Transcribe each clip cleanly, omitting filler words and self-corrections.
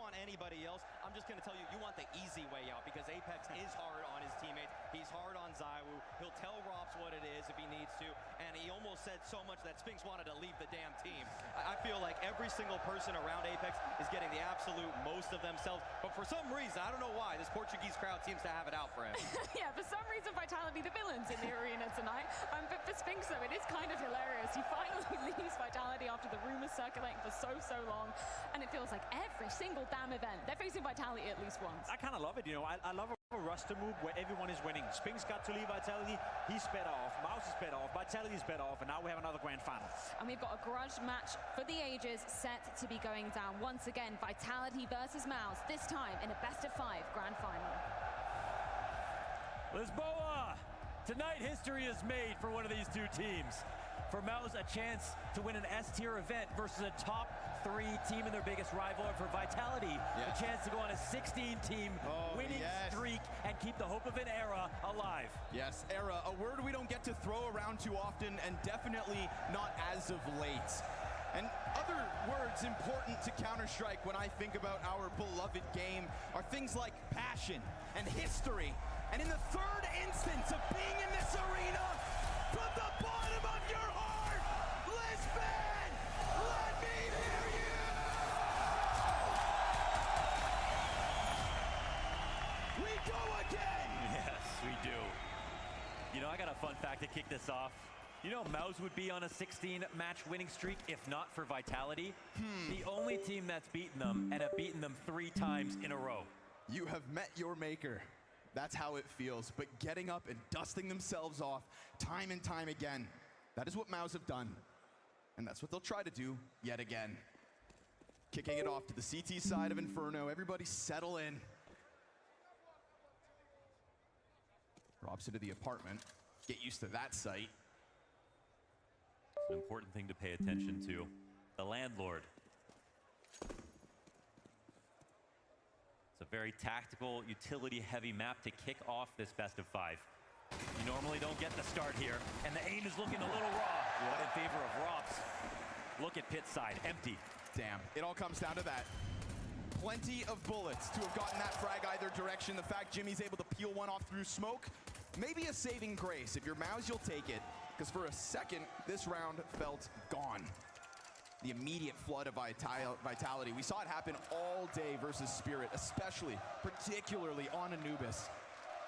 on anybody else. I'm just going to tell you, you want the easy way out because Apex is hard on his teammates. He's hard on ZywOo. He'll tell Rops what it is if he needs to, and he almost said so much that Spinks wanted to leave the damn team. I feel like every single person around Apex is getting the absolute most of themselves, but for some reason, I don't know why, this Portuguese crowd seems to have it out for him. Yeah, for some reason, Vitality the villains in the arena tonight. But for Spinks, though, it is kind of hilarious. He finally leaves Vitality after the rumors circulating for so long, and it feels like every single damn event, they're facing Vitality at least once. I kind of love it, you know. I love a roster move where everyone is winning. Spinks got to leave Vitality, he's better off, Mouse is better off, Vitality is better off, and now we have another grand final. And we've got a grudge match for the ages set to be going down. Once again, Vitality versus Mouse, this time in a best-of-5 grand final. Lisboa! Tonight, history is made for one of these two teams. For Mouse, a chance to win an S-tier event versus a top 3 team in their biggest rival. And for Vitality, a chance to go on a 16-team winning streak and keep the hope of an era alive. Yes, era, a word we don't get to throw around too often, and definitely not as of late. And other words important to Counter-Strike when I think about our beloved game are things like passion and history. And in the third instance of being in this arena, from the bottom of your heart, Lisbon, let me hear you! We go again! Yes, we do. You know, I got a fun fact to kick this off. You know, Mouse would be on a 16-match winning streak if not for Vitality. The only team that's beaten them, and have beaten them 3 times in a row. You have met your maker. That's how it feels. But getting up and dusting themselves off time and time again, that is what Mouse have done. And that's what they'll try to do yet again. Kicking it off to the CT side of Inferno. Everybody settle in. Robs into the apartment. Get used to that sight. It's an important thing to pay attention to. The landlord. It's a very tactical, utility-heavy map to kick off this best-of-5. You normally don't get the start here, and the aim is looking a little raw, but in favor of Rops. Look at pit side, empty. Damn, it all comes down to that. Plenty of bullets to have gotten that frag either direction. The fact Jimmy's able to peel one off through smoke, maybe a saving grace. If you're Mouse, you'll take it, because for a second, this round felt gone. The immediate flood of vitality. We saw it happen all day versus Spirit, especially, particularly on Anubis.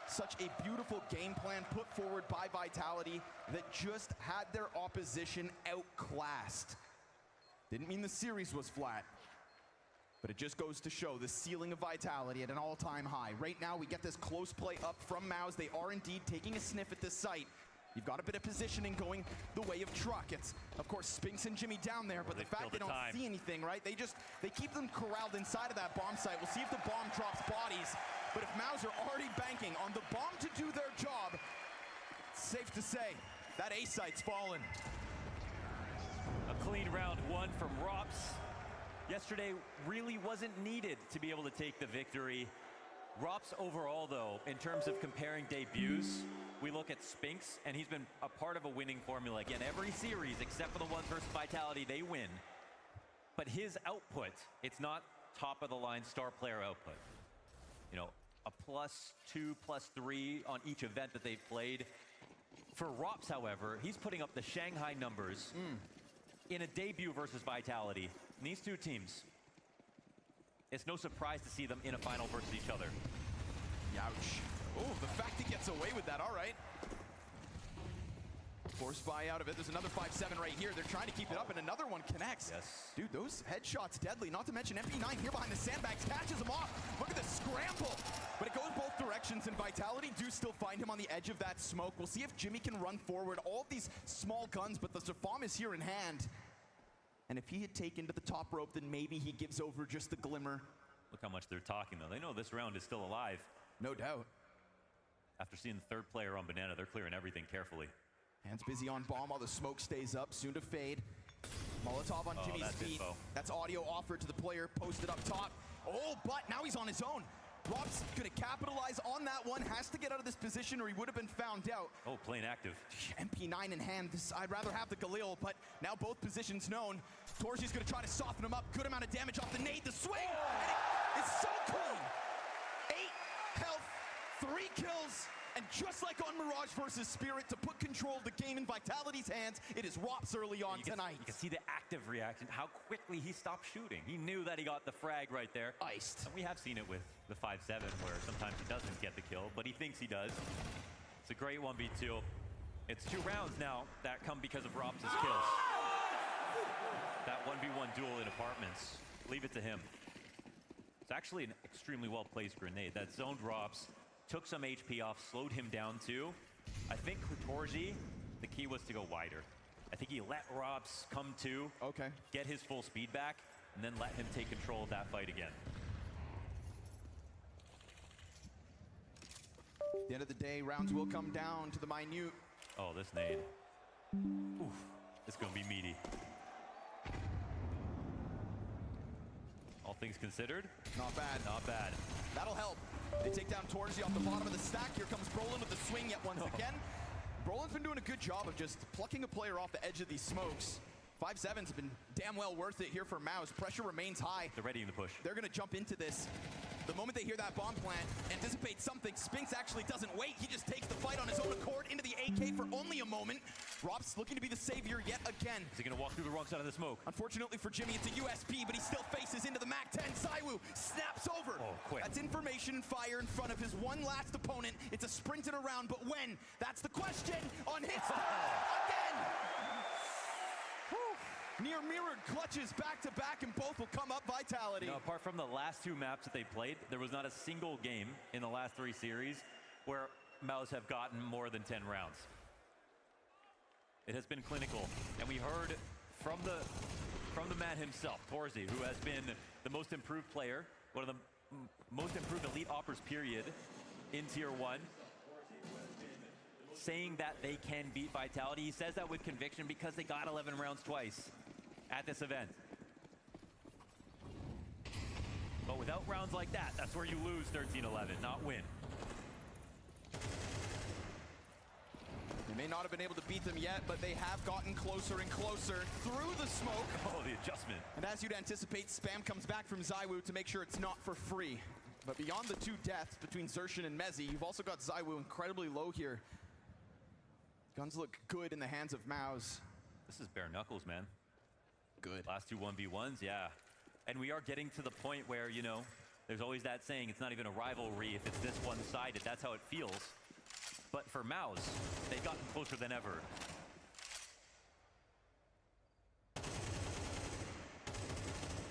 Such a beautiful game plan put forward by Vitality that just had their opposition outclassed. Didn't mean the series was flat, but it just goes to show the ceiling of Vitality at an all-time high. Right now, we get this close play up from Mouse. They are indeed taking a sniff at this site. You've got a bit of positioning going the way of Truck. It's, of course, Spinks and Jimmy down there, but the fact they don't see anything, right? They keep them corralled inside of that bomb site. We'll see if the bomb drops bodies. But if Mouse are already banking on the bomb to do their job, it's safe to say that A site's fallen. A clean round 1 from Rops. Yesterday really wasn't needed to be able to take the victory. Rops overall, though, in terms of comparing debuts, we look at Spinks, and he's been a part of a winning formula. Again, every series, except for the ones versus Vitality, they win. But his output, it's not top-of-the-line star player output. You know, a +2, +3 on each event that they've played. For Rops, however, he's putting up the Shanghai numbers in a debut versus Vitality. And these two teams, it's no surprise to see them in a final versus each other. Ouch. Oh, the fact he gets away with that, all right. Force buy out of it. There's another 5-7 right here. They're trying to keep it up, and another one connects. Yes. Dude, those headshots deadly. Not to mention MP9 here behind the sandbags catches him off. Look at the scramble. But it goes both directions, and Vitality do still find him on the edge of that smoke. We'll see if Jimmy can run forward. All of these small guns, but the Zafam is here in hand. And if he had taken to the top rope, then maybe he gives over just the glimmer. Look how much they're talking, though. They know this round is still alive. No doubt. After seeing the third player on Banana, they're clearing everything carefully. Hands busy on bomb while the smoke stays up, soon to fade. Molotov on Jimmy's feet. Info. That's audio offered to the player, posted up top. Oh, but now he's on his own. Rob's gonna capitalize on that one, has to get out of this position or he would have been found out. Oh, playing active. MP9 in hand. I'd rather have the Galil, but now both positions known. Torshi's gonna try to soften him up. Good amount of damage off the nade, the swing! And just like on Mirage versus Spirit, to put control of the game in Vitality's hands. It is Rops early on tonight. You can see the active reaction, how quickly he stopped shooting. He knew that he got the frag right there. Iced. And we have seen it with the 5-7, where sometimes he doesn't get the kill, but he thinks he does. It's a great 1v2. It's 2 rounds now that come because of Rops' kills. That 1v1 duel in apartments, leave it to him. It's actually an extremely well-placed grenade. That zoned Rops, took some HP off, slowed him down too. I think Torji, the key was to go wider. I think he let Rops come to, get his full speed back, and then let him take control of that fight again. At the end of the day, rounds will come down to the minute. Oh, this nade. Oof, it's gonna be meaty. All things considered, not bad. Not bad. That'll help. They take down Torzi off the bottom of the stack. Here comes Brolin with the swing yet once again. Brolin's been doing a good job of just plucking a player off the edge of these smokes. 5-7's have been damn well worth it here for Mouse. Pressure remains high. They're ready in the push. They're going to jump into this. The moment they hear that bomb plant, anticipate something. Spinks actually doesn't wait. He just takes the fight on his own accord into the AK for only a moment. Rops looking to be the savior yet again. Is he going to walk through the wrong side of the smoke? Unfortunately for Jimmy, it's a USP, but he still faces into the MAC-10. Saiwu snaps over. Oh, quick. That's information fire in front of his one last opponent. It's a sprinted around, but when? That's the question on his again. Near mirrored clutches back to back, and both will come up Vitality. You know, apart from the last 2 maps that they played, there was not a single game in the last 3 series where Mouse have gotten more than 10 rounds. It has been clinical, and we heard from the man himself, Torzi, who has been the most improved player, one of the most improved elite operas period in Tier 1, saying that they can beat Vitality. He says that with conviction because they got 11 rounds twice at this event. But without rounds like that, that's where you lose 13-11, not win. They may not have been able to beat them yet, but they have gotten closer and closer through the smoke. Oh, the adjustment. And as you'd anticipate, spam comes back from Zywoo to make sure it's not for free. But beyond the 2 deaths between Zershin and Mezzi, you've also got Zywoo incredibly low here. Guns look good in the hands of Mouse. This is bare knuckles, man. Good. Last 2 1v1s, yeah. And we are getting to the point where, you know, there's always that saying, it's not even a rivalry if it's this one-sided. That's how it feels. But for Mouse, they've gotten closer than ever.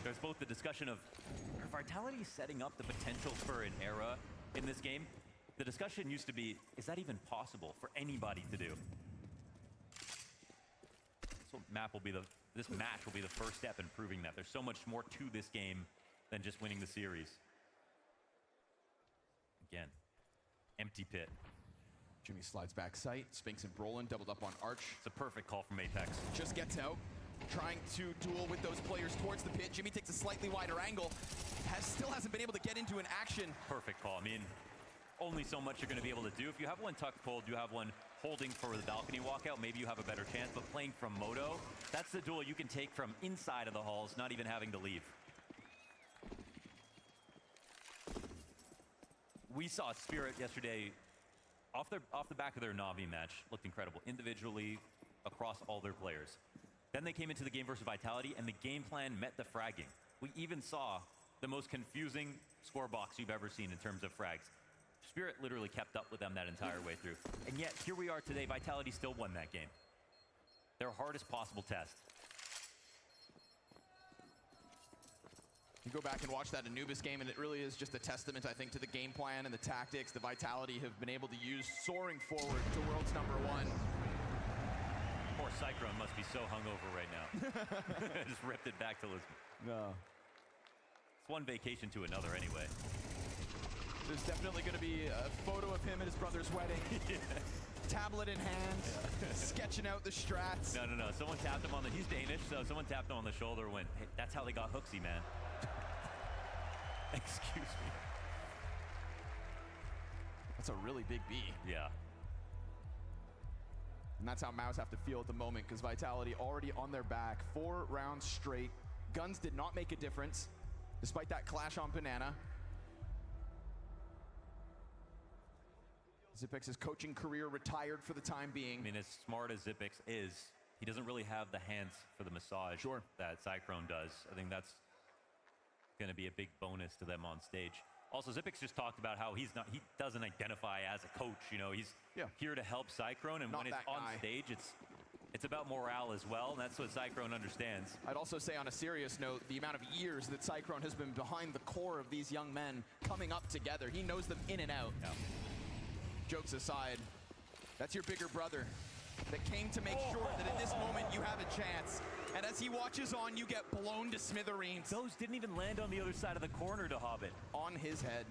There's both the discussion of, are Vitality setting up the potential for an era in this game? The discussion used to be, is that even possible for anybody to do? So this match will be the first step in proving that. There's so much more to this game than just winning the series. Again, empty pit. Jimmy slides back sight. Spinks and Brolin doubled up on Arch. It's a perfect call from Apex. Just gets out, trying to duel with those players towards the pit. Jimmy takes a slightly wider angle. Still hasn't been able to get into an action. Perfect call. I mean, only so much you're going to be able to do. If you have one tucked pulled, you have one holding for the balcony walkout, maybe you have a better chance. But playing from Moto, that's the duel you can take from inside of the halls, not even having to leave. We saw Spirit yesterday off the back of their Na'Vi match. Looked incredible individually across all their players. Then they came into the game versus Vitality, and the game plan met the fragging. We even saw the most confusing score box you've ever seen in terms of frags. Spirit literally kept up with them that entire way through. And yet, here we are today, Vitality still won that game. Their hardest possible test. You go back and watch that Anubis game, and it really is just a testament, I think, to the game plan and the tactics the Vitality have been able to use soaring forward to world's #1. Poor Cyclone must be so hungover right now. Just ripped it back to Lisbon. No. It's one vacation to another anyway. There's definitely going to be a photo of him at his brother's wedding. Yeah. Tablet in hand, sketching out the strats. No. Someone tapped him on the, he's Danish, so someone tapped him on the shoulder and went, hey, that's how they got Hooksy, man. Excuse me. That's a really big B. Yeah. And that's how Mouse have to feel at the moment, because Vitality already on their back. 4 rounds straight. Guns did not make a difference, despite that clash on Banana. Xyp9x's coaching career retired for the time being. I mean, as smart as Xyp9x is, he doesn't really have the hands for the massage that Cyclone does. I think that's going to be a big bonus to them on stage. Also, Xyp9x just talked about how he doesn't identify as a coach. You know, he's here to help Cyclone, and when it's on stage, it's about morale as well, and that's what Cyclone understands. I'd also say, on a serious note, the amount of years that Cyclone has been behind the core of these young men coming up together. He knows them in and out. Yeah. Jokes aside, that's your bigger brother that came to make sure that in this moment you have a chance. And as he watches on, you get blown to smithereens. Those didn't even land on the other side of the corner to Hobbit. On his head.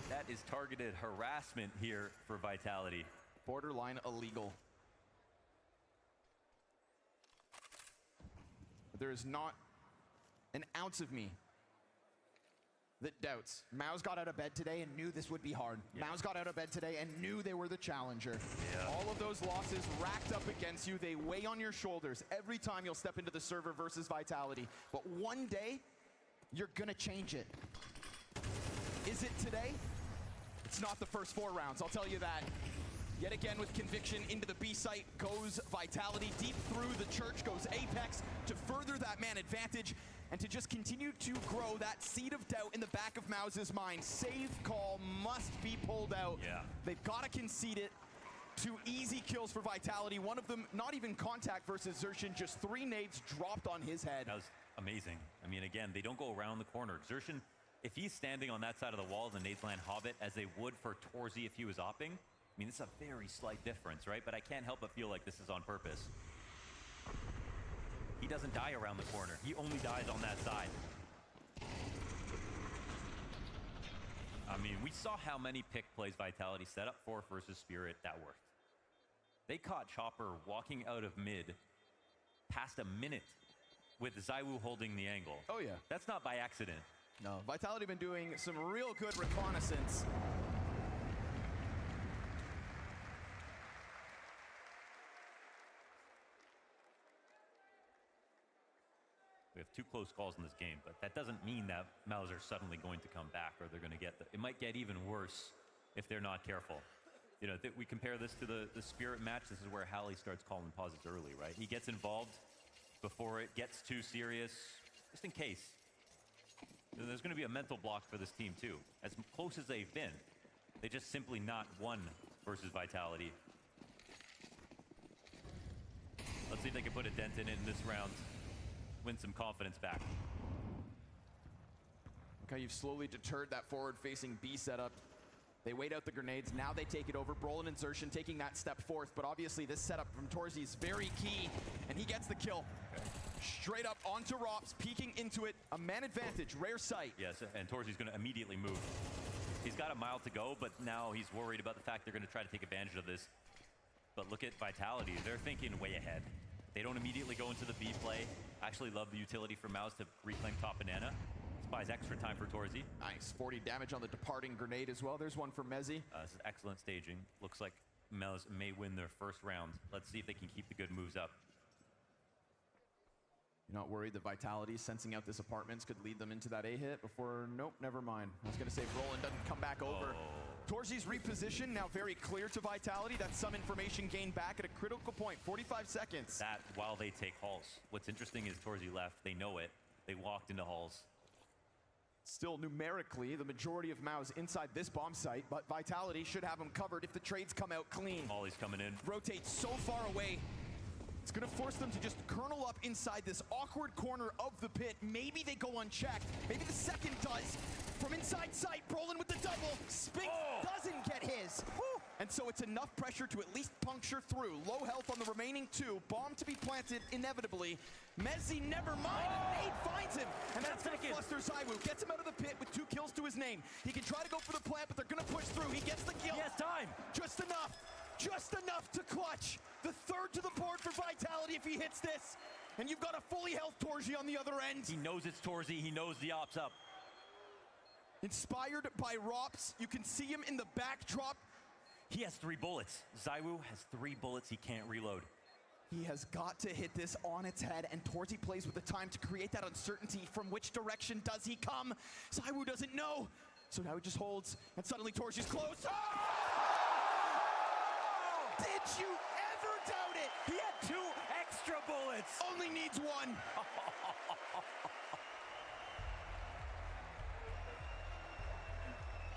That is targeted harassment here for Vitality. Borderline illegal. There is not an ounce of me that doubts. MOUZ got out of bed today and knew this would be hard. MOUZ got out of bed today and knew they were the challenger. All of those losses racked up against you, they weigh on your shoulders every time you'll step into the server versus Vitality. But one day, you're gonna change it. Is it today? It's not the first 4 rounds, I'll tell you that. Yet again with conviction into the B site goes Vitality. Deep through the church goes Apex to further that man advantage and to just continue to grow that seed of doubt in the back of MOUZ's mind. Save call must be pulled out. They've got to concede it. 2 easy kills for Vitality. One of them not even contact versus Xertion, just 3 nades dropped on his head. That was amazing. I mean, again, they don't go around the corner. Xertion, if he's standing on that side of the wall, the nades land Hobbit as they would for Torzy if he was opping. I mean, it's a very slight difference, right? But I can't help but feel like this is on purpose. He doesn't die around the corner. He only dies on that side. I mean, we saw how many pick plays Vitality set up for versus Spirit that worked. They caught Chopper walking out of mid past a minute with ZywOo holding the angle. Oh, yeah. That's not by accident. No, Vitality been doing some real good reconnaissance. We have 2 close calls in this game, but that doesn't mean that MOUZ are suddenly going to come back or they're going to get it might get even worse if they're not careful. You know, we compare this to the Spirit match. This is where Hallie starts calling posits early, right? He gets involved before it gets too serious, just in case. There's going to be a mental block for this team too. As close as they've been, they just simply not won versus Vitality. Let's see if they can put a dent in it in this round. Win some confidence back. Okay, you've slowly deterred that forward-facing B setup. They wait out the grenades, now they take it over. Brolin and Xertion taking that step forth, but obviously this setup from Torzy is very key, and he gets the kill. Straight up onto Rops, peeking into it, a man advantage, rare sight. Yes, and Torzy's gonna immediately move. He's got a mile to go, but now he's worried about the fact they're gonna try to take advantage of this. But look at Vitality, they're thinking way ahead. They don't immediately go into the B play. I actually love the utility for MOUZ to reclaim top banana. This buys extra time for Torzy. Nice, 40 damage on the departing grenade as well. There's one for Mezzi. This is excellent staging. Looks like MOUZ may win their first round. Let's see if they can keep the good moves up. You're not worried that Vitality sensing out this apartments could lead them into that A hit before, nope, never mind. I was gonna say Brolin doesn't come back over. Torzy's reposition now very clear to Vitality. That's some information gained back at a critical point, 45 seconds. That while they take halls. What's interesting is Torzy left, they know it. They walked into halls. Still numerically, the majority of MOUZ inside this bomb site, but Vitality should have them covered if the trades come out clean. Molly's coming in. Rotate so far away. It's gonna force them to just kernel up inside this awkward corner of the pit. Maybe they go unchecked. Maybe the second does. From inside sight, Brolin with the double. Spinks doesn't get his. Woo! And so it's enough pressure to at least puncture through. Low health on the remaining 2. Bomb to be planted inevitably. Mezzi never mind. And Nate finds him. And that's gonna fluster ZywOo. Gets him out of the pit with 2 kills to his name. He can try to go for the plant, but they're gonna push through. He gets the kill. He has time. Just enough. Just enough to clutch. The 3rd to the board for Vitality if he hits this. And you've got a fully health Torzy on the other end. He knows it's Torzy. He knows the op's up. Inspired by Rops, you can see him in the backdrop. He has 3 bullets. ZywOo has 3 bullets he can't reload. He has got to hit this on its head, and Torzy plays with the time to create that uncertainty. From which direction does he come? ZywOo doesn't know. So now he just holds, and suddenly Torchi's close. Oh! Did you ever doubt it? He had 2 extra bullets. Only needs 1.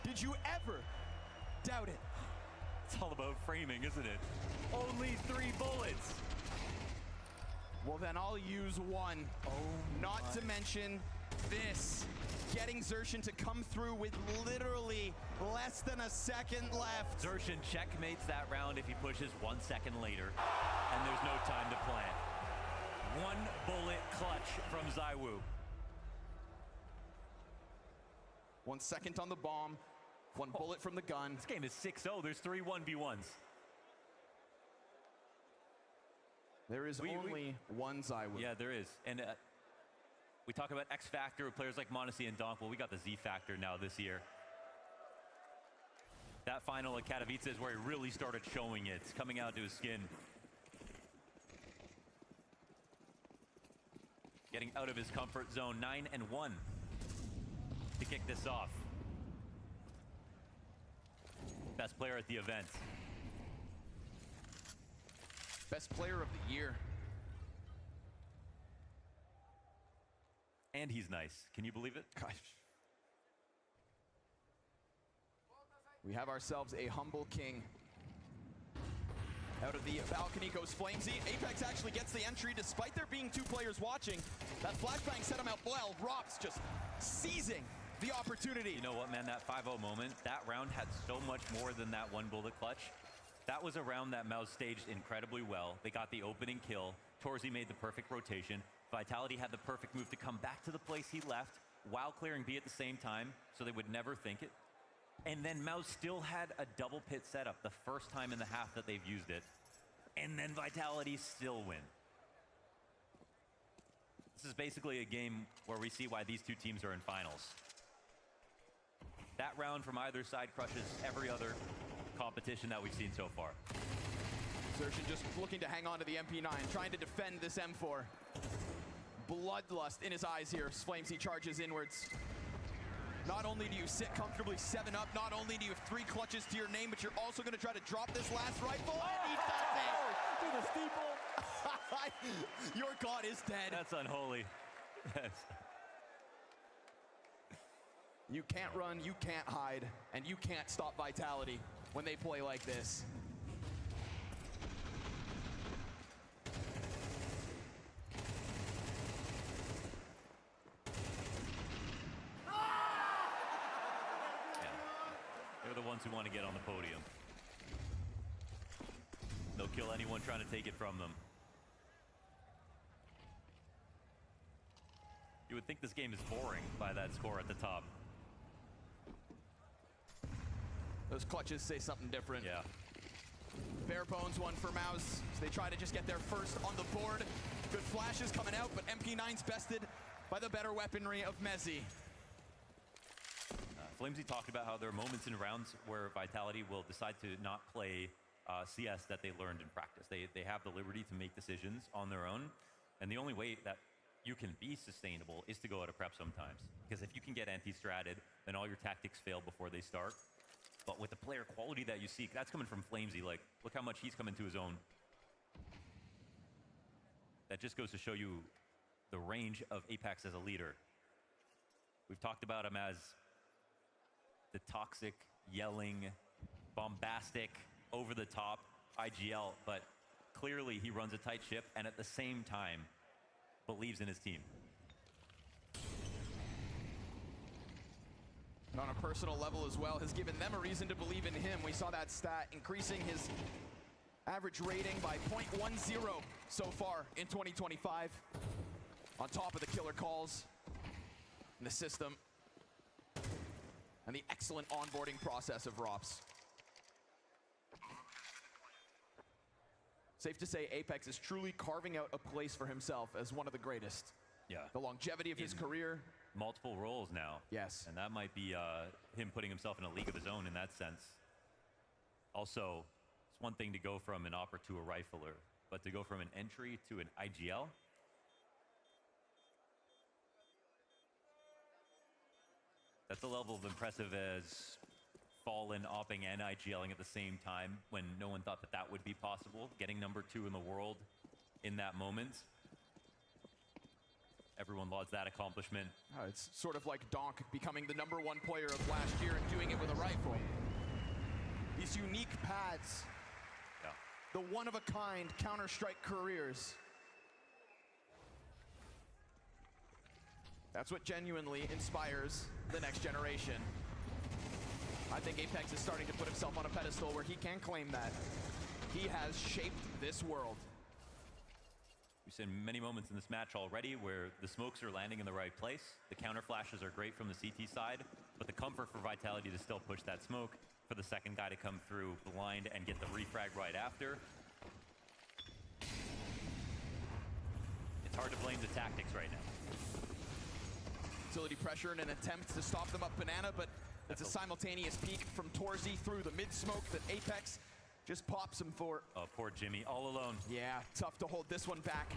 Did you ever doubt it? It's all about framing, isn't it? Only 3 bullets. Well, then I'll use 1. Oh, not to mention this. Getting Xerxin to come through with literally less than a second left. Xerxin checkmates that round if he pushes 1 second later, and there's no time to plant. 1 bullet clutch from ZywOo. 1 second on the bomb, 1 bullet from the gun. This game is 6-0. There's 3 1v1s. There is only 1 ZywOo. Yeah, there is. And we talk about X Factor with players like m0NESY and Donk. Well, we got the Z Factor now this year. That final at Katowice is where he really started showing it, coming out to his skin. Getting out of his comfort zone, 9-1 to kick this off. Best player at the event. Best player of the year. And he's nice. Can you believe it? Gosh. We have ourselves a humble king. Out of the balcony goes Flamesy. Apex actually gets the entry despite there being 2 players watching. That flashbang set him out well. Rops just seizing the opportunity. You know what, man? That 5-0 moment, that round had so much more than that 1 bullet clutch. That was a round that MOUZ staged incredibly well. They got the opening kill. Torzy made the perfect rotation. Vitality had the perfect move to come back to the place he left while clearing B at the same time, so they would never think it. And then MOUZ still had a double pit setup the first time in the half that they've used it. And then Vitality still win. This is basically a game where we see why these 2 teams are in finals. That round from either side crushes every other competition that we've seen so far. Xerxin just looking to hang on to the MP9, trying to defend this M4. Bloodlust in his eyes here. Flamesy charges inwards. Not only do you sit comfortably 7 up, not only do you have 3 clutches to your name, but you're also going to try to drop this last rifle, and he does it! To the steeple! Your god is dead. That's unholy. Yes. You can't run, you can't hide, and you can't stop Vitality when they play like this. They're the ones who want to get on the podium. They'll kill anyone trying to take it from them. You would think this game is boring by that score at the top. Those clutches say something different. Yeah. Bare bones one for MOUZ. So they try to just get there first on the board. Good flashes coming out, but MP9's bested by the better weaponry of m0NESY. Flamesy talked about how there are moments in rounds where Vitality will decide to not play CS that they learned in practice. They have the liberty to make decisions on their own, and the only way that you can be sustainable is to go out of prep sometimes. Because if you can get anti-stratted, then all your tactics fail before they start. But with the player quality that you seek, that's coming from Flamesy. Like, look how much he's coming to his own. That just goes to show you the range of Apex as a leader. We've talked about him as the toxic, yelling, bombastic, over-the-top IGL, but clearly he runs a tight ship and at the same time believes in his team. And on a personal level as well, has given them a reason to believe in him. We saw that stat increasing his average rating by 0.10 so far in 2025. On top of the killer calls in the system and the excellent onboarding process of Rops. Safe to say Apex is truly carving out a place for himself as one of the greatest. Yeah. The longevity of his career. Multiple roles now. Yes. And that might be him putting himself in a league of his own in that sense. Also, it's one thing to go from an Opera to a Rifler, but to go from an entry to an IGL, That's a level of impressive as Fallen, Opping, and IGLing at the same time when no one thought that that would be possible. Getting number 2 in the world in that moment. Everyone lauds that accomplishment. It's sort of like Donk becoming the number 1 player of last year and doing it with a rifle. These unique paths. Yeah. The one-of-a-kind Counter-Strike careers. That's what genuinely inspires the next generation. I think Apex is starting to put himself on a pedestal where he can claim that he has shaped this world. We've seen many moments in this match already where the smokes are landing in the right place. The counter flashes are great from the CT side, but the comfort for Vitality to still push that smoke, for the second guy to come through blind and get the refrag right after. It's hard to blame the tactics right now. Utility pressure in an attempt to stop them up Banana, but it's a simultaneous peek from Torzy through the mid-smoke that Apex just pops him for. Oh, poor Jimmy, all alone. Yeah, tough to hold this one back.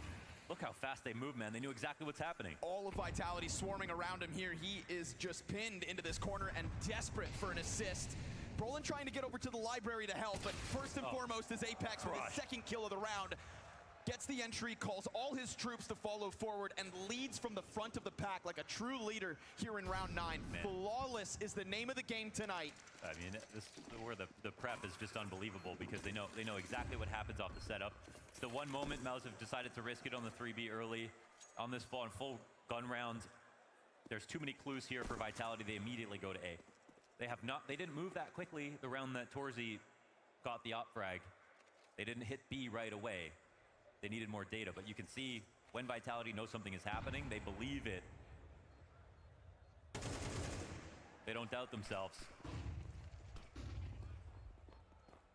Look how fast they move, man. They knew exactly what's happening. All of Vitality swarming around him here. He is just pinned into this corner and desperate for an assist. Brolin trying to get over to the library to help, but first and foremost is Apex with his second kill of the round. Gets the entry, calls all his troops to follow forward, and leads from the front of the pack like a true leader here in round 9. Man. Flawless is the name of the game tonight. I mean, this where the prep is just unbelievable because they know exactly what happens off the setup. The one moment Mouse have decided to risk it on the 3B early on this full gun round. There's too many clues here for Vitality. They immediately go to A. They didn't move that quickly the round that Torzy got the op frag. They didn't hit B right away. They needed more data, but you can see when Vitality knows something is happening, they believe it. They don't doubt themselves.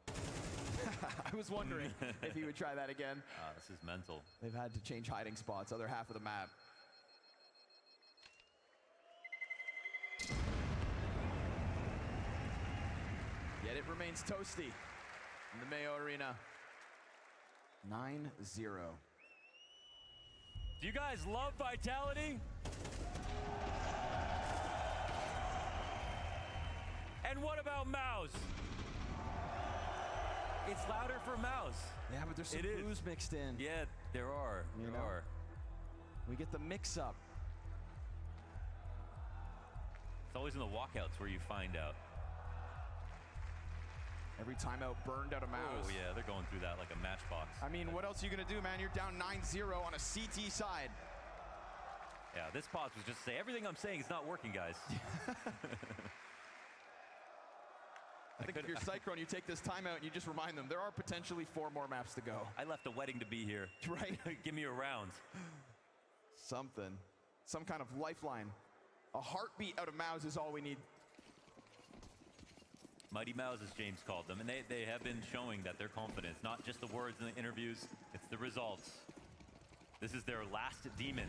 I was wondering if he would try that again. This is mental. They've had to change hiding spots, other half of the map. Yet it remains toasty in the Mayo Arena. 9-0. Do you guys love Vitality? And what about Mouse? It's louder for Mouse. Yeah, but there's some blues mixed in. Yeah, there are. There are. We get the mix-up. It's always in the walkouts where you find out. Every timeout burned out of Mouse. Oh, yeah, they're going through that like a matchbox. I mean, what else are you going to do, man? You're down 9-0 on a CT side. Yeah, this pause was just to say, everything I'm saying is not working, guys. I think if you're Cyclone, you take this timeout and you just remind them, there are potentially 4 more maps to go. I left a wedding to be here. Right? Give me a round. Something. Some kind of lifeline. A heartbeat out of Mouse is all we need. Mighty Mouse, as James called them, and they have been showing that they're confident. It's not just the words in the interviews, it's the results. This is their last demon.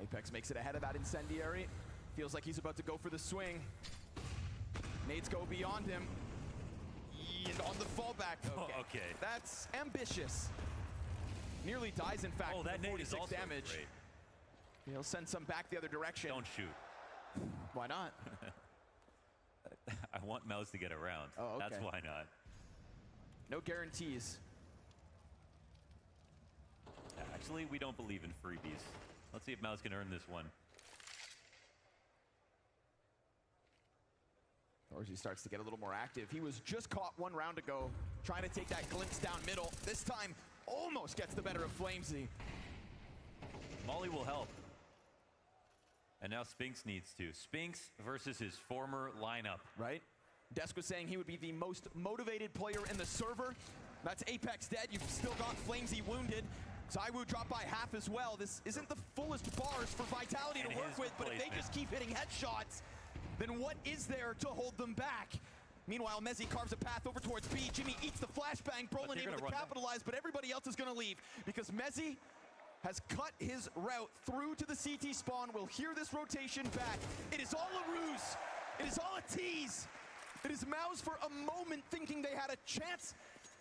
Apex makes it ahead of that incendiary. Feels like he's about to go for the swing. Nades go beyond him. And on the fallback. Okay. Oh, okay. That's ambitious. Nearly dies, in fact, that with nade is 46 also damage. great. He'll send some back the other direction. Don't shoot. Why not? I want Mouse to get around. Oh, okay. That's why not. No guarantees. Actually, we don't believe in freebies. Let's see if Mouse can earn this one. Torzy starts to get a little more active. He was just caught 1 round ago, trying to take that glimpse down middle. This time, almost gets the better of Flamesy. Molly will help. And now Spinks needs to. Spinks versus his former lineup. Right? Desk was saying he would be the most motivated player in the server. That's Apex dead. You've still got Flamesy wounded. ZywOo dropped by half as well. This isn't the fullest bars for Vitality to work with, but if they just keep hitting headshots, then what is there to hold them back? Meanwhile, Mezzy carves a path over towards B. Jimmy eats the flashbang. Brolin able to capitalize, but everybody else is going to leave because Mezzy has cut his route through to the CT spawn. We'll hear this rotation back. It is all a ruse. It is all a tease. It is Mouse for a moment thinking they had a chance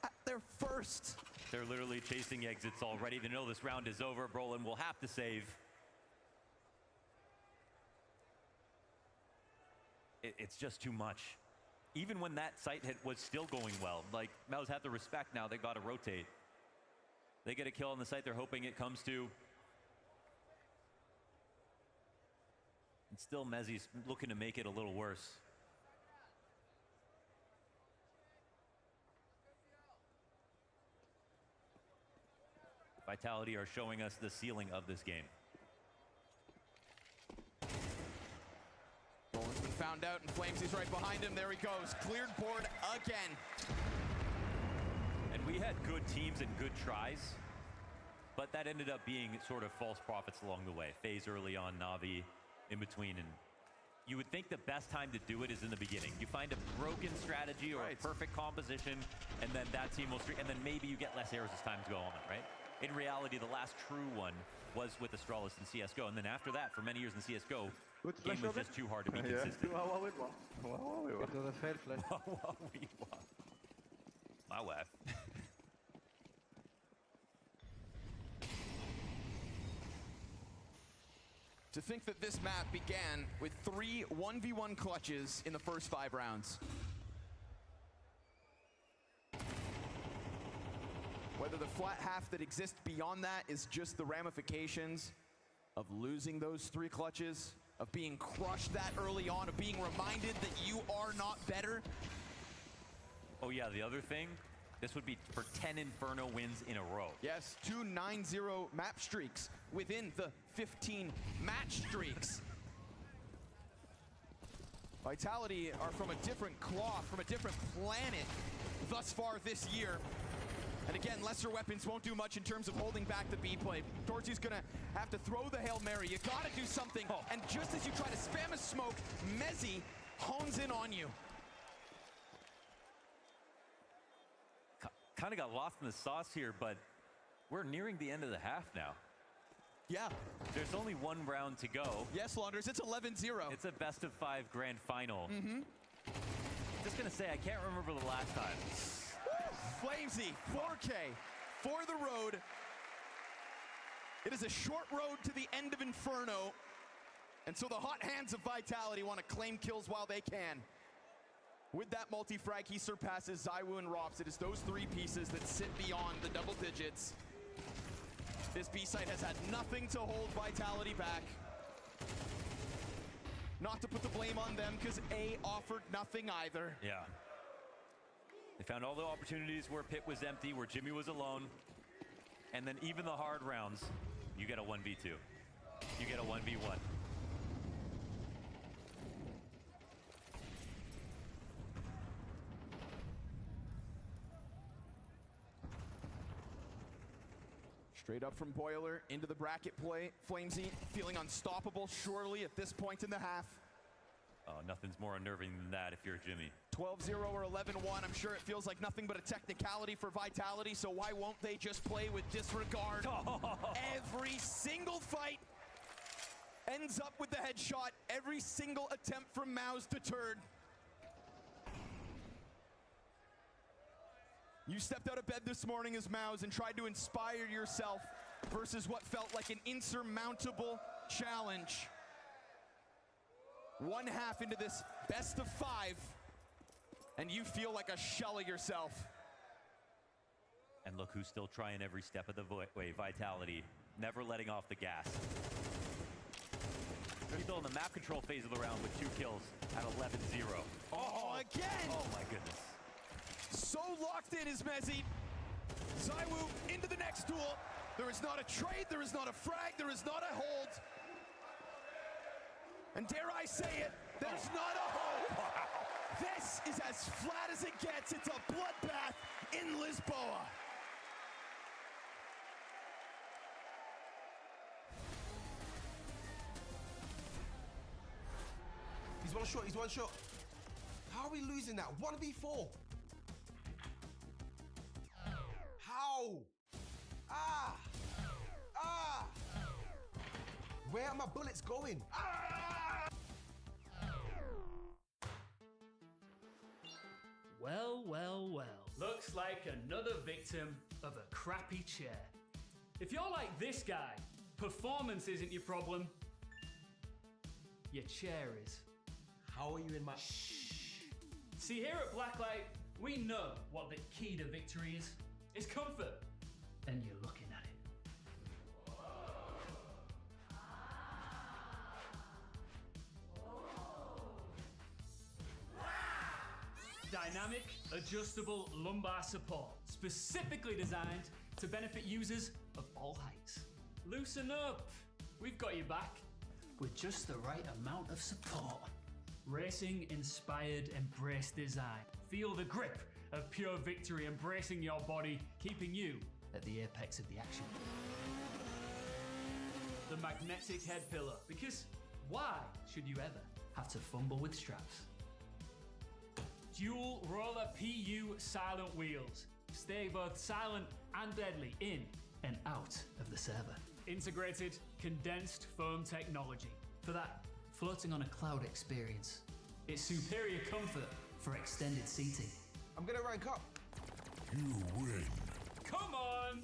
at their first. They're literally chasing exits already. They know this round is over. Brolin will have to save. it's just too much. Even when that site hit was still going well, like, Mouse have to respect now they got to rotate. They get a kill on the site they're hoping it comes to. And still Mezzi's looking to make it a little worse. Vitality are showing us the ceiling of this game. Roland's been found out, and Flamesy's right behind him. There he goes. Cleared board again. And we had good teams and good tries, but that ended up being sort of false prophets along the way. FaZe early on, Na'Vi in between, and you would think the best time to do it is in the beginning. You find a broken strategy or a perfect composition, and then that team will streak, and then maybe you get less errors as time goes on, right? In reality, the last true one was with Astralis in CSGO, and then after that, for many years in CSGO, game was just too hard to be consistent. My wife. To think that this map began with 3 1v1 clutches in the first 5 rounds. Whether the flat half that exists beyond that is just the ramifications of losing those 3 clutches, of being crushed that early on, of being reminded that you are not better. Oh yeah, the other thing, this would be for 10 Inferno wins in a row. Yes, 2 9-0 map streaks within the 15 match streaks. Vitality are from a different cloth, from a different planet thus far this year. And again, lesser weapons won't do much in terms of holding back the B play. Dorsey's gonna have to throw the Hail Mary. You gotta do something. And just as you try to spam a smoke, Mezzi hones in on you. Kind of got lost in the sauce here, but we're nearing the end of the half now. Yeah. There's only 1 round to go. Yes, Launders, it's 11-0. It's a best of 5 grand final. Just gonna say, I can't remember the last time. Flamesy, 4K for the road. It is a short road to the end of Inferno. And so the hot hands of Vitality want to claim kills while they can. With that multi-frag, he surpasses ZywOo and Rops. It is those 3 pieces that sit beyond the double digits. This B site has had nothing to hold Vitality back. Not to put the blame on them, because A offered nothing either. Yeah. They found all the opportunities where Pit was empty, where Jimmy was alone. And then even the hard rounds, you get a 1v2. You get a 1v1. Straight up from Boiler into the bracket play. Flamesy feeling unstoppable surely at this point in the half. Oh, nothing's more unnerving than that if you're Jimmy. 12-0 or 11-1, I'm sure it feels like nothing but a technicality for Vitality, so why won't they just play with disregard? Every single fight ends up with the headshot. Every single attempt from Mouse deterred. You stepped out of bed this morning as Mouse and tried to inspire yourself versus what felt like an insurmountable challenge. 1 half into this best of 5, and you feel like a shell of yourself. And look who's still trying every step of the way. Vitality, never letting off the gas. They're still in the map control phase of the round with 2 kills at 11-0. Oh, again! Oh my goodness. So locked in is Mezzi. ZywOo into the next duel. There is not a trade, there is not a frag, there is not a hold. And dare I say it, there's not a hold. Wow. This is as flat as it gets. It's a bloodbath in Lisboa. He's one shot, he's 1 shot. How are we losing that? 1v4. How? Ah! Ah! Where are my bullets going? Ah! Well, well, well. Looks like another victim of a crappy chair. If you're like this guy, performance isn't your problem. Your chair is. How are you in my... See, here at Blacklight, we know what the key to victory is. It's comfort. And you're looking at it. Dynamic, adjustable lumbar support, specifically designed to benefit users of all heights. Loosen up. We've got you back with just the right amount of support. Racing-inspired Embrace design. Feel the grip of pure victory embracing your body, keeping you at the apex of the action. The magnetic head pillow, because why should you ever have to fumble with straps? Dual roller PU silent wheels. Stay both silent and deadly in and out of the server. Integrated condensed foam technology for that floating on a cloud experience. It's superior comfort for extended seating. I'm gonna rank up. You win. Come on!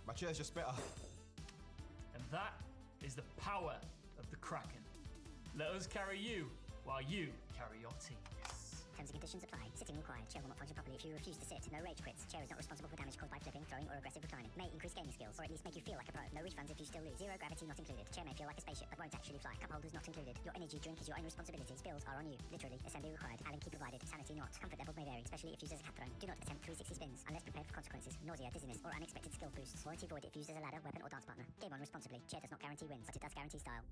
My chair's just better. And that is the power of the Kraken. Let us carry you while you carry your team. Terms and conditions apply. Sitting required. Chair will not function properly if you refuse to sit. No rage quits. Chair is not responsible for damage caused by flipping, throwing, or aggressive reclining. May increase gaming skills, or at least make you feel like a pro. No refunds if you still lose. Zero gravity not included. Chair may feel like a spaceship, but won't actually fly. Cup holders not included. Your energy drink is your own responsibility. Spills are on you. Literally. Assembly required. Allen key provided. Sanity not. Comfort levels may vary, especially if used as a cat throne. Do not attempt 360 spins unless prepared for consequences. Nausea, dizziness, or unexpected skill boosts. Warranty void if used as a ladder, weapon, or dance partner. Game on responsibly. Chair does not guarantee wins, but it does guarantee style.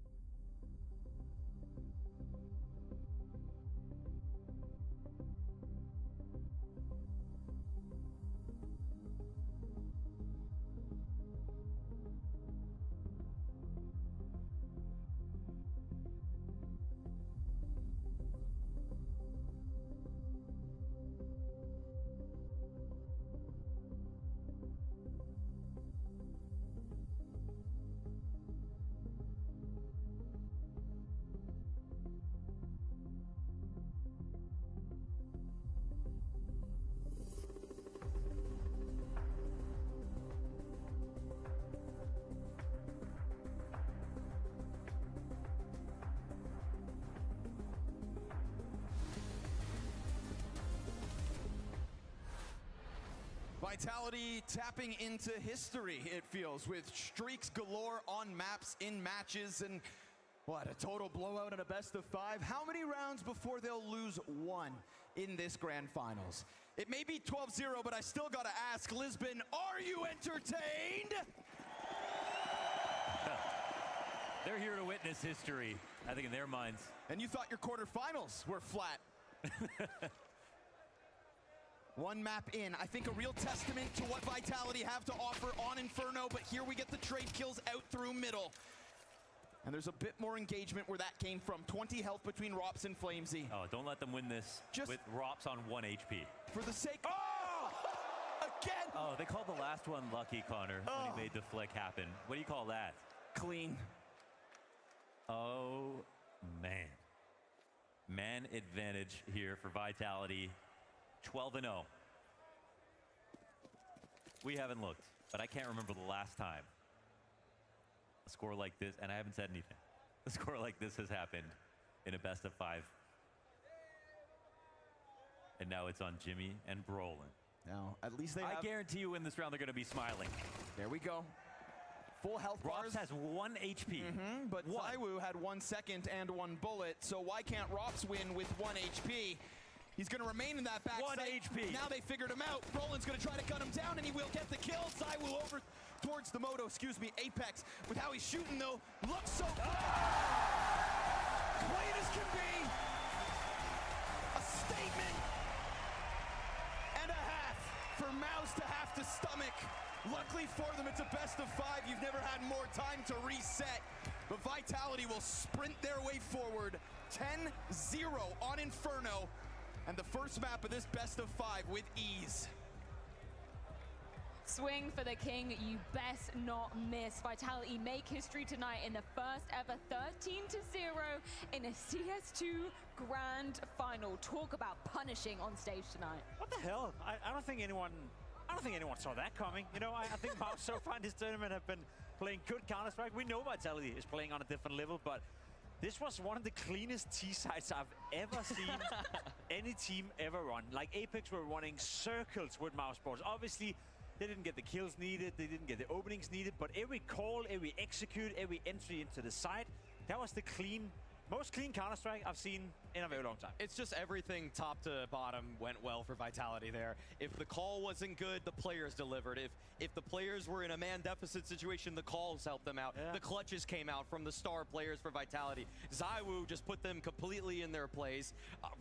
Vitality tapping into history, it feels, with streaks galore on maps, in matches, and what, a total blowout and a best of 5? How many rounds before they'll lose one in this grand finals? It may be 12-0, but I still gotta ask, Lisbon, are you entertained? They're here to witness history, I think, in their minds. And you thought your quarterfinals were flat. One map in, I think a real testament to what Vitality have to offer on Inferno, but here we get the trade kills out through middle. And there's a bit more engagement where that came from. 20 health between Rops and Flamesy. Oh, don't let them win this with Rops on 1 HP. For the sake... Oh! Again! Oh, they called the last one lucky, Connor, when he made the flick happen. What do you call that? Clean. Oh, man. Man advantage here for Vitality. 12-0. We haven't looked, but I can't remember the last time a score like this, and I haven't said anything. A score like this has happened in a best of 5. And now it's on Jimmy and Brolin. Now, at least they I guarantee you in this round they're going to be smiling. There we go. Full health bars. Rops has 1 HP. But ZywOo had 1 second and 1 bullet, so why can't Rops win with 1 HP? He's going to remain in that back 1 site. HP. Now they figured him out. Brolin's going to try to cut him down, and he will get the kill. ZywOo over towards the Moto, Apex. With how he's shooting, though, looks so clean as can be. A statement and a half for Mouse to have to stomach. Luckily for them, it's a best of 5. You've never had more time to reset. But Vitality will sprint their way forward. 10-0 on Inferno. And the first map of this best of 5 with ease. Swing for the king, you best not miss. Vitality make history tonight in the first ever 13-0 in a CS2 grand final. Talk about punishing on stage tonight. What the hell? I don't think anyone saw that coming. You know, I think Mouse so far in this tournament have been playing good Counter-Strike. We know Vitality is playing on a different level, but This was one of the cleanest T sites I've ever seen any team ever run. Like Apex were running circles with mouse balls. Obviously, they didn't get the kills needed, they didn't get the openings needed, but every call, every execute, every entry into the site, that was the most clean Counter-Strike I've seen in a very long time. It's just everything top to bottom went well for Vitality there. If the call wasn't good, the players delivered. If the players were in a man deficit situation, the calls helped them out. Yeah. The clutches came out from the star players for Vitality. ZywOo just put them completely in their place.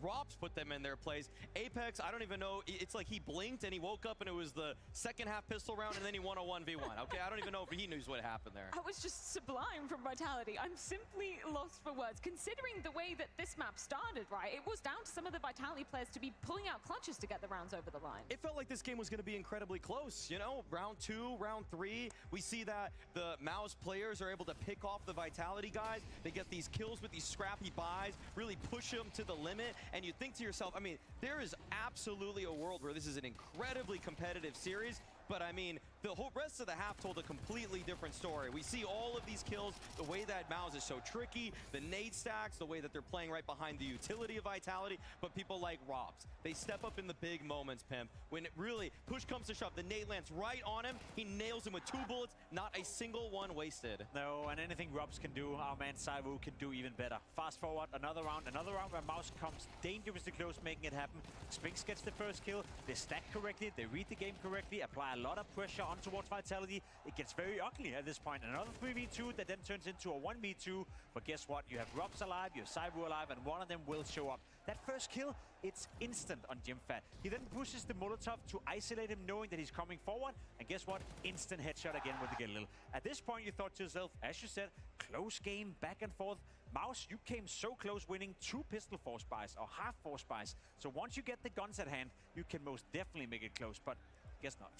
Rops put them in their place. Apex, I don't even know. It's like he blinked and he woke up and it was the second half pistol round and then he won a 1v1. Okay, I don't even know if he knew what happened there. I was just sublime from Vitality. I'm simply lost for words. Considering the way that this map started, right? It was down to some of the Vitality players to be pulling out clutches to get the rounds over the line. It felt like this game was going to be incredibly close, you know? Round 2, round 3, we see that the Mouse players are able to pick off the Vitality guys. They get these kills with these scrappy buys, really push them to the limit, and you think to yourself, I mean, there is absolutely a world where this is an incredibly competitive series, but I mean, the whole rest of the half told a completely different story. We see all of these kills, the way that Mouse is so tricky, the nade stacks, the way that they're playing right behind the utility of Vitality, but people like Robs, they step up in the big moments, Pimp. When it really, push comes to shove, the nade lands right on him, he nails him with 2 bullets, not a single one wasted. No, and anything Robs can do, our man ZywOo can do even better. Fast forward, another round where Mouse comes dangerously close, making it happen. Spinks gets the first kill, they stack correctly, they read the game correctly, apply a lot of pressure on towards Vitality. It gets very ugly at this point. Another 3v2 that then turns into a 1v2. But guess what? You have Robs alive, you have ZywOo alive, and one of them will show up. That first kill, it's instant on GeForce. He then pushes the Molotov to isolate him, knowing that he's coming forward. And guess what? Instant headshot again with the Galil. At this point, you thought to yourself, as you said, close game, back and forth. Mouse, you came so close winning 2 pistol force buys, or half force buys. So once you get the guns at hand, you can most definitely make it close, but guess not.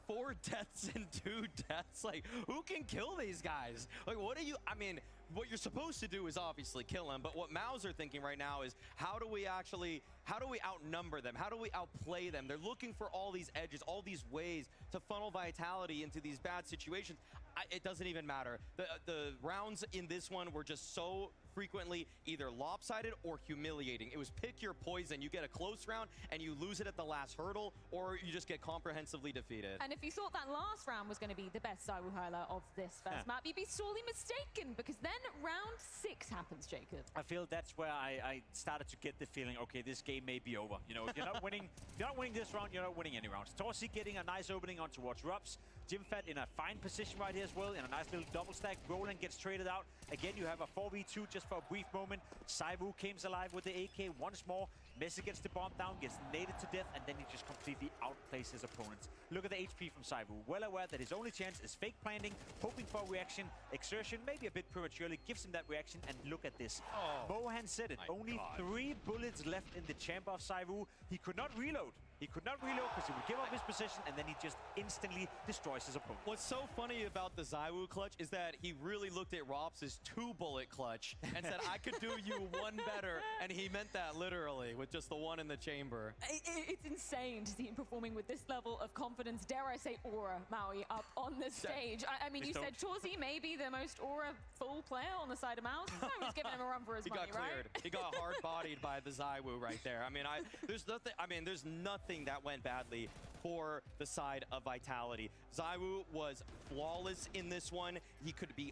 4 deaths and 2 deaths. Like, who can kill these guys? Like, what are you, I mean, what you're supposed to do is obviously kill them, but what Mouse are thinking right now is how do we outnumber them? How do we outplay them? They're looking for all these edges, all these ways to funnel Vitality into these bad situations. It doesn't even matter. The rounds in this one were just so frequently either lopsided or humiliating. It was pick your poison. You get a close round and you lose it at the last hurdle, or you just get comprehensively defeated. And if you thought that last round was going to be the best ZywOo highlight of this first map, you'd be sorely mistaken, because then round 6 happens, Jacob. I feel that's where I started to get the feeling, okay, this game may be over. You know, if you're not winning this round, you're not winning any rounds. Torsi getting a nice opening on towards Robs. GeForce in a fine position right here as well, in a nice little double stack. Roland gets traded out. Again, you have a 4v2 just for a brief moment. ZywOo comes alive with the AK once more. Messi gets the bomb down, gets naded to death, and then he just completely outplays his opponents. Look at the HP from ZywOo. Well aware that his only chance is fake planting, hoping for a reaction. Exertion, maybe a bit prematurely, gives him that reaction, and look at this. Mohan said it. Only 3 bullets left in the chamber of ZywOo. He could not reload. He could not reload because he would give up his position, and then he just instantly destroys his opponent. What's so funny about the ZywOo clutch is that he really looked at Robs' 2-bullet clutch and said, I could do you one better, and he meant that literally with just the one in the chamber. It's insane to see him performing with this level of confidence, dare I say aura, Maui, up on the stage. I mean, you said Torsi may be the most aura-full player on the side of Mouse. I was giving him a run for his money, He got cleared. He got hard-bodied by the ZywOo right there. I mean, there's nothing that went badly for the side of Vitality. ZywOo was flawless in this one.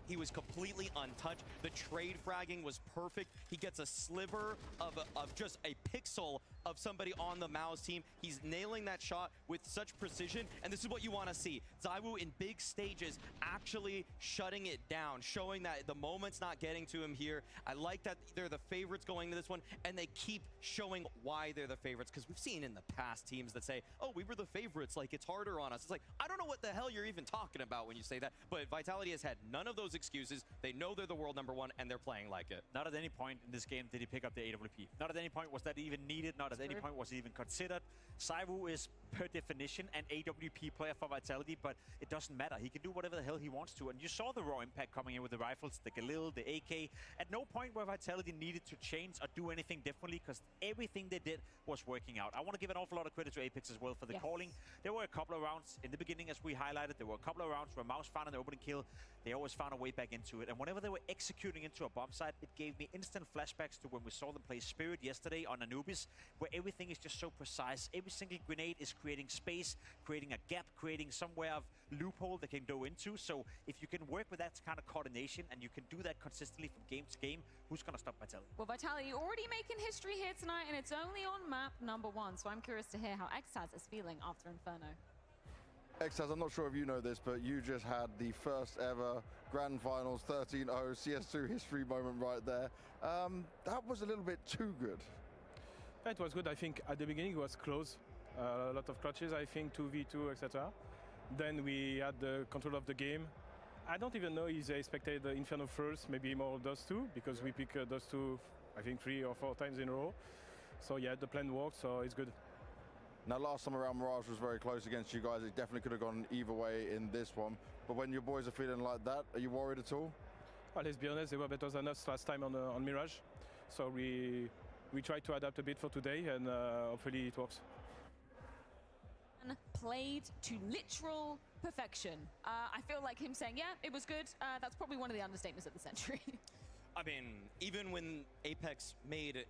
He was completely untouched. The trade fragging was perfect. He gets a sliver of just a pixel of somebody on the Mouse team. He's nailing that shot with such precision, and this is what you want to see. ZywOo in big stages actually shutting it down, showing that the moment's not getting to him here. I like that they're the favorites going to this one, and they keep showing why they're the favorites, because we've seen in the past teams that say, oh, we were the favorites, like it's harder on us. It's like, I don't know what the hell you're even talking about when you say that, but Vitality has had none of those excuses. They know they're the world #1, and they're playing like it. Not at any point in this game did he pick up the AWP. Not at any point was that even needed. Not at any point was it even considered. ZywOo is, per definition, an AWP player for Vitality, but it doesn't matter. He can do whatever the hell he wants to, and you saw the raw impact coming in with the rifles, the Galil, the AK. At no point where Vitality needed to change or do anything differently, because everything they did was working out. I want to give an awful lot of credit to Apex as well for the calling. There were a couple of rounds in the beginning, as we highlighted. There were a couple of rounds where Mouse found an opening kill. they always found a way back into it. And whenever they were executing into a bomb site, it gave me instant flashbacks to when we saw them play Spirit yesterday on Anubis, where everything is just so precise. Every single grenade is creating space, creating a gap, creating somewhere of loophole they can go into. So if you can work with that kind of coordination and you can do that consistently from game to game, who's going to stop Vitality? Well, Vitality already making history here tonight, and it's only on map number 1. So I'm curious to hear how Extaz is feeling after Inferno. Extaz, I'm not sure if you know this, but you just had the first ever Grand Finals 13-0 CS2 history moment right there. That was a little bit too good. It was good. I think at the beginning it was close. A lot of clutches, I think, 2v2, etc. Then we had the control of the game. I don't even know if they expected the Inferno first, maybe more those two, because we pick those two, I think, 3 or 4 times in a row. So yeah, the plan worked, so it's good. Now, last time around, Mirage was very close against you guys. It definitely could have gone either way in this one. But when your boys are feeling like that, are you worried at all? Well, let's be honest, they were better than us last time on Mirage. So we tried to adapt a bit for today, and hopefully it works. Played to literal perfection. I feel like him saying, yeah, it was good. That's probably one of the understatements of the century. I mean, even when Apex made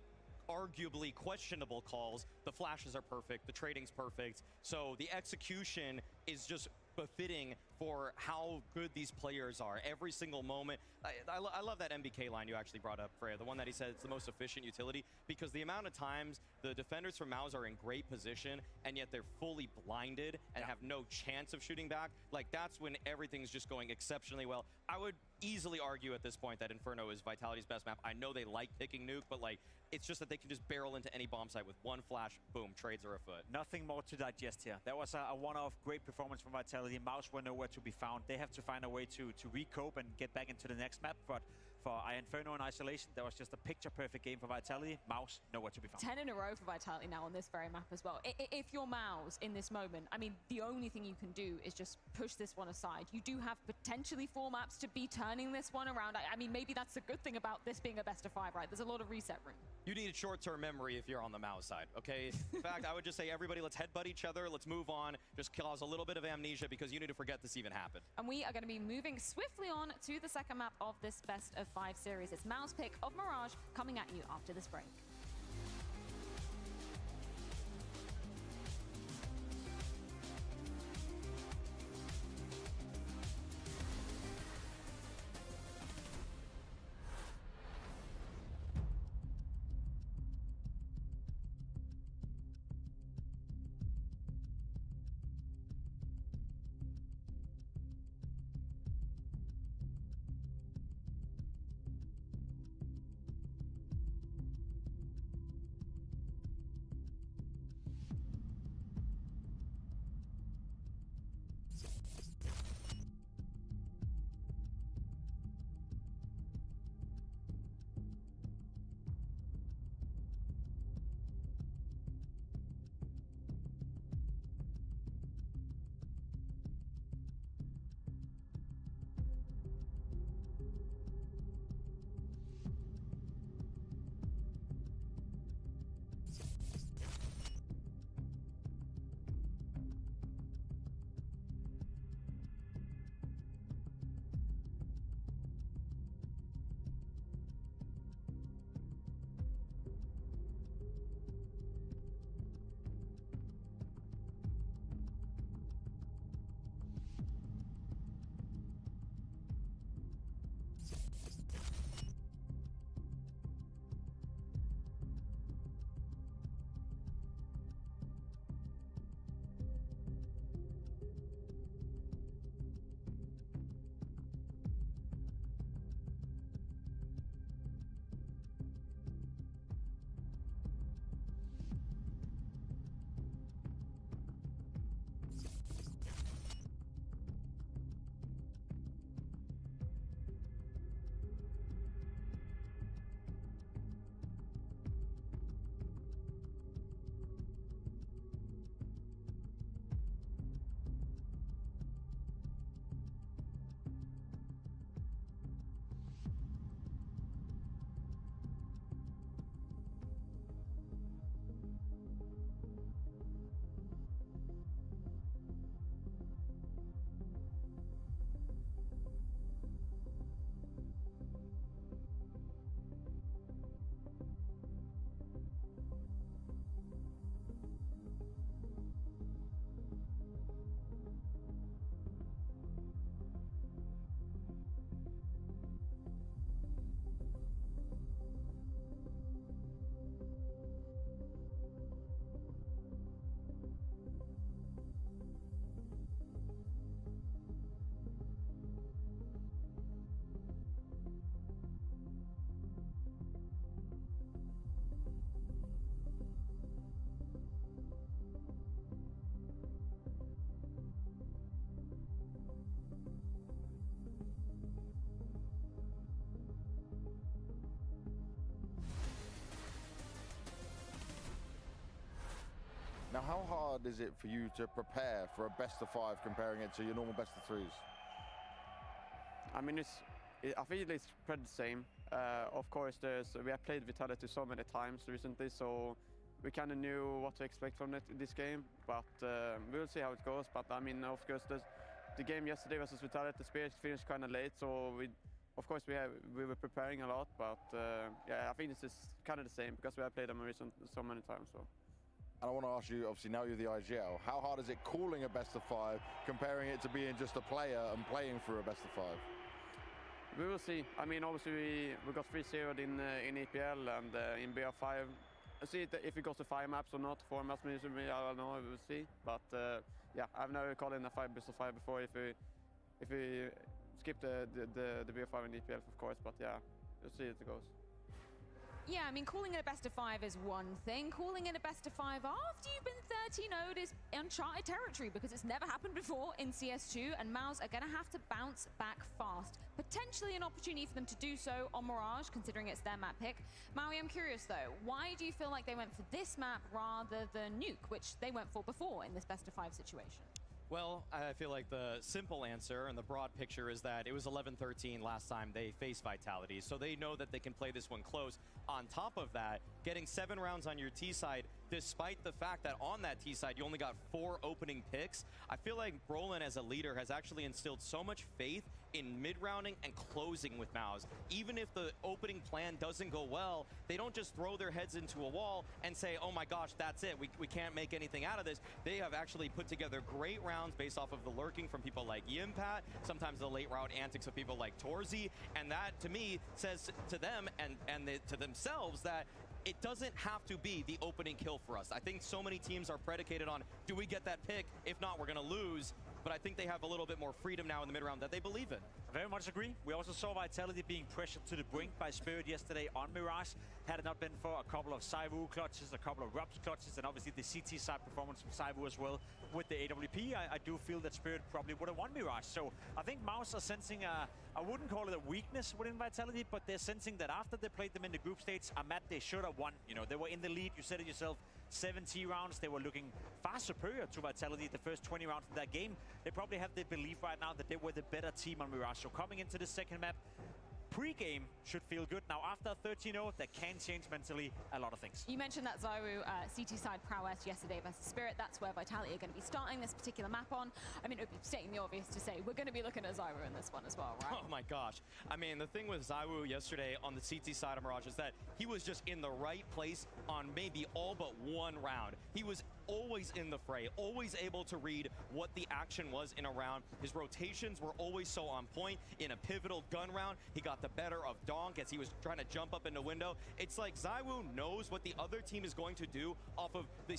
arguably questionable calls, the flashes are perfect, the trading's perfect, so the execution is just befitting for how good these players are. Every single moment. I love that MBK line you actually brought up, Freya, the one that he said it's the most efficient utility, because the amount of times the defenders from MOUZ are in great position and yet they're fully blinded and have no chance of shooting back. Like, that's when everything's just going exceptionally well. I would easily argue at this point that Inferno is Vitality's best map. I know they like picking Nuke, but like, it's just that they can just barrel into any bomb site with one flash, boom, trades are afoot. Nothing more to digest here. That was a one-off great performance from Vitality. MOUZ were nowhere to be found. They have to find a way to recope and get back into the next map. But for Inferno in isolation, that was just a picture-perfect game for Vitality. MOUZ nowhere to be found. 10 in a row for Vitality now on this very map as well. If you're MOUZ in this moment, I mean, the only thing you can do is just push this one aside. You do have potentially 4 maps to be turning this one around. I mean, maybe that's the good thing about this being a best of 5, right? There's a lot of reset room. You need short-term memory if you're on the MOUZ side, okay? In fact, I would just say, everybody, let's headbutt each other. Let's move on. Just cause a little bit of amnesia because you need to forget this even happened. And we are going to be moving swiftly on to the second map of this best of 5 series. It's MOUZ pick of Mirage coming at you after this break. how hard is it for you to prepare for a best of 5 comparing it to your normal best of 3s? I mean, I feel it's pretty the same. Of course, we have played Vitality so many times recently, so we kind of knew what to expect from this game. But we'll see how it goes. But I mean, of course, the game yesterday versus Vitality, Spirit finished kind of late, so of course we were preparing a lot. But yeah, I think it's just kind of the same because we have played them so many times. So. And I want to ask you, obviously now you're the IGL, how hard is it calling a best of 5, comparing it to being just a player and playing through a best of 5? We will see. I mean, obviously we got 3-0'd in EPL and in BR5. I'll see if it goes to 5 maps or not. 4 maps maybe, I don't know, we will see. But yeah, I've never called in a best of 5 before if we skip the BR5 and EPL, of course. But yeah, we'll see if it goes. Yeah, I mean, calling it a best of 5 is one thing. Calling it a best of 5 after you've been 13-0'd is uncharted territory because it's never happened before in CS2, and MOUZ are going to have to bounce back fast. Potentially an opportunity for them to do so on Mirage, considering it's their map pick. Maui, I'm curious though, why do you feel like they went for this map rather than Nuke, which they went for before in this best of 5 situation? Well, I feel like the simple answer and the broad picture is that it was 11-13 last time they faced Vitality, so they know that they can play this one close. On top of that, getting 7 rounds on your T side, despite the fact that on that T side you only got 4 opening picks, I feel like Brolin as a leader has actually instilled so much faith in mid-rounding and closing with MOUZ. Even if the opening plan doesn't go well, they don't just throw their heads into a wall and say, oh my gosh, that's it, we can't make anything out of this. They have actually put together great rounds based off of the lurking from people like Yimpat, sometimes the late round antics of people like Torzy, and that to me says to them and to themselves that it doesn't have to be the opening kill for us. I think so many teams are predicated on, do we get that pick? If not, we're gonna lose. But I think they have a little bit more freedom now in the mid-round that they believe in. Very much agree. We also saw Vitality being pressured to the brink by Spirit yesterday on Mirage. Had it not been for a couple of ZywOo clutches, a couple of Rubs clutches, and obviously the CT side performance from ZywOo as well with the AWP, I do feel that Spirit probably would have won Mirage. So I think MOUZ are sensing I wouldn't call it a weakness within Vitality, but they're sensing that after they played them in the group stage, a map they should have won. You know, they were in the lead, you said it yourself, 70 rounds. They were looking far superior to Vitality the first 20 rounds of that game. They probably have the belief right now that they were the better team on Mirage. So coming into the second map, pre-game should feel good. Now, after 13-0, that can change mentally a lot of things. You mentioned that ZywOo CT side prowess yesterday versus Spirit. That's where Vitality are going to be starting this particular map on. I mean, it would be stating the obvious to say we're going to be looking at ZywOo in this one as well, right? Oh my gosh. I mean, the thing with ZywOo yesterday on the CT side of Mirage is that he was just in the right place on maybe all but one round. He was always in the fray, always able to read what the action was in a round. His rotations were always so on point. In a pivotal gun round, he got the better of Donk as he was trying to jump up in the window. It's like ZywOo knows what the other team is going to do off of the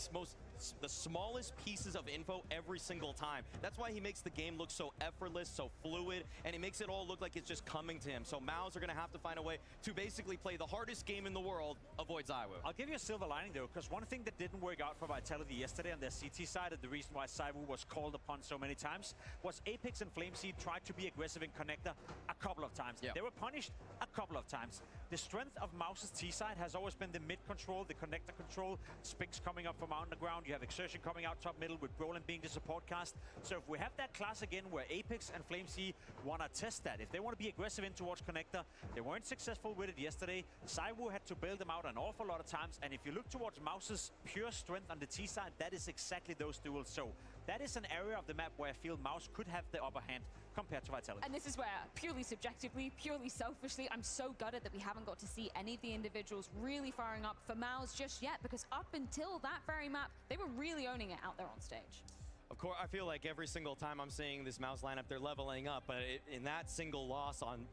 smallest pieces of info every single time. That's why he makes the game look so effortless, so fluid, and he makes it all look like it's just coming to him. So MOUZ are going to have to find a way to basically play the hardest game in the world, avoid ZywOo. I'll give you a silver lining though, because one thing that didn't work out for Vitality yesterday on their CT side, and the reason why ZywOo was called upon so many times, was Apex and flameseed tried to be aggressive in connector a couple of times. Yeah. They were punished a couple of times. The strength of MOUZ's T side has always been the mid control, the connector control, Spinks coming up from underground, you have Exertion coming out top middle with Brolin being the support cast. So if we have that class again where Apex and flameseed want to test that, if they want to be aggressive in towards connector, they weren't successful with it yesterday. ZywOo had to bail them out an awful lot of times, and if you look towards MOUZ's pure strength on the T side, that is exactly those duels. So that is an area of the map where I feel MOUZ could have the upper hand compared to Vitality. And this is where, purely subjectively, purely selfishly, I'm so gutted that we haven't got to see any of the individuals really firing up for MOUZ just yet, because up until that very map, they were really owning it out there on stage. Of course, I feel like every single time I'm seeing this MOUZ lineup, they're leveling up. But in that single loss on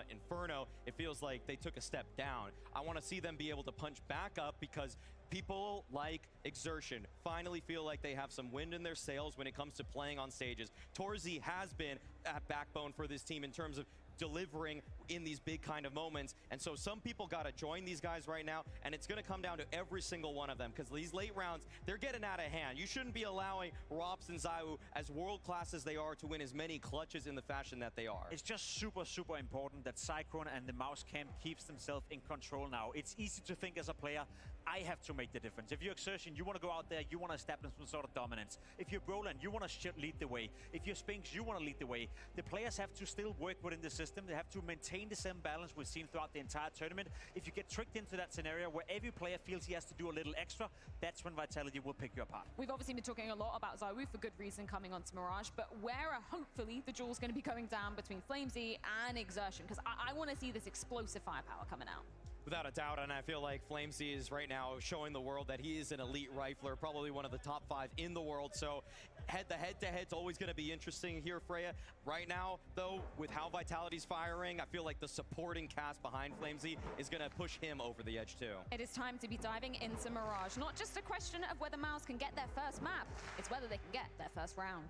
Inferno, it feels like they took a step down. I want to see them be able to punch back up, because people like Exertion finally feel like they have some wind in their sails when it comes to playing on stages. Torzy has been a backbone for this team in terms of delivering in these big kind of moments. And so some people got to join these guys right now, and it's going to come down to every single one of them, because these late rounds, they're getting out of hand. You shouldn't be allowing Rops and ZywOo, as world-class as they are, to win as many clutches in the fashion that they are. It's just super, super important that Cyclone and the Mouse camp keeps themselves in control now. It's easy to think as a player, I have to make the difference. If you're Xerxes, you want to go out there, you want to establish some sort of dominance. If you're Brolan, you want to lead the way. If you're Spinks, you want to lead the way. The players have to still work within the system. They have to maintain the same balance we've seen throughout the entire tournament. If you get tricked into that scenario where every player feels he has to do a little extra, that's when Vitality will pick you apart. We've obviously been talking a lot about ZywOo for good reason coming onto Mirage, but where are hopefully the duels going to be going down between FlameZ and Exertion? Because I want to see this explosive firepower coming out. Without a doubt, and I feel like FlameZ is right now showing the world that he is an elite rifler, probably one of the top 5 in the world. So head-to-head's always going to be interesting here, Freya. Right now, though, with how Vitality's firing, I feel like the supporting cast behind FlameZ is going to push him over the edge, too. It is time to be diving into Mirage. Not just a question of whether Mouse can get their first map, it's whether they can get their first round.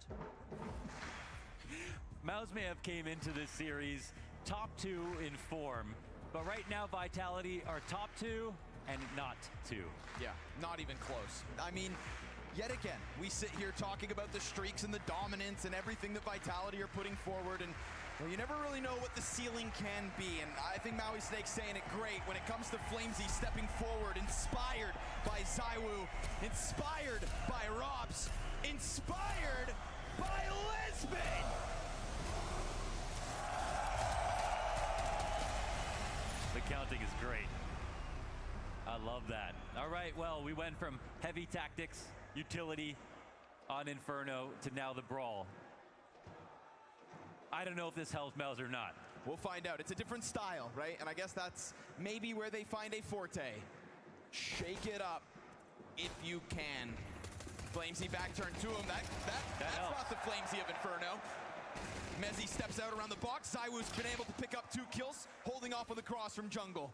Mouse may have came into this series top 2 in form, but right now Vitality are top 2 and not 2. Yeah, not even close. I mean, yet again, we sit here talking about the streaks and the dominance and everything that Vitality are putting forward, and well, you never really know what the ceiling can be, and I think Maui Snake's saying it great when it comes to FlameZ stepping forward, inspired by ZywOo, inspired by Rops, inspired by Lisbon! The counting is great. I love that. All right, well, we went from heavy tactics, utility on Inferno to now the brawl. I don't know if this helps Mouse or not. We'll find out. It's a different style, right? And I guess that's maybe where they find a forte. Shake it up if you can. FlameZ back turn to him. That's not the FlameZ of Inferno. Mezzy steps out around the box. ZywOo's been able to pick up 2 kills, holding off on the cross from jungle.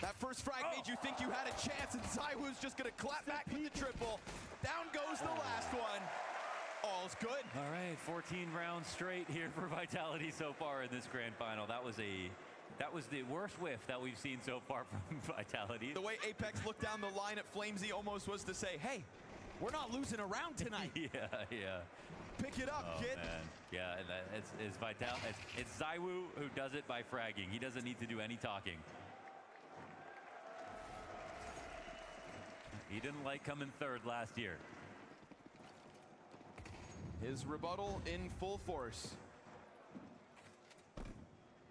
That first frag made you think you had a chance, and ZywOo's just gonna clap back with the triple. Down goes the last one. All's good. All right, 14 rounds straight here for Vitality so far in this grand final. That was the worst whiff that we've seen so far from Vitality. The way Apex looked down the line at FlameZ almost was to say, hey, we're not losing a round tonight. Yeah. Pick it up, kid. Man. Yeah, it's ZywOo who does it by fragging. He doesn't need to do any talking. He didn't like coming 3rd last year. His rebuttal in full force.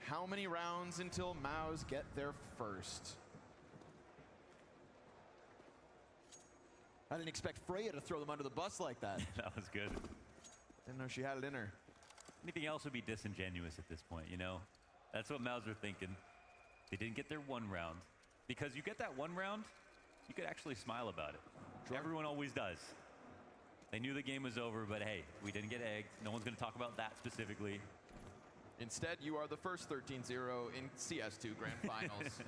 How many rounds until Mouse get their first? I didn't expect Freya to throw them under the bus like that. That was good. Didn't know she had it in her. Anything else would be disingenuous at this point, you know? That's what Mouse are thinking. They didn't get their 1 round. Because you get that 1 round, you could actually smile about it. Sure. Everyone always does. They knew the game was over, but hey, we didn't get egged. No one's going to talk about that specifically. Instead, you are the first 13-0 in CS2 Grand Finals.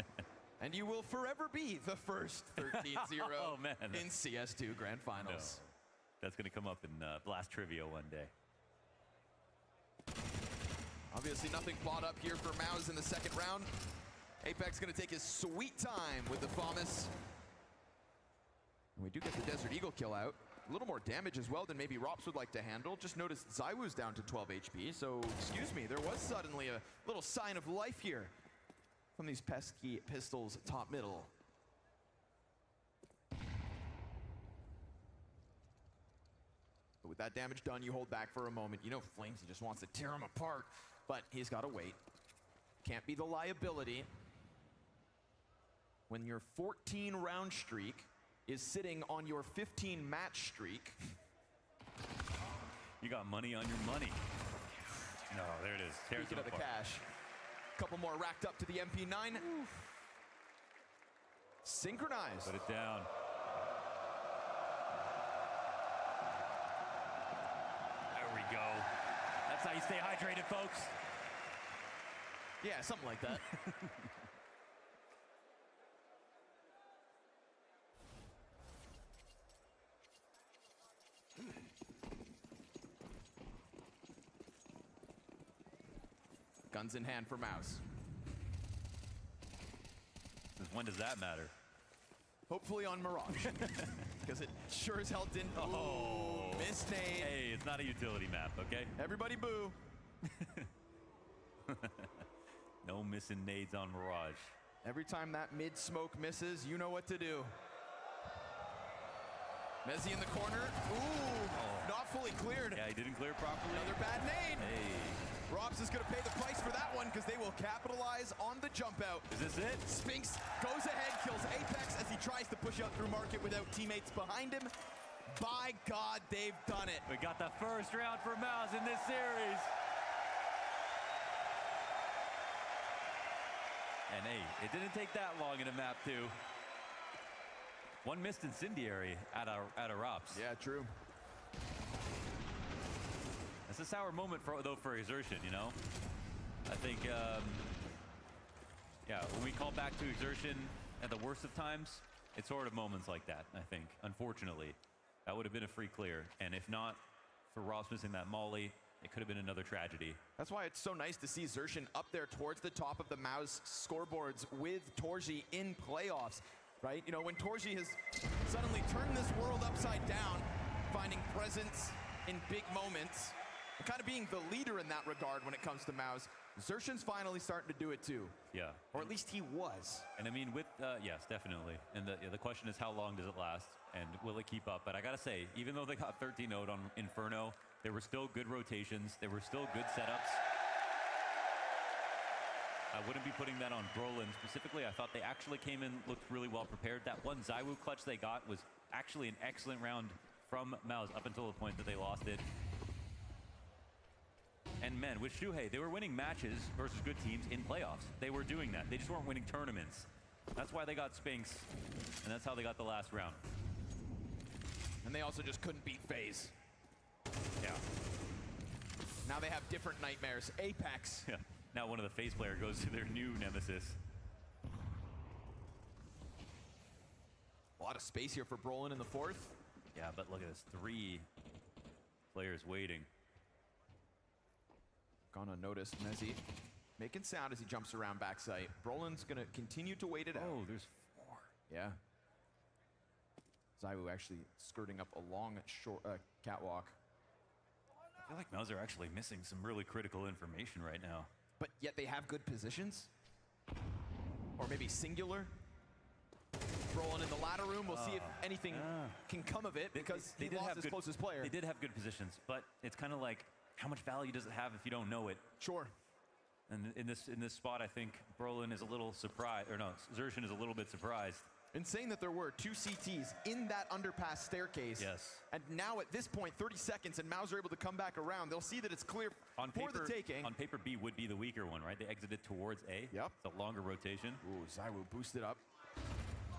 And you will forever be the first 13-0 in CS2 Grand Finals. No. That's going to come up in Blast Trivia one day. Obviously nothing bought up here for Mouse in the 2nd round. Apex going to take his sweet time with the FAMAS. And we do get the Desert Eagle kill out. A little more damage as well than maybe Rops would like to handle. Just noticed ZywOo's down to 12 HP, so excuse me, there was suddenly a little sign of life here from these pesky pistols top middle. But with that damage done, you hold back for a moment. You know FlameZ just wants to tear him apart, but he's got to wait. Can't be the liability when your 14-round streak is sitting on your 15-match streak. You got money on your money. No, there it is. Speaking of the cash. Couple more racked up to the MP9. Synchronized. Put it down. There we go. That's how you stay hydrated, folks. Yeah, something like that. Guns in hand for Mouse. when does that matter? Hopefully on Mirage, because it sure as hell didn't. Oh, missed nade. Hey, it's not a utility map, okay? Everybody boo. No missing nades on Mirage. Every time that mid smoke misses, you know what to do. Mezzi in the corner. Ooh, not fully cleared. Yeah, he didn't clear properly. Another bad nade. Hey. Robs is going to pay the price for that one because they will capitalize on the jump out. Is this it? Spinks goes ahead, kills Apex as he tries to push out through market without teammates behind him. By God, they've done it. We got the first round for Mouse in this series. And hey, it didn't take that long in a map too. One missed incendiary at a Rops. Yeah, true. It's a sour moment for Exertion, you know? I think, yeah, when we call back to Exertion at the worst of times, it's sort of moments like that, I think, unfortunately. That would have been a free clear. And if not for Rops missing that molly, it could have been another tragedy. That's why it's so nice to see Exertion up there towards the top of the Mouse scoreboards with Torji in playoffs, right? You know, when Torji has suddenly turned this world upside down, finding presence in big moments, and kind of being the leader in that regard when it comes to Mouse, Exertion's finally starting to do it too. Yeah. Or at least he was. And I mean, with, yes, definitely. And the question is, how long does it last? And will it keep up? But I gotta say, even though they got 13-0'd on Inferno, there were still good rotations. There were still good setups. I wouldn't be putting that on Brolin specifically. I thought they actually came in, looked really well prepared. That one ZywOo clutch they got was actually an excellent round from Mouse up until the point that they lost it. And men, with Shuhei, they were winning matches versus good teams in playoffs. They were doing that. They just weren't winning tournaments. That's why they got Spinks, and that's how they got the last round. And they also just couldn't beat FaZe. Yeah. Now they have different nightmares. Apex. Yeah. Now one of the FaZe player goes to their new nemesis. A lot of space here for Brolin in the fourth. Yeah, but look at this. 3 players waiting. Gonna notice Mezzi making sound as he jumps around backside. Brolin's gonna continue to wait it out. Oh, there's 4. Yeah. ZywOo actually skirting up a long short catwalk. I feel like Mouse are actually missing some really critical information right now. But yet they have good positions? Or maybe singular? Brolin in the ladder room. We'll see if anything can come of it because he lost his closest player. They did have good positions, but it's kind of like, how much value does it have if you don't know it? Sure. And in this spot, I think Brolin is a little surprised, or no, Exertion is a little bit surprised. And saying that there were 2 CTs in that underpass staircase. Yes. And now at this point, 30 seconds, and Mouse are able to come back around. They'll see that it's clear on for paper, the taking. On paper, B would be the weaker one, right? They exited towards A. Yep. It's a longer rotation. Ooh, ZywOo boosted up.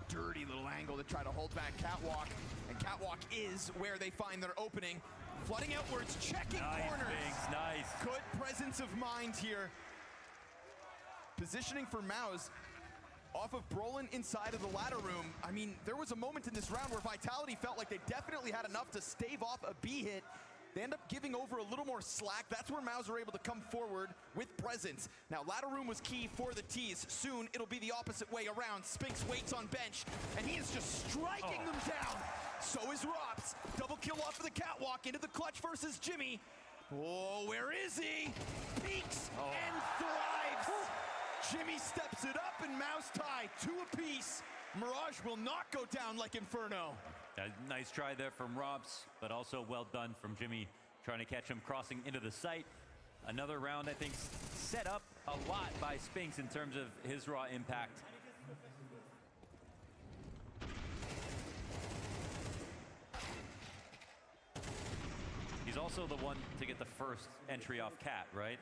Dirty little angle to try to hold back Catwalk. And Catwalk is where they find their opening. Flooding outwards, checking corners. Nice, nice. Good presence of mind here. Positioning for Mouse off of Brolin inside of the ladder room. I mean, there was a moment in this round where Vitality felt like they definitely had enough to stave off a B hit. They end up giving over a little more slack. That's where Mouse were able to come forward with presence. Now, ladder room was key for the T's. Soon, it'll be the opposite way around. Spinks waits on bench, and he is just striking them down. So is Rops. Double kill off of the catwalk into the clutch versus Jimmy. Oh, where is he? Peaks and thrives. Jimmy steps it up, and Mouse tie 2 apiece. Mirage will not go down like Inferno. Nice try there from Robs, but also well done from Jimmy, trying to catch him crossing into the site. Another round, I think, set up a lot by Spinks in terms of his raw impact. He's also the one to get the first entry off Cat, right?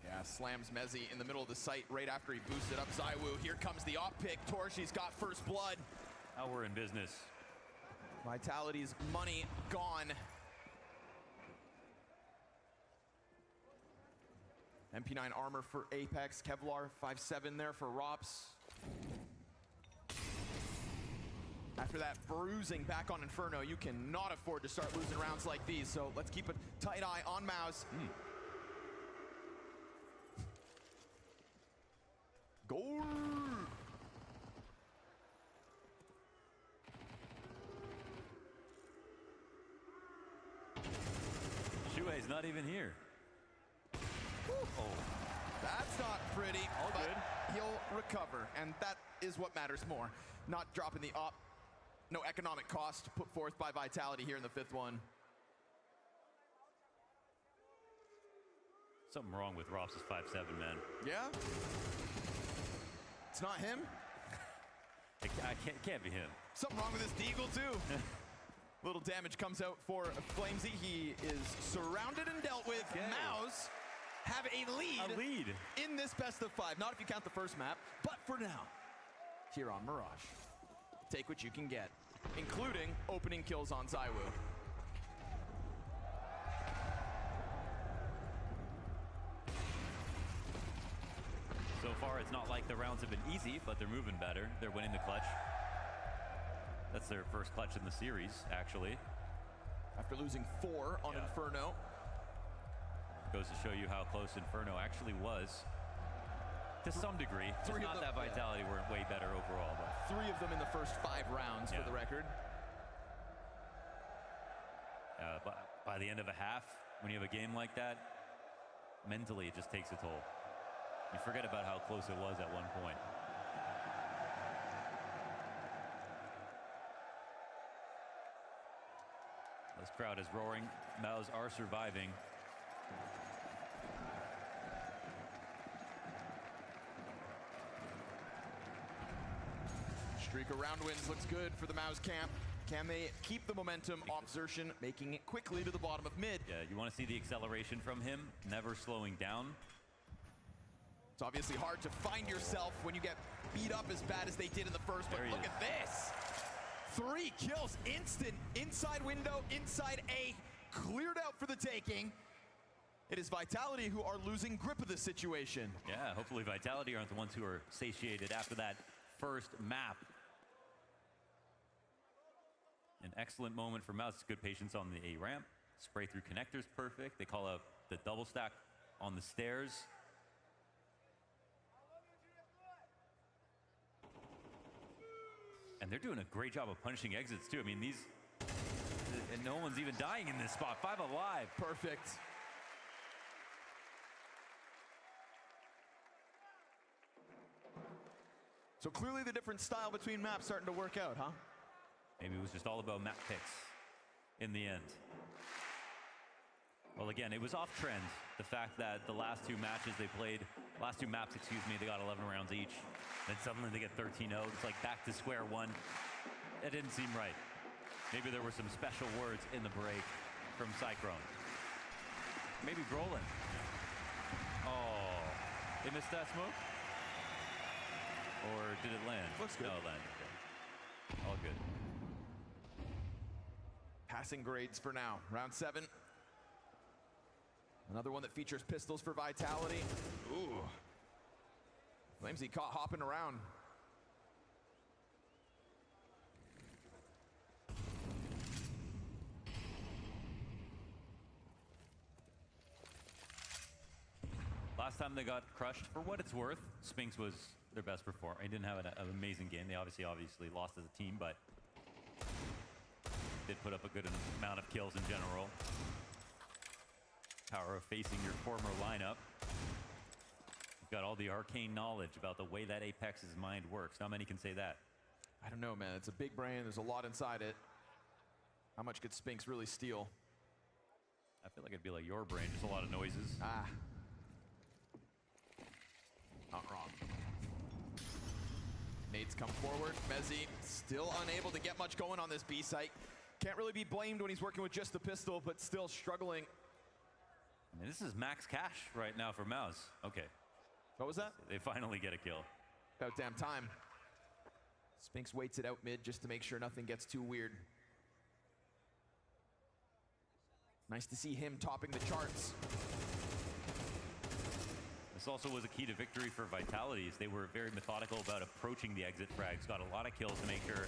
Yeah, slams Mezzi in the middle of the site right after he boosted up ZywOo. Here comes the op pick. Torshi's got first blood. Now we're in business. Vitality's money gone. MP9 armor for Apex. Kevlar 5-7 there for Rops. After that bruising back on Inferno, you cannot afford to start losing rounds like these. So let's keep a tight eye on Mouse. Gold He's not even here. Oh. That's not pretty, All but good. he'll recover, and that is what matters more. Not dropping the op. No economic cost put forth by Vitality here in the 5th one. Something wrong with Rops' 5-7, man. Yeah? It's not him? It can't be him. Something wrong with this Deagle, too. Little damage comes out for Flamesy. He is surrounded and dealt with. Okay. Mouse have a lead in this best of 5. Not if you count the first map, but for now, here on Mirage. Take what you can get, including opening kills on ZywOo. So far, it's not like the rounds have been easy, but they're moving better. They're winning the clutch. That's their first clutch in the series, actually. After losing 4 on Inferno. Goes to show you how close Inferno actually was. To some degree. It's not that Vitality were way better overall. But 3 of them in the first 5 rounds for the record. But by the end of a half, when you have a game like that, mentally it just takes a toll. You forget about how close it was at one point. This crowd is roaring. Mouse are surviving. Streak of round wins looks good for the Mouse camp. Can they keep the momentum off Xertion, making it quickly to the bottom of mid? Yeah, you want to see the acceleration from him, never slowing down. It's obviously hard to find yourself when you get beat up as bad as they did in the first, but look at this. 3 kills, instant, inside window, inside A, cleared out for the taking. It is Vitality who are losing grip of the situation. Yeah, hopefully Vitality aren't the ones who are satiated after that first map. An excellent moment for Mouse. Good patience on the A ramp. Spray through connectors, perfect. They call out the double stack on the stairs. And they're doing a great job of punishing exits too. I mean, and no one's even dying in this spot. 5 alive. Perfect. So clearly the different style between maps starting to work out, huh? Maybe it was just all about map picks in the end. Well, again, it was off trend. The fact that the last 2 matches they played, last 2 maps, excuse me, they got 11 rounds each. Then suddenly they get 13-0. It's like back to square one. It didn't seem right. Maybe there were some special words in the break from Cyclone. Maybe Brolin. Oh, they missed that smoke? Or did it land? Looks good. No, it landed. Okay. All good. Passing grades for now. Round 7. Another one that features pistols for Vitality. Ooh. Flamesy caught hopping around. Last time they got crushed, for what it's worth, Spinks was their best performer. He didn't have an amazing game. They obviously lost as a team, but did put up a good amount of kills in general. Power of facing your former lineup. You've got all the arcane knowledge about the way that Apex's mind works. Not many can say that. I don't know, man. It's a big brain. There's a lot inside it. How much could Spinks really steal? I feel like it'd be like your brain, just a lot of noises. Ah. Not wrong. Nades come forward. Mezzi still unable to get much going on this B site. Can't really be blamed when he's working with just the pistol, but still struggling. I mean, this is max cash right now for Mouse. Okay. What was that? They finally get a kill. About damn time. Spinks waits it out mid just to make sure nothing gets too weird. Nice to see him topping the charts. This also was a key to victory for Vitality. They were very methodical about approaching the exit frags. Got a lot of kills to make sure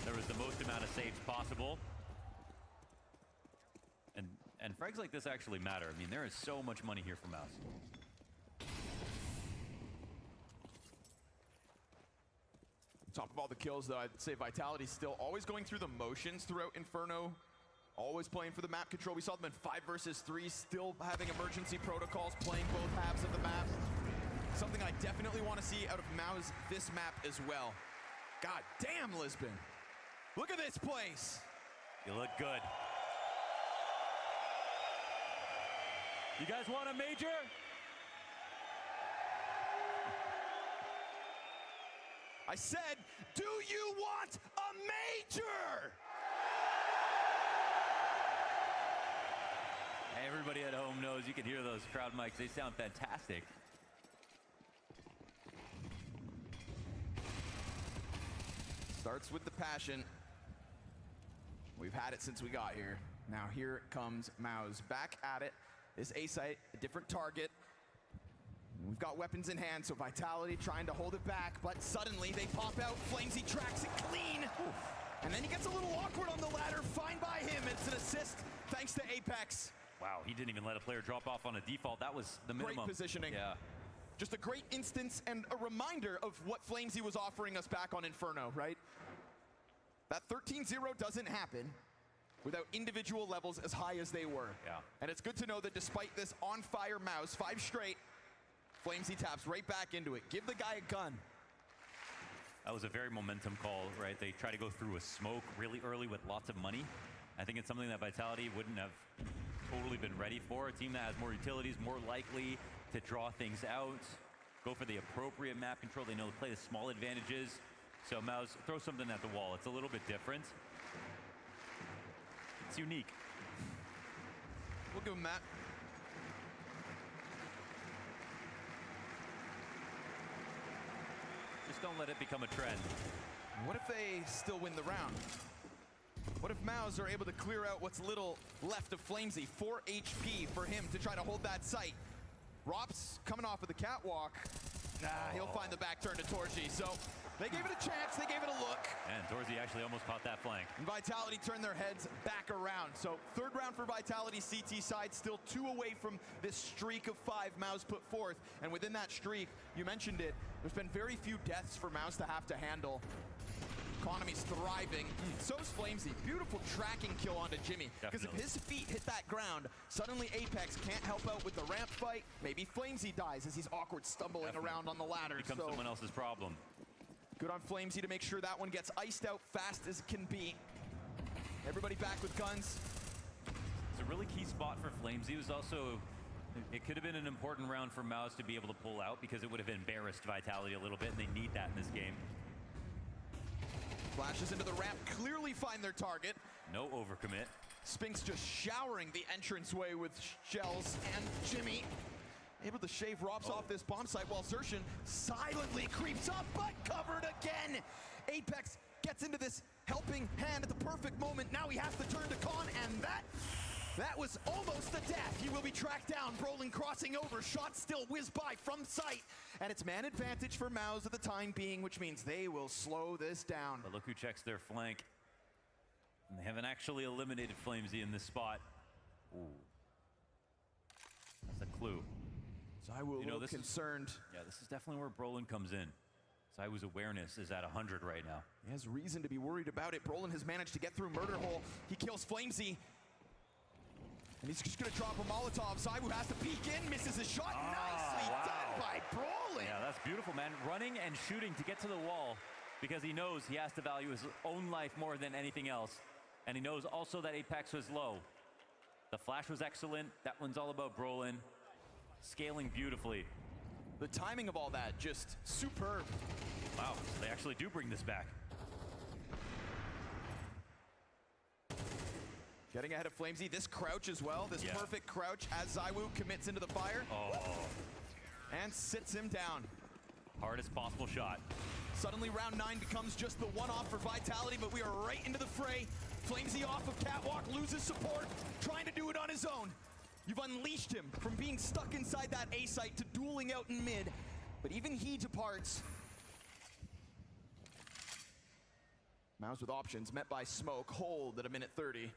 there was the most amount of saves possible. And frags like this actually matter. I mean, there is so much money here for Mouse. On top of all the kills, though, I'd say Vitality's still always going through the motions throughout Inferno. Always playing for the map control. We saw them in 5 versus 3, still having emergency protocols, playing both halves of the map. Something I definitely want to see out of MOUZ this map as well. God damn, Lisbon. Look at this place. You look good. You guys want a major? I said, do you want a major? Everybody at home knows you can hear those crowd mics. They sound fantastic. Starts with the passion. We've had it since we got here. Now here comes MOUZ back at it. This FACEIT, a different target. We've got weapons in hand, so Vitality trying to hold it back, but suddenly they pop out. Flamesy tracks it clean. Oof. And then he gets a little awkward on the ladder. Fine by him. It's an assist thanks to Apex. Wow, he didn't even let a player drop off on a default. That was the minimum. Great positioning. Yeah. Just a great instance and a reminder of what Flamesy was offering us back on Inferno, right? That 13-0 doesn't happen without individual levels as high as they were. Yeah. And it's good to know that despite this on-fire MOUZ, 5 straight, Flamesy taps right back into it. Give the guy a gun. That was a very momentum call, right? They try to go through a smoke really early with lots of money. I think it's something that Vitality wouldn't have totally been ready for. A team that has more utilities, more likely to draw things out, go for the appropriate map control. They know to play the small advantages. So MOUZ, throw something at the wall. It's a little bit different. It's unique. We'll give him that. Just don't let it become a trend. What if they still win the round? What if MOUZ are able to clear out what's little left of Flamesy? 4 HP for him to try to hold that site. Rops coming off of the catwalk. He'll find the back turn to Torji. So they gave it a chance, they gave it a look. And Torji actually almost caught that flank. And Vitality turned their heads back around. So 3rd round for Vitality CT side, still 2 away from this streak of 5 MOUZ put forth. And within that streak, you mentioned it, there's been very few deaths for MOUZ to have to handle. Economy's thriving. So's Flamesy. Beautiful tracking kill onto Jimmy. Because if his feet hit that ground, suddenly Apex can't help out with the ramp fight. Maybe Flamesy dies as he's awkward stumbling around on the ladder. Becomes someone else's problem. Good on Flamesy to make sure that one gets iced out fast as it can be. Everybody back with guns. It's a really key spot for Flamesy. It was also, it could have been an important round for MOUZ to be able to pull out because it would have embarrassed Vitality a little bit, and they need that in this game. Flashes into the ramp, clearly find their target. No overcommit. Spinks just showering the entranceway with shells, and Jimmy able to shave Rops off this bomb site while Xertion silently creeps up, but covered again. Apex gets into this helping hand at the perfect moment. Now he has to turn to Khan, and that was almost a death. He will be tracked down. Brolin crossing over. Shots still whiz by from sight. And it's man advantage for MOUZ at the time being, which means they will slow this down. But look who checks their flank. And they haven't actually eliminated Flamesy in this spot. Ooh. That's a clue. Zywoo, you know, concerned. Yeah, this is definitely where Brolin comes in. Zywoo's awareness is at 100 right now. He has reason to be worried about it. Brolin has managed to get through Murder Hole. He kills Flamesy. And he's just gonna drop a Molotov. Zywoo has to peek in, misses his shot. Nicely done by Brolin. Yeah, that's beautiful, man. Running and shooting to get to the wall because he knows he has to value his own life more than anything else. And he knows also that Apex was low. The flash was excellent. That one's all about Brolin. Scaling beautifully. The timing of all that, just superb. Wow, so they actually do bring this back. Getting ahead of Flamesy, this crouch as well, this perfect crouch as Zywoo commits into the fire. And sits him down. Hardest possible shot. Suddenly round 9 becomes just the one-off for Vitality, but we are right into the fray. Flamesy off of catwalk, loses support, trying to do it on his own. You've unleashed him from being stuck inside that A site to dueling out in mid, but even he departs. MOUZ with options, met by Smoke, hold at 1:30.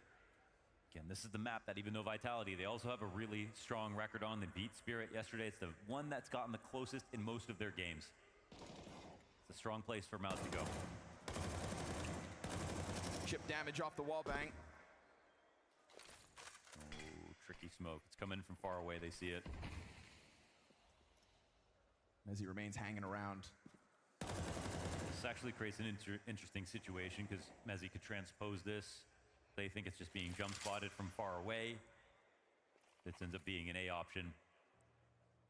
Again, this is the map that even though Vitality, they also have a really strong record on. They beat Spirit yesterday. It's the one that's gotten the closest in most of their games. It's a strong place for MOUZ to go. Chip damage off the wall bang. Tricky smoke. It's coming from far away. They see it. As he remains hanging around. This actually creates an interesting situation because Mezzi could transpose this. They think it's just being jump spotted from far away. This ends up being an A option.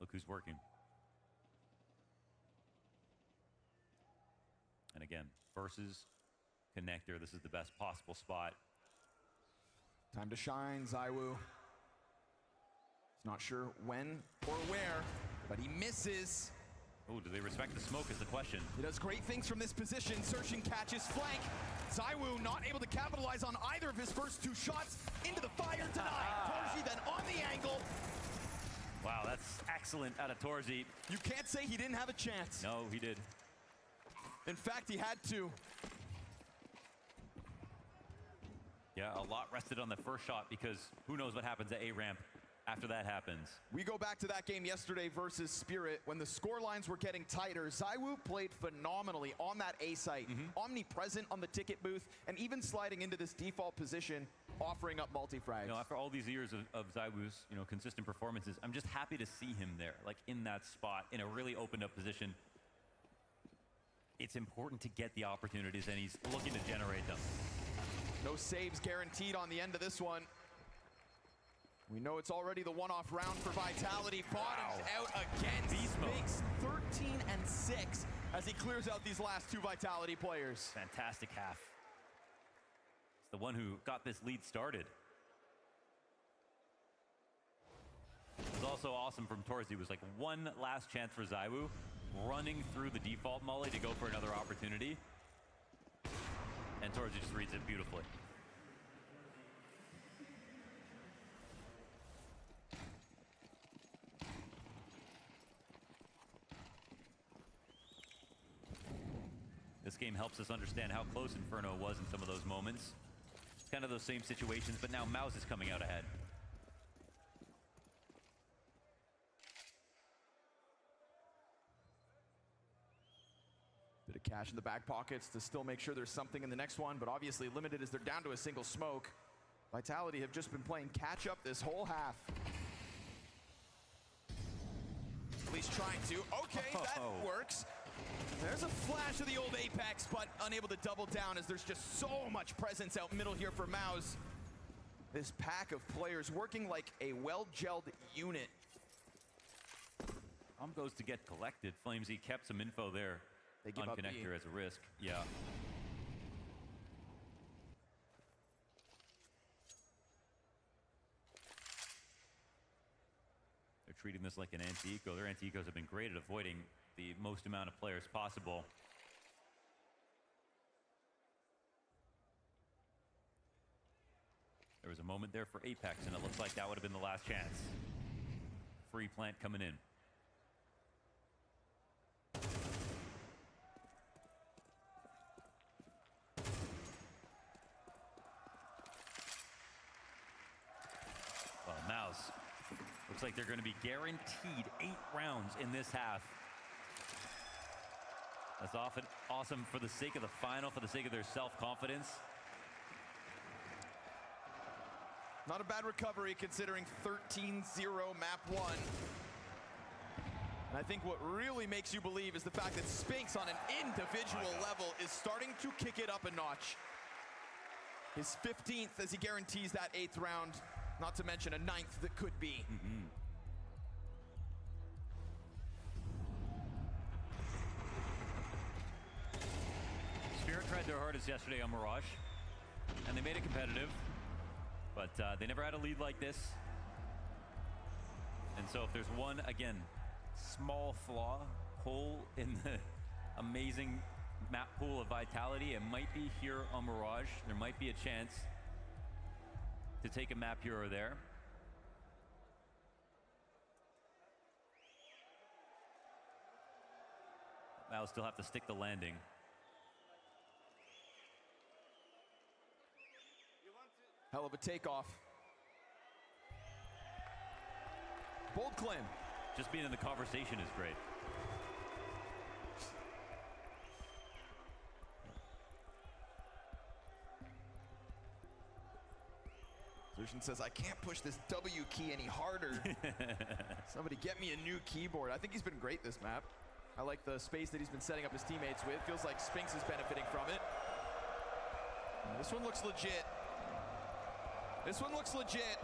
Look who's working. And again, versus connector, this is the best possible spot. Time to shine, ZywOo. He's not sure when or where, but he misses. Oh, do they respect the smoke is the question. He does great things from this position, searching catches flank. ZywOo not able to capitalize on either of his first two shots. Into the fire, denied. Torji then on the angle. Wow, that's excellent out of Torzi. You can't say he didn't have a chance. No, he did. In fact, he had to. Yeah, a lot rested on the first shot because who knows what happens at A-ramp after that happens. We go back to that game yesterday versus Spirit when the score lines were getting tighter. ZywOo played phenomenally on that A site, omnipresent on the ticket booth, and even sliding into this default position, offering up multi-frags. You know, after all these years of ZywOo's, you know, consistent performances, I'm just happy to see him there, like in that spot, in a really opened up position. It's important to get the opportunities, and he's looking to generate them. No saves guaranteed on the end of this one. We know it's already the one-off round for Vitality. Bottoms out again. Spinks 13-6 as he clears out these last two Vitality players. Fantastic half. It's the one who got this lead started. It was also awesome from Torzi. It was like one last chance for ZywOo, running through the default molly to go for another opportunity. And Torzi just reads it beautifully. This game helps us understand how close Inferno was in some of those moments. It's kind of those same situations, but now Mouse is coming out ahead. Bit of cash in the back pockets to still make sure there's something in the next one, but obviously limited as they're down to a single smoke. Vitality have just been playing catch up this whole half. At least trying to. Okay, that works. There's a flash of the old Apex, but unable to double down as there's just so much presence out middle here for Mouse. This pack of players working like a well-gelled unit. Goes to get collected. Flamesy kept some info there. They give on up connector B. as a risk. Yeah. They're treating this like an anti-eco. Their anti-ecos have been great at avoiding the most amount of players possible. There was a moment there for Apex, and it looks like that would have been the last chance. Free plant coming in. Well, Mouse, looks like they're going to be guaranteed 8 rounds in this half. That's often awesome for the sake of the final, for the sake of their self-confidence. Not a bad recovery considering 13-0 map 1. And I think what really makes you believe is the fact that Spinks on an individual level is starting to kick it up a notch. His 15th as he guarantees that 8th round, not to mention a 9th that could be. Spirit tried their hardest yesterday on Mirage, and they made it competitive, but they never had a lead like this. And so if there's one, again, small flaw, hole in the amazing map pool of Vitality, it might be here on Mirage. There might be a chance to take a map here or there. I'll still have to stick the landing. Hell of a takeoff. Bold claim. Just being in the conversation is great. Lucian says, I can't push this W key any harder. Somebody get me a new keyboard. I think he's been great this map. I like the space that he's been setting up his teammates with. Feels like Spinks is benefiting from it. This one looks legit. This one looks legit.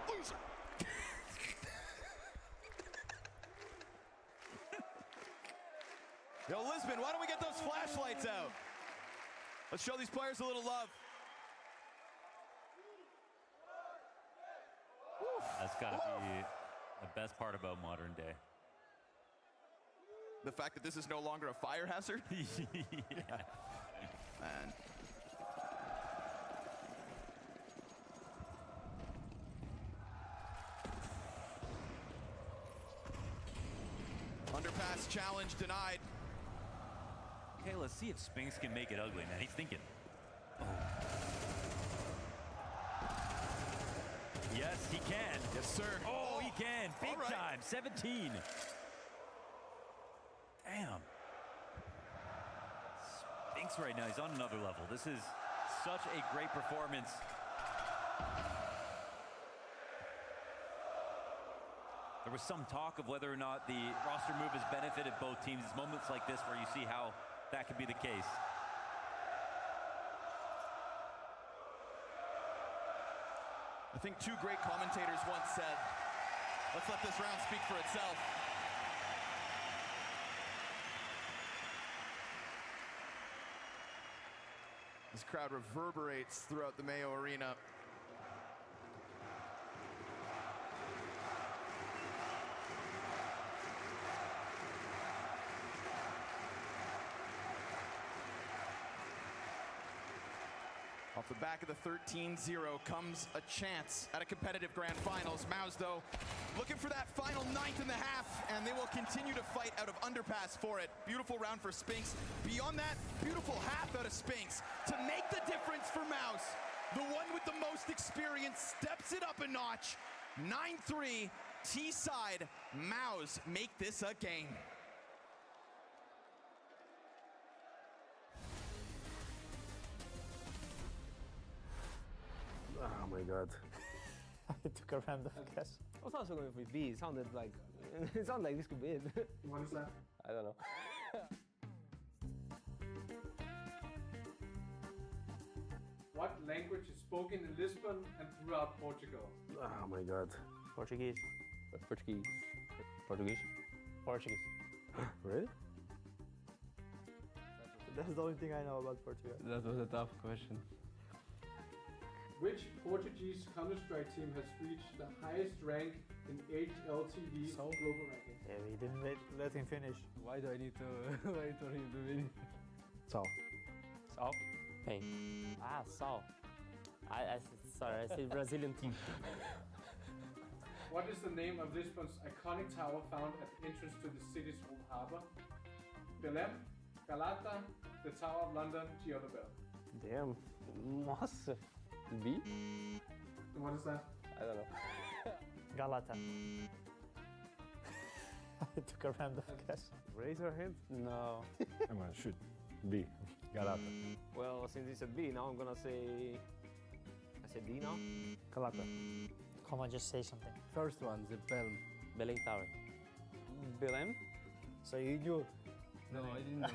Loser. Yo, Lisbon, why don't we get those flashlights out? Let's show these players a little love. That's got to be the best part about modern day. The fact that this is no longer a fire hazard? Yeah. Man. Underpass challenge denied. Okay, let's see if Spinks can make it ugly, man. He's thinking. Oh. Yes, he can. Yes, sir. Oh, he can. Big time. 17. Damn. Spinks right now, he's on another level. This is such a great performance. There was some talk of whether or not the roster move has benefited both teams. It's moments like this where you see how that could be the case. I think two great commentators once said, let's let this round speak for itself. This crowd reverberates throughout the Mayo Arena. Off the back of the 13-0 comes a chance at a competitive grand finals. Mouse, though, looking for that final ninth in the half, and they will continue to fight out of underpass for it. Beautiful round for Spinks. Beyond that, beautiful half out of Spinks to make the difference for Mouse. The one with the most experience steps it up a notch. 9-3, T-side. Mouse make this a game. Oh my god. I took a random guess. I was also going with B. It sounded like this could be it. What is that? I don't know. What language is spoken in Lisbon and throughout Portugal? Oh my god. Portuguese. Portuguese. Portuguese. Portuguese. Really? That's the only thing I know about Portugal. That was a tough question. Which Portuguese Counter-Strike team has reached the highest rank in HLTV global ranking? Yeah, we didn't let him finish. Why do I need to wait for him to finish? Sal. Sal? Hey. Ah, Sal. Sorry, I said Brazilian team. What is the name of Lisbon's iconic tower found at the entrance to the city's old harbor? Belém, Galata, the Tower of London, Tio Bell. Damn. Nossa. B? What is that? I don't know. Galata. I took a random guess. Raise your hand? No. I'm gonna shoot. B. Galata. Well, since it's a B, now I'm gonna say... I said D now? Galata. Come on, just say something. First one, the Belém. Belém Tower. Belém? So you knew? No, I didn't know.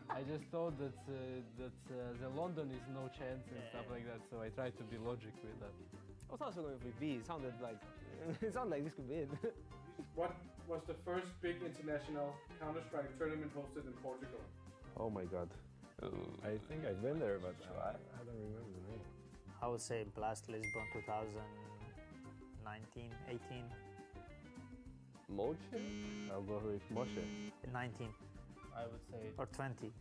I just thought that the London is no chance and stuff like that, so I tried to be logic with that. I was also going with B. It sounded like this could be it. What was the first big international Counter-Strike tournament hosted in Portugal? Oh my god. I think I've been there, but I don't remember the name. I would say Blast Lisbon 2019, 18. Moche? I'll go with Moche. 19. I would say... Or 20.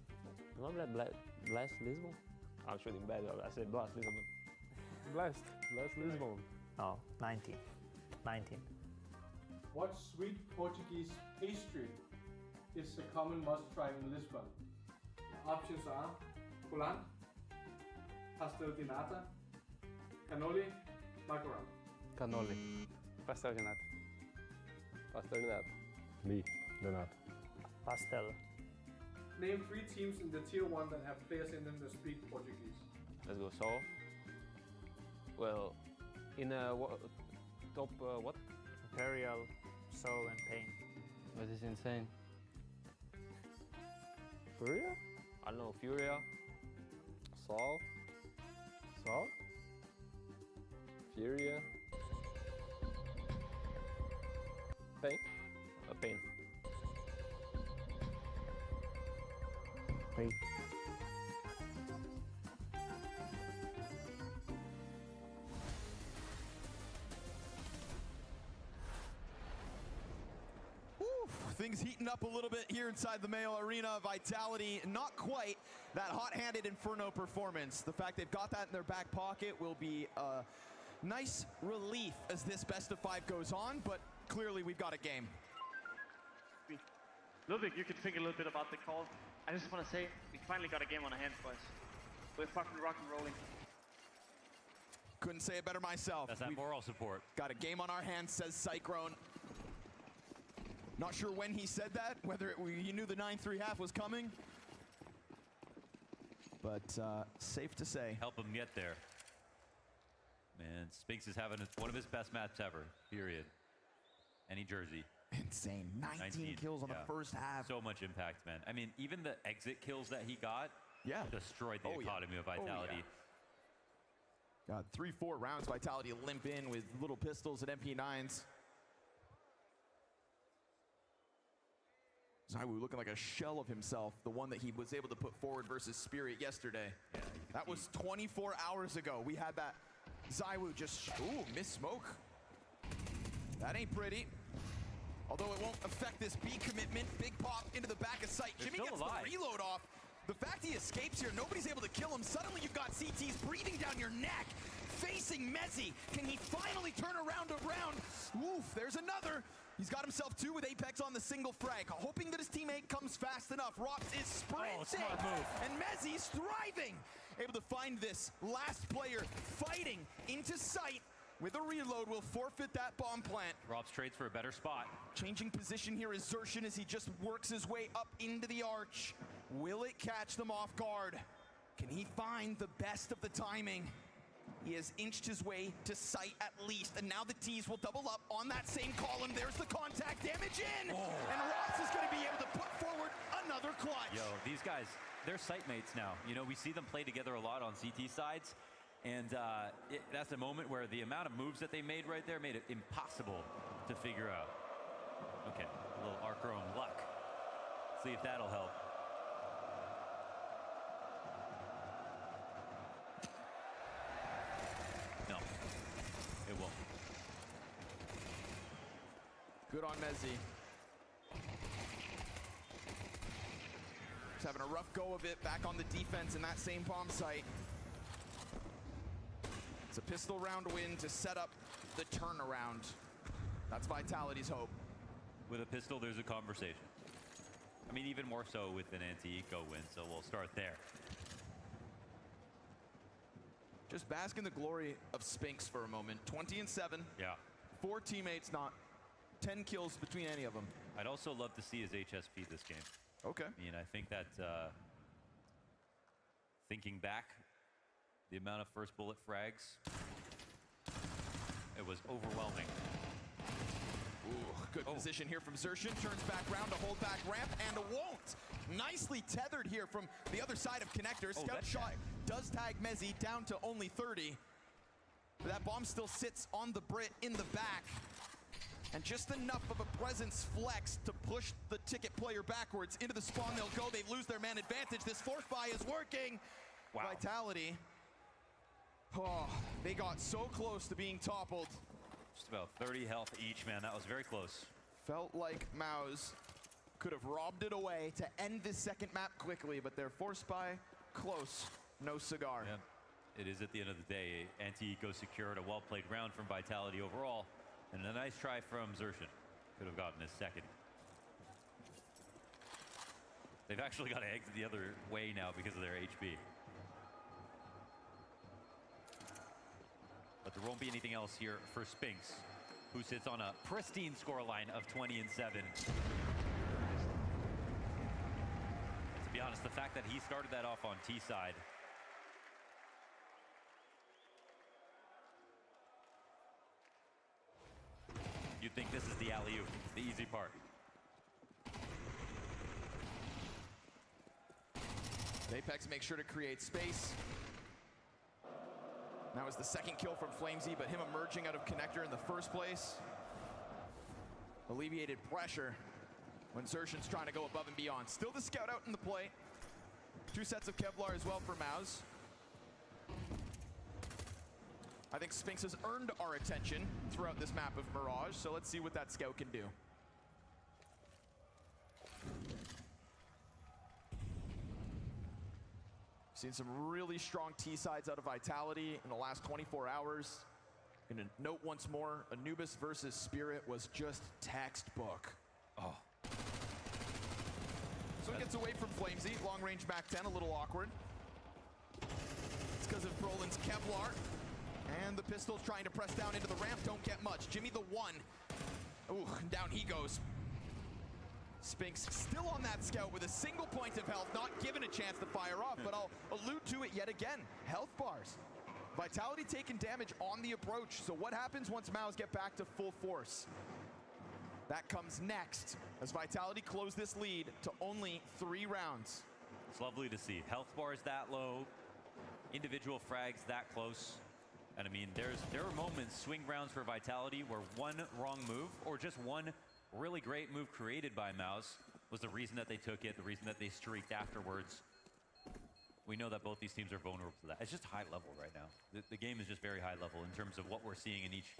Remember Blast Lisbon? I'm shooting bad. I said Blast Lisbon. Blast Lisbon. No, 19. 19. What sweet Portuguese pastry is a common must-try in Lisbon? Options are coulant, pastel de nata, cannoli, macaron. Cannoli. Pastel de nata. Pastel de nata. B. The nut. Pastel. Name 3 teams in the tier 1 that have players in them that speak Portuguese. Let's go. So, well, in top what? Imperial, Soul, and Pain. That is insane. Furia? I don't know. Furia. Soul. Soul? Furia? Pain? Pain. Pain. Things heating up a little bit here inside the Mayo Arena. Vitality, not quite that hot-handed Inferno performance. The fact they've got that in their back pocket will be a nice relief as this best of 5 goes on, but clearly we've got a game. Ludwig, you can think a little bit about the call. I just want to say, we finally got a game on our hands, boys. We're fucking rock and rolling. Couldn't say it better myself. That's that moral support. Got a game on our hands, says Cyclone. Not sure when he said that, whether he knew the 9-3 half was coming. But safe to say. Help him get there. Man, Spinks is having one of his best maps ever, period. Any jersey. Insane. 19 kills on the first half. So much impact, man. I mean, even the exit kills that he got destroyed the economy of Vitality. Got 3-4 rounds. Vitality limp in with little pistols and MP9s. ZywOo looking like a shell of himself, the one that he was able to put forward versus Spirit yesterday. Yeah, that was 24 hours ago. We had that ZywOo just, ooh, missed smoke. That ain't pretty. Although it won't affect this B commitment. Big pop into the back of sight. Jimmy gets the reload off. The fact he escapes here, nobody's able to kill him. Suddenly you've got CTs breathing down your neck. Facing Mezzi. Can he finally turn around? Woof, there's another. He's got himself 2 with Apex on the single frag, hoping that his teammate comes fast enough. Rops is sprinting, and Mezzi's thriving. Able to find this last player fighting into sight. With a reload, will forfeit that bomb plant. Rops trades for a better spot. Changing position here is Xerxin as he just works his way up into the arch. Will it catch them off guard? Can he find the best of the timing? He has inched his way to sight at least, and now the T's will double up on that same column. There's the contact damage in, and Ross is going to be able to put forward another clutch. Yo, these guys, they're site mates now. You know, we see them play together a lot on CT sides, and that's a moment where the amount of moves that they made right there made it impossible to figure out. Okay, a little Archrome luck. See if that'll help. No, it won't. Good on Mezzi. He's having a rough go of it, back on the defense in that same bomb site. It's a pistol round win to set up the turnaround. That's Vitality's hope. With a pistol, there's a conversation. I mean, even more so with an anti-eco win, so we'll start there. Just bask in the glory of Spinks for a moment. 20-7. Yeah. 4 teammates, not 10 kills between any of them. I'd also love to see his HSP this game. Okay. I mean, I think that thinking back, the amount of first bullet frags, it was overwhelming. Ooh, good position here from Xerxin. Turns back round to hold back ramp and won't. Nicely tethered here from the other side of connectors. Scout shot does tag Mezzi down to only 30. But that bomb still sits on the Brit in the back. And just enough of a presence flex to push the ticket player backwards. Into the spawn they'll go. They lose their man advantage. This force buy is working. Wow. Vitality. Oh, they got so close to being toppled. Just about 30 health each, man. That was very close. Felt like Maus could have robbed it away to end this second map quickly, but their force buy close. No cigar. Yeah. It is at the end of the day. Anti-eco secured a well-played round from Vitality overall. And a nice try from Xerxin. Could have gotten his second. They've actually got to exit the other way now because of their HP. But there won't be anything else here for Spinks, who sits on a pristine scoreline of 20-7. To be honest, the fact that he started that off on T side. You'd think this is the alley-oop, the easy part. Apex makes sure to create space. That was the second kill from Flamesy, but him emerging out of connector in the first place alleviated pressure when Xertion's trying to go above and beyond. Still the scout out in the play. 2 sets of Kevlar as well for Mouse. I think Spinks has earned our attention throughout this map of Mirage, so let's see what that scout can do. Seen some really strong T-sides out of Vitality in the last 24 hours. Gonna note once more, Anubis versus Spirit was just textbook. Oh. So he gets away from Flamesy, long range back 10, a little awkward. It's because of Brolin's Kevlar. And the pistols trying to press down into the ramp, don't get much. Jimmy the one. Ooh, down he goes. Spinks still on that scout with a single point of health, not given a chance to fire off, but I'll allude to it yet again. Health bars. Vitality taking damage on the approach. So what happens once Maus get back to full force? That comes next as Vitality close this lead to only 3 rounds. It's lovely to see. Health bars that low, individual frags that close. And I mean, there are moments, swing rounds for Vitality, where one wrong move or just one really great move created by Maus was the reason that they took it, the reason that they streaked afterwards. We know that both these teams are vulnerable to that. It's just high level right now. The game is just very high level in terms of what we're seeing in each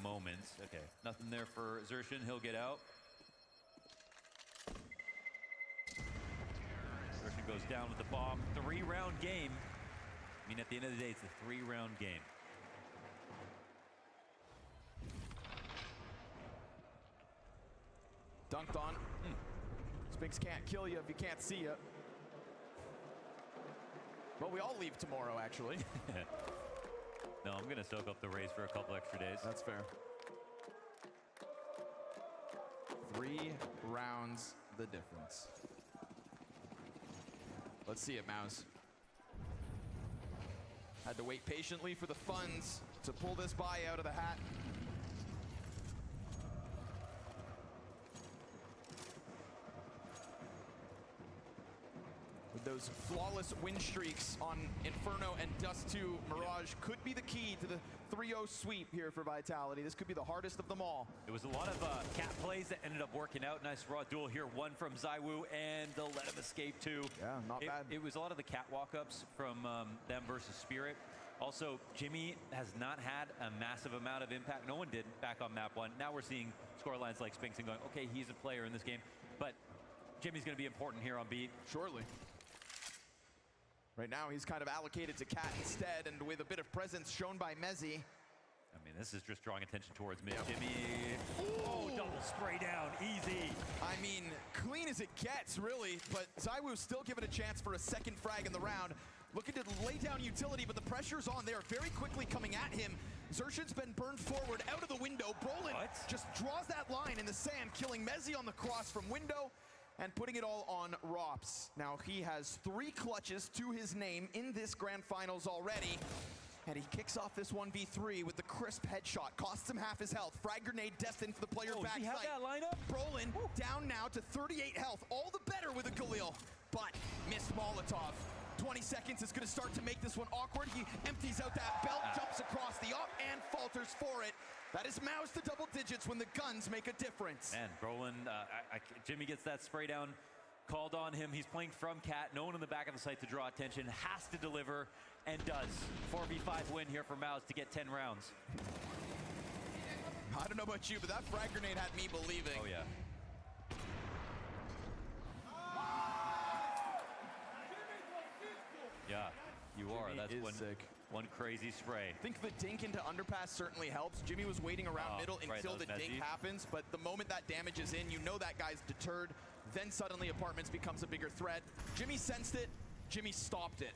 moment. Okay, nothing there for Xertion. He'll get out. Xertion goes down with the bomb. 3-round game. I mean, at the end of the day, it's a 3-round game. Dunked on. Spinks can't kill you if he can't see you. Well, we all leave tomorrow, actually. No, I'm going to soak up the race for a couple extra days. That's fair. 3 rounds, the difference. Let's see it, Mouse. Had to wait patiently for the funds to pull this buy out of the hat. With those flawless win streaks on Inferno and Dust 2, Mirage could be the key to the 3-0 sweep here for Vitality. This could be the hardest of them all. It was a lot of cat plays that ended up working out. Nice raw duel here. One from ZywOo, and they'll let him escape too. Yeah, not bad. It was a lot of the catwalk ups from them versus Spirit. Also, Jimmy has not had a massive amount of impact. No one did back on map 1. Now we're seeing scorelines like Spinks and going, okay, he's a player in this game. But Jimmy's going to be important here on B. Surely. Right now, he's kind of allocated to Cat instead, and with a bit of presence shown by Mezzy. I mean, this is just drawing attention towards mid. Jimmy, oh, double spray down, easy. I mean, clean as it gets, really, but ZywOo's still given a chance for a second frag in the round. Looking to lay down utility, but the pressure's on. They are very quickly coming at him. Xertion's been burned forward out of the window. Brolin just draws that line in the sand, killing Mezzy on the cross from window and putting it all on Rops. Now he has 3 clutches to his name in this grand finals already. And he kicks off this 1v3 with the crisp headshot. Costs him half his health. Frag grenade destined for the player's backside. Does he have that lineup? Brolin down now to 38 health. All the better with a Galil. But missed Molotov. 20 seconds is going to start to make this one awkward. He empties out that belt, jumps across the up, and falters for it. That is Maus to double digits when the guns make a difference. And Brolin, Jimmy gets that spray down called on him. He's playing from Cat. No one in the back of the site to draw attention. Has to deliver, and does. 4v5 win here for Maus to get 10 rounds. I don't know about you, but that frag grenade had me believing. Oh, yeah. Yeah, you are. Jimmy That's sick. One crazy spray. I think the dink into underpass certainly helps. Jimmy was waiting around middle until the dink happens, but the moment that damage is in, you know that guy's deterred. Then suddenly Apartments becomes a bigger threat. Jimmy sensed it. Jimmy stopped it.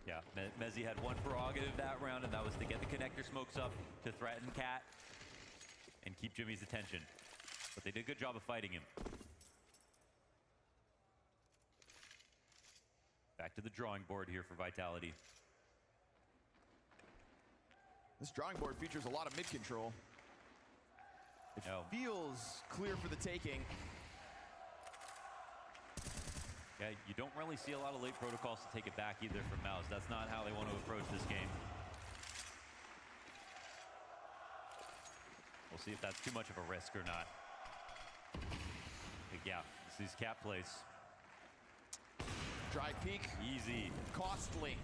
Yeah, Mezzy had one prerogative that round, and that was to get the connector smokes up to threaten Cat and keep Jimmy's attention. But they did a good job of fighting him. Back to the drawing board here for Vitality. This drawing board features a lot of mid-control. It feels clear for the taking. Yeah, you don't really see a lot of late protocols to take it back either from Mouse. That's not how they want to approach this game. We'll see if that's too much of a risk or not. But yeah, this is cap plays. Dry peek. Easy. Costly.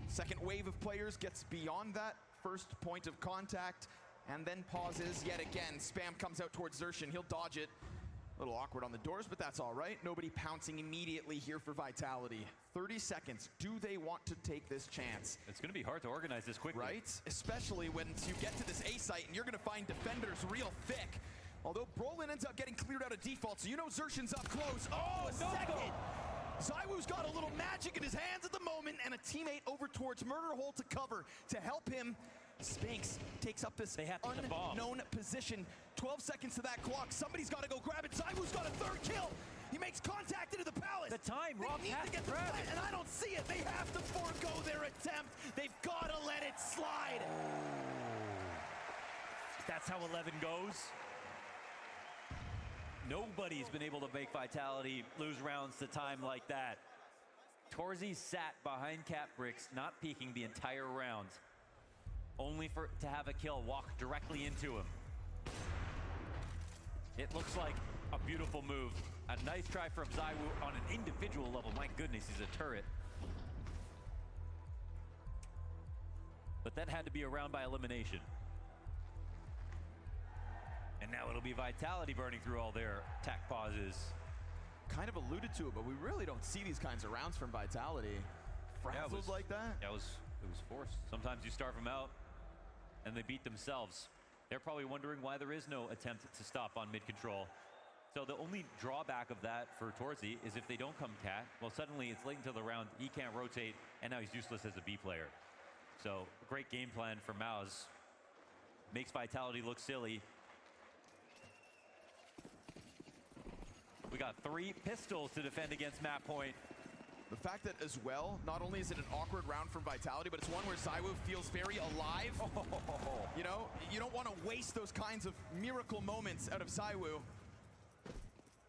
Second wave of players gets beyond that first point of contact and then pauses yet again. Spam comes out towards Xerxin. He'll dodge it. A little awkward on the doors, but that's all right. Nobody pouncing immediately here for Vitality. 30 seconds. Do they want to take this chance? It's going to be hard to organize this quickly. Right? Especially when you get to this A site and you're going to find defenders real thick. Although Brolin ends up getting cleared out of default, so you know Xerxin's up close. Oh, a second! ZywOo's got a little magic in his hands at the moment, and a teammate over towards Murder Hole to cover to help him. Spinks takes up this unknown position. 12 seconds to that clock. Somebody's got to go grab it. ZywOo's got a third kill. He makes contact into the palace. The time, Rob has to grab it. And I don't see it. They have to forego their attempt. They've got to let it slide. That's how 11 goes. Nobody's been able to make Vitality lose rounds to time like that. Torzy sat behind Cap Bricks, not peeking the entire round, only to have a kill walk directly into him. It looks like a beautiful move. A nice try from ZywOo on an individual level. My goodness, he's a turret. But that had to be a round by elimination. And now it'll be Vitality burning through all their attack pauses. Kind of alluded to it, but we really don't see these kinds of rounds from Vitality. Frazzled like that? Yeah, it was forced. Sometimes you starve them out, and they beat themselves. They're probably wondering why there is no attempt to stop on mid-control. So the only drawback of that for Torzy is if they don't come cat, well, suddenly it's late into the round, he can't rotate, and now he's useless as a B player. So great game plan for Mouse. Makes Vitality look silly. We got 3 pistols to defend against Map Point. The fact that as well, not only is it an awkward round from Vitality, but it's one where ZywOo feels very alive. You know, you don't want to waste those kinds of miracle moments out of ZywOo.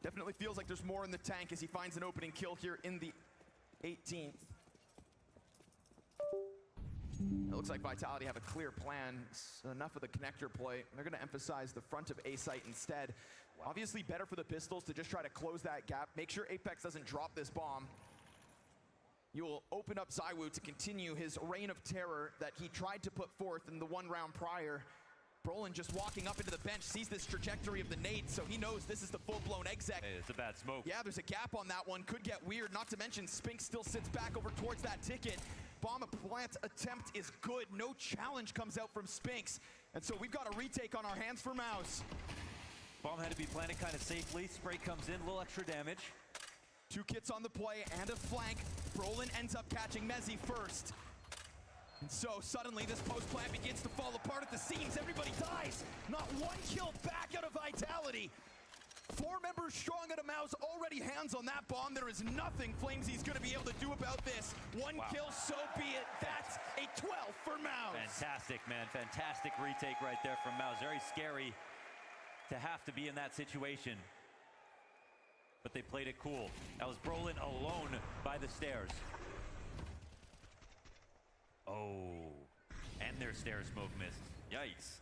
Definitely feels like there's more in the tank as he finds an opening kill here in the 18th. It looks like Vitality have a clear plan. It's enough of the connector play. They're going to emphasize the front of A site instead. Obviously better for the pistols to just try to close that gap. Make sure Apex doesn't drop this bomb. You will open up ZywOo to continue his reign of terror that he tried to put forth in the one round prior. Brolin just walking up into the bench, sees this trajectory of the nades, so he knows this is the full-blown exec. Hey, it's a bad smoke. Yeah, there's a gap on that one. Could get weird, not to mention Spinks still sits back over towards that ticket. Bomb plant attempt is good. No challenge comes out from Spinks. And so we've got a retake on our hands for Mouse. Bomb had to be planted kind of safely. Spray comes in, a little extra damage. 2 kits on the play and a flank. Brolin ends up catching Mezzy first. And so suddenly this post plant begins to fall apart at the seams. Everybody dies. Not one kill back out of Vitality. 4 members strong out of Mouse, already hands on that bomb. There is nothing Flamesy's going to be able to do about this. One kill, so be it. That's a 12 for Mouse. Fantastic, man. Fantastic retake right there from Mouse. Very scary to have to be in that situation. But they played it cool. That was Brolin alone by the stairs. Oh, and their stair smoke missed. Yikes.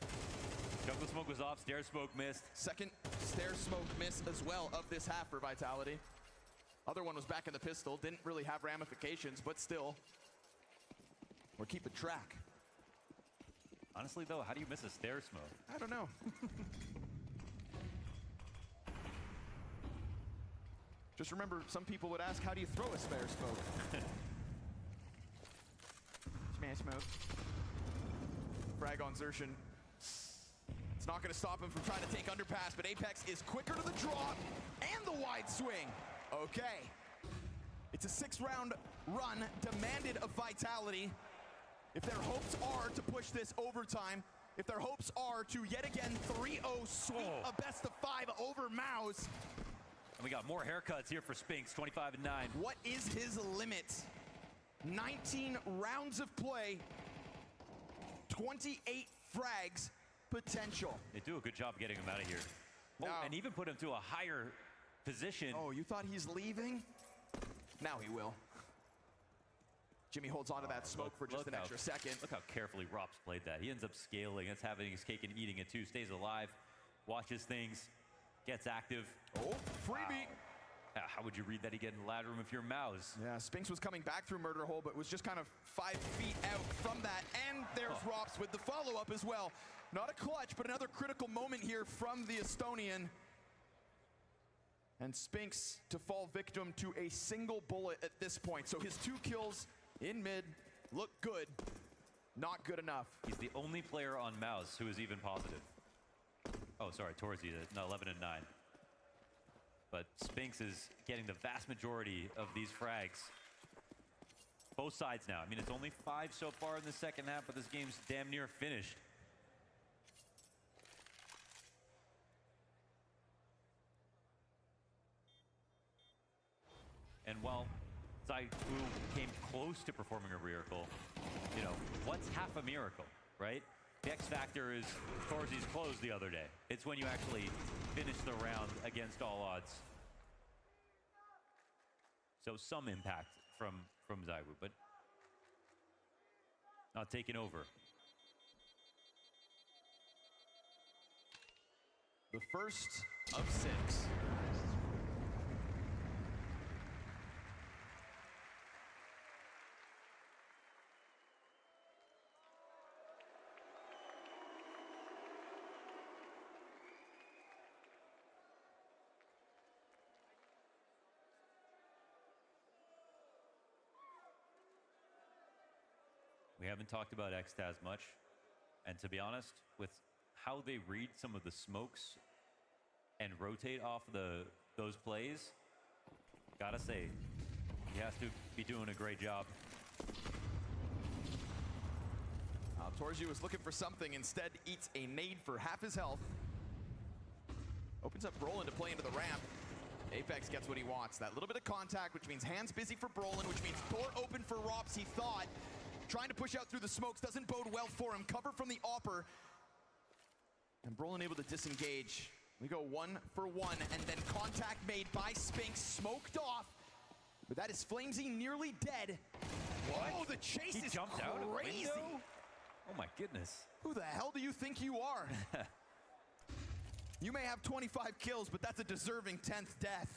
Jungle smoke was off, stair smoke missed. Second stair smoke miss as well of this half for Vitality. Other one was back in the pistol, didn't really have ramifications, but still, we're keeping track. Honestly though, how do you miss a stair smoke? I don't know. Just remember, some people would ask, how do you throw a spare smoke? Smash smoke. Frag on Xerxin. It's not going to stop him from trying to take underpass, but Apex is quicker to the draw and the wide swing. Okay. It's a 6-round run demanded of Vitality. If their hopes are to push this overtime, if their hopes are to yet again 3-0 sweep a best of 5 over Mouse. And we got more haircuts here for Spinks, 25-9. What is his limit? 19 rounds of play, 28 frags potential. They do a good job getting him out of here. Oh, and even put him to a higher position. Oh, you thought he's leaving? Now he will. Jimmy holds on to that smoke for just an extra second. Look how carefully Rops played that. He ends up scaling. That's having his cake and eating it too. Stays alive, watches things, gets active. Oh, freebie. Wow. How would you read that again in the ladder room if you're Mouse? Yeah, Spinks was coming back through Murder Hole, but was just kind of 5 feet out from that. And there's Rops with the follow-up as well. Not a clutch, but another critical moment here from the Estonian. And Spinks to fall victim to a single bullet at this point. So his 2 kills in mid look good, not good enough. He's the only player on Mouse who is even positive. Oh, sorry, Torzy, no, 11-9. But Spinks is getting the vast majority of these frags. Both sides now. I mean, it's only 5 so far in the second half, but this game's damn near finished. And while ZywOo came close to performing a miracle, you know, what's half a miracle, right? The X factor is Torzy's close the other day. It's when you actually finish the round against all odds. So some impact from ZywOo, but not taking over. The first of 6. We haven't talked about Xtaz much, and to be honest, with how they read some of the smokes and rotate off those plays, gotta say, he has to be doing a great job. Torzy was looking for something, instead eats a nade for half his health. Opens up Brolin to play into the ramp. Apex gets what he wants. That little bit of contact, which means hands busy for Brolin, which means door open for Rops, he thought. Trying to push out through the smokes doesn't bode well for him. Cover from the Opper. And Brolin able to disengage. We go 1 for 1, and then contact made by Spinks, smoked off. But that is Flamesy nearly dead. What? Oh, the chase He is jumped out of the crazy. window? Oh my goodness. Who the hell do you think you are? You may have 25 kills, but that's a deserving 10th death.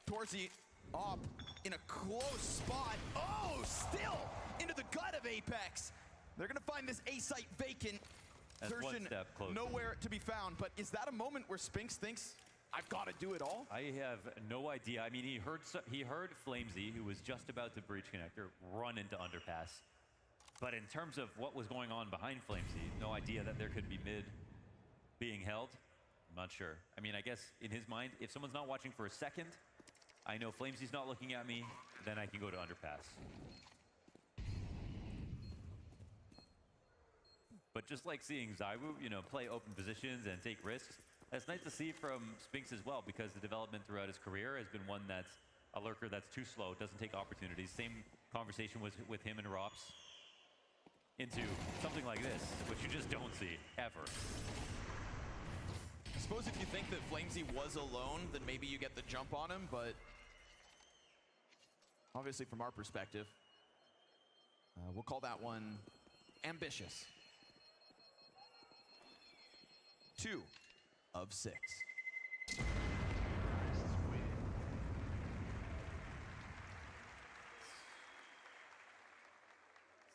Torzy up in a close spot. Oh, still into the gut of Apex. They're gonna find this A site vacant. That's one step closer. Nowhere to be found, but is that a moment where Spinks thinks, I've got to do it all? I have no idea. I mean, he heard Flamesy, who was just about to breach connector, run into underpass. But in terms of what was going on behind Flamesy, no idea that there could be mid being held. I'm not sure. I mean, I guess in his mind, if someone's not watching for a second, I know Flamesy's not looking at me, then I can go to underpass. But just like seeing ZywOo, you know, play open positions and take risks, that's nice to see from Spinks as well, because the development throughout his career has been one that's a lurker that's too slow, doesn't take opportunities. Same conversation was with him and Rops into something like this, which you just don't see ever. I suppose if you think that Flamesy was alone, then maybe you get the jump on him, but obviously from our perspective, we'll call that one ambitious. 2 of 6. It's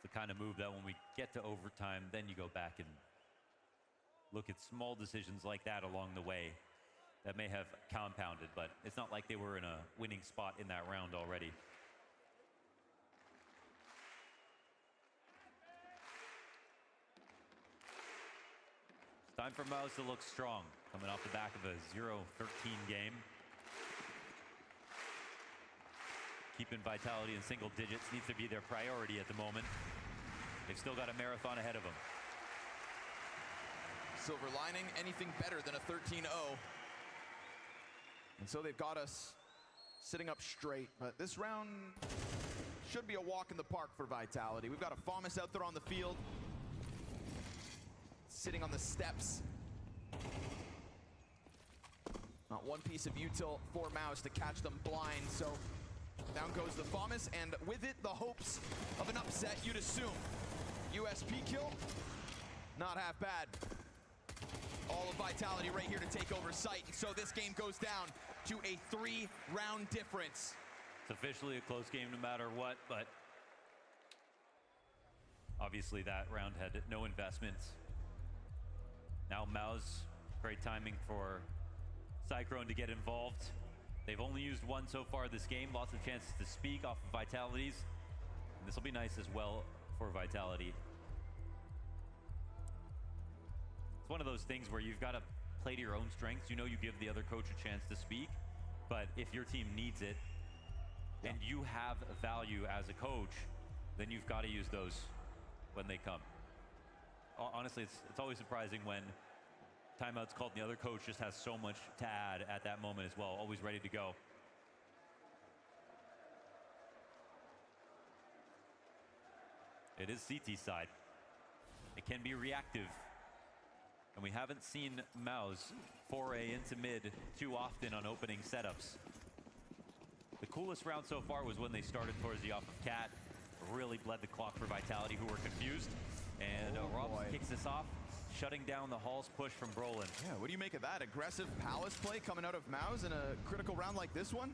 the kind of move that when we get to overtime, then you go back and look at small decisions like that along the way that may have compounded, but it's not like they were in a winning spot in that round already. It's time for Mouse to look strong, coming off the back of a 0-13 game. Keeping vitality in single digits needs to be their priority at the moment. They've still got a marathon ahead of them. silver lining, anything better than a 13-0. And so they've got us sitting up straight, but this round should be a walk in the park for Vitality. We've got a FAMAS out there on the field, sitting on the steps. Not one piece of util for Mouse to catch them blind, so down goes the FAMAS, and with it, the hopes of an upset, you'd assume. USP kill, not half bad. All of Vitality right here to take over site, and so this game goes down to a 3-round difference. It's officially a close game no matter what, but obviously that round had no investments. Now Mouse, great timing for Cyclone to get involved. They've only used one so far this game, lots of chances to speak off of Vitality's. And this will be nice as well for Vitality. It's one of those things where you've got to play to your own strengths. You know, you give the other coach a chance to speak, but if your team needs it and you have a value as a coach, then you've got to use those when they come. Honestly, it's always surprising when timeout's called and the other coach just has so much to add at that moment as well, always ready to go. It is CT side. It can be reactive. And we haven't seen Mouse foray into mid too often on opening setups. The coolest round so far was when they started towards the off of Cat. Really bled the clock for Vitality, who were confused. And Robs kicks this off, shutting down the Hall's push from Brolin. Yeah, what do you make of that? Aggressive Palace play coming out of Mouse in a critical round like this one?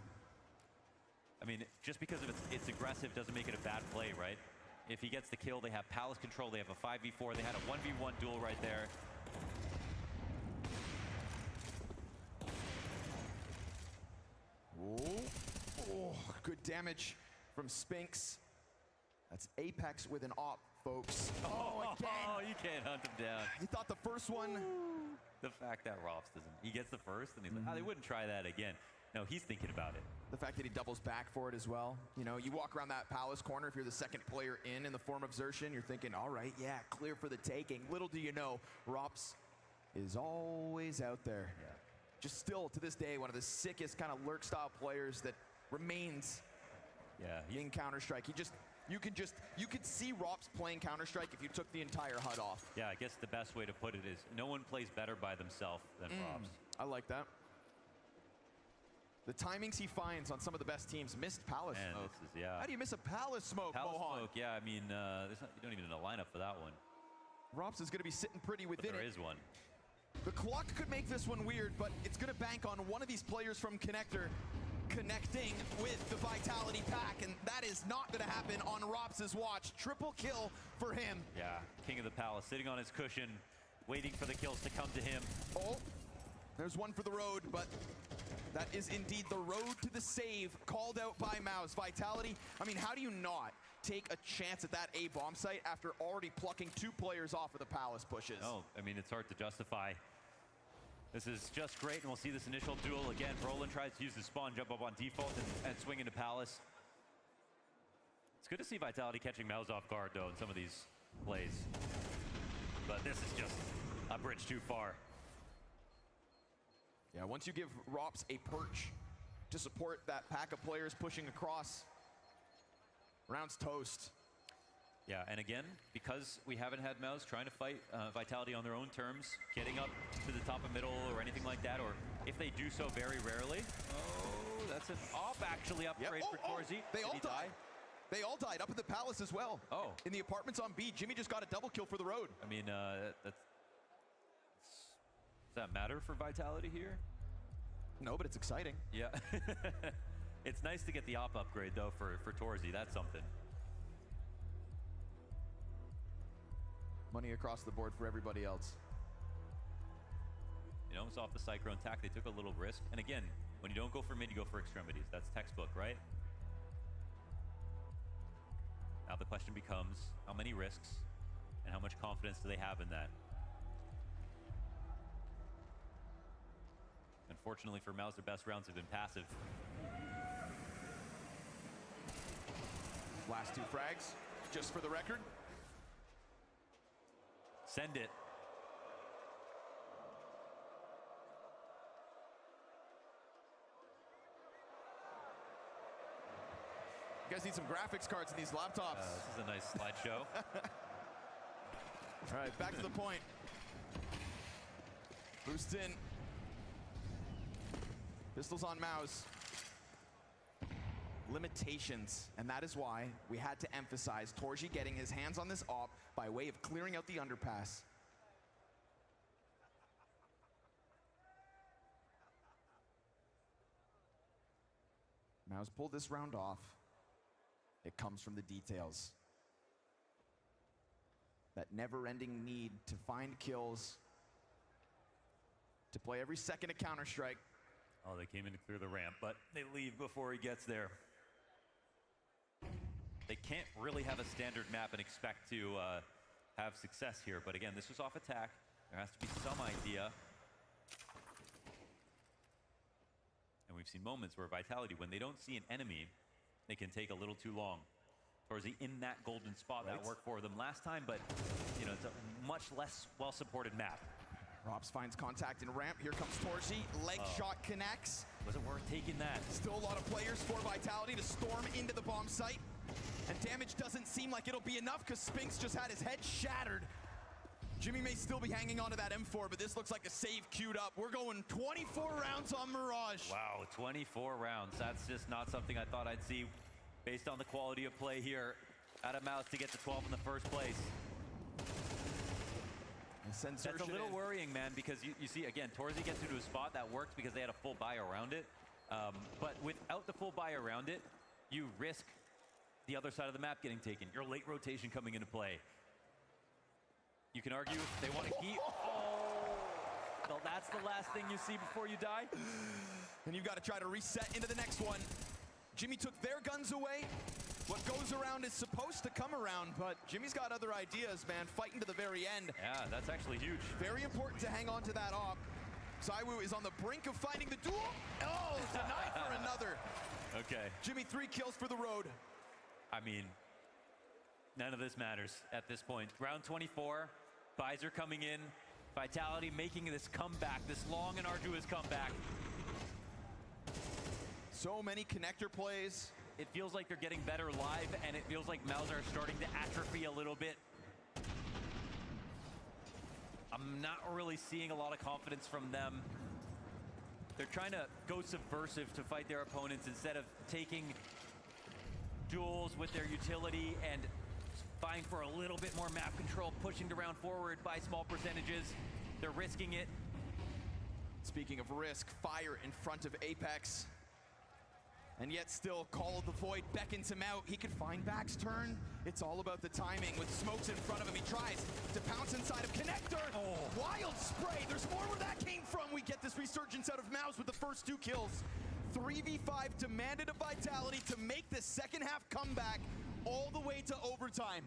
I mean, just because of it's aggressive doesn't make it a bad play, right? If he gets the kill, they have Palace control, they have a 5v4, they had a 1v1 duel right there. Oh, good damage from Spinks. That's Apex with an op, folks. Oh, again. Oh, you can't hunt him down. You thought the first one? The fact that Robs doesn't, he gets the first and he's like, they wouldn't try that again. No, he's thinking about it. The fact that he doubles back for it as well. You know, you walk around that Palace corner, if you're the second player in the form of Xerxin, you're thinking, all right, yeah, clear for the taking. Little do you know, Robs is always out there. Yeah. Just still, to this day, one of the sickest kind of lurk-style players that remains in Counter-Strike. You could see Robs playing Counter-Strike if you took the entire HUD off. Yeah, I guess the best way to put it is no one plays better by themselves than Robs. I like that. The timings he finds on some of the best teams. Missed Palace smoke. How do you miss a Palace smoke, Palace Mohan? smoke, yeah, I mean, you don't even need a lineup for that one. Robs is going to be sitting pretty within it. There is one. The clock could make this one weird, but it's going to bank on one of these players from Connector connecting with the Vitality pack, and that is not going to happen on Robs' watch. Triple kill for him. Yeah, King of the Palace sitting on his cushion, waiting for the kills to come to him. Oh, there's one for the road, but that is indeed the road to the save called out by Mouse. Vitality, I mean, how do you not take a chance at that A bomb site after already plucking 2 players off of the Palace pushes? No, I mean, it's hard to justify. This is just great, and we'll see this initial duel again. Brolin tries to use the spawn, jump up on default, and swing into Palace. It's good to see Vitality catching Mouse off guard, though, in some of these plays. But this is just a bridge too far. Yeah, once you give Robs a perch to support that pack of players pushing across, round's toast. Yeah, and again, because we haven't had Mouse trying to fight Vitality on their own terms, getting up to the top of middle or anything like that, or if they do so very rarely. Oh, that's an op actually upgrade for Torzy. They all died. They all died up in the Palace as well. Oh. In the apartments on B, Jimmy just got a double kill for the road. I mean, does that matter for Vitality here? No, but it's exciting. Yeah. It's nice to get the op upgrade, though, for Torzy. That's something. Money across the board for everybody else. You know, it's off the Cyclone tack. They took a little risk. And again, when you don't go for mid, you go for extremities. That's textbook, right? Now the question becomes, how many risks and how much confidence do they have in that? Unfortunately for Mouse, their best rounds have been passive. Last 2 frags, just for the record. Send it. You guys need some graphics cards in these laptops. This is a nice slideshow. All right, back to the point. Boost in. Pistols on Mouse. Limitations, and that is why we had to emphasize Torji getting his hands on this op by way of clearing out the underpass. Mouse pulled this round off. It comes from the details. That never-ending need to find kills, to play every second of Counter-Strike. Oh, they came in to clear the ramp, but they leave before he gets there. They can't really have a standard map and expect to have success here. But again, this was off attack. There has to be some idea. And we've seen moments where Vitality, when they don't see an enemy, they can take a little too long. Torzi in that golden spot that worked for them last time, but you know, it's a much less well-supported map. Robs finds contact in ramp. Here comes Torji. Leg shot connects. Was it worth taking that? Still a lot of players for Vitality to storm into the bomb site. And damage doesn't seem like it'll be enough because Spinks just had his head shattered. Jimmy may still be hanging on to that M4, but this looks like a save queued up. We're going 24 rounds on Mirage. Wow, 24 rounds. That's just not something I thought I'd see based on the quality of play here out of Mouse to get to 12 in the first place. That's a little worrying, man, because you see, again, Torzi gets into a spot that worked because they had a full buy around it. But without the full buy around it, you risk the other side of the map getting taken. Your late rotation coming into play. You can argue if they want to keep... Oh! Well, that's the last thing you see before you die. And you've got to try to reset into the next one. Jimmy took their guns away. What goes around is supposed to come around, but Jimmy's got other ideas, man. Fighting to the very end. Yeah, that's actually huge. Very important to hang on to that op. ZywOo is on the brink of finding the duel. Oh, denied for another. Okay. Jimmy, 3 kills for the road. I mean, none of this matters at this point. Round 24, buys are coming in. Vitality making this comeback, this long and arduous comeback. So many connector plays. It feels like they're getting better live, and it feels like Mouse are starting to atrophy a little bit. I'm not really seeing a lot of confidence from them. They're trying to go subversive to fight their opponents instead of taking duels with their utility and vying for a little bit more map control, pushing the round forward by small percentages. They're risking it. Speaking of risk, fire in front of Apex. And yet still Call of the Void beckons him out. He could find Back's turn. It's all about the timing. With smokes in front of him, he tries to pounce inside of Connector. Wild spray. There's more where that came from. We get this resurgence out of Mouse with the first 2 kills. 3v5 demanded of Vitality to make this second half comeback all the way to overtime.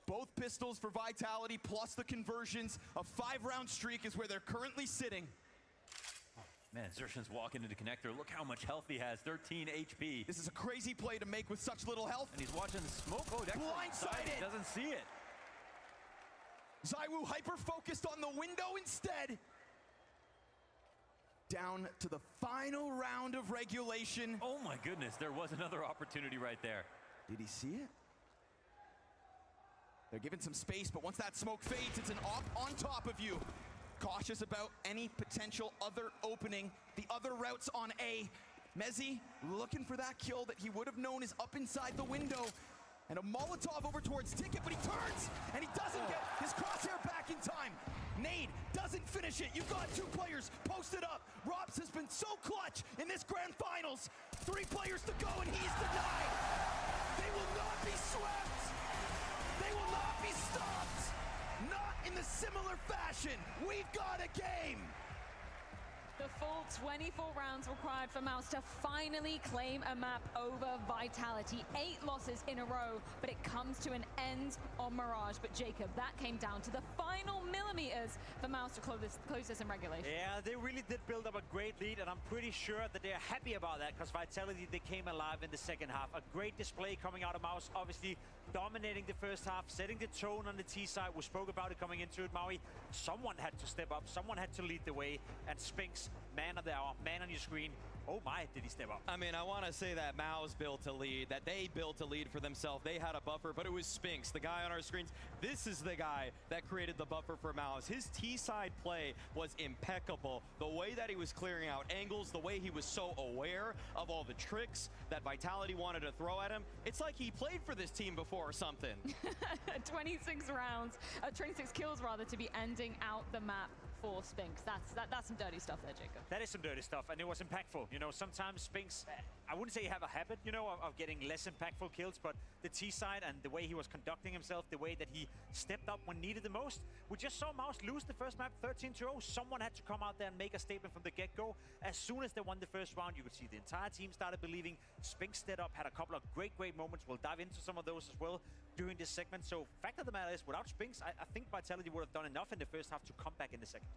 Both pistols for Vitality plus the conversions. A 5-round streak is where they're currently sitting. Man, Xerxion's walking into Connector. Look how much health he has, 13 HP. This is a crazy play to make with such little health. And he's watching the smoke. Oh, blindsided. Doesn't see it. ZywOo hyper-focused on the window instead. Down to the final round of regulation. Oh my goodness, there was another opportunity right there. Did he see it? They're giving some space, but once that smoke fades, it's an op on top of you. Cautious about any potential other opening. The other routes on A. Mezzi looking for that kill that he would have known is up inside the window. And a Molotov over towards Ticket, but he turns, and he doesn't get his crosshair back in time. Nade doesn't finish it. You've got 2 players posted up. Robs has been so clutch in this grand finals. 3 players to go, and he's denied. They will not be swept. They will not be stopped. Not in the similar fashion. We've got a game. The full 24 rounds required for Mouse to finally claim a map over Vitality. 8 losses in a row, but it comes to an end on Mirage. But Jacob, that came down to the final millimeters for Mouse to close this in regulation. Yeah, they really did build up a great lead, and I'm pretty sure that they're happy about that, because Vitality, they came alive in the second half. A great display coming out of Mouse, obviously dominating the first half, setting the tone on the T side. We spoke about it coming into it, Maui. Someone had to step up, someone had to lead the way, and Spinks, man of the hour, man on your screen, Oh my, did he step up? I mean, I want to say that Mao's built a lead, that they built a lead for themselves. They had a buffer, but it was Spinks, the guy on our screens. This is the guy that created the buffer for Mao's. His T-side play was impeccable. The way that he was clearing out angles, the way he was so aware of all the tricks that Vitality wanted to throw at him. It's like he played for this team before or something. 26 rounds, 26 kills rather, to be ending out the map for Spinks. That's some dirty stuff there, Jacob. That is some dirty stuff, and it was impactful. You know, sometimes Spinks, I wouldn't say have a habit, you know, of getting less impactful kills, but the T-side and the way he was conducting himself, the way that he stepped up when needed the most. We just saw Mouse lose the first map 13-0. Someone had to come out there and make a statement from the get-go. As soon as they won the first round, you could see the entire team started believing. Spinks stepped up, had a couple of great moments. We'll dive into some of those as well during this segment. So fact of the matter is, without Spinks, I think Vitality would have done enough in the first half to come back in the second.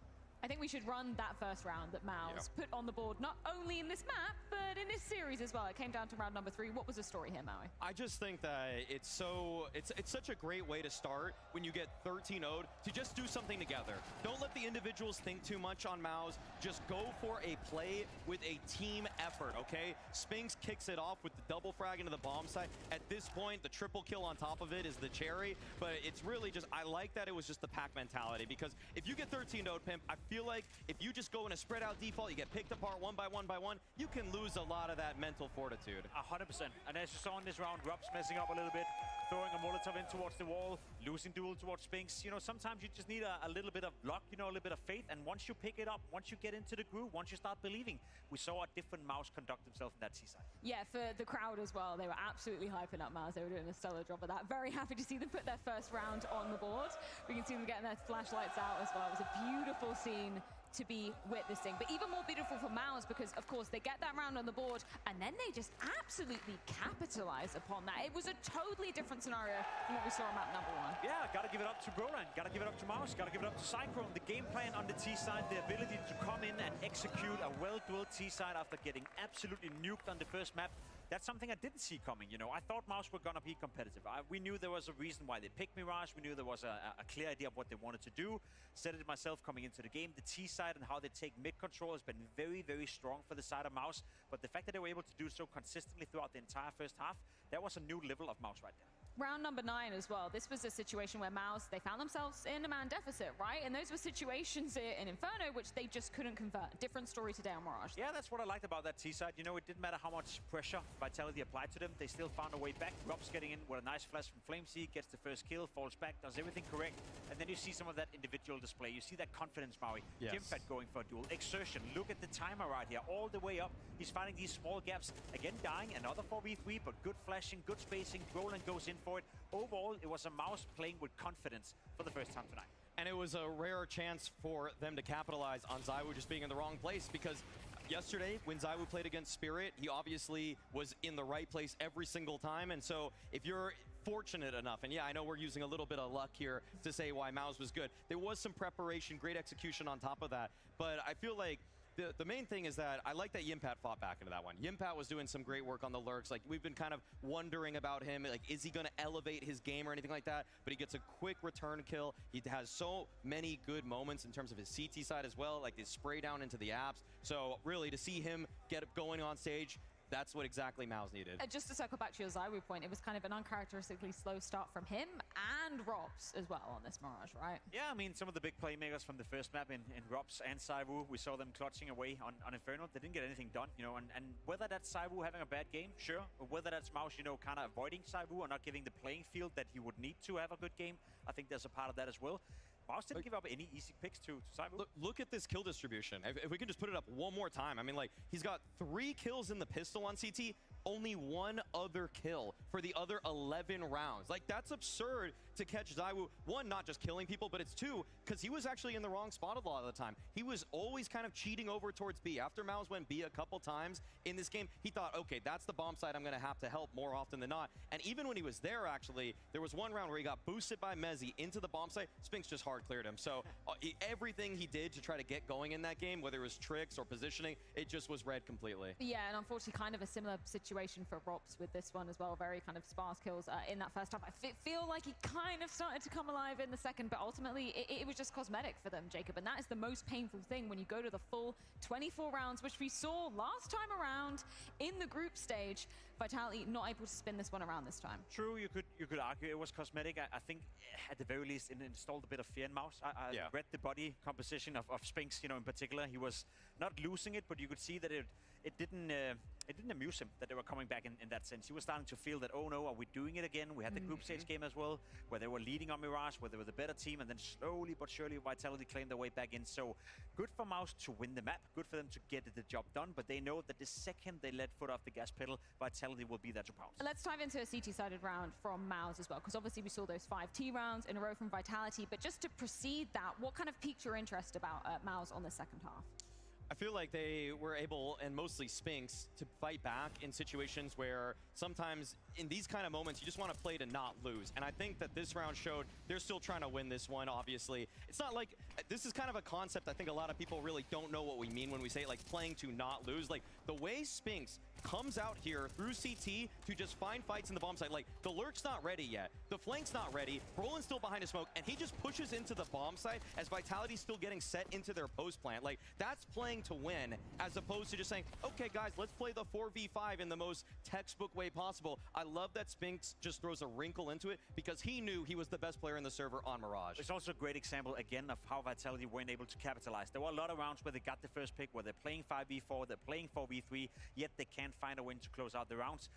I think we should run that first round that Mao's put on the board, not only in this map, but in this series as well. It came down to round number 3. What was the story here, Maui? I just think that it's such a great way to start when you get 13-0'd to just do something together. Don't let the individuals think too much on Mao's. Just go for a play with a team effort, okay? Spinks kicks it off with the double frag into the bomb site. At this point, the triple kill on top of it is the cherry, but it's really just, I like that it was just the pack mentality, because if you get 13-0'd, Pimp, I feel like if you just go in a spread out default, you get picked apart one by one, you can lose a lot of that mental fortitude. 100%. And as you saw in this round, Rob's messing up a little bit, throwing a Molotov in towards the wall, losing duel towards Spinks. You know, sometimes you just need a little bit of luck, you know, a little bit of faith. And once you pick it up, once you get into the groove, once you start believing, we saw a different Mouse conduct himself in that T-side. Yeah, for the crowd as well, they were absolutely hyping up Mouse. They were doing a stellar job of that. Very happy to see them put their first round on the board. We can see them getting their flashlights out as well. It was a beautiful scene to be witnessing, but even more beautiful for Mao's, because of course they get that round on the board and then they just absolutely capitalize upon that. It was a totally different scenario than what we saw on map number 1. Yeah, gotta give it up to Broland, gotta give it up to Mouse, gotta give it up to Cyclone. The game plan on the T-side, the ability to come in and execute a well-drilled T-side after getting absolutely nuked on the first map. That's something I didn't see coming, you know. I thought Mouse were gonna be competitive. We knew there was a reason why they picked Mirage. We knew there was a clear idea of what they wanted to do. Said it myself coming into the game. The T-side and how they take mid-control has been very, very strong for the side of Mouse. But the fact that they were able to do so consistently throughout the entire first half, that was a new level of Mouse right there. Round number 9 as well. This was a situation where Mouse, they found themselves in a man deficit, right? And those were situations in Inferno which they just couldn't convert. Different story today on Mirage. Yeah, that's what I liked about that T-side. You know, it didn't matter how much pressure Vitality applied to them. They still found a way back. Rob's getting in with a nice flash from Flamesy, gets the first kill, falls back, does everything correct. And then you see some of that individual display. You see that confidence, Maui. Yes. Gimfat going for a duel. Exertion. Look at the timer right here. All the way up. He's finding these small gaps. Again, dying. Another 4v3, but good flashing, good spacing. Roland goes in for it. Overall, it was a Mouse playing with confidence for the first time tonight. And it was a rare chance for them to capitalize on ZywOo just being in the wrong place, because yesterday, when ZywOo played against Spirit, he obviously was in the right place every single time. And so if you're fortunate enough, and yeah, I know we're using a little bit of luck here to say why Mouse was good. There was some preparation, great execution on top of that. But I feel like the main thing is that I like that Yimpat fought back into that one. Yimpat was doing some great work on the lurks. Like, we've been kind of wondering about him. Like, is he going to elevate his game or anything like that? But he gets a quick return kill. He has so many good moments in terms of his CT side as well, like his spray down into the apps. So really, to see him get going on stage, that's what exactly Mao's needed. Just to circle back to your ZywOo point, it was kind of an uncharacteristically slow start from him and Robs as well on this Mirage, right? Yeah, I mean, some of the big playmakers from the first map in Robs and ZywOo, we saw them clutching away on Inferno. They didn't get anything done, you know, and whether that's ZywOo having a bad game, sure, or whether that's Mouse, you know, kind of avoiding ZywOo or not giving the playing field that he would need to have a good game, I think there's a part of that as well. Mouse didn't give up any easy picks to ZywOo. Look at this kill distribution. If we can just put it up one more time. I mean, like, he's got 3 kills in the pistol on CT, only 1 other kill for the other 11 rounds. Like, that's absurd to catch ZywOo. 1, not just killing people, but it's 2, because he was actually in the wrong spot a lot of the time. He was always kind of cheating over towards B. After Mouse went B a couple times in this game, he thought, okay, that's the bomb site I'm going to have to help more often than not. And even when he was there, actually, there was one round where he got boosted by Mezzy into the bomb site. Spinks just hard cleared him. So everything he did to try to get going in that game, whether it was tricks or positioning, it just was red completely. Yeah, and unfortunately, kind of a similar situation situation for Rops with this one as well. Very kind of sparse kills in that first half. I feel like he kind of started to come alive in the second, but ultimately it was just cosmetic for them, Jacob. And that is the most painful thing when you go to the full 24 rounds, which we saw last time around in the group stage. Vitality not able to spin this one around this time. True, you could argue it was cosmetic. I think at the very least it installed a bit of fear in Mouse. I read the body composition of Spinks, you know, in particular. He was not losing it, but you could see that it didn't amuse him that they were coming back in that sense. He was starting to feel that, oh no, are we doing it again? We had the group stage game as well, where they were leading on Mirage, where they were the better team, and then slowly but surely Vitality claimed their way back in. So good for Mouse to win the map, good for them to get the job done, but they know that the second they let foot off the gas pedal, Vitality will be there to pounce. Let's dive into a CT-sided round from Mouse as well, because obviously we saw those 5 T rounds in a row from Vitality, but just to precede that, what kind of piqued your interest about Mouse on the second half? I feel like they were able, and mostly Spinks, to fight back in situations where sometimes in these kind of moments you just want to play to not lose. And I think that this round showed they're still trying to win this one, obviously. It's not like, this is kind of a concept I think a lot of people really don't know what we mean when we say like playing to not lose. Like the way Spinks comes out here through CT to just find fights in the bomb site. Like the lurk's not ready yet, the flank's not ready, Roland's still behind his smoke, and he just pushes into the bomb site as Vitality's still getting set into their post plant. Like that's playing to win, as opposed to just saying, okay guys, let's play the 4v5 in the most textbook way possible. I love that Spinks just throws a wrinkle into it because he knew he was the best player in the server on Mirage. It's also a great example again of how Vitality weren't able to capitalize. There were a lot of rounds where they got the first pick, where they're playing 5v4, they're playing 4v3, yet they can't find a win to close out the rounds.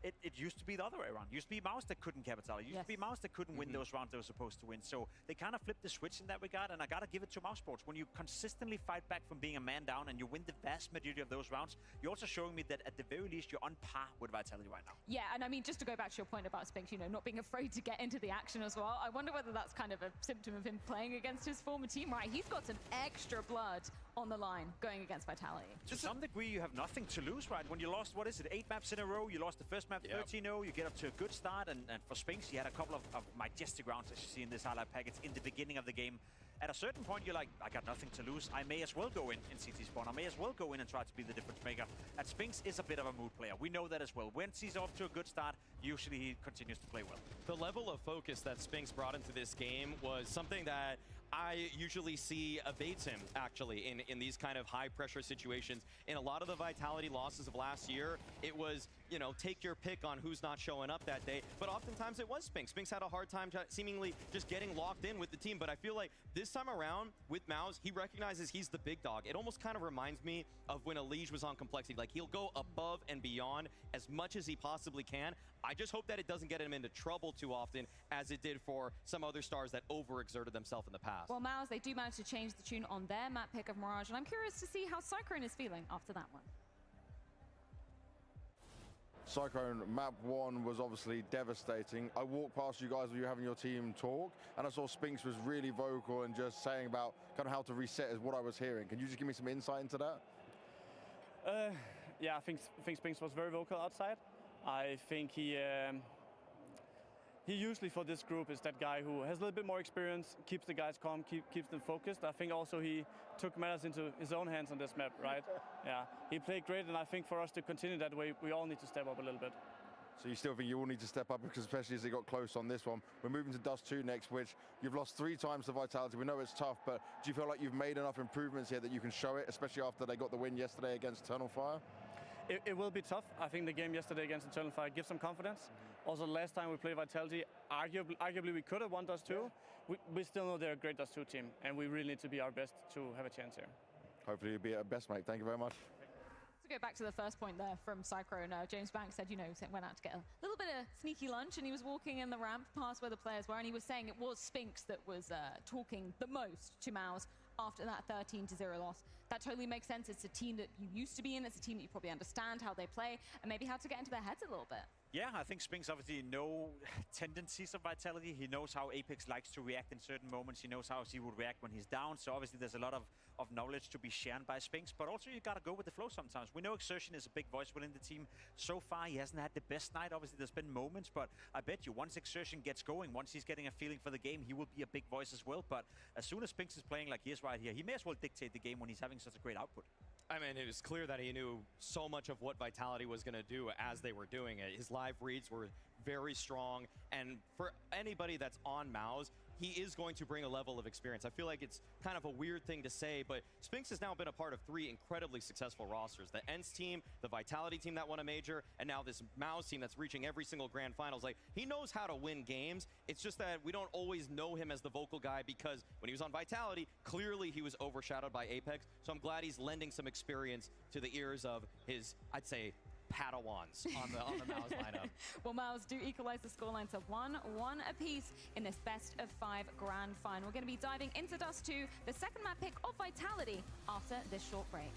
It used to be the other way around. It used to be Mouse that couldn't capitalize. It used to be Mouse that couldn't win those rounds they were supposed to win. So they kind of flipped the switch in that regard, and I gotta give it to Mouse Sports. When you consistently fight back from being a man down and you win the vast majority of those rounds, you're also showing me that at the very least you're on par with Vitality right now. Yeah, and I mean, just to go back to your point about Spinks, you know, not being afraid to get into the action as well, I wonder whether that's kind of a symptom of him playing against his former team, right? He's got some extra blood on the line going against Vitality. To some degree, you have nothing to lose, right? When you lost, what is it, 8 maps in a row, you lost the first map 13-0, you get up to a good start, and for Spinks, he had a couple of majestic rounds, as you see in this highlight package, in the beginning of the game. At a certain point, you're like, I got nothing to lose. I may as well go in CT spawn. I may as well go in and try to be the difference maker. And Spinks is a bit of a mood player. We know that as well. Once he's off to a good start, usually he continues to play well. The level of focus that Spinks brought into this game was something that I usually see abates him, actually, in these kind of high-pressure situations. In a lot of the Vitality losses of last year, it was, you know, take your pick on who's not showing up that day. But oftentimes it was Spinks. Spinks had a hard time seemingly just getting locked in with the team. But I feel like this time around with Mouse, he recognizes he's the big dog. It almost kind of reminds me of when Elige was on Complexity. Like, he'll go above and beyond as much as he possibly can. I just hope that it doesn't get him into trouble too often, as it did for some other stars that overexerted themselves in the past. Well, Mouse, they do manage to change the tune on their map pick of Mirage, and I'm curious to see how Cyclone is feeling after that one. Cyclone, map 1 was obviously devastating. I walked past you guys when you were having your team talk, and I saw Spinks was really vocal and just saying about kind of how to reset is what I was hearing. Can you just give me some insight into that? Yeah, I think Spinks was very vocal outside. I think he usually for this group is that guy who has a little bit more experience, keeps the guys calm, keeps them focused. I think also he took matters into his own hands on this map, right? Yeah, he played great, and I think for us to continue that way, we all need to step up a little bit. So you still think you all need to step up, because especially as they got close on this one. We're moving to Dust 2 next, which you've lost 3 times to Vitality. We know it's tough, but do you feel like you've made enough improvements here that you can show it, especially after they got the win yesterday against Eternal Fire? It will be tough. I think the game yesterday against Eternal Fire gives some confidence. Also, last time we played Vitality, arguably we could have won Dust 2. We still know they're a great Dust 2 team, and we really need to be our best to have a chance here. Hopefully you'll be at best, mate. Thank you very much. To go back to the first point there from Cyclone, James Banks said, you know, went out to get a little bit of sneaky lunch, and he was walking in the ramp past where the players were, and he was saying it was Spinks that was talking the most to Mouse after that 13-0 loss. That totally makes sense. It's a team that you used to be in. It's a team that you probably understand how they play and maybe how to get into their heads a little bit. Yeah, I think Spinks obviously knows tendencies of Vitality. He knows how Apex likes to react in certain moments. He knows how he would react when he's down. So obviously there's a lot of knowledge to be shared by Spinks. But also you got to go with the flow sometimes. We know Exertion is a big voice within the team. So far he hasn't had the best night. Obviously there's been moments, but I bet you once Exertion gets going, once he's getting a feeling for the game, he will be a big voice as well. But as soon as Spinks is playing like he is right here, he may as well dictate the game when he's having such a great output. I mean, it was clear that he knew so much of what Vitality was going to do as they were doing it. His live reads were very strong, and for anybody that's on Mouse, he is going to bring a level of experience. I feel like it's kind of a weird thing to say, but Spinks has now been a part of 3 incredibly successful rosters. The ENCE team, the Vitality team that won a major, and now this Mouse team that's reaching every single grand finals. Like, he knows how to win games. It's just that we don't always know him as the vocal guy because when he was on Vitality, clearly he was overshadowed by Apex. So I'm glad he's lending some experience to the ears of his, I'd say, Padawans on the Mouse lineup. Well, Mouse do equalize the scoreline to 1-1 apiece in this best of 5 grand final. We're going to be diving into Dust 2, the second map pick of Vitality, after this short break.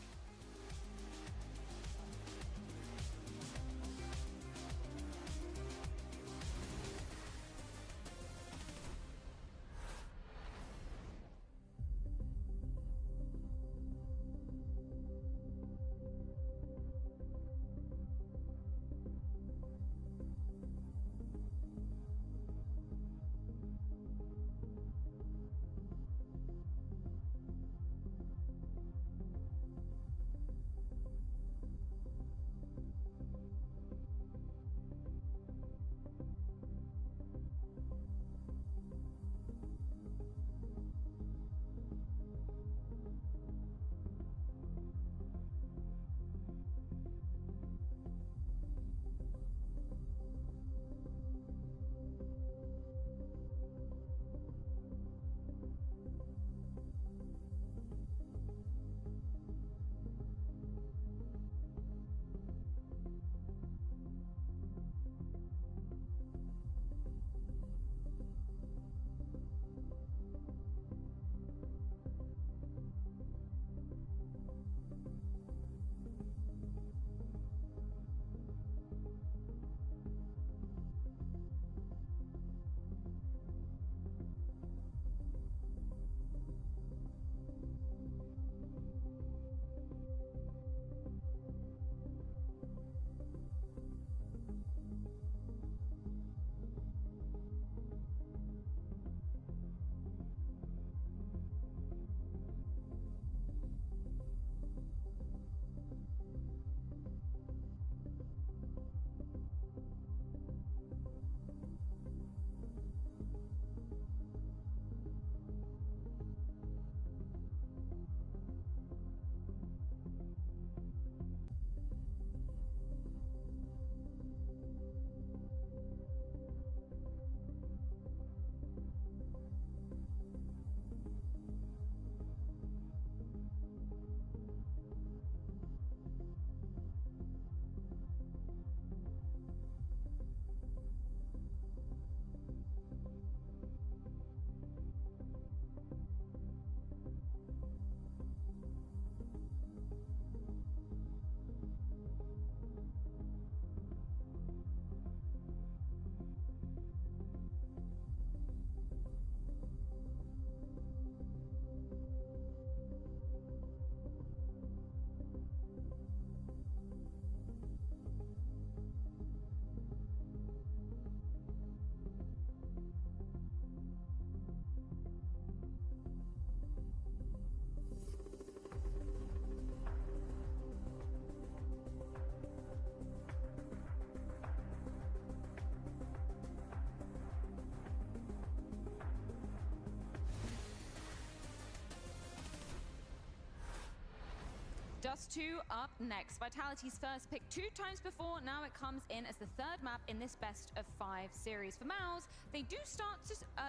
Dust 2 up next. Vitality's first pick 2 times before. Now it comes in as the 3rd map in this best of 5 series. For Mouse, they do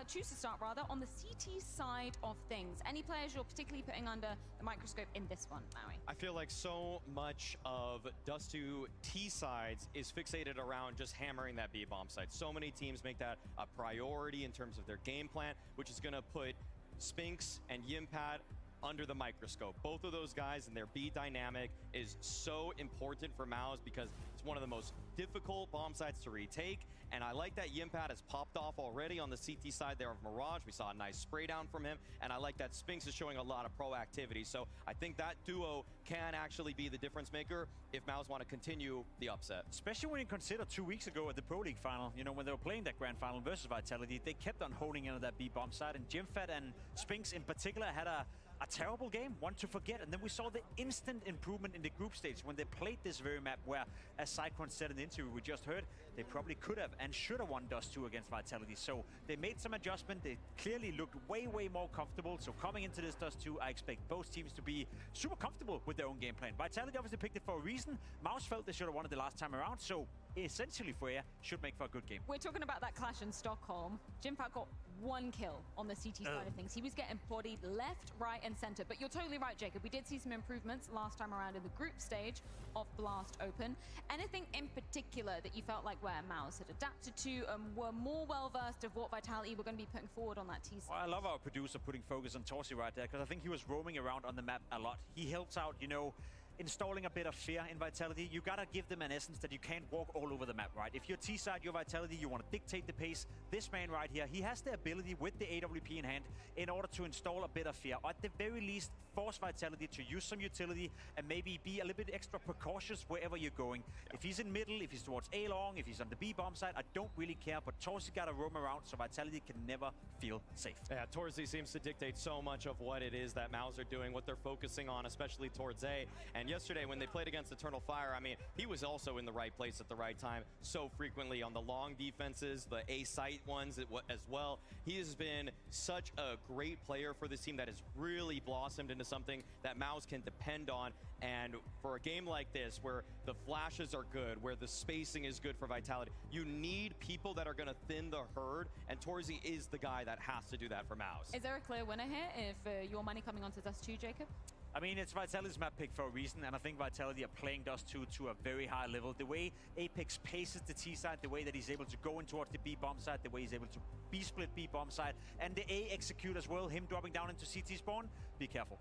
choose to start on the CT side of things. Any players you're particularly putting under the microscope in this one, Maui? I feel like so much of Dust 2 T sides is fixated around just hammering that B bomb site. So many teams make that a priority in terms of their game plan, which is going to put Spinks and Yimpat under the microscope. Both of those guys and their B dynamic is so important for Mouse because it's one of the most difficult bomb sites to retake. And I like that Yimpat has popped off already on the CT side there of Mirage. We saw a nice spray down from him. And I like that Spinks is showing a lot of proactivity. So I think that duo can actually be the difference maker if Mouse want to continue the upset. Especially when you consider 2 weeks ago at the Pro League final, you know, when they were playing that grand final versus Vitality, they kept on holding into that B bomb side. And Jimfat and Spinks in particular had a a terrible game, one to forget. And then we saw the instant improvement in the group stage when they played this very map where, as Cyclone said in the interview we just heard, they probably could have and should have won Dust 2 against Vitality. So they made some adjustment. They clearly looked way, way more comfortable. So coming into this Dust 2, I expect both teams to be super comfortable with their own game plan. Vitality obviously picked it for a reason. Mouse felt they should have won it the last time around. So essentially, Freya should make for a good game. We're talking about that clash in Stockholm. Jimpat got 1 kill on the CT side of things. He was getting bodied left, right, and center. But you're totally right, Jacob. We did see some improvements last time around in the group stage of Blast Open. Anything in particular that you felt like where Mouse had adapted to and were more well-versed of what Vitality were going to be putting forward on that T side? Well, I love our producer putting focus on Torsi right there, because I think he was roaming around on the map a lot. He helps out, you know, installing a bit of fear in Vitality. You gotta give them an essence that you can't walk all over the map, right? If you're T-side, you're Vitality, you want to dictate the pace. This man right here, he has the ability with the AWP in hand in order to install a bit of fear, or at the very least force Vitality to use some utility and maybe be a little bit extra precautious wherever you're going. If he's in middle, if he's towards A long, if he's on the B bomb side, I don't really care, but Torsi gotta roam around so Vitality can never feel safe. Yeah, Torsi seems to dictate so much of what it is that Mouse are doing, what they're focusing on, especially towards A. And yesterday when they played against Eternal Fire, I mean, he was also in the right place at the right time so frequently on the long defenses, the A site ones as well. He has been such a great player for this team that has really blossomed into something that Mouse can depend on. And for a game like this, where the flashes are good, where the spacing is good for Vitality, you need people that are going to thin the herd, and Torsi is the guy that has to do that for Mouse. Is there a clear winner here if your money coming onto Dust 2, Jacob? I mean, it's Vitality's map pick for a reason, and I think Vitality are playing Dust 2 to a very high level. The way Apex paces the T side, the way that he's able to go in towards the B bomb side, the way he's able to B-split B bomb side, and the A execute as well, him dropping down into CT spawn, be careful.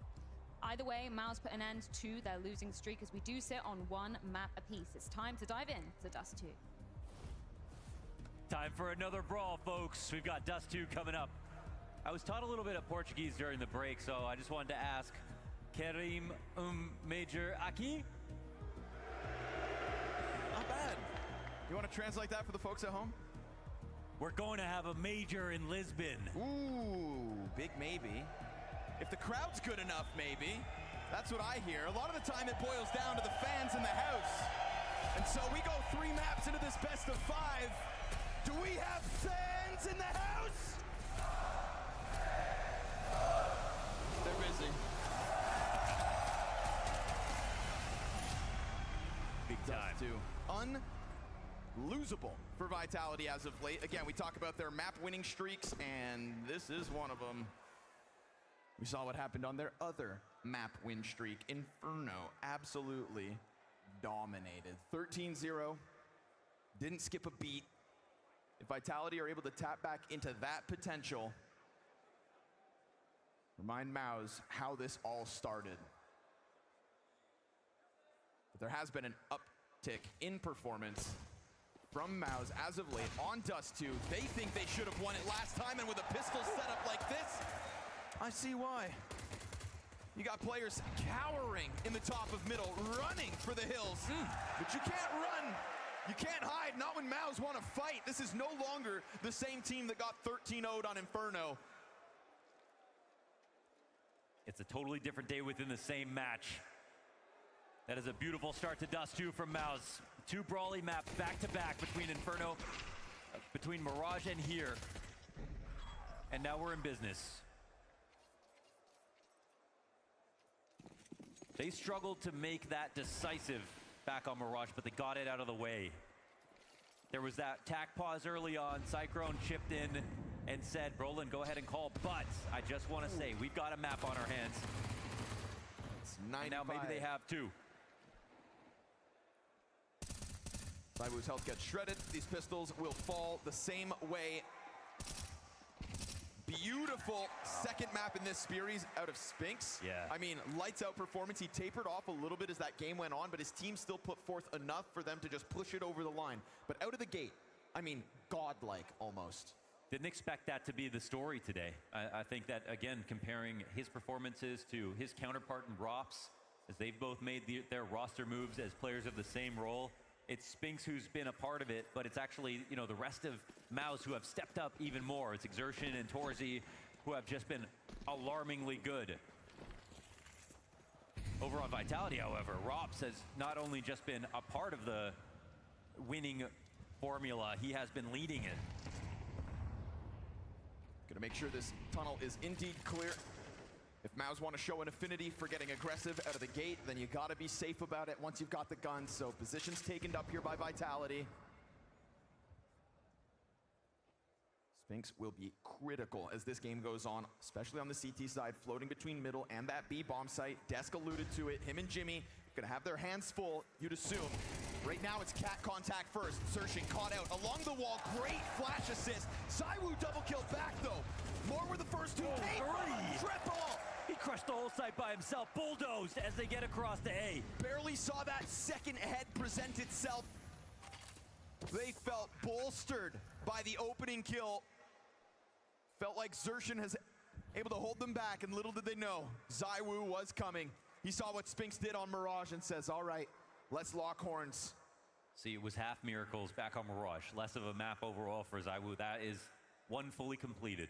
Either way, Mouse put an end to their losing streak as we do sit on 1 map apiece. It's time to dive in to Dust 2. Time for another brawl, folks. We've got Dust 2 coming up. I was taught a little bit of Portuguese during the break, so I just wanted to ask, Kerim Major Aki? Not bad. You want to translate that for the folks at home? We're going to have a major in Lisbon. Ooh, big maybe. If the crowd's good enough, maybe. That's what I hear. A lot of the time it boils down to the fans in the house. And so we go 3 maps into this best of 5. Do we have fans in the house? They're busy. Big time. Unlosable for Vitality as of late. Again, we talk about their map winning streaks, and this is one of them. We saw what happened on their other map win streak. Inferno absolutely dominated. 13-0, didn't skip a beat. If Vitality are able to tap back into that potential, remind Mouse how this all started. But there has been an uptick in performance from Mouse as of late on Dust 2. They think they should have won it last time, and with a pistol setup like this, I see why. You got players cowering in the top of middle, running for the hills. But you can't run. You can't hide. Not when Mouse want to fight. This is no longer the same team that got 13-0'd on Inferno. It's a totally different day within the same match. That is a beautiful start to Dust 2 from Mouse. 2 brawly maps back-to-back between Inferno, between Mirage and here. And now we're in business. They struggled to make that decisive back on Mirage, but they got it out of the way. There was that tack pause early on. Cyclone chipped in and said, Roland, go ahead and call, but I just want to say, we've got a map on our hands. It's and now maybe they have 2. Saibu's health gets shredded. These pistols will fall the same way. Beautiful second map in this series out of Spinks. Yeah. I mean, lights out performance. He tapered off a little bit as that game went on, but his team still put forth enough for them to just push it over the line. But out of the gate, I mean, godlike almost. Didn't expect that to be the story today. I think that, again, comparing his performances to his counterpart in Rops, as they've both made their roster moves as players of the same role, it's Spinks who's been a part of it, but it's actually, you know, the rest of Mouse who have stepped up even more. It's Exertion and Torsi who have just been alarmingly good. Over on Vitality, however, Rops has not only just been a part of the winning formula, he has been leading it. Gonna make sure this tunnel is indeed clear. If Maus want to show an affinity for getting aggressive out of the gate, then you gotta be safe about it once you've got the guns. So positions taken up here by Vitality. Spinks will be critical as this game goes on, especially on the CT side, floating between middle and that B bomb site. Desk alluded to it. Him and Jimmy gonna have their hands full, you'd assume. Right now it's cat contact first. Sershin caught out along the wall. Great flash assist. ZywOo double kill back though. More with the first two. Triple! He crushed the whole site by himself. Bulldozed as they get across to A. Barely saw that second head present itself. They felt bolstered by the opening kill. Felt like Sershin has able to hold them back, and little did they know, ZywOo was coming. He saw what Spinks did on Mirage and says, all right, let's lock horns. See, it was half miracles back on Mirage. Less of a map overall for ZywOo. That is one fully completed.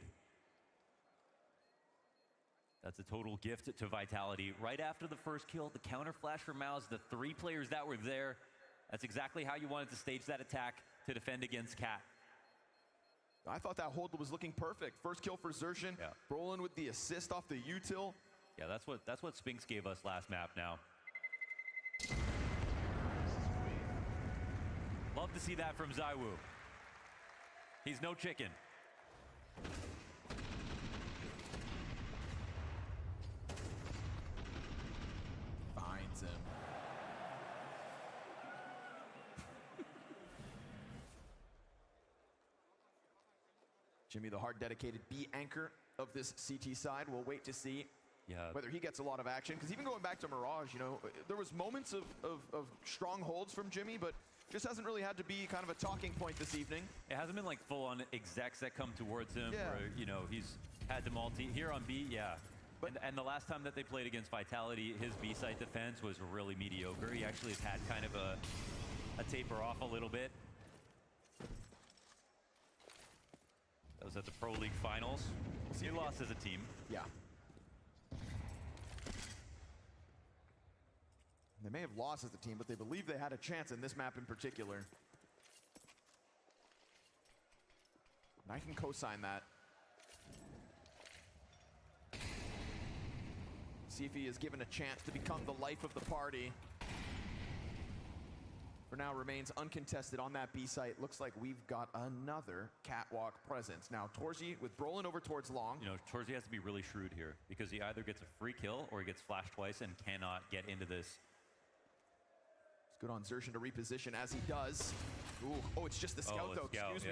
That's a total gift to Vitality. Right after the first kill, the counter flash for Maus, the 3 players that were there. That's exactly how you wanted to stage that attack to defend against Cat. I thought that hold was looking perfect. First kill for Sershin. Yeah. Brolin with the assist off the util. Yeah, that's what Spinks gave us last map now. Love to see that from ZywOo. He's no chicken. Finds him. Jimmy, the hard dedicated B anchor of this CT side. We'll wait to see whether he gets a lot of action. Because even going back to Mirage, you know, there was moments of strong holds from Jimmy, but just hasn't really had to be kind of a talking point this evening. It hasn't been like full-on execs that come towards him, Yeah. or, you know, he's had to multi. Here on B, yeah. And the last time that they played against Vitality, his B-site defense was really mediocre. He actually has had kind of a taper off a little bit. That was at the Pro League Finals. He lost as a team. Yeah. They may have lost as a team, but they believe they had a chance in this map in particular. And I can co-sign that. See if he is given a chance to become the life of the party. For now, remains uncontested on that B site. Looks like we've got another catwalk presence. Now, Torzi with Brolin over towards long. You know, Torzi has to be really shrewd here because he either gets a free kill or he gets flashed twice and cannot get into this. It's good on Sershin to reposition as he does. Ooh, oh, it's just the scout though, excuse me.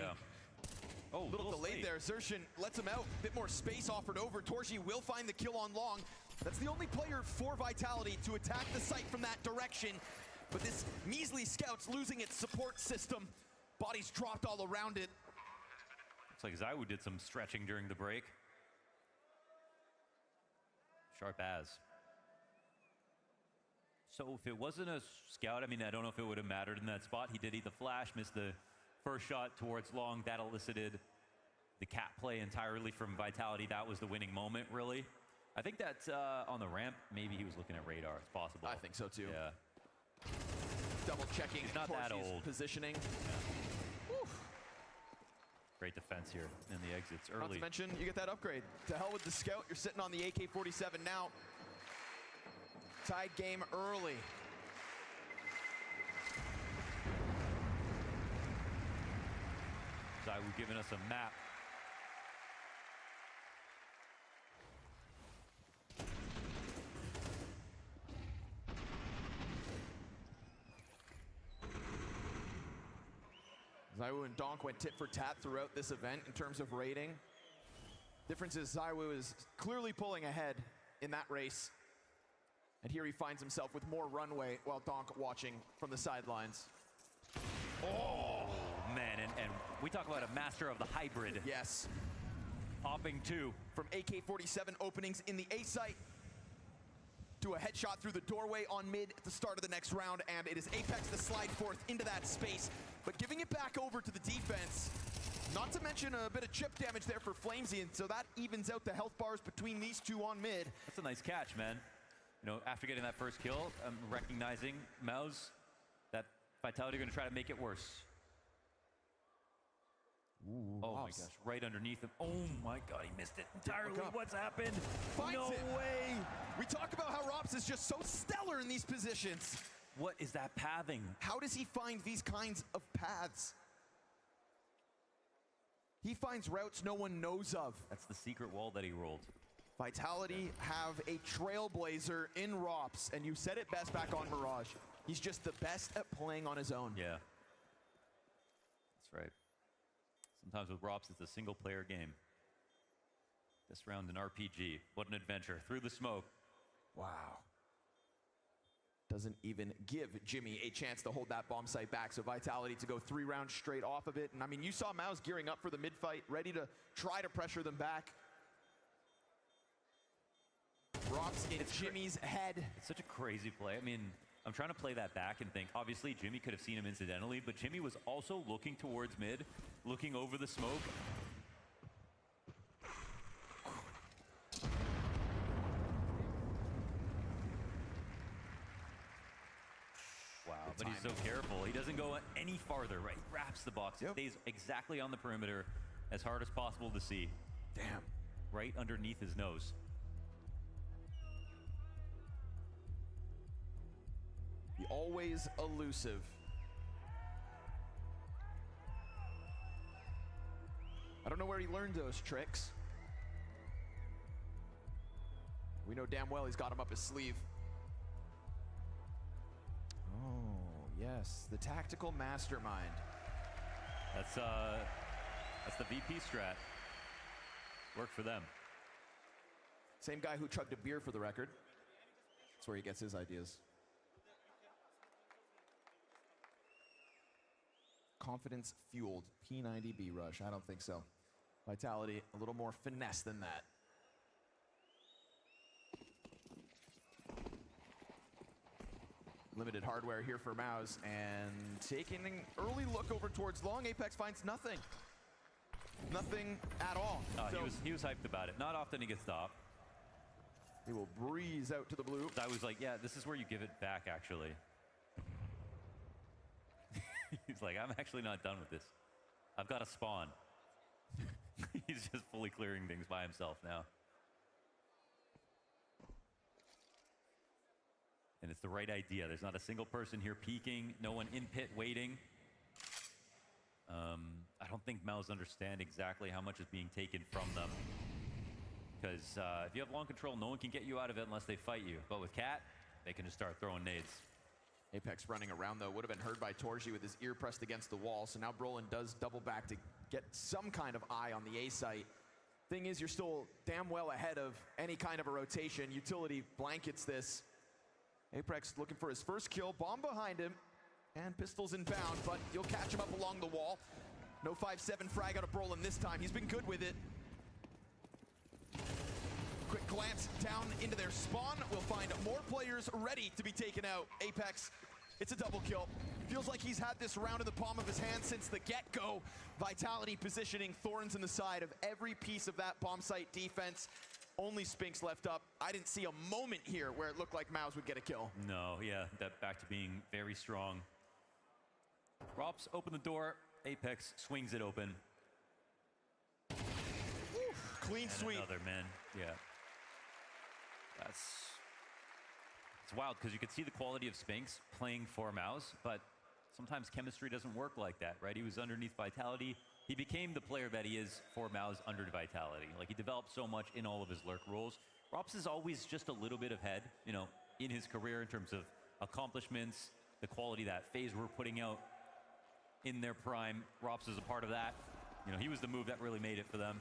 Oh, little delayed there. Sershin lets him out. Bit more space offered over. Torzi will find the kill on long. That's the only player for Vitality to attack the site from that direction. But this measly scout's losing its support system. Bodies dropped all around it. Looks like ZywOo did some stretching during the break. Sharp as. So if it wasn't a scout, I mean, I don't know if it would have mattered in that spot. He did eat the flash, missed the first shot towards long. That elicited the cat play entirely from Vitality. That was the winning moment, really. I think that on the ramp, maybe he was looking at radar. It's possible. I think so too. Yeah. Double checking. He's not that old. Positioning. Yeah. Great defense here in the exits early. Not to mention, you get that upgrade. To hell with the scout. You're sitting on the AK-47 now. Tied game early. ZywOo giving us a map. ZywOo and Donk went tit for tat throughout this event in terms of rating. Difference is ZywOo is clearly pulling ahead in that race. And here he finds himself with more runway while Donk watching from the sidelines. Oh, man, and we talk about a master of the hybrid. Yes. Hopping two. From AK-47 openings in the A site to a headshot through the doorway on mid at the start of the next round, and it is Apex to slide forth into that space, but giving it back over to the defense. Not to mention a bit of chip damage there for Flamesy, and so that evens out the health bars between these two on mid. That's a nice catch, man. You know, after getting that first kill, I'm recognizing Mouse, that Vitality are going to try to make it worse. Ooh, oh my gosh, right underneath him. Oh my god, he missed it entirely. What's happened? Finds no it. way. We talk about how Rops is just so stellar in these positions. What is that pathing? How does he find these kinds of paths? He finds routes no one knows of. That's the secret wall that he rolled. Vitality have a trailblazer in Rops, and you said it best back on Mirage. He's just the best at playing on his own. Yeah. That's right. Sometimes with Rops, it's a single-player game. This round, an RPG. What an adventure. Through the smoke. Wow. Doesn't even give Jimmy a chance to hold that bomb site back, so Vitality to go 3 rounds straight off of it. And I mean, you saw Mouse gearing up for the mid-fight, ready to try to pressure them back. Rops in Jimmy's head. It's such a crazy play. I mean, I'm trying to play that back and think, obviously, Jimmy could have seen him incidentally, but Jimmy was also looking towards mid, looking over the smoke. Wow, but he's so careful. He doesn't go any farther, right? He wraps the box. He stays exactly on the perimeter, as hard as possible to see. Damn. Right underneath his nose. The always elusive. I don't know where he learned those tricks. We know damn well he's got him up his sleeve. Oh, yes, the tactical mastermind. That's the VP strat. Worked for them. Same guy who chugged a beer, for the record. That's where he gets his ideas. Confidence fueled P90B rush. I don't think so. Vitality a little more finesse than that. Limited hardware here for Mouse, and taking an early look over towards long. Apex finds nothing. Nothing at all. So he was hyped about it. Not often he gets stopped. He will breeze out to the blue. I was like, yeah, this is where you give it back, actually. He's like, I'm actually not done with this. I've got to spawn. He's just fully clearing things by himself now. And it's the right idea. There's not a single person here peeking, no one in pit waiting. I don't think Mel's understand exactly how much is being taken from them. Because if you have long control, no one can get you out of it unless they fight you. But with Cat, they can just start throwing nades. Apex running around, though, would have been heard by Torji with his ear pressed against the wall. So now Brolin does double back to get some kind of eye on the A site. Thing is, you're still damn well ahead of any kind of a rotation. Utility blankets this. Apex looking for his first kill. Bomb behind him. And pistols inbound, but you'll catch him up along the wall. No 5-7 frag out of Brolin this time. He's been good with it. Quick glance down into their spawn. We'll find more players ready to be taken out. Apex, it's a double kill. Feels like he's had this round in the palm of his hand since the get-go. Vitality positioning thorns in the side of every piece of that bomb site defense. Only Spinks left up. I didn't see a moment here where it looked like Mouse would get a kill. No, yeah, that back to being very strong. Rops open the door. Apex swings it open. Oof, clean sweep. Another, man. Yeah. It's wild because you could see the quality of Spinks playing for Mouse, but sometimes chemistry doesn't work like that, right? He was underneath Vitality. He became the player that he is for Mouse under Vitality. Like, he developed so much in all of his lurk roles. Rops is always just a little bit ahead, you know, in his career in terms of accomplishments, the quality that FaZe were putting out in their prime. Rops is a part of that. You know, he was the move that really made it for them.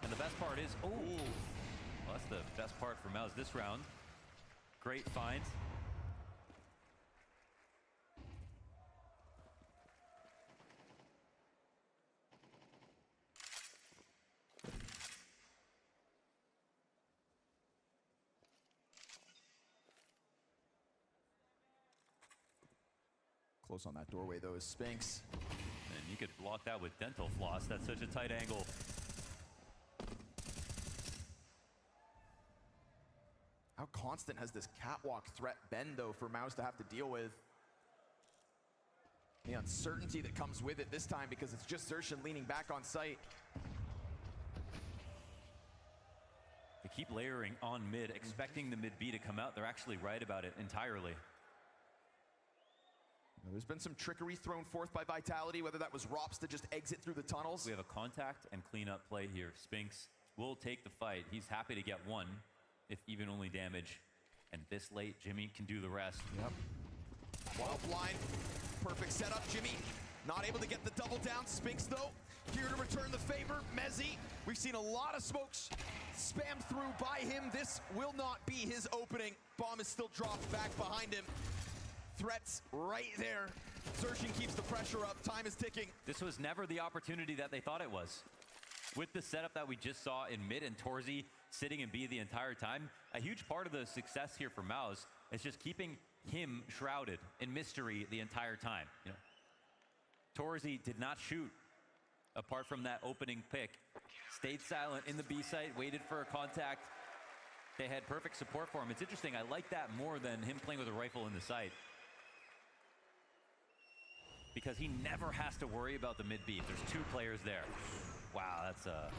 And the best part is, oh, well, that's the best part for Mouse this round. Great find. Close on that doorway, though, is Spinks. And he could block that with dental floss. That's such a tight angle. How constant has this catwalk threat been, though, for Mouse to have to deal with? The uncertainty that comes with it this time, because it's just Xerxin leaning back on site. They keep layering on mid, expecting the mid B to come out. They're actually right about it entirely. There's been some trickery thrown forth by Vitality, whether that was Rops to just exit through the tunnels. We have a contact and cleanup play here. Spinks will take the fight. He's happy to get one, if even only damage. And this late, Jimmy can do the rest. Yep. Wild blind, perfect setup. Jimmy not able to get the double down. Spinks, though, here to return the favor. Mezzi, we've seen a lot of smokes spammed through by him. This will not be his opening. Bomb is still dropped back behind him. Threats right there. Xerxin keeps the pressure up. Time is ticking. This was never the opportunity that they thought it was. With the setup that we just saw in mid and Torzy sitting in B the entire time, a huge part of the success here for Mouse is just keeping him shrouded in mystery the entire time. You know, Torzy did not shoot apart from that opening pick. Stayed silent in the B site, waited for a contact. They had perfect support for him. It's interesting, I like that more than him playing with a rifle in the site, because he never has to worry about the mid B. There's two players there. Wow, that's a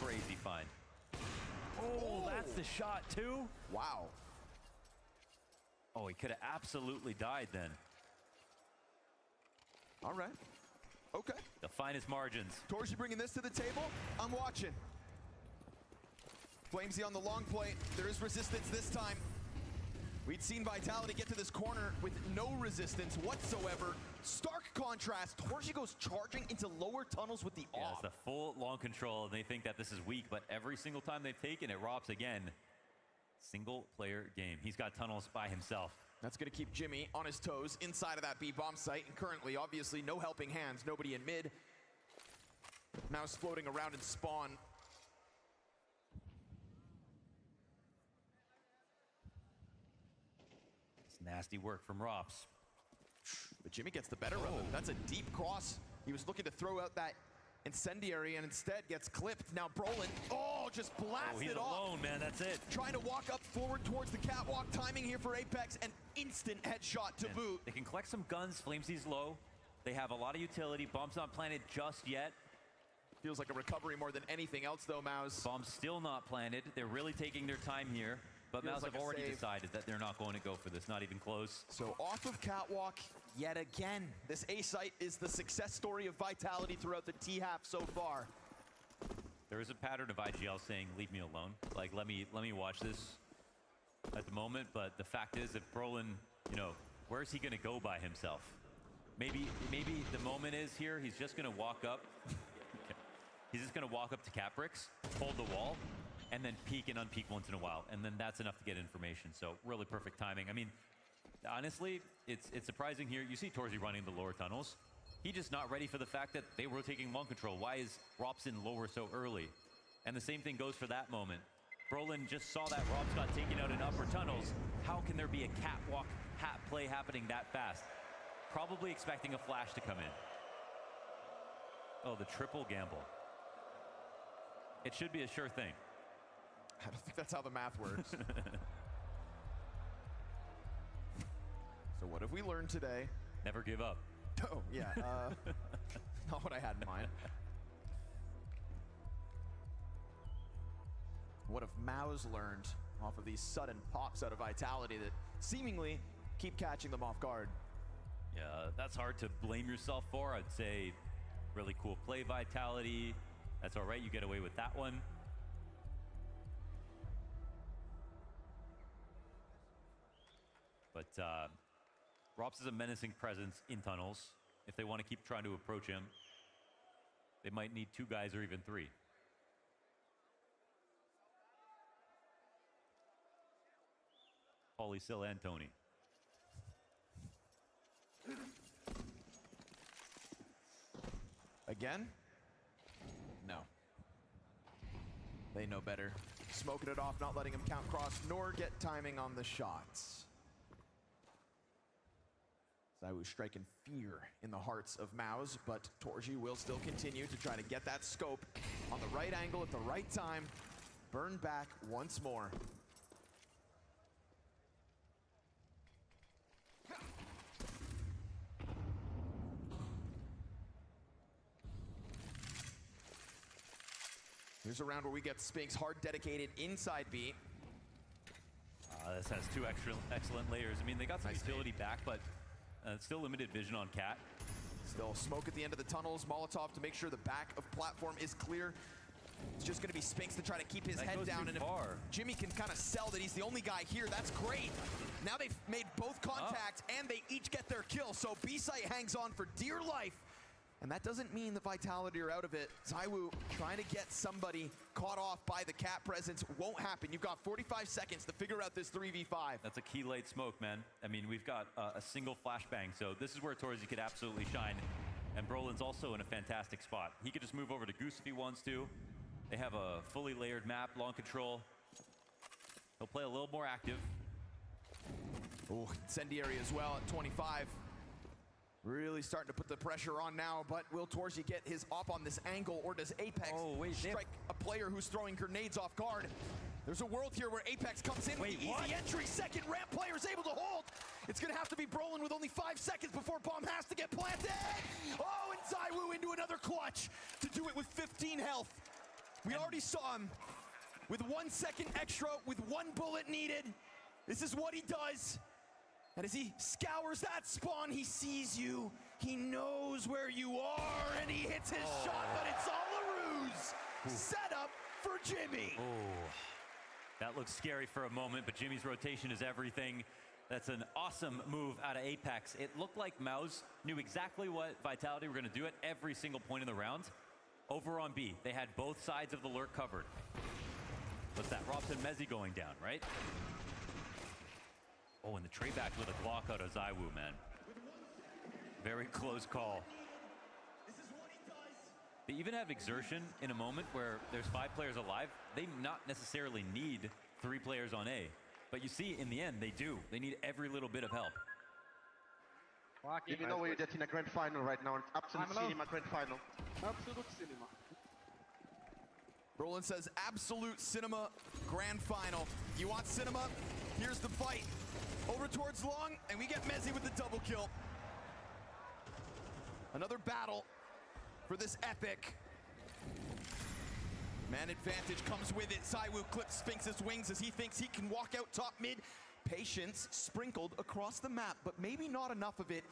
crazy find. Oh, that's the shot too? Wow. Oh, he could have absolutely died then. All right. Okay. The finest margins. Torzy bringing this to the table. I'm watching. Flamesy on the long play. There is resistance this time. We'd seen Vitality get to this corner with no resistance whatsoever. Stark contrast. Torzy goes charging into lower tunnels with the Yeah, AWP. it's the full long control, and they think that this is weak, but every single time they've taken it, Rops again. Single player game. He's got tunnels by himself. That's going to keep Jimmy on his toes inside of that B-bomb site. And currently, obviously, no helping hands. Nobody in mid. Mouse floating around in spawn. It's nasty work from Rops. But Jimmy gets the better of him. That's a deep cross. He was looking to throw out that incendiary and instead gets clipped. Now Brolin, just blasted off. He's alone, man, that's it. Trying to walk up forward towards the catwalk. Timing here for Apex, an instant headshot to boot. They can collect some guns. Flamesy's low. They have a lot of utility. Bomb's not planted just yet. Feels like a recovery more than anything else, though, Mouse. Bomb's still not planted. They're really taking their time here. But Mouse have already decided that they're not going to go for this, not even close. So off of catwalk yet again. This A site is the success story of Vitality throughout the T-half so far. There is a pattern of IGL saying, leave me alone. Like, let me watch this at the moment. But the fact is, if Brolin, you know, where's he going to go by himself? Maybe the moment is here, he's just going to walk up. He's just going to walk up to cat bricks, hold the wall, and then peek and unpeek once in a while. And then that's enough to get information. So really perfect timing. I mean, honestly, it's surprising here. You see Torzy running the lower tunnels. He's just not ready for the fact that they were taking long control. Why is Rops in lower so early? And the same thing goes for that moment. Brolin just saw that Rops got taken out in upper tunnels. How can there be a catwalk hat play happening that fast? Probably expecting a flash to come in. Oh, the triple gamble. It should be a sure thing. I don't think that's how the math works. So what have we learned today? Never give up. Oh, yeah. Not what I had in mind. What have Maus learned off of these sudden pops out of Vitality that seemingly keep catching them off guard? Yeah, that's hard to blame yourself for. I'd say really cool play, Vitality. That's all right. You get away with that one. But Rops is a menacing presence in tunnels. If they want to keep trying to approach him, they might need 2 guys or even 3. Paulie, Sil, and Tony. Again? No. They know better. Smoking it off, not letting him count cross, nor get timing on the shots. ZywOo striking fear in the hearts of Maus, but Torji will still continue to try to get that scope on the right angle at the right time. Burn back once more. Here's a round where we get Spinks hard dedicated inside B. This has two excellent layers. I mean, they got some utility back, but still limited vision on Cat. Still smoke at the end of the tunnels. Molotov to make sure the back of platform is clear. It's just going to be Spinks to try to keep his head down. And if Jimmy can kind of sell that he's the only guy here, that's great. Now they've made both contact and they each get their kill. So FACEIT hangs on for dear life. And that doesn't mean the Vitality are out of it. ZywOo trying to get somebody caught off by the Cat presence won't happen. You've got 45 seconds to figure out this 3v5. That's a key late smoke, man. I mean, we've got a single flashbang, so this is where Torzi could absolutely shine. And Brolin's also in a fantastic spot. He could just move over to Goose if he wants to. They have a fully layered map, long control. He'll play a little more active. Oh, incendiary as well at 25. Really starting to put the pressure on now, but will Torji get his op on this angle, or does Apex strike a player who's throwing grenades off guard? There's a world here where Apex comes in with the easy entry. Second ramp player is able to hold. It's going to have to be Brolin with only 5 seconds before bomb has to get planted. Oh, and ZywOo into another clutch to do it with 15 health. We already saw him with 1 second extra, with 1 bullet needed. This is what he does. And as he scours that spawn, he sees you. He knows where you are, and he hits his shot, but it's all a ruse. Set up for Jimmy. That looks scary for a moment, but Jimmy's rotation is everything. That's an awesome move out of Apex. It looked like Maus knew exactly what Vitality were going to do at every single point in the round. Over on B, they had both sides of the lurk covered. What's that? Robson Mezzi going down, right? Oh, and the trade back with a Glock out of ZywOo, man. Very close call. They even have exertion in a moment where there's 5 players alive. They not necessarily need 3 players on A. But you see, in the end, they do. They need every little bit of help. Even though we're getting a grand final right now, it's absolute cinema grand final. Absolute cinema. Brolin says absolute cinema grand final. You want cinema? Here's the fight. Over towards long, and we get Mezzi with the double kill. Another battle for this epic. Man advantage comes with it. ZywOo clips Spinks' wings as he thinks he can walk out top mid. Patience sprinkled across the map, but maybe not enough of it.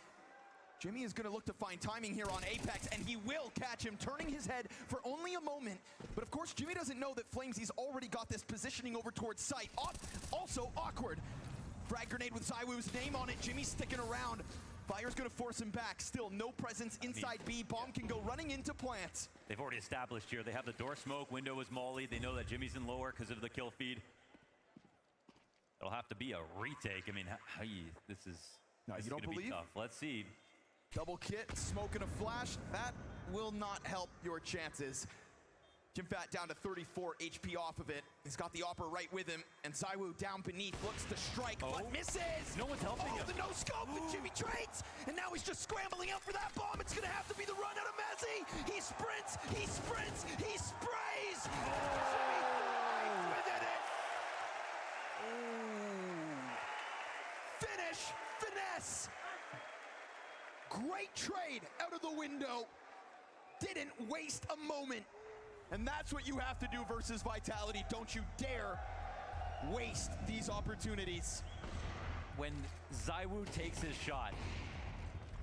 Jimmy is going to look to find timing here on Apex, and he will catch him, turning his head for only a moment. But of course, Jimmy doesn't know that Flamesy's already got this positioning over towards site. Also awkward. Frag grenade with ZywOo's name on it. Jimmy's sticking around. Fire's going to force him back. Still no presence inside B. Bomb can go running into plant. They've already established here. They have the door smoke. Window is molly. They know that Jimmy's in lower because of the kill feed. It'll have to be a retake. I mean, this is you don't believe? Tough. Let's see. Double kit, smoke and a flash. That will not help your chances. JimFat down to 34 HP off of it. He's got the Opera right with him, and ZywOo down beneath, looks to strike, but misses! No one's helping him. The no-scope, and Jimmy trades! And now he's just scrambling out for that bomb. It's gonna have to be the run out of Mezzi! He sprints, he sprays! Jimmy within it! Finish, finesse! Great trade out of the window. Didn't waste a moment. And that's what you have to do versus Vitality. Don't you dare waste these opportunities. When ZywOo takes his shot,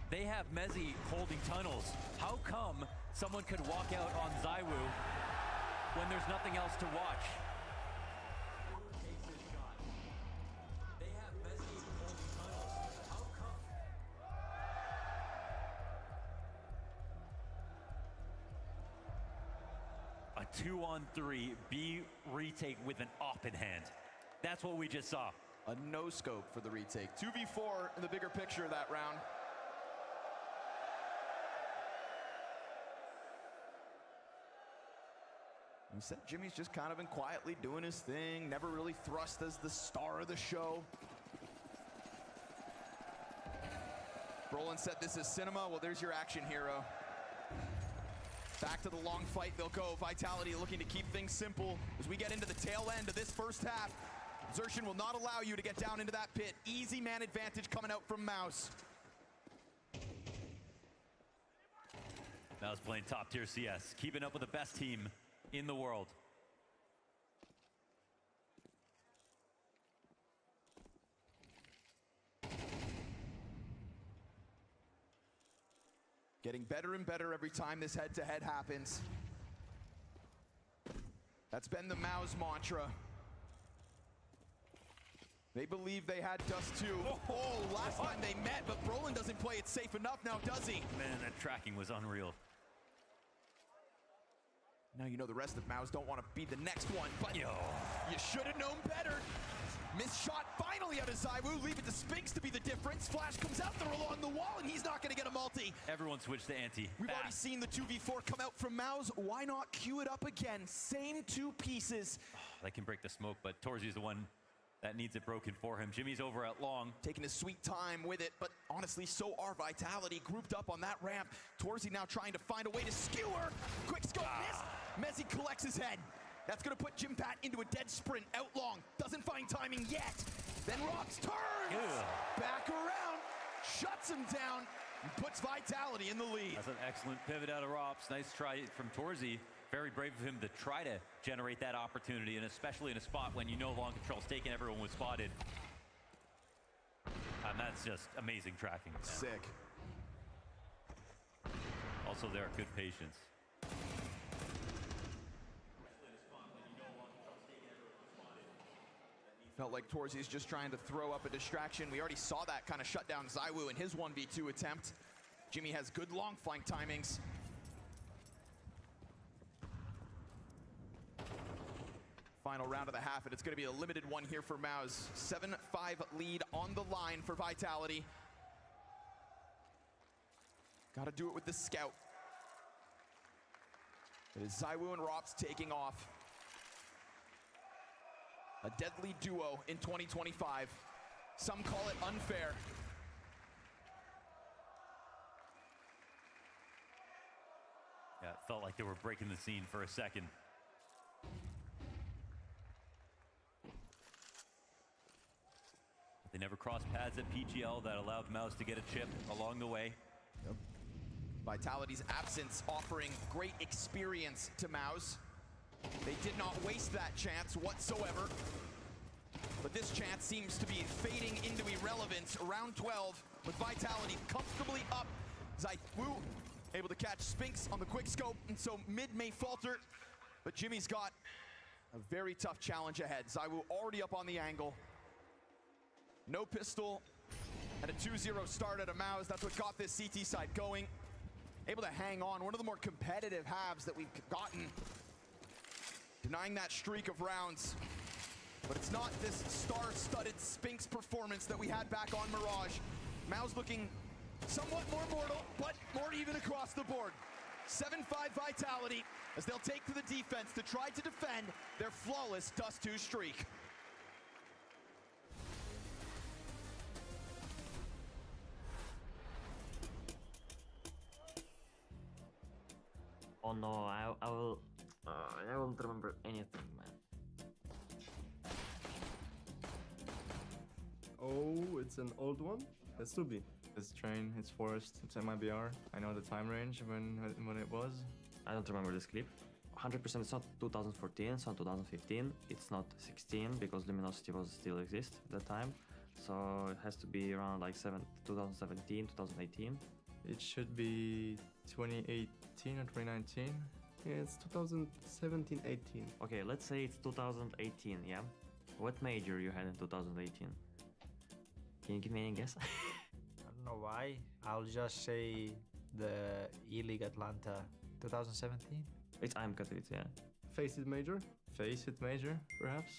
they have Mezzi holding tunnels. How come someone could walk out on ZywOo when there's nothing else to watch? A 2-on-3 B retake with an op in hand. That's what we just saw. A no-scope for the retake. 2v4 in the bigger picture of that round. You said Jimmy's just kind of been quietly doing his thing, never really thrust as the star of the show. Brolin said this is cinema. Well, there's your action hero. Back to the long fight they'll go. Vitality looking to keep things simple as we get into the tail end of this first half. Xertion will not allow you to get down into that pit. Easy man advantage coming out from Mouse. Mouse playing top tier CS, keeping up with the best team in the world. Getting better and better every time this head-to-head happens. That's been the Mouse mantra. They believe they had Dust 2. Oh, last time they met, but Brolin doesn't play it safe enough now, does he? Man, that tracking was unreal. Now you know the rest of Mouse don't want to be the next one, but you should have known better. Missed shot finally out of ZywOo, leave it to Spinks to be the difference. Flash comes out there along the wall, and he's not going to get a multi. Everyone switched to anti. We've already seen the 2v4 come out from Mouse. Why not queue it up again? Same two pieces. Oh, they can break the smoke, but Torzy's the one that needs it broken for him. Jimmy's over at long. Taking his sweet time with it, but honestly, so are Vitality. Grouped up on that ramp. Torzy now trying to find a way to skewer. Quick scope miss. Mezzi collects his head. That's going to put Jimpat into a dead sprint. Out long. Doesn't find timing yet. Then Rocks turns. Back around. Shuts him down. And puts Vitality in the lead. That's an excellent pivot out of Rops. Nice try from Torzy. Very brave of him to try to generate that opportunity, and especially in a spot when you know long control's taken, everyone was spotted. And that's just amazing tracking. Man. Sick. Also, there are good patience. Felt like Torzy's just trying to throw up a distraction. We already saw that kind of shut down ZywOo in his 1v2 attempt. Jimmy has good long flank timings. Final round of the half, and it's going to be a limited one here for Mouse. 7-5 lead on the line for Vitality. Got to do it with the scout. It is ZywOo and Rops taking off. A deadly duo in 2025. Some call it unfair. Yeah, it felt like they were breaking the scene for a second. They never crossed paths at PGL. That allowed Mouse to get a chip along the way. Yep. Vitality's absence offering great experience to Mouse. They did not waste that chance whatsoever. But this chance seems to be fading into irrelevance. Round 12 with Vitality comfortably up. ZywOo able to catch Spinks on the quick scope, and so mid may falter. But Jimmy's got a very tough challenge ahead. ZywOo already up on the angle. No pistol and a 2-0 start at a Mouse. That's what got this CT side going. Able to hang on. One of the more competitive halves that we've gotten. Denying that streak of rounds. But it's not this star-studded Spinks performance that we had back on Mirage. Mouse looking somewhat more mortal, but more even across the board. 7-5 Vitality as they'll take to the defense to try to defend their flawless Dust 2 streak. Oh no, I won't remember anything, man. Oh, it's an old one? Has to be. It's train, it's forest, it's MIBR. I know the time range when it was. I don't remember this clip. 100% it's not 2014, it's not 2015, it's not 16 because Luminosity was still exist at that time. So it has to be around like 2017, 2018. It should be 2018 or 2019. Yeah, it's 2017, 18. Okay, let's say it's 2018, yeah? What major you had in 2018? Can you give me any guess? I don't know why. I'll just say the E-League Atlanta 2017. It's IM Katowice, yeah. FACEIT major? FACEIT major, perhaps?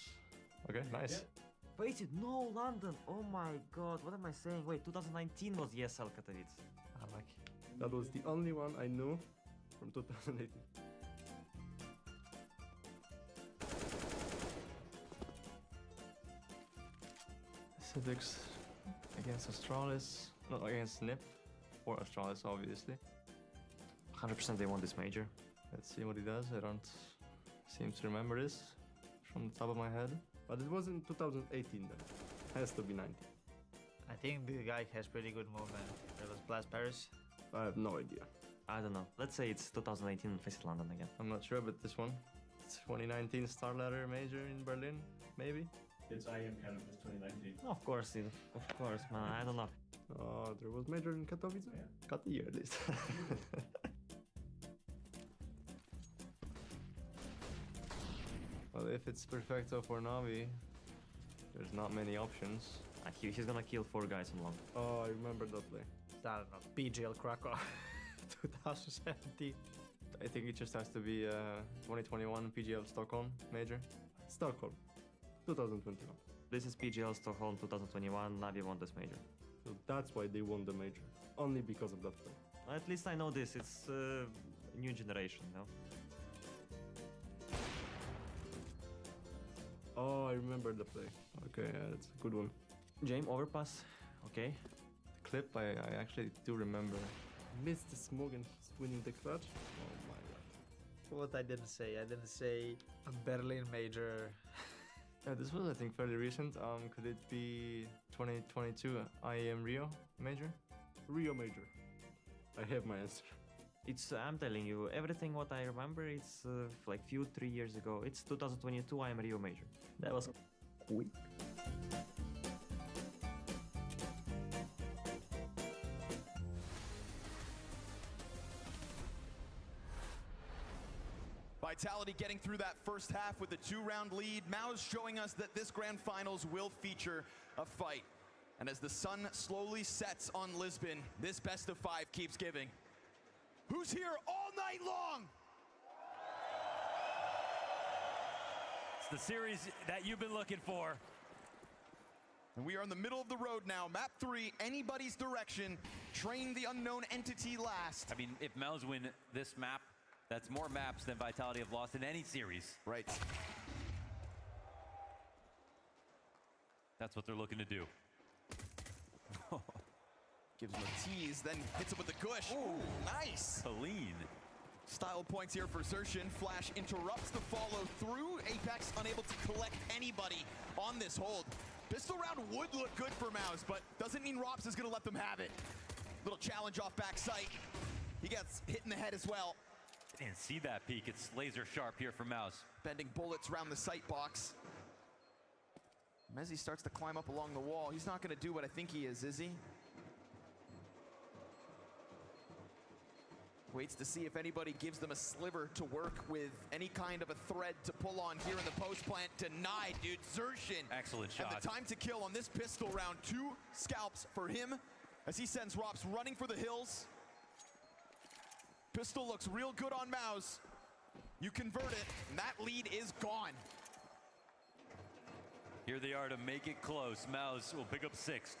Okay, nice. Yeah. FACEIT, no, London! Oh my god, what am I saying? Wait, 2019 was ESL Katowice. Unlucky. That was the only one I knew from 2018. Civics against Astralis, not against NIP. for Astralis, obviously. 100% they won this major. Let's see what he does. I don't seem to remember this from the top of my head. But it was in 2018 then. Has to be 19. I think the guy has pretty good movement. It was Blast Paris. I have no idea. I don't know. Let's say it's 2018 FACEIT London again. I'm not sure, but this one. It's 2019 Star Ladder Major in Berlin, maybe? It's IM Cannabis 2019. Of course, man. I don't know. There was major in Katowice? Yeah. Got the year at least. Well, if it's Perfecto for Navi, there's not many options. He's gonna kill 4 guys in long. Oh, I remember that play. I don't know. PGL Krakow 2017. I think it just has to be 2021 PGL Stockholm major. Stockholm, 2021. This is PGL Stockholm 2021. Navi won this major. So that's why they won the major. Only because of that play. At least I know this. It's new generation, no? Oh, I remember the play. Okay, yeah, that's a good one. James overpass. Okay. The clip, I actually do remember. Missed the smoke and he's winning the clutch. Oh my god. What I didn't say. I didn't say a Berlin major. Yeah, this was I think fairly recent. Could it be 2022 IAM Rio major? Rio major. I have my answer. I'm telling you, everything what I remember, it's like 3 years ago. It's 2022 IAM Rio major. That was quick. Vitality getting through that first half with a 2-round lead. Mao's showing us that this grand finals will feature a fight. And as the sun slowly sets on Lisbon, this best of 5 keeps giving. Who's here all night long? It's the series that you've been looking for. And we are in the middle of the road now. Map 3, anybody's direction. Train the unknown entity last. I mean, if Mels win this map, that's more maps than Vitality have lost in any series. Right. That's what they're looking to do. Gives him a tease, then hits him with the gush. Ooh, nice. Clean. Style points here for Xerxin. Flash interrupts the follow through. Apex unable to collect anybody on this hold. Pistol round would look good for Mouse, but doesn't mean Rops is going to let them have it. Little challenge off back sight. He gets hit in the head as well. Didn't see that peek. It's laser sharp here for Mouse. Bending bullets around the sight box. Mezzi starts to climb up along the wall. He's not going to do what I think he is he? Waits to see if anybody gives them a sliver to work with, any kind of a thread to pull on here in the post plant. Denied, dude. Xerxin. Excellent shot. And the time to kill on this pistol round. 2 scalps for him as he sends Rops running for the hills. Pistol looks real good on Mouse. You convert it, and that lead is gone. Here they are to make it close. Mouse will pick up 6th.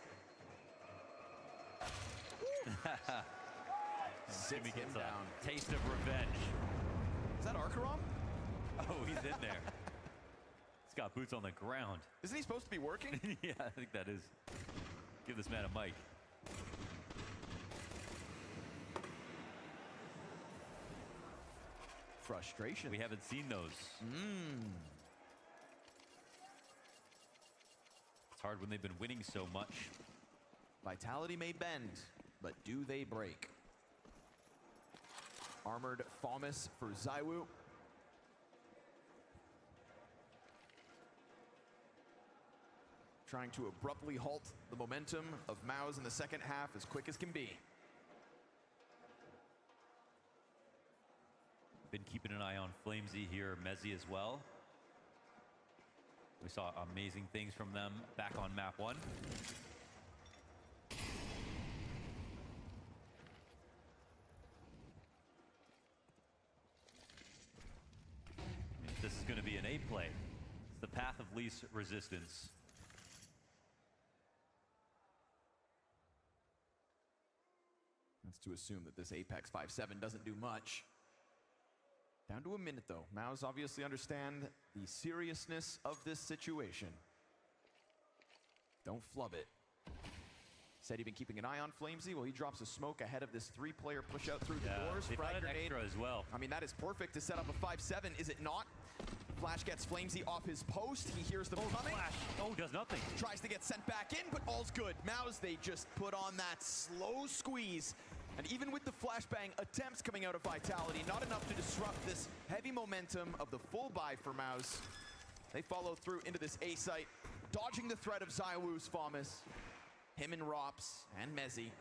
Jimmy gets a taste of revenge. Is that Arkaram? Oh, he's in there. He's got boots on the ground. Isn't he supposed to be working? Yeah, I think that is. Give this man a mic. Frustration. We haven't seen those. It's hard when they've been winning so much. Vitality may bend, but do they break? Armored Thomas for ZywOo. Trying to abruptly halt the momentum of Mao's in the second half as quick as can be. Been keeping an eye on Flamesy here, Mezzi as well. We saw amazing things from them back on map 1. This is going to be an A play. It's the path of least resistance. That's to assume that this Apex 5-7 doesn't do much. Down to a minute though. Maus obviously understand the seriousness of this situation. Don't flub it. Said he'd been keeping an eye on Flamesy. Well, he drops a smoke ahead of this 3-player push out through the doors. They Frag got an grenade extra as well. I mean, that is perfect to set up a 5-7, is it not? Flash gets Flamesy off his post. He hears them coming. Flash. Oh, does nothing. Tries to get sent back in, but all's good. Mouse, they just put on that slow squeeze. And even with the flashbang attempts coming out of Vitality, not enough to disrupt this heavy momentum of the full buy for Mouse. They follow through into this A site, dodging the threat of ZywOo's FAMAS. Him and Rops and Mezzy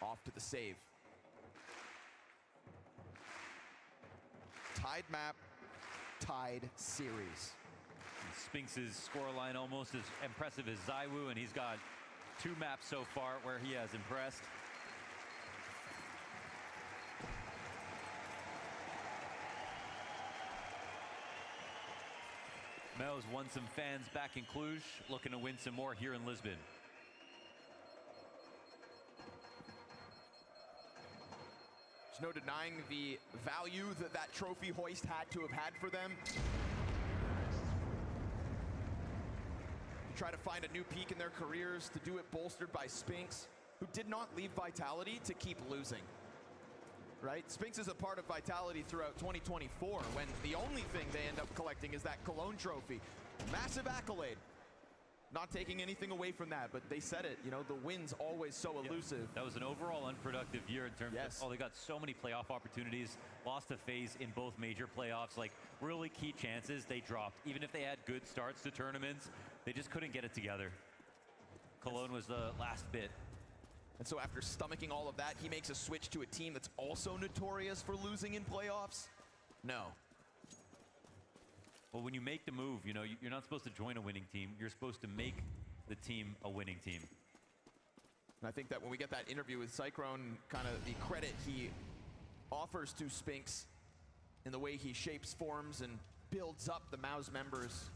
off to the save. Tied map, tied series. Spinx's scoreline almost as impressive as ZywOo, and he's got 2 maps so far where he has impressed. Mel's won some fans back in Cluj, looking to win some more here in Lisbon. There's no denying the value that that trophy hoist had to have had for them. To try to find a new peak in their careers, to do it bolstered by Spinx, who did not leave Vitality to keep losing. Right? Spinx is a part of Vitality throughout 2024, when the only thing they end up collecting is that Cologne trophy. Massive accolade. Not taking anything away from that, but they said it, you know, the win's always so elusive. That was an overall unproductive year in terms of, they got so many playoff opportunities, lost a phase in both major playoffs, like really key chances they dropped. Even if they had good starts to tournaments, they just couldn't get it together. Cologne was the last bit. And so after stomaching all of that, he makes a switch to a team that's also notorious for losing in playoffs? No. Well, when you make the move, you know, you're not supposed to join a winning team. You're supposed to make the team a winning team. And I think that when we get that interview with Cyclone, kind of the credit he offers to Spinx in the way he shapes, forms, and builds up the Mouse members.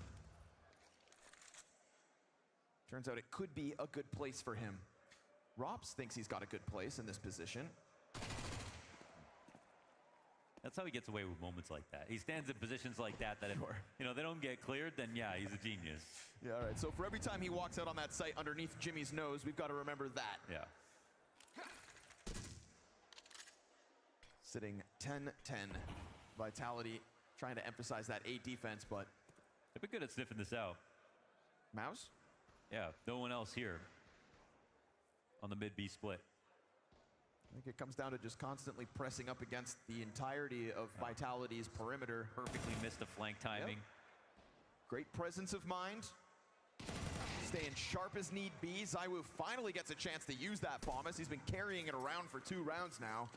Turns out it could be a good place for him. Rops thinks he's got a good place in this position. That's how he gets away with moments like that. He stands in positions like that if, you know, they don't get cleared, then yeah, he's a genius. Yeah, all right. So for every time he walks out on that site underneath Jimmy's nose, we've got to remember that. Yeah. Sitting 10-10. Vitality trying to emphasize that A defense, but they've been good at sniffing this out. Mouse? Yeah, no one else here on the mid-B split. I think it comes down to just constantly pressing up against the entirety of Vitality's perimeter. Perfectly missed the flank timing. Yep. Great presence of mind. Staying sharp as need be. ZywOo finally gets a chance to use that FAMAS. He's been carrying it around for 2 rounds now.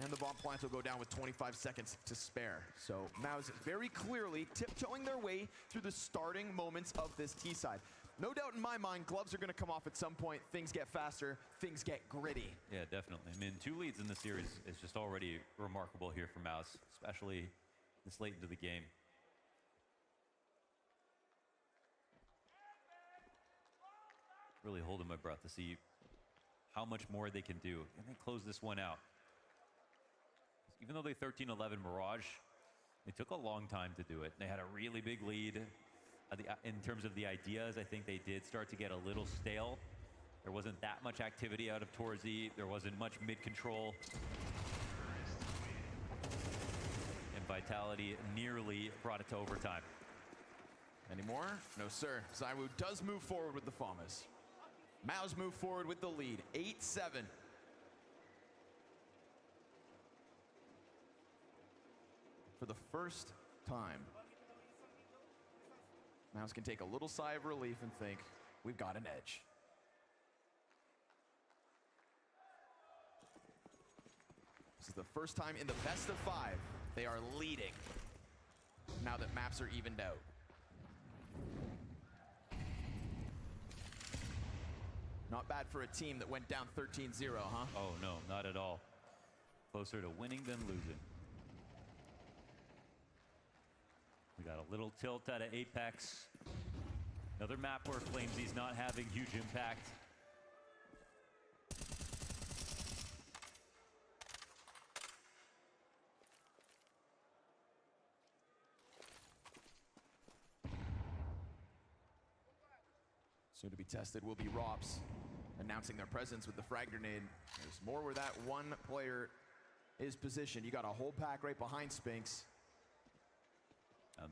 And the bomb plants will go down with 25 seconds to spare. So Mouse very clearly tiptoeing their way through the starting moments of this T-side. No doubt in my mind, gloves are going to come off at some point. Things get faster, things get gritty. Yeah, definitely. I mean, 2 leads in the series is just already remarkable here for Mouse, especially this late into the game. Really holding my breath to see how much more they can do. And then close this one out. Even though they 13-11 Mirage, it took a long time to do it. They had a really big lead. In terms of the ideas, I think they did start to get a little stale. There wasn't that much activity out of Torzy. There wasn't much mid-control. And Vitality nearly brought it to overtime. Any more? No, sir. ZywOo does move forward with the FAMAS. Mouse move forward with the lead, 8-7. For the first time, Mouse can take a little sigh of relief and think, we've got an edge. This is the first time in the best of 5 they are leading, now that maps are evened out. Not bad for a team that went down 13-0, huh? Oh, no, not at all. Closer to winning than losing. We got a little tilt out of Apex. Another map where Flamesy's not having huge impact. Soon to be tested will be Rops. announcing their presence with the frag grenade. There's more where that one player is positioned. You got a whole pack right behind Spinks.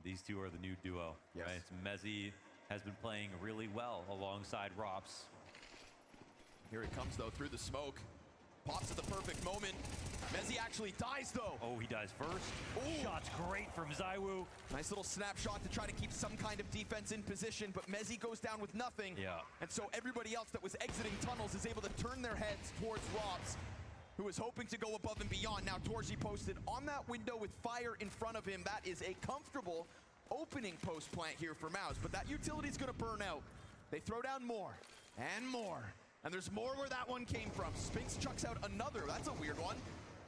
These two are the new duo, right? Mezzi has been playing really well alongside Rops. Here he comes, though, through the smoke. Pops at the perfect moment. Mezzi actually dies, though. Oh, he dies first. Ooh. Shot's great from ZywOo. Nice little snapshot to try to keep some kind of defense in position, but Mezzi goes down with nothing. Yeah. And so everybody else that was exiting tunnels is able to turn their heads towards Robs, who is hoping to go above and beyond. Now Torzi posted on that window with fire in front of him. That is a comfortable opening post plant here for Mouse, but that utility's gonna burn out. They throw down more and more. And there's more where that one came from. Spinks chucks out another. That's a weird one.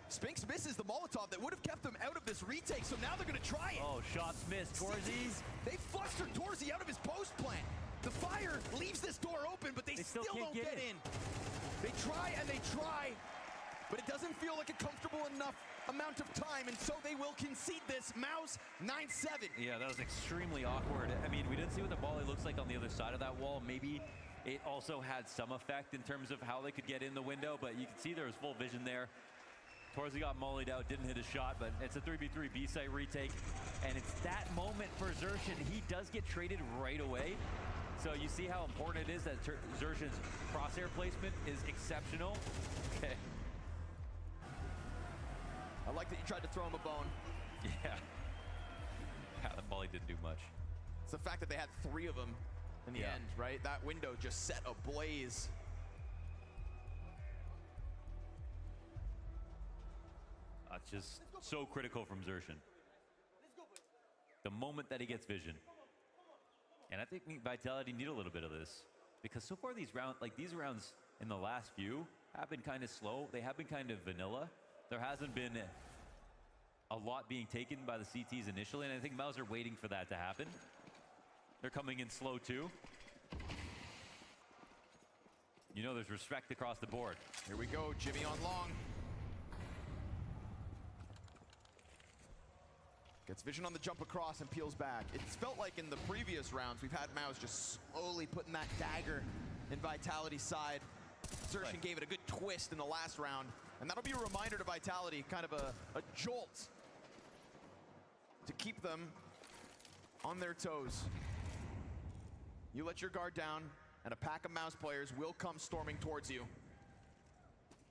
Spinks misses the Molotov that would have kept them out of this retake, so now they're gonna try it. Oh, shots missed. Torzi. They flustered Torzi out of his post plant. The fire leaves this door open, but they still don't get in. They try and they try, but it doesn't feel like a comfortable enough amount of time, and so they will concede this. Mouse 9-7. Yeah, that was extremely awkward. I mean, we didn't see what the volley looks like on the other side of that wall. Maybe it also had some effect in terms of how they could get in the window, but you can see there was full vision there. Torzi got mollied out, didn't hit a shot, but it's a 3v3 B-site retake. And it's that moment for Xerxin. He does get traded right away. So you see how important it is that Xerxin's crosshair placement is exceptional. Okay. I like that you tried to throw him a bone. Yeah. Yeah, the volley didn't do much. It's the fact that they had 3 of them in the end, right? That window just set ablaze. It's just so critical from Xerxin. The moment that he gets vision. And I think Vitality need a little bit of this. Because so far these rounds in the last few have been kind of slow. They have been kind of vanilla. There hasn't been a lot being taken by the CTs initially, and I think Mouse are waiting for that to happen. They're coming in slow too. You know there's respect across the board. Here we go, Jimmy on long. Gets vision on the jump across and peels back. It's felt like in the previous rounds, we've had Mouse just slowly putting that dagger in Vitality's side. Xerxin gave it a good twist in the last round, and that'll be a reminder to Vitality, kind of a jolt to keep them on their toes. You let your guard down, and a pack of Mouse players will come storming towards you.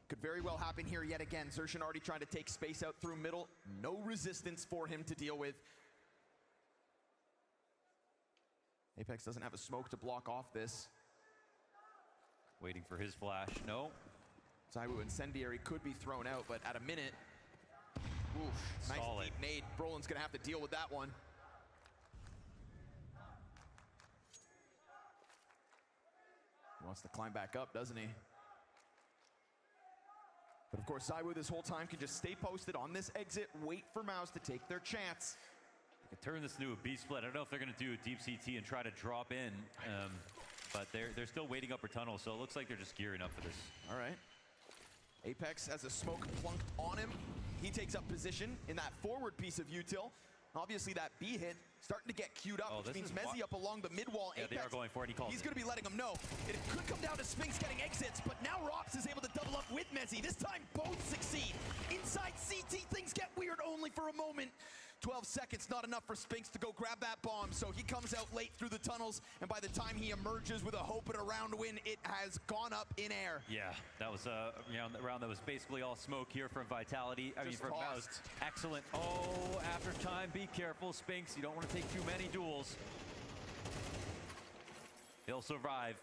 Could very well happen here yet again. Xerxin already trying to take space out through middle. No resistance for him to deal with. Apex doesn't have a smoke to block off this. Waiting for his flash. No. ZywOo Incendiary could be thrown out, but at a minute. Oof, nice deep nade. Brolin's gonna have to deal with that one. He wants to climb back up, doesn't he? But of course, ZywOo this whole time can just stay posted on this exit, wait for Mouse to take their chance. They can turn this into a B-split. I don't know if they're going to do a deep CT and try to drop in, but they're still waiting upper tunnel, so it looks like they're just gearing up for this. All right. Apex has a smoke plunked on him. He takes up position in that forward piece of util. Obviously, that B hit starting to get queued up, which means Mezzi up along the mid-wall. Yeah, Apex, they are going for it. He calls he's going to be letting them know. It could come down to Spinks getting exits, but now Rops is able to double up with Mezzi. This time, both succeed. Inside CT, things get weird only for a moment. 12 seconds, not enough for Spinks to go grab that bomb, so he comes out late through the tunnels, and by the time he emerges with a hope at a round win, it has gone up in air. Yeah, that was a round that was basically all smoke here from Vitality. I mean, from Mouse. Excellent. Oh, after time, be careful, Spinks. You don't want to take too many duels. He'll survive.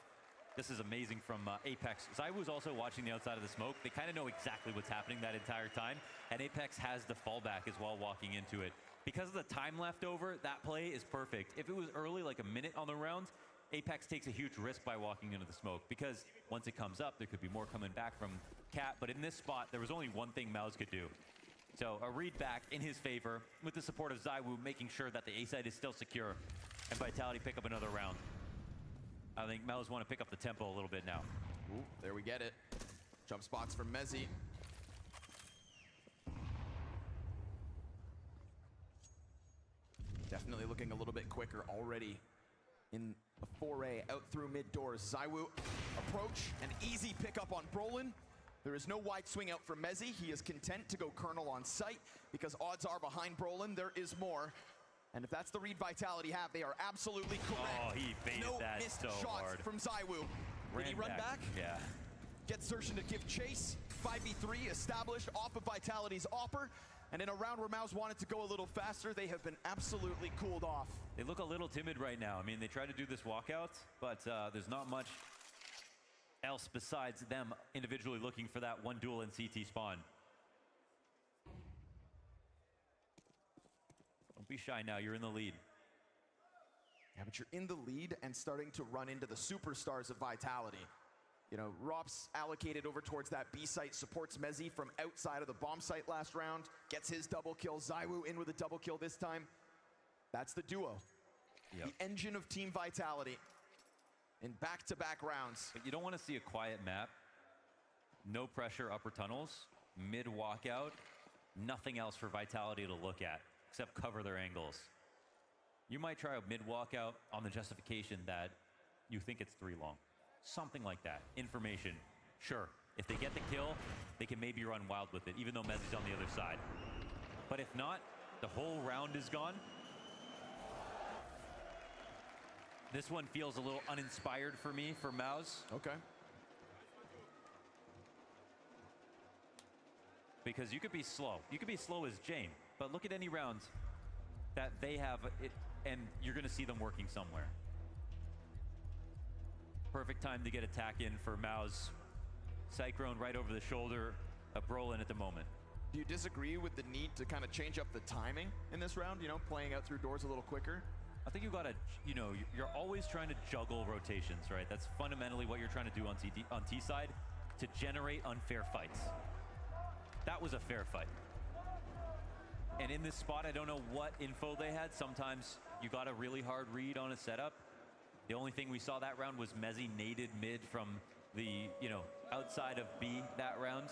This is amazing from Apex. ZywOo's also watching the outside of the smoke. They kind of know exactly what's happening that entire time, and Apex has the fallback as well walking into it. Because of the time left over, that play is perfect. If it was early, like a minute on the round, Apex takes a huge risk by walking into the smoke, because once it comes up, there could be more coming back from Cat, but in this spot, there was only one thing Mouse could do. So a read back in his favor, with the support of ZywOo, making sure that the A side is still secure, and Vitality pick up another round. I think Mouse want to pick up the tempo a little bit now. Ooh, there we get it. Jump spots from Mezzi. Definitely looking a little bit quicker already in a foray out through mid doors. ZywOo approach. An easy pickup on Brolin. There is no wide swing out for Mezzy. He is content to go Colonel on site because odds are behind Brolin there is more. And if that's the read Vitality have, they are absolutely correct. Oh, he baited no that missed so shots hard. from ZywOo. Did he run back? Yeah. Gets Sershin to give chase. 5v3 established off of Vitality's offer. And in a round where Mouse wanted to go a little faster, they have been absolutely cooled off. They look a little timid right now. I mean, they try to do this walkout, but there's not much else besides them individually looking for that one duel in CT spawn. Don't be shy now, you're in the lead. Yeah, but you're in the lead and starting to run into the superstars of Vitality. You know, Rops allocated over towards that B site, supports Mezzy from outside of the bomb site last round, gets his double kill. ZywOo in with a double kill this time. That's the duo. Yep. The engine of Team Vitality in back-to-back rounds. But you don't want to see a quiet map. No pressure upper tunnels, mid walkout, nothing else for Vitality to look at except cover their angles. You might try a mid walkout on the justification that you think it's 3 long. Something like that. Information. Sure, if they get the kill, they can maybe run wild with it, even though Mezzy's on the other side. But if not, the whole round is gone. This one feels a little uninspired for me, for Mouse. Okay. Because you could be slow. You could be slow as Jame, but look at any rounds that they have, and you're going to see them working somewhere. Perfect time to get attack in for Mouse. Cyclone right over the shoulder of Brolin at the moment. Do you disagree with the need to kind of change up the timing in this round, you know, playing out through doors a little quicker? I think you got to, you know, you're always trying to juggle rotations, right? That's fundamentally what you're trying to do on T side, to generate unfair fights. That was a fair fight. And in this spot, I don't know what info they had. Sometimes you got a really hard read on a setup. The only thing we saw that round was Mezzy naded mid from the, you know, outside of B that round.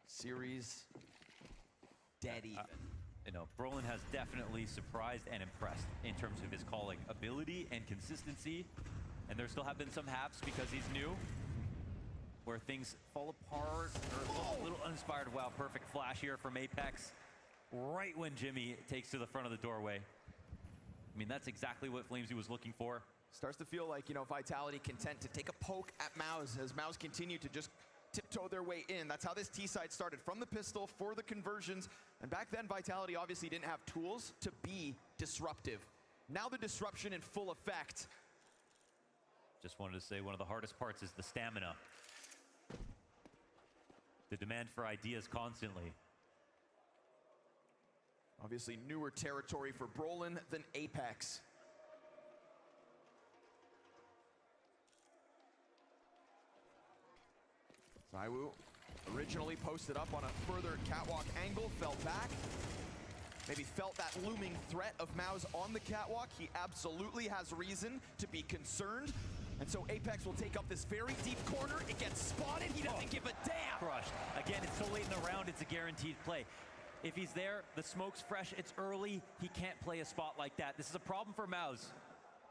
Series dead even. You know, Brolin has definitely surprised and impressed in terms of his calling ability and consistency. And there still have been some halves because he's new, where things fall apart or look a little uninspired. Wow, perfect flash here from Apex, right when Jimmy takes to the front of the doorway. I mean, that's exactly what Flamesy was looking for. Starts to feel like, you know, Vitality content to take a poke at Mouse as Mouse continue to just tiptoe their way in. That's how this T-side started, from the pistol for the conversions. And back then, Vitality obviously didn't have tools to be disruptive. Now the disruption in full effect. Just wanted to say one of the hardest parts is the stamina. The demand for ideas constantly. Obviously newer territory for Brolin than Apex. ZywOo originally posted up on a further catwalk angle, fell back. Maybe felt that looming threat of Mouse on the catwalk. He absolutely has reason to be concerned. And so Apex will take up this very deep corner. It gets spotted. He doesn't give a damn. Crushed. Again, it's so late in the round, it's a guaranteed play. If he's there, the smoke's fresh, it's early, he can't play a spot like that. This is a problem for Mouse.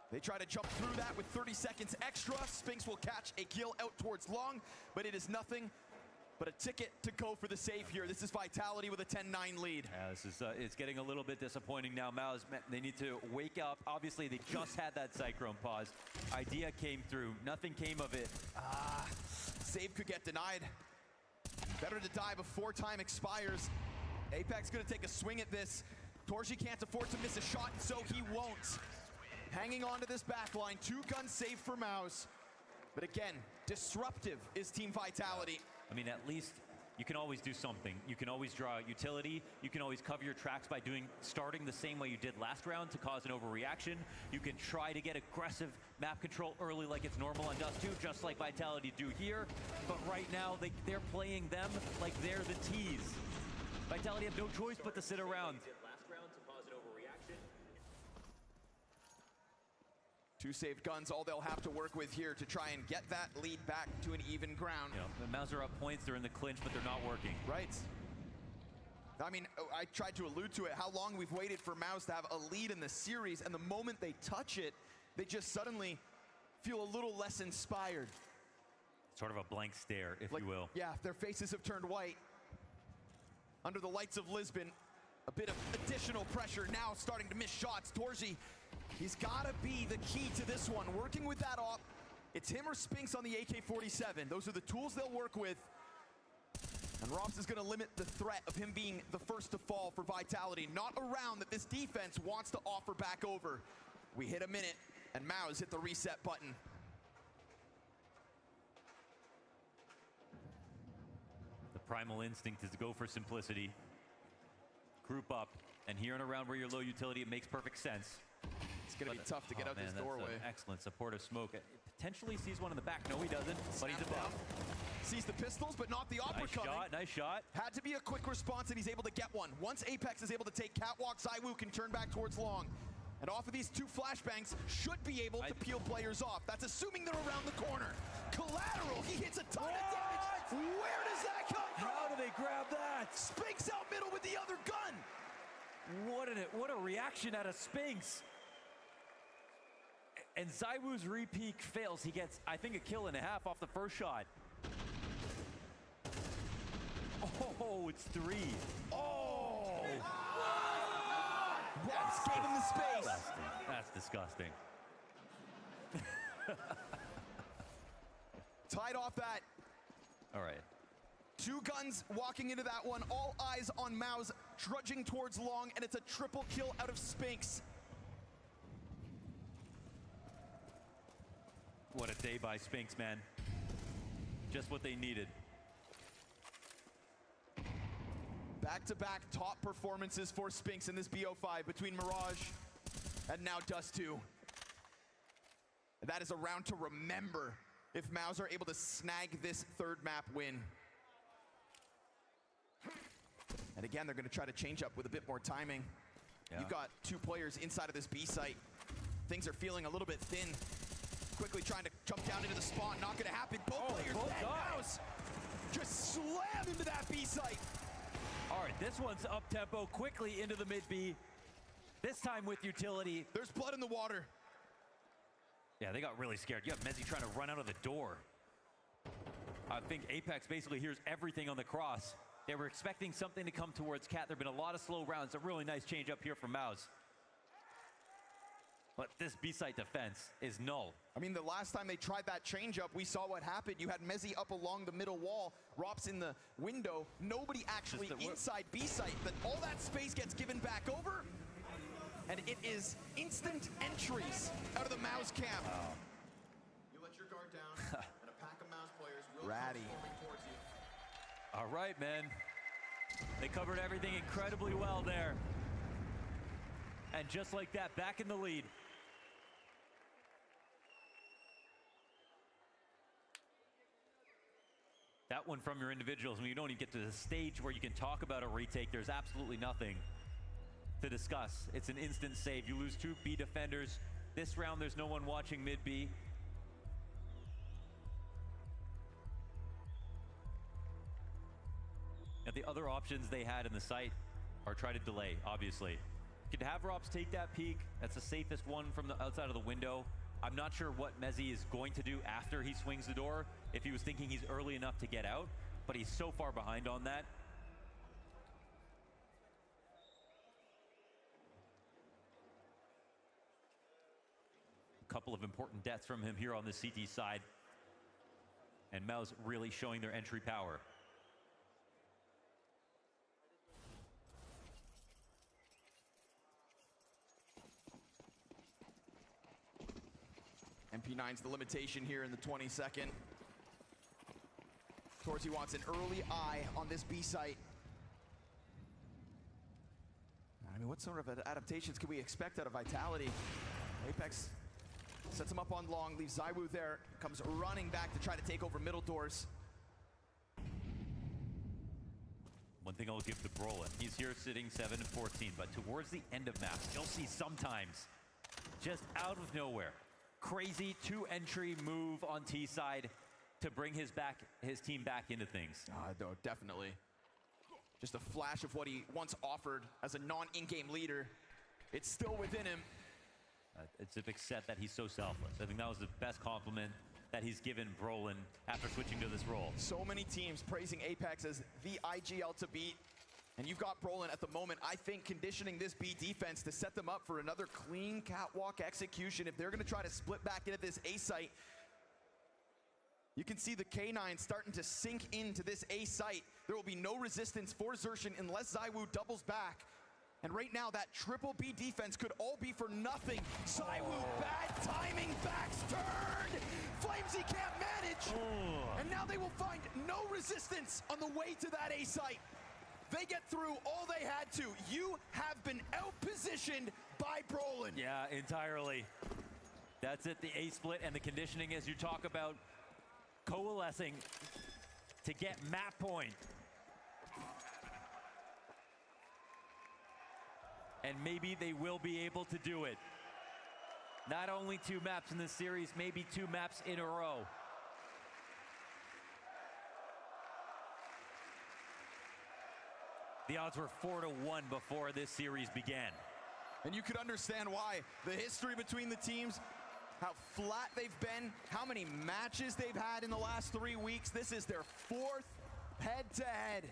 They try to jump through that with 30 seconds extra. Spinks will catch a kill out towards long, but it is nothing but a ticket to go for the save here. This is Vitality with a 10-9 lead. Yeah, this is it's getting a little bit disappointing now. Mouse, they need to wake up. Obviously, they just had that Cyclone pause. Idea came through. Nothing came of it. Save could get denied. Better to die before time expires. Apex gonna take a swing at this. Torji can't afford to miss a shot, so he won't. Hanging on to this backline, 2-gun save for Mouse. But again, disruptive is Team Vitality. I mean, at least you can always do something. You can always draw out utility. You can always cover your tracks by starting the same way you did last round to cause an overreaction. You can try to get aggressive map control early like it's normal on Dust 2, just like Vitality do here. But right now, they're playing them like they're the tease. Vitality have no choice but to sit around. Two saved guns, all they'll have to work with here to try and get that lead back to an even ground. You know, the Mouse are up points, they're in the clinch, but they're not working. Right. I mean, I tried to allude to it, how long we've waited for Mouse to have a lead in the series, and the moment they touch it, they just suddenly feel a little less inspired. Sort of a blank stare, if you will. Yeah, their faces have turned white. Under the lights of Lisbon, a bit of additional pressure now starting to miss shots. Torzi, he's got to be the key to this one. Working with that op, it's him or Spinks on the AK-47. Those are the tools they'll work with. And Rops is going to limit the threat of him being the first to fall for Vitality. Not a round that this defense wants to offer back over. We hit a minute, and Maus hit the reset button. The primal instinct is to go for simplicity. Group up, and here in a round where you're low utility, it makes perfect sense. It's going to be tough to get out this doorway. That's an excellent supportive smoke. Potentially sees one in the back. No, he doesn't, but he's above. Sees the pistols, but not the Opera coming. Nice shot. Had to be a quick response, and he's able to get one. Once Apex is able to take Catwalk, ZywOo can turn back towards Long. And off of these two flashbangs, should be able to peel players off. That's assuming they're around the corner. Collateral, he hits a ton of damage. Where does that come from? How do they grab that? Spinks out middle with the other gun. What a reaction out of Spinks. And ZywOo's repeat fails. He gets, I think, a kill and a half off the first shot. Oh, it's 3. Oh! Rops gave him the space. That's disgusting. Tied off that. All right. Two guns walking into that one. All eyes on Maus, trudging towards Long, and it's a triple kill out of Spinks. What a day by Spinks, man. Just what they needed. Back-to-back top performances for Spinks in this BO5 between Mirage and now Dust 2. That is a round to remember if Maus are able to snag this third map win. And again, they're going to try to change up with a bit more timing. Yeah. You've got two players inside of this B site. Things are feeling a little bit thin. Quickly trying to jump down into the spawn. Not going to happen. Both players dead. Maus just slam into that B site. All right, this one's up-tempo, quickly into the mid-B. This time with utility. There's blood in the water. Yeah, they got really scared. You have Mezzi trying to run out of the door. I think Apex basically hears everything on the cross. They were expecting something to come towards Cat. There have been a lot of slow rounds. A really nice change up here from Maus. But this B-site defense is null. I mean, the last time they tried that change-up, we saw what happened. You had Mezzi up along the middle wall, Rops in the window, nobody actually inside B-site. Then all that space gets given back over, and it is instant entries out of the Maus camp. You let your guard down, and a pack of Maus players will Ratty. come storming towards you. All right, man. They covered everything incredibly well there. And just like that, back in the lead. That one from your individuals, when you don't even get to the stage where you can talk about a retake, there's absolutely nothing to discuss. It's an instant save. You lose 2 B defenders. This round, there's no one watching mid-B. And the other options they had in the site are try to delay, obviously. You could have Rops take that peek. That's the safest one from the outside of the window. I'm not sure what Mezzi is going to do after he swings the door, if he was thinking he's early enough to get out, but he's so far behind on that. A couple of important deaths from him here on the CT side. And Maus really showing their entry power. MP9's the limitation here in the 22nd. Torzi wants an early eye on this B site. I mean, what sort of adaptations can we expect out of Vitality? Apex sets him up on Long, leaves ZywOo there, comes running back to try to take over middle doors. One thing I'll give to Brolin, he's here sitting 7 and 14, but towards the end of maps, you'll see sometimes, just out of nowhere, crazy two-entry move on T side to bring his team back into things. No, definitely. Just a flash of what he once offered as a non-in-game leader. It's still within him. It's a big set that he's so selfless. I think that was the best compliment that he's given Brolin after switching to this role. So many teams praising Apex as the IGL to beat. And you've got Brolin at the moment, I think, conditioning this B defense to set them up for another clean catwalk execution. If they're going to try to split back into this A site, you can see the K9 starting to sink into this A site. There will be no resistance for Xerxin unless ZywOo doubles back. And right now, that triple B defense could all be for nothing. ZywOo, bad timing, backs turned. Flamesy can't manage. And now they will find no resistance on the way to that A site. They get through all they had to. You have been out-positioned by Brolin. Yeah, entirely. That's it, the A split and the conditioning, as you talk about, coalescing to get map point. And maybe they will be able to do it. Not only 2 maps in this series, maybe 2 maps in a row. The odds were 4-1 before this series began. And you could understand why. The history between the teams, how flat they've been, how many matches they've had in the last 3 weeks. This is their 4th head-to-head.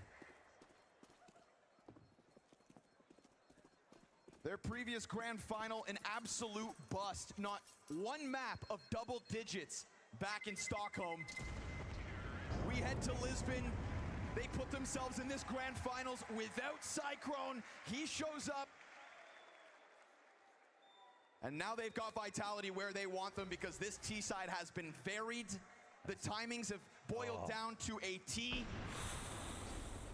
Their previous grand final, an absolute bust. Not one map of double digits back in Stockholm. We head to Lisbon. They put themselves in this grand finals without Cyclone. He shows up. And now they've got Vitality where they want them because this T side has been varied. The timings have boiled down to a T.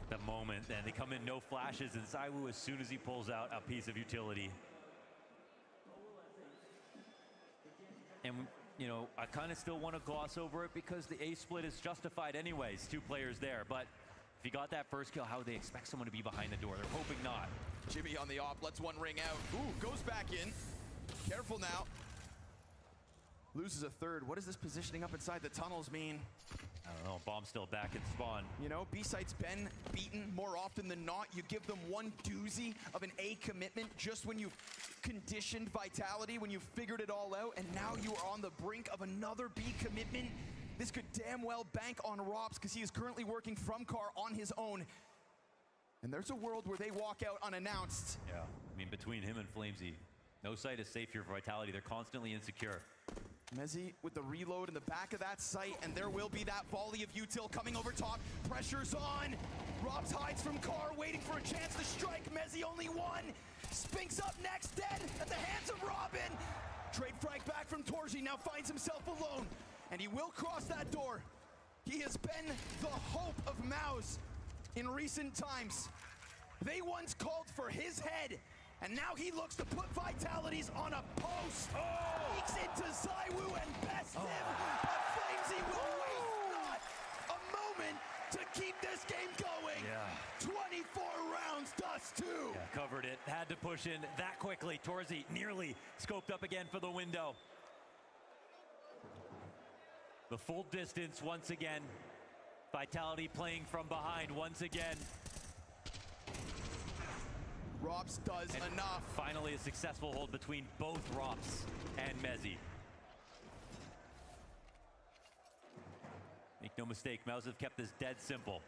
The moment, and they come in no flashes, and ZywOo, as soon as he pulls out a piece of utility. And, you know, I kind of still want to gloss over it because the A split is justified anyways, 2 players there. But if you got that first kill, how would they expect someone to be behind the door? They're hoping not. Jimmy on the op, lets one ring out. Ooh, goes back in. Careful now. Loses a third. What does this positioning up inside the tunnels mean? I don't know, bomb's still back at spawn. You know, B-site's been beaten more often than not. You give them one doozy of an A commitment just when you've conditioned Vitality, when you've figured it all out, and now you are on the brink of another B commitment. This could damn well bank on Rops because he is currently working from car on his own. And there's a world where they walk out unannounced. Yeah, I mean, between him and Flamesy, no site is safe here for Vitality. They're constantly insecure. Mezzy with the reload in the back of that site, and there will be that volley of util coming over top. Pressure's on. Robs hides from car, waiting for a chance to strike. Mezzy only one. Spinks up next, dead at the hands of Robin. Trade frag back from Torji, now finds himself alone. And he will cross that door. He has been the hope of Mouse in recent times. They once called for his head, and now he looks to put Vitalities on a post. Sneaks into ZywOo and bests him. But Flamesy will waste not a moment to keep this game going. Yeah. 24 rounds, Dust 2. Yeah, covered it. Had to push in that quickly. Torzi nearly scoped up again for the window. The full distance once again. Vitality playing from behind once again. Rops does enough. Finally a successful hold between both Rops and Mezzy. Make no mistake, Mouse have kept this dead simple.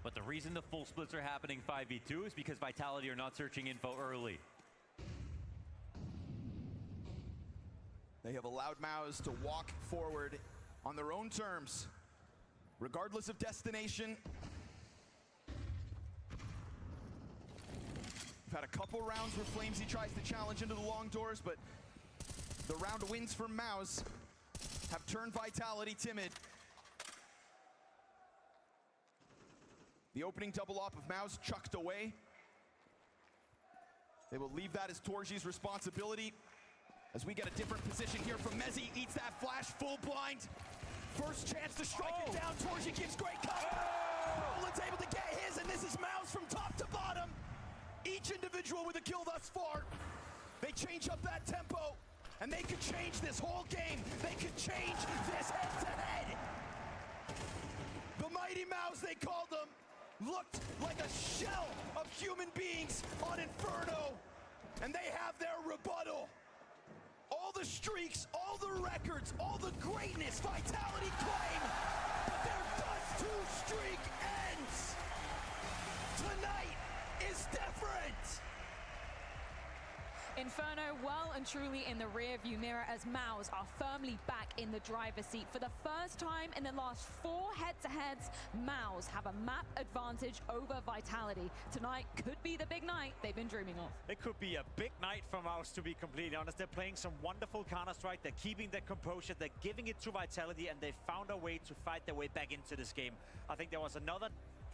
But the reason the full splits are happening 5v2 is because Vitality are not searching info early. They have allowed Mouse to walk forward on their own terms, regardless of destination. We've had a couple rounds where Flamesy tries to challenge into the long doors, but the round wins for Mouse have turned Vitality timid. The opening double op of Mouse chucked away. They will leave that as Torji's responsibility. As we get a different position here from Mezzy, eats that flash, full blind. First chance to strike it down. Torji gives great cover. Roland's able to get his, and this is Mouse from top to bottom. each individual with a kill thus far. They change up that tempo, and they could change this whole game. They could change this head-to-head. The Mighty Mouse, they called them, looked like a shell of human beings on Inferno, and they have their rebuttal. All the streaks, all the records, all the greatness, Vitality claim, but their Dust 2 streak ends. Tonight is different. Inferno well and truly in the rear-view mirror as MOUZ are firmly back in the driver's seat. For the first time in the last 4 head-to-heads, MOUZ have a map advantage over Vitality. Tonight could be the big night they've been dreaming of. It could be a big night for MOUZ, to be completely honest. They're playing some wonderful Counter-Strike. They're keeping their composure. They're giving it to Vitality, and they found a way to fight their way back into this game. I think there was another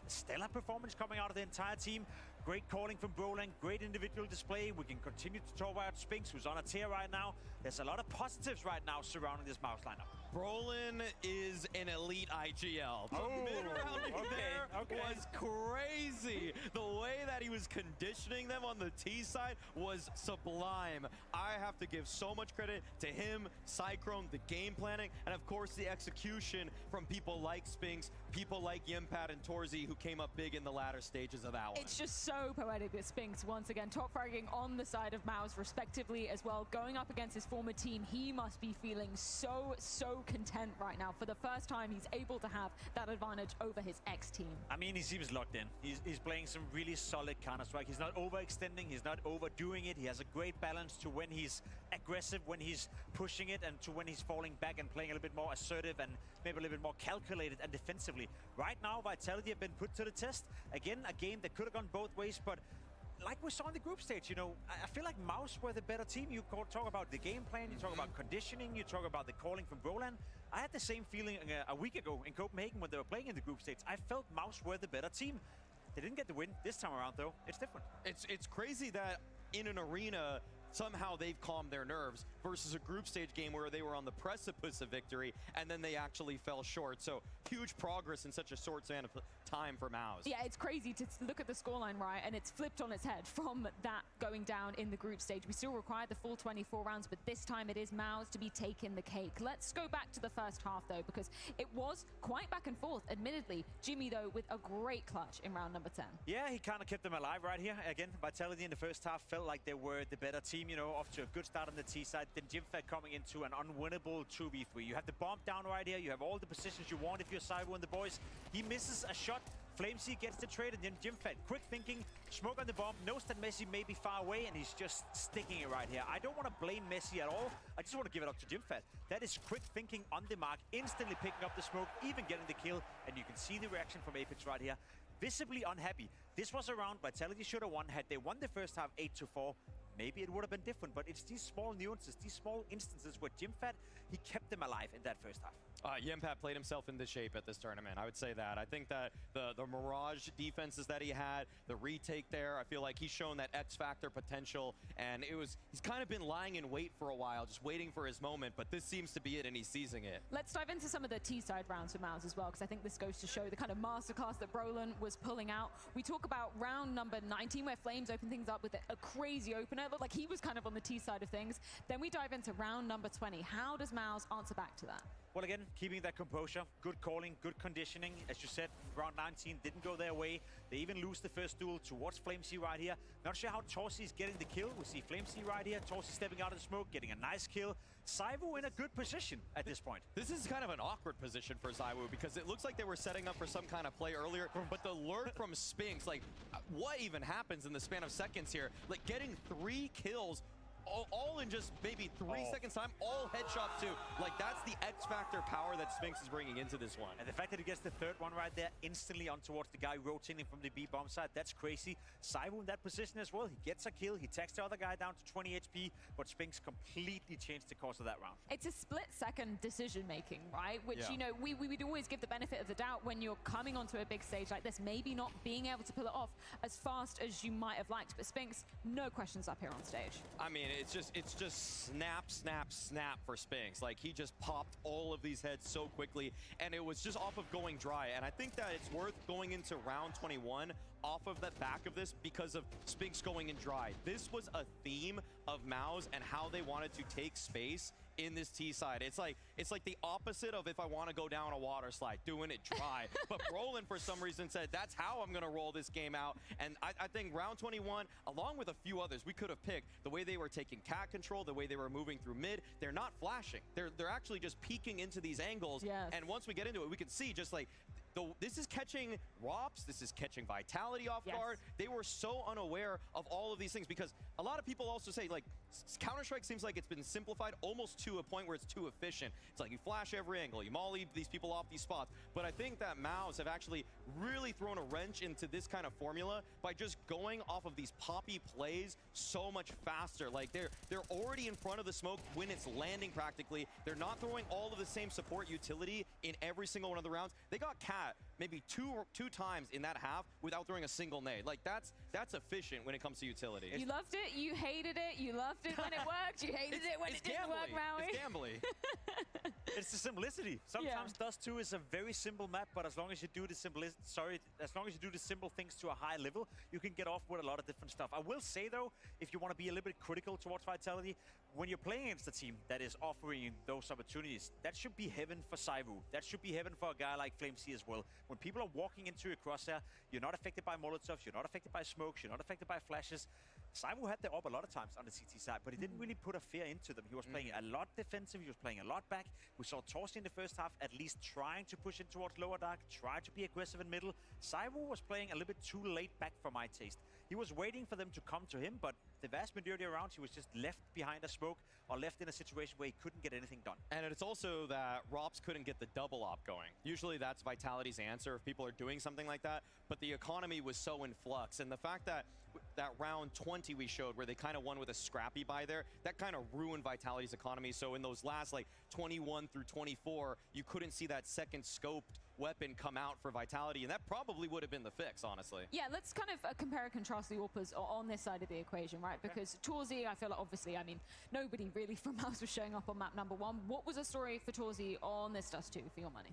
stellar performance coming out of the entire team. Great calling from Brolan, great individual display. We can continue to talk about Spinks, who's on a tear right now. There's a lot of positives right now surrounding this MOUZ lineup. Brolan is an elite IGL. The mid-round there was crazy. The way that he was conditioning them on the T side was sublime. I have to give so much credit to him, Cyclone, the game planning, and of course the execution from people like Spinks, people like Yimpat and Torzi, who came up big in the latter stages of that one. It's just so poetic that Spinks once again top fragging on the side of MOUZ respectively as well, going up against his former team. He must be feeling so content right now. For the first time, he's able to have that advantage over his ex-team. I mean, he seems locked in. He's playing some really solid Counter-Strike. He's not overextending. He's not overdoing it. He has a great balance to when he's aggressive, when he's pushing it, and to when he's falling back and playing a little bit more assertive and maybe a little bit more calculated and defensively. Right now, Vitality have been put to the test. Again, a game that could have gone both ways, but like we saw in the group stage, you know, I feel like MOUZ were the better team. You talk about the game plan, you talk about conditioning, you talk about the calling from Brolan. I had the same feeling a week ago in Copenhagen when they were playing in the group stage. I felt MOUZ were the better team. They didn't get the win this time around, though. It's different. It's crazy that in an arena, somehow they've calmed their nerves versus a group stage game where they were on the precipice of victory and then they actually fell short. So huge progress in such a short span of time for MOUZ. Yeah, it's crazy to look at the scoreline, right? And it's flipped on its head from that going down in the group stage. We still require the full 24 rounds, but this time it is MOUZ to be taking the cake. Let's go back to the first half, though, because it was quite back and forth, admittedly. Jimmy, though, with a great clutch in round number 10. Yeah, he kind of kept them alive right here. Again, Vitality in the first half felt like they were the better team, you know, off to a good start on the T side. Then Jimfat coming into an unwinnable 2v3. You have the bomb down right here. You have all the positions you want if you're Cyber and the boys. He misses a shot. Flamesy gets the trade, and then Jimfat, quick thinking, smoke on the bomb, knows that Messi may be far away, and he's just sticking it right here. I don't want to blame Messi at all. I just want to give it up to Jimfat. That is quick thinking on the mark, instantly picking up the smoke, even getting the kill, and you can see the reaction from Apex right here. Visibly unhappy. This was a round Vitality should have won. Had they won the first half 8-4, maybe it would have been different, but it's these small nuances, these small instances where Jimfat, he kept them alive in that first half. Yimpat played himself into shape at this tournament. I would say that. I think that the Mirage defenses that he had, the retake there, I feel like he's shown that X-Factor potential, and he's kind of been lying in wait for a while, just waiting for his moment, but this seems to be it, and he's seizing it. Let's dive into some of the T-side rounds for MOUZ as well, because I think this goes to show the kind of masterclass that Brolan was pulling out. We talk about round number 19, where Flames opened things up with a crazy opener. It looked like he was kind of on the T side of things. Then we dive into round number 20. How does MOUZ answer back to that? Well, again, keeping that composure, good calling, good conditioning. As you said, round 19 didn't go their way. They even lose the first duel towards Flamesy right here. Not sure how Torsi's getting the kill. We see Flamesy right here. Torsi stepping out of the smoke, getting a nice kill. ZywOo in a good position at this point. This is kind of an awkward position for ZywOo because it looks like they were setting up for some kind of play earlier, but the lurk from Spinks, like, what even happens in the span of seconds here? Like, getting 3 kills all in just maybe 3 seconds time, all headshots too. Like, that's the X-Factor power that Spinks is bringing into this one. And the fact that he gets the third one right there, instantly on towards the guy rotating from the B bomb side, that's crazy. ZywOo in that position as well. He gets a kill, he takes the other guy down to 20 HP, but Spinks completely changed the course of that round. It's a split-second decision-making, right? Which, you know, we would always give the benefit of the doubt when you're coming onto a big stage like this, maybe not being able to pull it off as fast as you might have liked. But Spinks, no questions up here on stage. I mean, it's just snap, snap, snap for Spinks. Like, he just popped all of these heads so quickly, and it was just off of going dry. And I think that it's worth going into round 21 off of the back of this because of Spinks going in dry. This was a theme of MOUZ and how they wanted to take space in this T side. It's like the opposite of if I want to go down a water slide, doing it dry. But Brolin, for some reason, said, that's how I'm going to roll this game out. And I think round 21, along with a few others, we could have picked the way they were taking cat control, the way they were moving through mid. They're not flashing. They're actually just peeking into these angles. Yes. And once we get into it, we can see just like, this is catching Rops, this is catching Vitality off guard. They were so unaware of all of these things because a lot of people also say, like, Counter-Strike seems like it's been simplified almost to a point where it's too efficient. It's like you flash every angle, you molly these people off these spots. But I think that MOUZ have actually really thrown a wrench into this kind of formula by just going off of these poppy plays so much faster. Like, they're already in front of the smoke when it's landing practically. They're not throwing all of the same support utility in every single one of the rounds. They got cat maybe two times in that half without throwing a single nade. Like, that's efficient when it comes to utility. You loved it, you hated it, you loved it when it worked, you hated it when it didn't work, Maui. It's gambling. It's the simplicity. Sometimes Dust 2 is a very simple map, but as long as you do the as long as you do the simple things to a high level, you can get off with a lot of different stuff. I will say though, if you want to be a little bit critical towards Vitality, when you're playing against a team that is offering you those opportunities, that should be heaven for ZywOo. That should be heaven for a guy like FlameC as well. When people are walking into your crosshair, you're not affected by Molotovs, you're not affected by smokes, you're not affected by flashes. ZywOo had their up a lot of times on the CT side, but he didn't really put a fear into them. He was playing a lot defensive, he was playing a lot back. We saw Torsi in the first half at least trying to push in towards lower dark, try to be aggressive in middle. ZywOo was playing a little bit too late back for my taste. He was waiting for them to come to him, but the vast majority of rounds he was just left behind a smoke or left in a situation where he couldn't get anything done. And it's also that Rops couldn't get the double op going. Usually that's Vitality's answer if people are doing something like that, but the economy was so in flux. And the fact that round 20 we showed where they kind of won with a scrappy buy there, that kind of ruined Vitality's economy. So in those last like 21 through 24, you couldn't see that second scoped weapon come out for Vitality, and that probably would have been the fix, honestly. Yeah, let's kind of compare and contrast the AWPers on this side of the equation, right? Because Torsi, I feel like obviously, I mean, nobody really from MOUZ was showing up on map number 1. What was the story for Torsi on this Dust 2 for your money?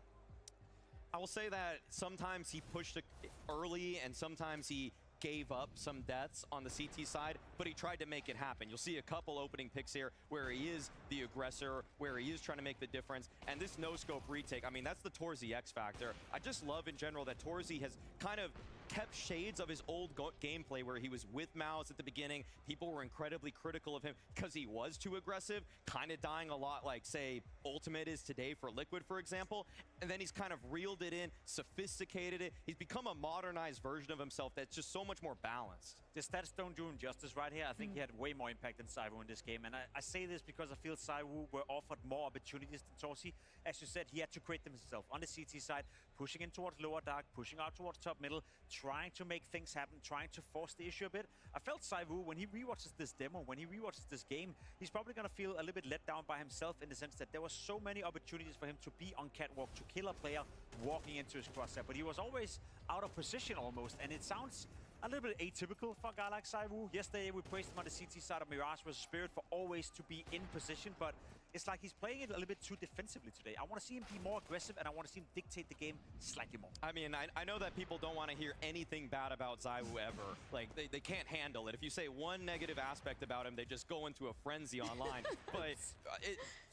I will say that sometimes he pushed it early and sometimes he gave up some deaths on the CT side, but he tried to make it happen. You'll see a couple opening picks here where he is the aggressor, where he is trying to make the difference. And this no-scope retake, I mean, that's the Torsi X factor. I just love in general that Torsi has kind of kept shades of his old gameplay where he was with MOUZ at the beginning. People were incredibly critical of him because he was too aggressive, kind of dying a lot like, say, Ultimate is today for Liquid, for example. And then he's kind of reeled it in, sophisticated it. He's become a modernized version of himself that's just so much more balanced. The stats don't do him justice right here. I think he had way more impact than ZywOo in this game. And I say this because I feel ZywOo were offered more opportunities than Torsi. As you said, he had to create them himself on the CT side, pushing in towards lower dark, pushing out towards top middle, trying to make things happen, trying to force the issue a bit. I felt ZywOo, when he rewatches this demo, when he rewatches this game, he's probably going to feel a little bit let down by himself in the sense that there were so many opportunities for him to be on catwalk, to kill a player walking into his crosshair. But he was always out of position almost, and it sounds a little bit atypical for a guy like ZywOo. Yesterday we praised him on the CT side of Mirage vs Spirit for always to be in position, but it's like he's playing it a little bit too defensively today. I want to see him be more aggressive, and I want to see him dictate the game slightly more. I mean, I know that people don't want to hear anything bad about ZywOo ever. Like, they can't handle it. If you say one negative aspect about him, they just go into a frenzy online. But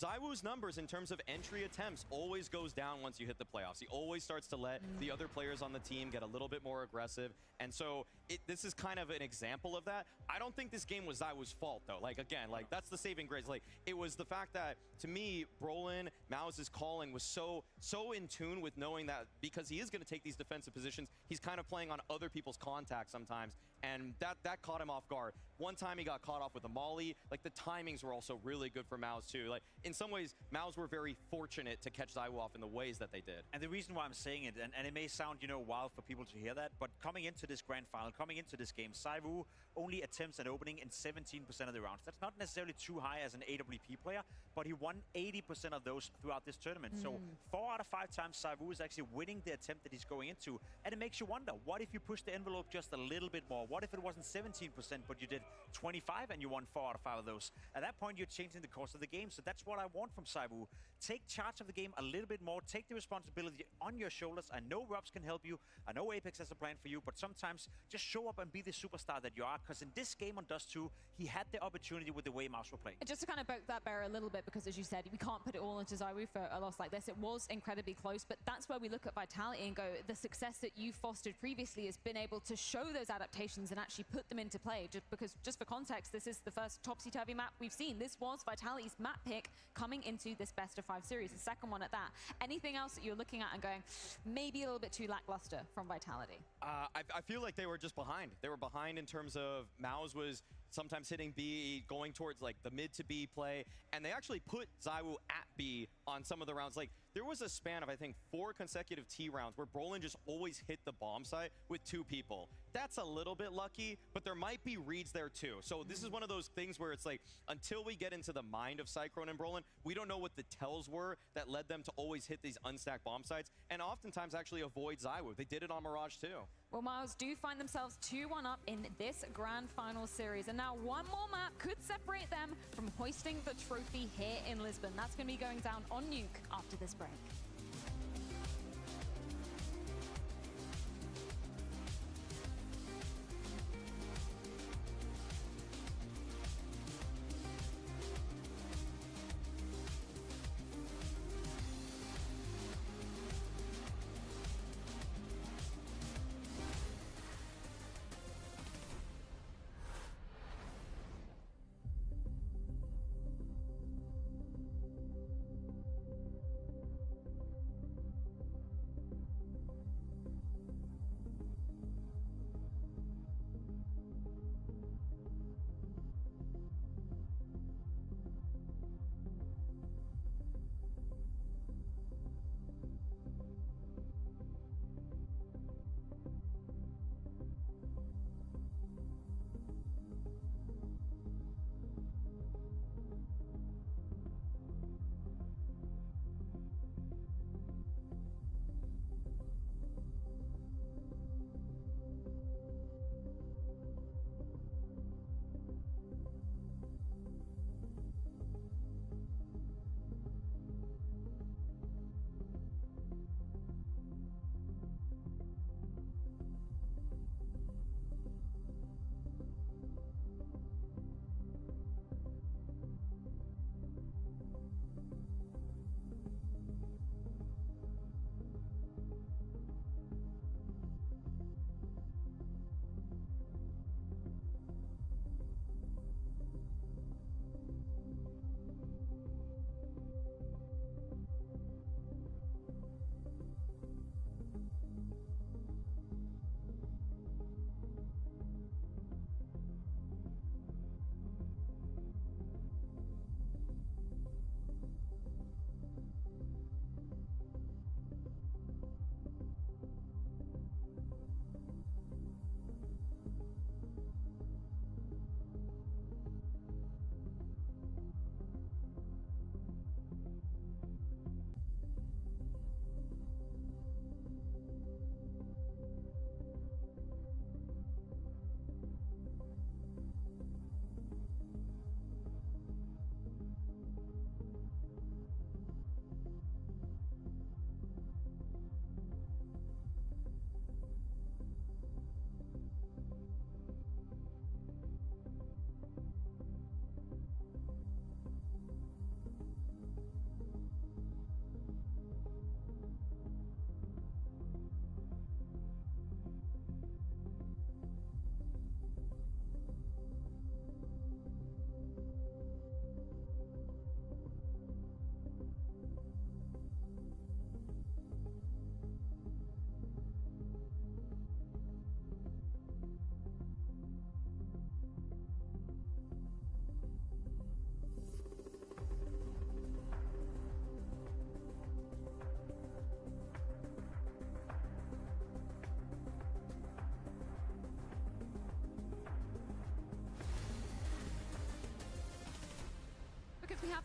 ZywOo's numbers in terms of entry attempts always goes down once you hit the playoffs. He always starts to let the other players on the team get a little bit more aggressive. And so this is kind of an example of that. I don't think this game was ZywOo's fault, though. Like, again, like, that's the saving grace. Like, it was the fact that, to me, Brolin, MOUZ's calling was so in tune with knowing that because he is going to take these defensive positions, he's kind of playing on other people's contacts sometimes, and that caught him off guard. One time he got caught off with a molly. Like, the timings were also really good for MOUZ, too. Like, in some ways, MOUZ were very fortunate to catch ZywOo off in the ways that they did. And the reason why I'm saying it, and it may sound, you know, wild for people to hear that, but coming into this grand final, coming into this game, ZywOo only attempts an opening in 17% of the rounds. That's not necessarily too high as an AWP player, but he won 80% of those throughout this tournament. So 4 out of 5 times ZywOo is actually winning the attempt that he's going into. And it makes you wonder, what if you push the envelope just a little bit more? What if it wasn't 17%, but you did 25 and you won 4 out of 5 of those? At that point, you're changing the course of the game. So that's what I want from ZywOo. Take charge of the game a little bit more. Take the responsibility on your shoulders. I know Robs can help you. I know Apex has a plan for you, but sometimes just show up and be the superstar that you are. Because in this game on Dust 2, he had the opportunity with the way Mouse were playing. Just to kind of poke that bear a little bit, because as you said, we can't put it all into ZywOo for a loss like this. It was incredibly close, but that's where we look at Vitality and go, the success that you fostered previously has been able to show those adaptations and actually put them into play. Just for context, this is the first topsy-turvy map we've seen. This was Vitality's map pick coming into this best of 5 series, the second one at that. Anything else that you're looking at and going, maybe a little bit too lackluster from Vitality? I feel like they were just behind. They were behind in terms of Mouse was sometimes hitting B, going towards like the mid to B play, and they actually put ZywOo at B on some of the rounds. Like there was a span of I think 4 consecutive T rounds where Brolin just always hit the bomb site with 2 people. That's a little bit lucky, but there might be reads there too. So this is one of those things where it's like, until we get into the mind of Cyclone and Brolin, we don't know what the tells were that led them to always hit these unstacked bomb sites and oftentimes actually avoid ZywOo. They did it on Mirage too. Well, Miles do find themselves 2-1 up in this grand final series. And now one more map could separate them from hoisting the trophy here in Lisbon. That's going to be going down on Nuke after this break.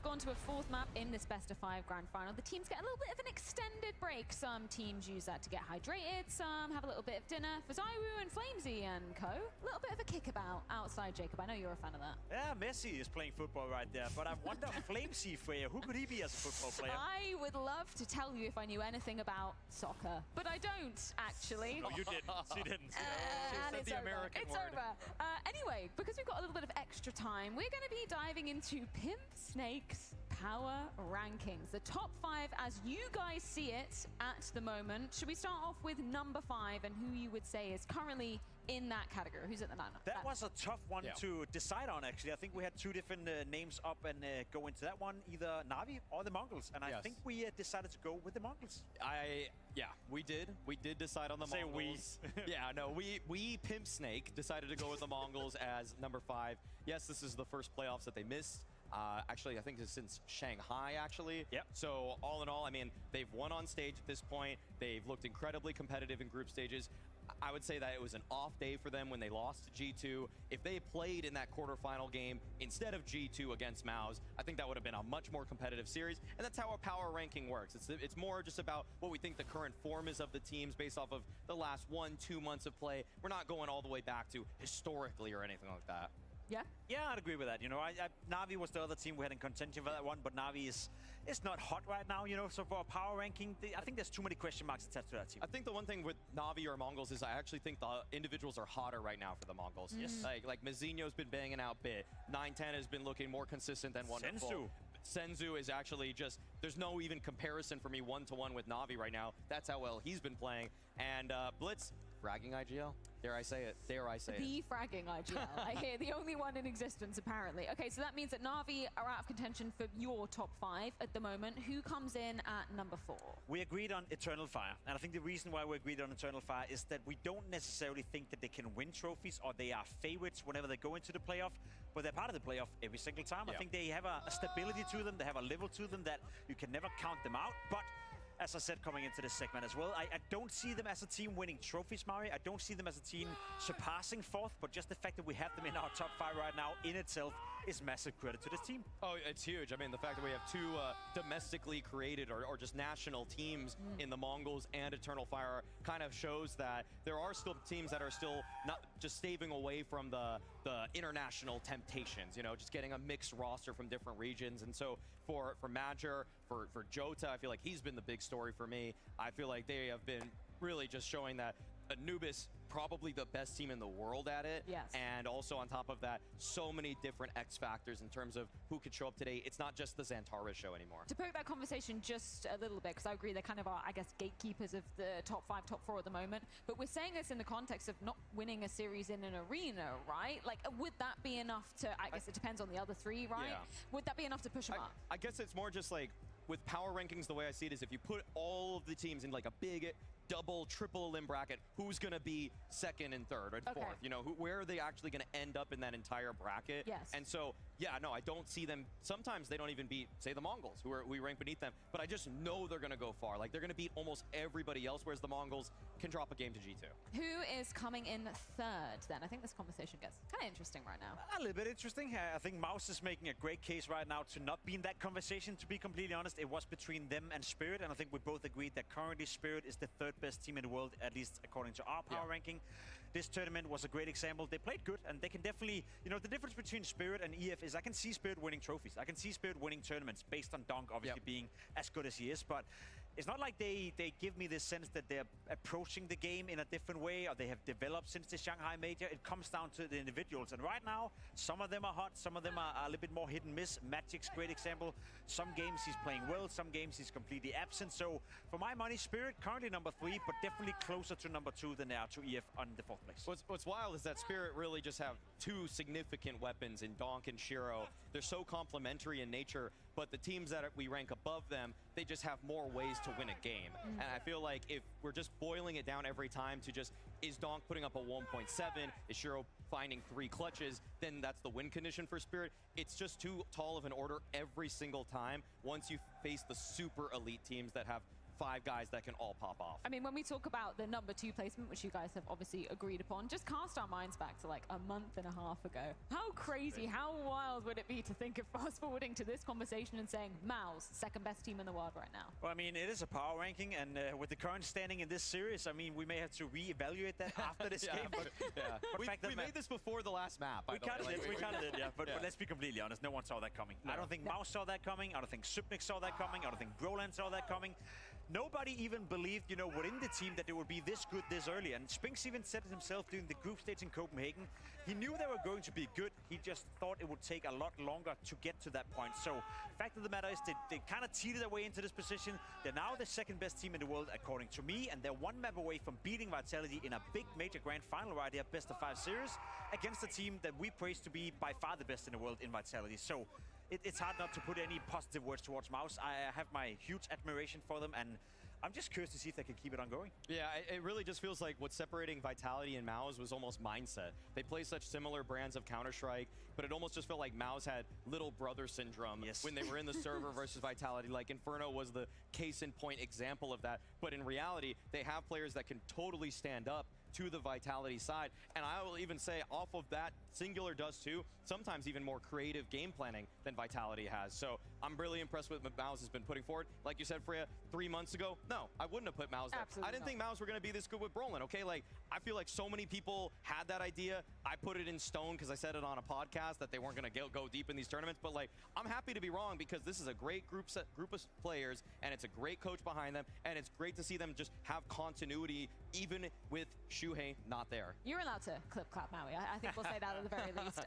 have gone to a fourth map in this best-of-5 grand final. The teams get a little bit of an extended break. Some teams use that to get hydrated, some have a little bit of dinner. For ZywOo and Flamesy and co, a little bit of a kickabout outside, Jacob. I know you're a fan of that. Yeah, Messi is playing football right there, but I wonder Flamesy, Freya, who could he be as a football player? I would love to tell you if I knew anything about soccer, but I don't, actually. No, you didn't. She didn't. And it's over. It's over. Anyway, because we've got a little bit of extra time, we're going to be diving into Pimp Snake's power rankings. The top 5 as you guys see it at the moment. Should we start off with number 5 and who you would say is currently in that category? Who's at the 9? That was a tough one to decide on, actually. I think we had 2 different names up and go into that one, either Na'Vi or the Mongols. And I think we decided to go with the Mongols. Yeah, we did. We did decide on the Mongols. Yeah, no, we Pimp Snake decided to go with the Mongols as number 5. Yes, this is the first playoffs that they missed. Actually, I think it's since Shanghai, actually. Yep. So all in all, I mean, they've won on stage at this point. They've looked incredibly competitive in group stages. I would say that it was an off day for them when they lost to G2. If they played in that quarterfinal game instead of G2 against Mouse, I think that would have been a much more competitive series. And that's how a power ranking works. It's more just about what we think the current form is of the teams based off of the last 1-2 months of play. We're not going all the way back to historically or anything like that. Yeah? Yeah, I'd agree with that. You know, Na'Vi was the other team we had in contention for that one, but Na'Vi is not hot right now, you know, so for a power ranking, I think there's too many question marks attached to that team. I think the one thing with Na'Vi or Mongols is I actually think the individuals are hotter right now for the Mongols. Yes. Like Mazinho's been banging out bit. 910 has been looking more consistent than wonderful. Senzu is actually just, there's no even comparison for me one-to-one with Na'Vi right now. That's how well he's been playing. And Blitz, fragging IGL. Dare I say it? Dare I say it? The fragging IGL. I hear the only one in existence, apparently. Okay, so that means that Na'Vi are out of contention for your top 5 at the moment. Who comes in at number 4? We agreed on Eternal Fire, and I think the reason why we agreed on Eternal Fire is that we don't necessarily think that they can win trophies or they are favorites whenever they go into the playoff, but they're part of the playoff every single time. I think they have a stability to them, they have a level to them that you can never count them out, but as I said, coming into this segment as well, I don't see them as a team winning trophies, Mari. I don't see them as a team surpassing 4th, but just the fact that we have them in our top 5 right now in itself is massive credit to this team. Oh, it's huge. I mean, the fact that we have 2 domestically created or just national teams in the Mongols and Eternal Fire kind of shows that there are still teams that are still not just staving away from the international temptations, you know, just getting a mixed roster from different regions. And so for Major, for Jota, I feel like he's been the big story for me. I feel like they have been really just showing that Anubis probably the best team in the world at it. Yes. And also on top of that, so many different X factors in terms of who could show up today. It's not just the Xantara show anymore. To poke that conversation just a little bit, because I agree they kind of are, I guess, gatekeepers of the top 5, top 4 at the moment. But we're saying this in the context of not winning a series in an arena, right? Like, would that be enough to, I guess it depends on the other 3, right? Yeah. Would that be enough to push them up? I guess it's more just like, with power rankings, the way I see it is if you put all of the teams in like a big double, triple elim bracket, who's going to be 2nd and 3rd and 4th? You know, where are they actually going to end up in that entire bracket? Yes. And so, yeah, no, I don't see them. Sometimes they don't even beat, say, the Mongols, who we rank beneath them. But I just know they're going to go far. Like, they're going to beat almost everybody else, whereas the Mongols can drop a game to G2. Who is coming in 3rd, then? I think this conversation gets kind of interesting right now. A little bit interesting. I think Mouse is making a great case right now to not be in that conversation, to be completely honest. It was between them and Spirit, and I think we both agreed that currently Spirit is the 3rd best team in the world, at least according to our power ranking. This tournament was a great example. They played good, and they can definitely, you know, the difference between Spirit and EF is I can see Spirit winning trophies. I can see Spirit winning tournaments based on Donk obviously being as good as he is, but it's not like they give me this sense that they're approaching the game in a different way or they have developed since the Shanghai Major. It comes down to the individuals. And right now, some of them are hot, some of them are a little bit more hit and miss. Magic's great example. Some games he's playing well, some games he's completely absent. So for my money, Spirit currently number 3, but definitely closer to number 2 than they are to EF on the 4th place. What's wild is that Spirit really just have 2 significant weapons in Donk and Shiro. They're so complementary in nature, but the teams that we rank above them, they just have more ways to win a game. And I feel like if we're just boiling it down every time to just, is Donk putting up a 1.7, is Shiro finding 3 clutches, then that's the win condition for Spirit. It's just too tall of an order every single time once you face the super elite teams that have 5 guys that can all pop off. I mean, when we talk about the number 2 placement, which you guys have obviously agreed upon, just cast our minds back to like a month and a half ago. How crazy, how wild would it be to think of fast forwarding to this conversation and saying, MOUZ, second best team in the world right now? Well, I mean, it is a power ranking, and with the current standing in this series, I mean, we may have to reevaluate that after this game. But, we made this before the last map, by we the way. kind of did, yeah. But let's be completely honest, no one saw that coming. I don't think MOUZ saw that coming. I don't think Supnik saw that coming. I don't think Broland saw that coming. Nobody even believed, you know, within the team that they would be this good this early. And Spinks even said it himself during the group stage in Copenhagen. He knew they were going to be good. He just thought it would take a lot longer to get to that point. So, fact of the matter is they kind of cheated their way into this position. They're now the second best team in the world, according to me. And they're 1 map away from beating Vitality in a big major grand final right here, best of 5 series, against a team that we praise to be by far the best in the world in Vitality. So, it's hard not to put any positive words towards MOUZ. I have my huge admiration for them, and I'm just curious to see if they can keep it on going. Yeah, it really just feels like what's separating Vitality and MOUZ was almost mindset. They play such similar brands of Counter-Strike, but it almost just felt like MOUZ had little brother syndrome when they were in the server versus Vitality. Like Inferno was the case in point example of that. But in reality, they have players that can totally stand up to the Vitality side. And I will even say off of that, Singular does too, sometimes even more creative game planning than Vitality has. So I'm really impressed with what MOUZ has been putting forward. Like you said, Freya, 3 months ago, no, I wouldn't have put MOUZ there. Absolutely I didn't think MOUZ were going to be this good with Broland, okay? Like, I feel like so many people had that idea. I put it in stone because I said it on a podcast that they weren't going to go deep in these tournaments. But like, I'm happy to be wrong because this is a great group of players, and it's a great coach behind them, and it's great to see them just have continuity even with Shuhei not there. You're allowed to clip-clap Maui. I think we'll say that at the very least.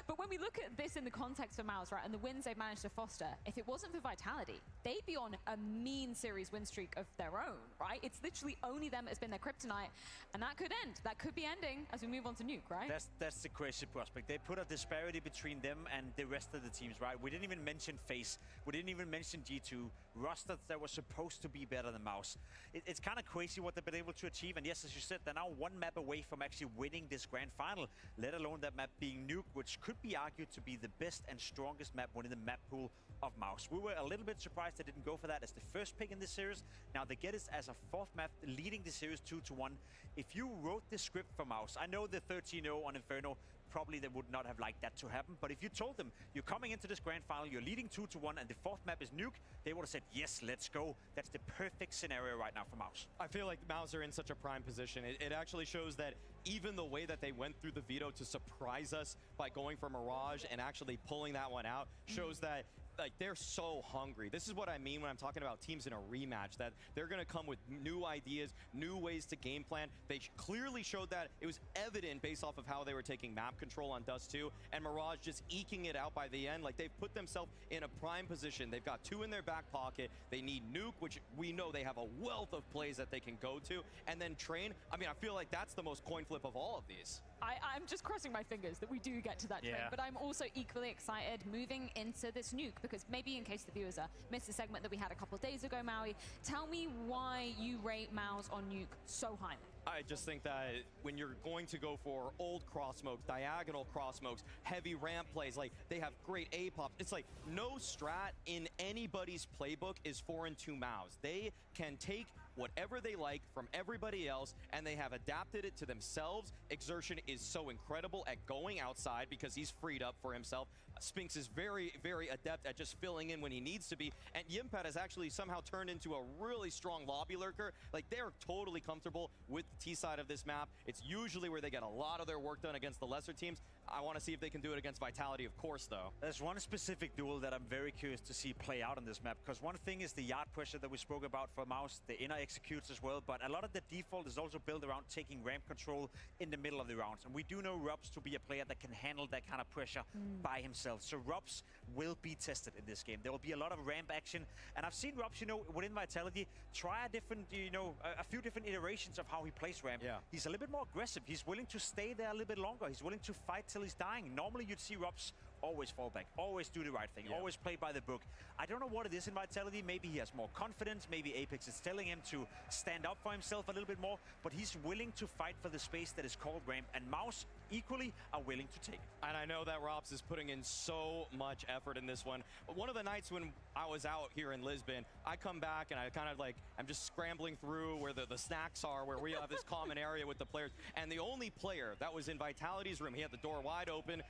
But when we look at this in the context of MOUZ, right, and the wins they've managed to foster, if it wasn't for Vitality, they'd be on a mean series win streak of their own, right? It's literally only them that has been their kryptonite, and that could end. That could be ending as we move on to Nuke, right? That's the crazy prospect. They put a disparity between them and the rest of the teams, right? We didn't even mention FaCe. We didn't even mention G2. Rosters that were supposed to be better than MOUZ. It's kind of crazy what they've been able to achieve, and yes, as you said, they're now 1 map away from actually winning this grand final, let alone that map being Nuke, which could be argued to be the best and strongest map within the map pool of MOUZ. We were a little bit surprised they didn't go for that as the first pick in this series. Now they get it as a 4th map, leading the series 2-1. If you wrote the script for MOUZ, I know the 13-0 on Inferno, probably they would not have liked that to happen, but if you told them you're coming into this grand final, you're leading 2-1, and the 4th map is Nuke, they would have said, yes, let's go. That's the perfect scenario right now for MOUZ. I feel like MOUZ are in such a prime position. It actually shows that even the way that they went through the veto to surprise us by going for Mirage and actually pulling that one out shows that like they're so hungry. This is what I mean when I'm talking about teams in a rematch, that they're going to come with new ideas, new ways to game plan. They clearly showed that. It was evident based off of how they were taking map control on Dust 2, and Mirage just eking it out by the end. Like, they've put themselves in a prime position. They've got 2 in their back pocket. They need Nuke, which we know they have a wealth of plays that they can go to, and then Train. I mean, I feel like that's the most coin flip of all of these. I'm just crossing my fingers that we do get to that Train, but I'm also equally excited moving into this Nuke, because maybe in case the viewers missed the segment that we had a couple of days ago, Maui, tell me why you rate MOUZ on Nuke so highly. I just think that when you're going to go for old cross smokes, diagonal cross smokes, heavy ramp plays, like they have great A-pops. It's like no strat in anybody's playbook is foreign to MOUZ. They can take whatever they like from everybody else, and they have adapted it to themselves. Exertion is so incredible at going outside because he's freed up for himself. Spinks is very, very adept at just filling in when he needs to be. And Yimpat has actually somehow turned into a really strong lobby lurker. Like, they're totally comfortable with the T side of this map. It's usually where they get a lot of their work done against the lesser teams. I want to see if they can do it against Vitality, of course, though. There's one specific duel that I'm very curious to see play out on this map, because one thing is the yard pressure that we spoke about for MOUZ, the inner executes as well, but a lot of the default is also built around taking ramp control in the middle of the rounds. And we do know Robs to be a player that can handle that kind of pressure by himself. So Robs will be tested in this game. There will be a lot of ramp action. And I've seen Robs, you know, within Vitality, try a different, you know, a few different iterations of how he plays ramp. Yeah. He's a little bit more aggressive. He's willing to stay there a little bit longer. He's willing to fight till he's dying. Normally, you'd see Robs always fall back, always do the right thing, always play by the book. I don't know what it is in Vitality. Maybe he has more confidence. Maybe Apex is telling him to stand up for himself a little bit more, but he's willing to fight for the space that is called ramp, and Mouse equally are willing to take it. And I know that Rops is putting in so much effort in this one. One of the nights when I was out here in Lisbon, I come back and I kind of like, I'm just scrambling through where the snacks are, where we have this common area with the players. And the only player that was in Vitality's room, he had the door wide open,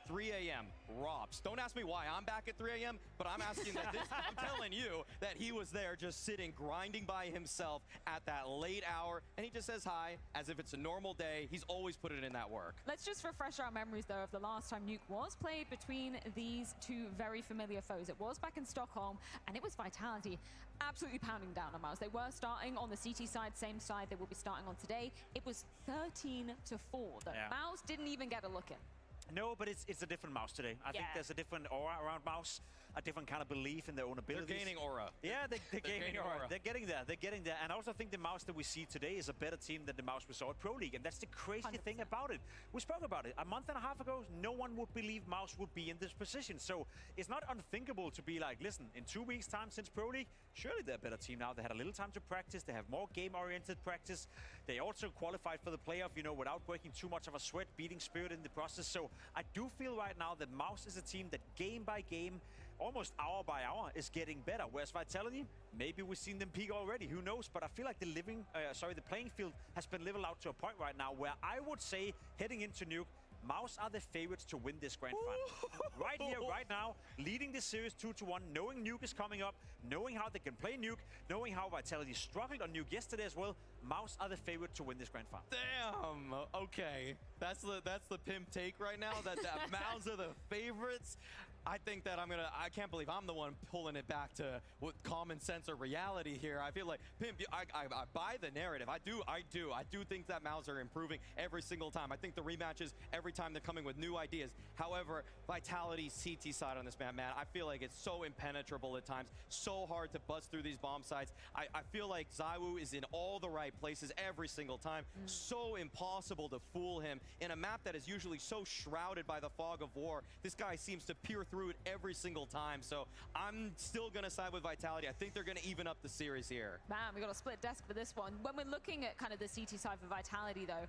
3 a.m. Rops. Don't ask me why I'm back at 3 a.m., but I'm asking that this, I'm telling you that he was there just sitting, grinding by himself at that late hour, and he just says hi as if it's a normal day. He's always put it in that work. Let's just refresh our memories, though, of the last time Nuke was played between these two very familiar foes. It was back in Stockholm, and it was Vitality absolutely pounding down on Mouse. They were starting on the CT side, same side they will be starting on today. It was 13-4. Mouse didn't even get a look in. No, but it's a different Mouse today. I think there's a different aura around Mouse, a different kind of belief in their own abilities. They're gaining aura. Yeah, they're gaining aura. They're getting there. They're getting there. And I also think the Mouse that we see today is a better team than the Mouse we saw at Pro League. And that's the crazy 100%. thing about it. We spoke about it. A month and a half ago, no one would believe Mouse would be in this position. So it's not unthinkable to be like, listen, in 2 weeks' time since Pro League, surely they're a better team now. They had a little time to practice. They have more game-oriented practice. They also qualified for the playoff, you know, without breaking too much of a sweat, beating Spirit in the process. So I do feel right now that Mouse is a team that game by game, almost hour by hour, is getting better. Whereas Vitality, maybe we've seen them peak already, who knows? But I feel like the playing field has been leveled out to a point right now where I would say, heading into Nuke, Mouse are the favorites to win this grand final. Right here, right now, leading this series 2-1, knowing Nuke is coming up, knowing how they can play Nuke, knowing how Vitality struggled on Nuke yesterday as well. Mouse are the favorite to win this grand final. Damn. Okay. That's the pimp take right now. That Mouse are the favorites. I think that I can't believe I'm the one pulling it back to what common sense or reality here. I feel like, Pimp, I buy the narrative. I do think that Mouse are improving every single time. I think the rematches, every time they're coming with new ideas. However, Vitality CT side on this man, I feel like it's so impenetrable at times, so hard to bust through these bomb sites. I feel like ZywOo is in all the right places every single time. So impossible to fool him in a map that is usually so shrouded by the fog of war. This guy seems to peer through it every single time. So I'm still going to side with Vitality. I think they're going to even up the series here. Man, we got a split desk for this one. When we're looking at kind of the CT side for Vitality, though,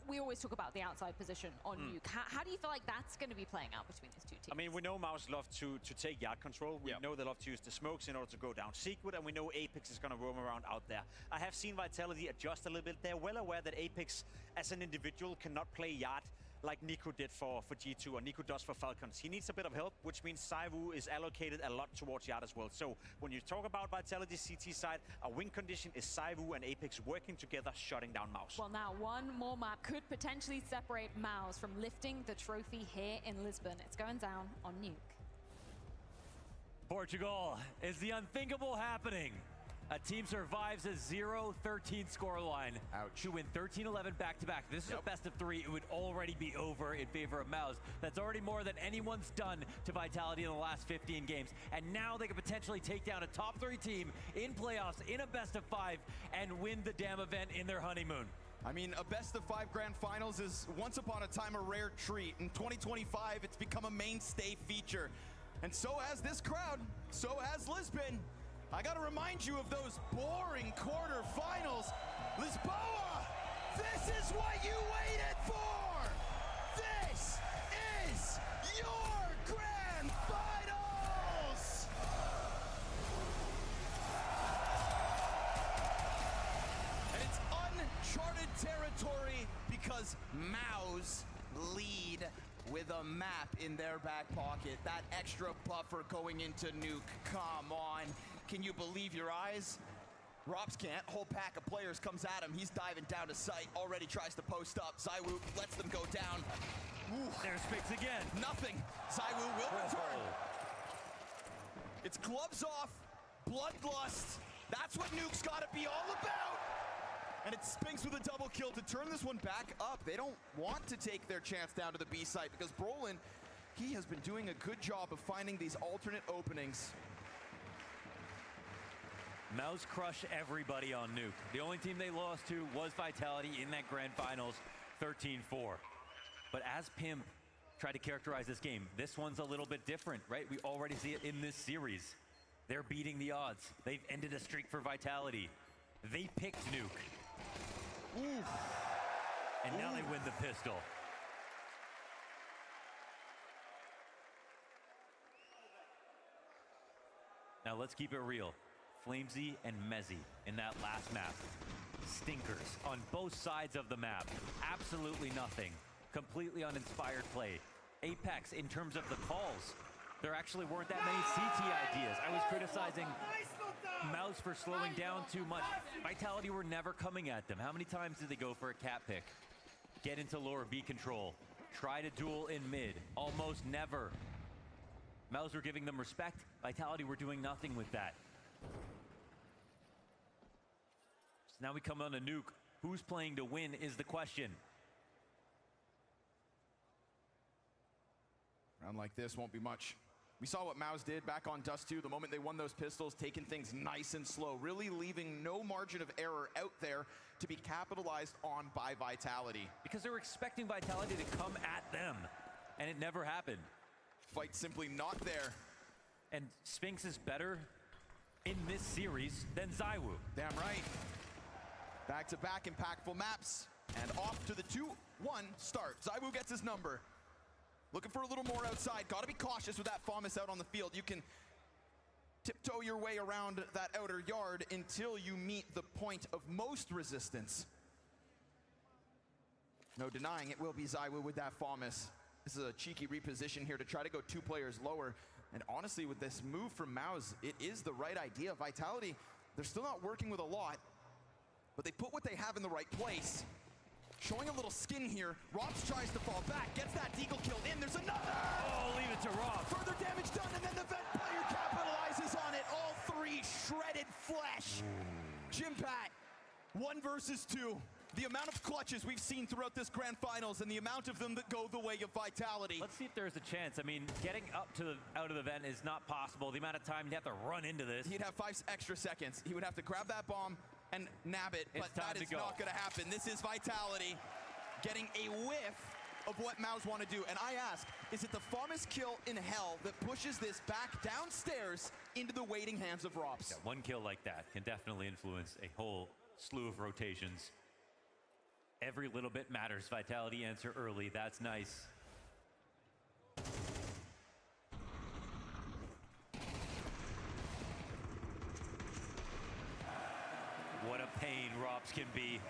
we always talk about the outside position on Nuke. How do you feel like that's going to be playing out between these two teams? I mean, we know Mouse love to take yard control. We know they love to use the smokes in order to go down Secret, and we know Apex is going to roam around out there. I have seen Vitality adjust a little bit. They're well aware that Apex, as an individual, cannot play yard like Nico did for G2 or Nico does for Falcons. He needs a bit of help, which means ZywOo is allocated a lot towards yard as well. So when you talk about Vitality CT side, a win condition is ZywOo and Apex working together, shutting down Mouse. Well, now one more map could potentially separate Mouse from lifting the trophy here in Lisbon. It's going down on Nuke. Portugal, is the unthinkable happening? A team survives a 0-13 scoreline to win 13-11 back-to-back. This is a best of 3. It would already be over in favor of Mouse. That's already more than anyone's done to Vitality in the last 15 games. And now they could potentially take down a top 3 team in playoffs in a best of 5 and win the damn event in their honeymoon. I mean, a best of 5 grand finals is once upon a time a rare treat. In 2025, it's become a mainstay feature. And so has this crowd. So has Lisbon. I gotta remind you of those boring quarterfinals. Lisboa, this is what you waited for! This is your grand finals! And it's uncharted territory because Mouse lead with a map in their back pocket. That extra buffer going into Nuke. Come on. Can you believe your eyes? Rops can't. Whole pack of players comes at him. He's diving down to sight. Already tries to post up. ZywOo lets them go down. Ooh. There's Spix again. Nothing. ZywOo will return. It's gloves off. Bloodlust. That's what Nuke's got to be all about. And it's Spinks with a double kill to turn this one back up. They don't want to take their chance down to the B site because Brolin, he has been doing a good job of finding these alternate openings. Mouse crush everybody on Nuke. The only team they lost to was Vitality in that grand finals, 13-4. But as Pimp tried to characterize this game. This one's a little bit different, right? We already see it in this series. They're beating the odds. They've ended a streak for Vitality. They picked Nuke. Ooh. And now they win the pistol. Now let's keep it real. Flamesy and Mezzy in that last map. Stinkers on both sides of the map. Absolutely nothing. Completely uninspired play. Apex, in terms of the calls, there actually weren't that many CT ideas. I was criticizing Mouse for slowing down too much. Vitality were never coming at them. How many times did they go for a cat pick? Get into lower B control. Try to duel in mid. Almost never. Mouse were giving them respect. Vitality were doing nothing with that. So now we come on to Nuke. Who's playing to win is the question. Round like this won't be much. We saw what Mouse did back on Dust 2 the moment they won those pistols, taking things nice and slow, really leaving no margin of error out there to be capitalized on by Vitality. Because they were expecting Vitality to come at them, and it never happened. Fight simply not there. And Spinks is better in this series than ZywOo. Damn right. Back-to-back impactful maps, and off to the 2-1 start. ZywOo gets his number. Looking for a little more outside. Got to be cautious with that FAMAS out on the field. You can tiptoe your way around that outer yard until you meet the point of most resistance. No denying it will be ZywOo with that FAMAS. This is a cheeky reposition here to try to go 2 players lower. And honestly, with this move from Mouse, it is the right idea. Vitality, they're still not working with a lot, but they put what they have in the right place. Showing a little skin here. Robs tries to fall back, gets that deagle kill in. There's another! Oh, leave it to Rob. Further damage done, and then the Vent player capitalizes on it. All 3 shredded flesh. Jimpat, 1 versus 2. The amount of clutches we've seen throughout this grand finals and the amount of them that go the way of Vitality. Let's see if there's a chance. I mean, getting up to out of the vent is not possible. The amount of time you have to run into this. He'd have 5 extra seconds. He would have to grab that bomb and nab it, but that is not going to happen. This is Vitality getting a whiff of what Mouse want to do. And I ask, is it the FAMAS kill in hell that pushes this back downstairs into the waiting hands of Robs? Yeah, 1 kill like that can definitely influence a whole slew of rotations. Every little bit matters. Vitality answer early. That's nice. What a pain Robs can be.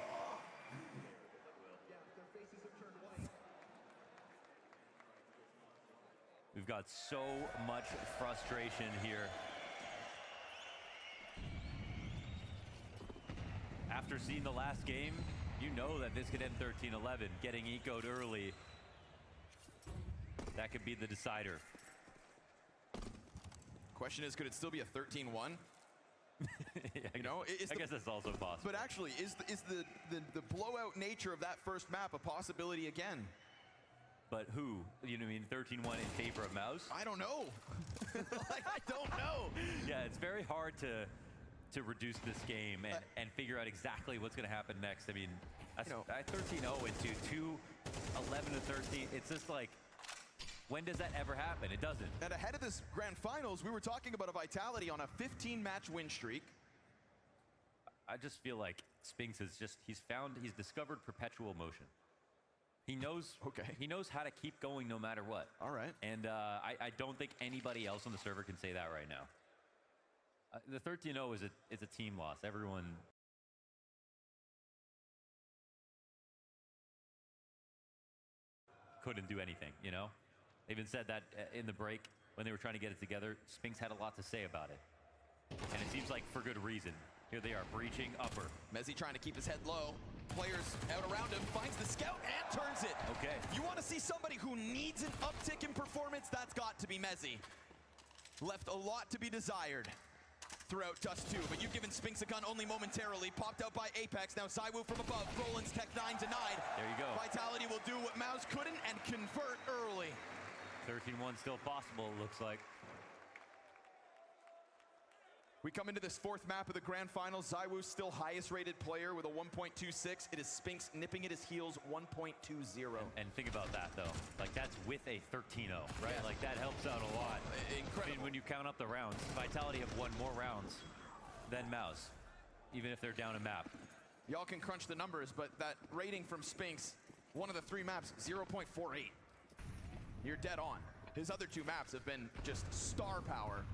We've got so much frustration here. After seeing the last game, you know that this could end 13-11. Getting ecoed early, that could be the decider. Question is, could it still be a 13-1? Yeah, you know, I guess that's also possible. But actually, is the blowout nature of that first map a possibility again? But who? You know, I mean, 13-1 in favor of Mouse? I don't know. Like, I don't know. Yeah, it's very hard to reduce this game and figure out exactly what's going to happen next. I mean, 13-0 into 2-11-13. It's just like, when does that ever happen? It doesn't. And ahead of this grand finals, we were talking about a Vitality on a 15-match win streak. I just feel like Spinks is just, he's discovered perpetual motion. He knows, he knows how to keep going no matter what. All right. And I don't think anybody else on the server can say that right now. The 13-0 is a team loss. Everyone couldn't do anything, you know? They even said that in the break when they were trying to get it together, Spinks had a lot to say about it. And it seems like for good reason. Here they are, breaching upper. Mezzy trying to keep his head low. Players out around him, finds the scout and turns it. Okay. You want to see somebody who needs an uptick in performance? That's got to be Mezzy. Left a lot to be desired throughout Dust 2, but you've given Spinks a gun only momentarily. Popped out by Apex, now ZywOo from above. Roland's Tech 9 denied. There you go. Vitality will do what Mouse couldn't and convert early. 13-1 still possible, it looks like. We come into this fourth map of the grand finals. ZywOo still highest rated player with a 1.26. It is Spinks nipping at his heels, 1.20. And think about that though. Like that's with a 13-0, right? Yeah. Like that helps out a lot. Incredible. I mean, when you count up the rounds, Vitality have won more rounds than Mouse, even if they're down a map. Y'all can crunch the numbers, but that rating from Spinks, one of the 3 maps, 0.48. You're dead on. His other 2 maps have been just star power.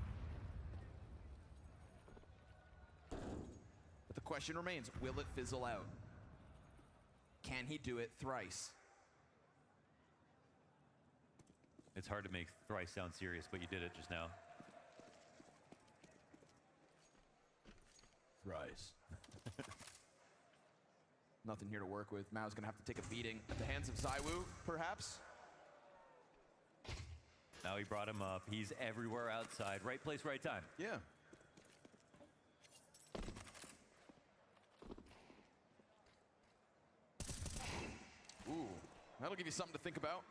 But the question remains, will it fizzle out? Can he do it thrice? It's hard to make thrice sound serious, but you did it just now. Thrice. Nothing here to work with. Mao's gonna have to take a beating at the hands of ZywOo, perhaps. Now he brought him up. He's everywhere outside. Right place, right time. Yeah. Ooh, that'll give you something to think about.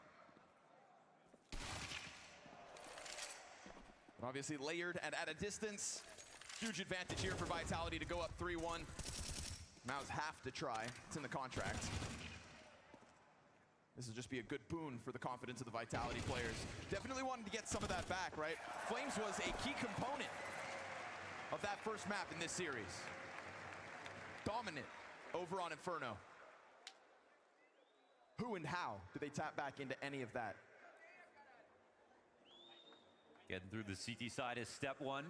Obviously layered and at a distance. Huge advantage here for Vitality to go up 3-1. Mao's have to try. It's in the contract. This will just be a good boon for the confidence of the Vitality players. Definitely wanted to get some of that back, right? Flames was a key component of that first map in this series. Dominant over on Inferno. Who and how do they tap back into any of that? Getting through the CT side is step 1.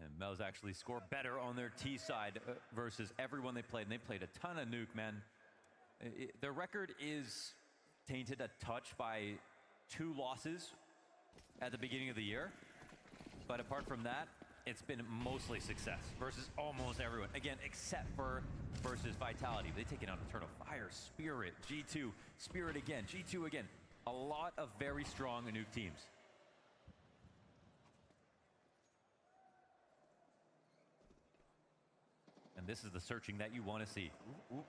And Mel's actually score better on their T side versus everyone they played. And they played a ton of nuke, man. Their record is tainted a touch by 2 losses at the beginning of the year. But apart from that, it's been mostly success versus almost everyone. Again, except for versus Vitality. They've taken out Eternal Fire, Spirit, G2, Spirit again, G2 again. A lot of very strong nuke teams. And this is the searching that you want to see. Ooh.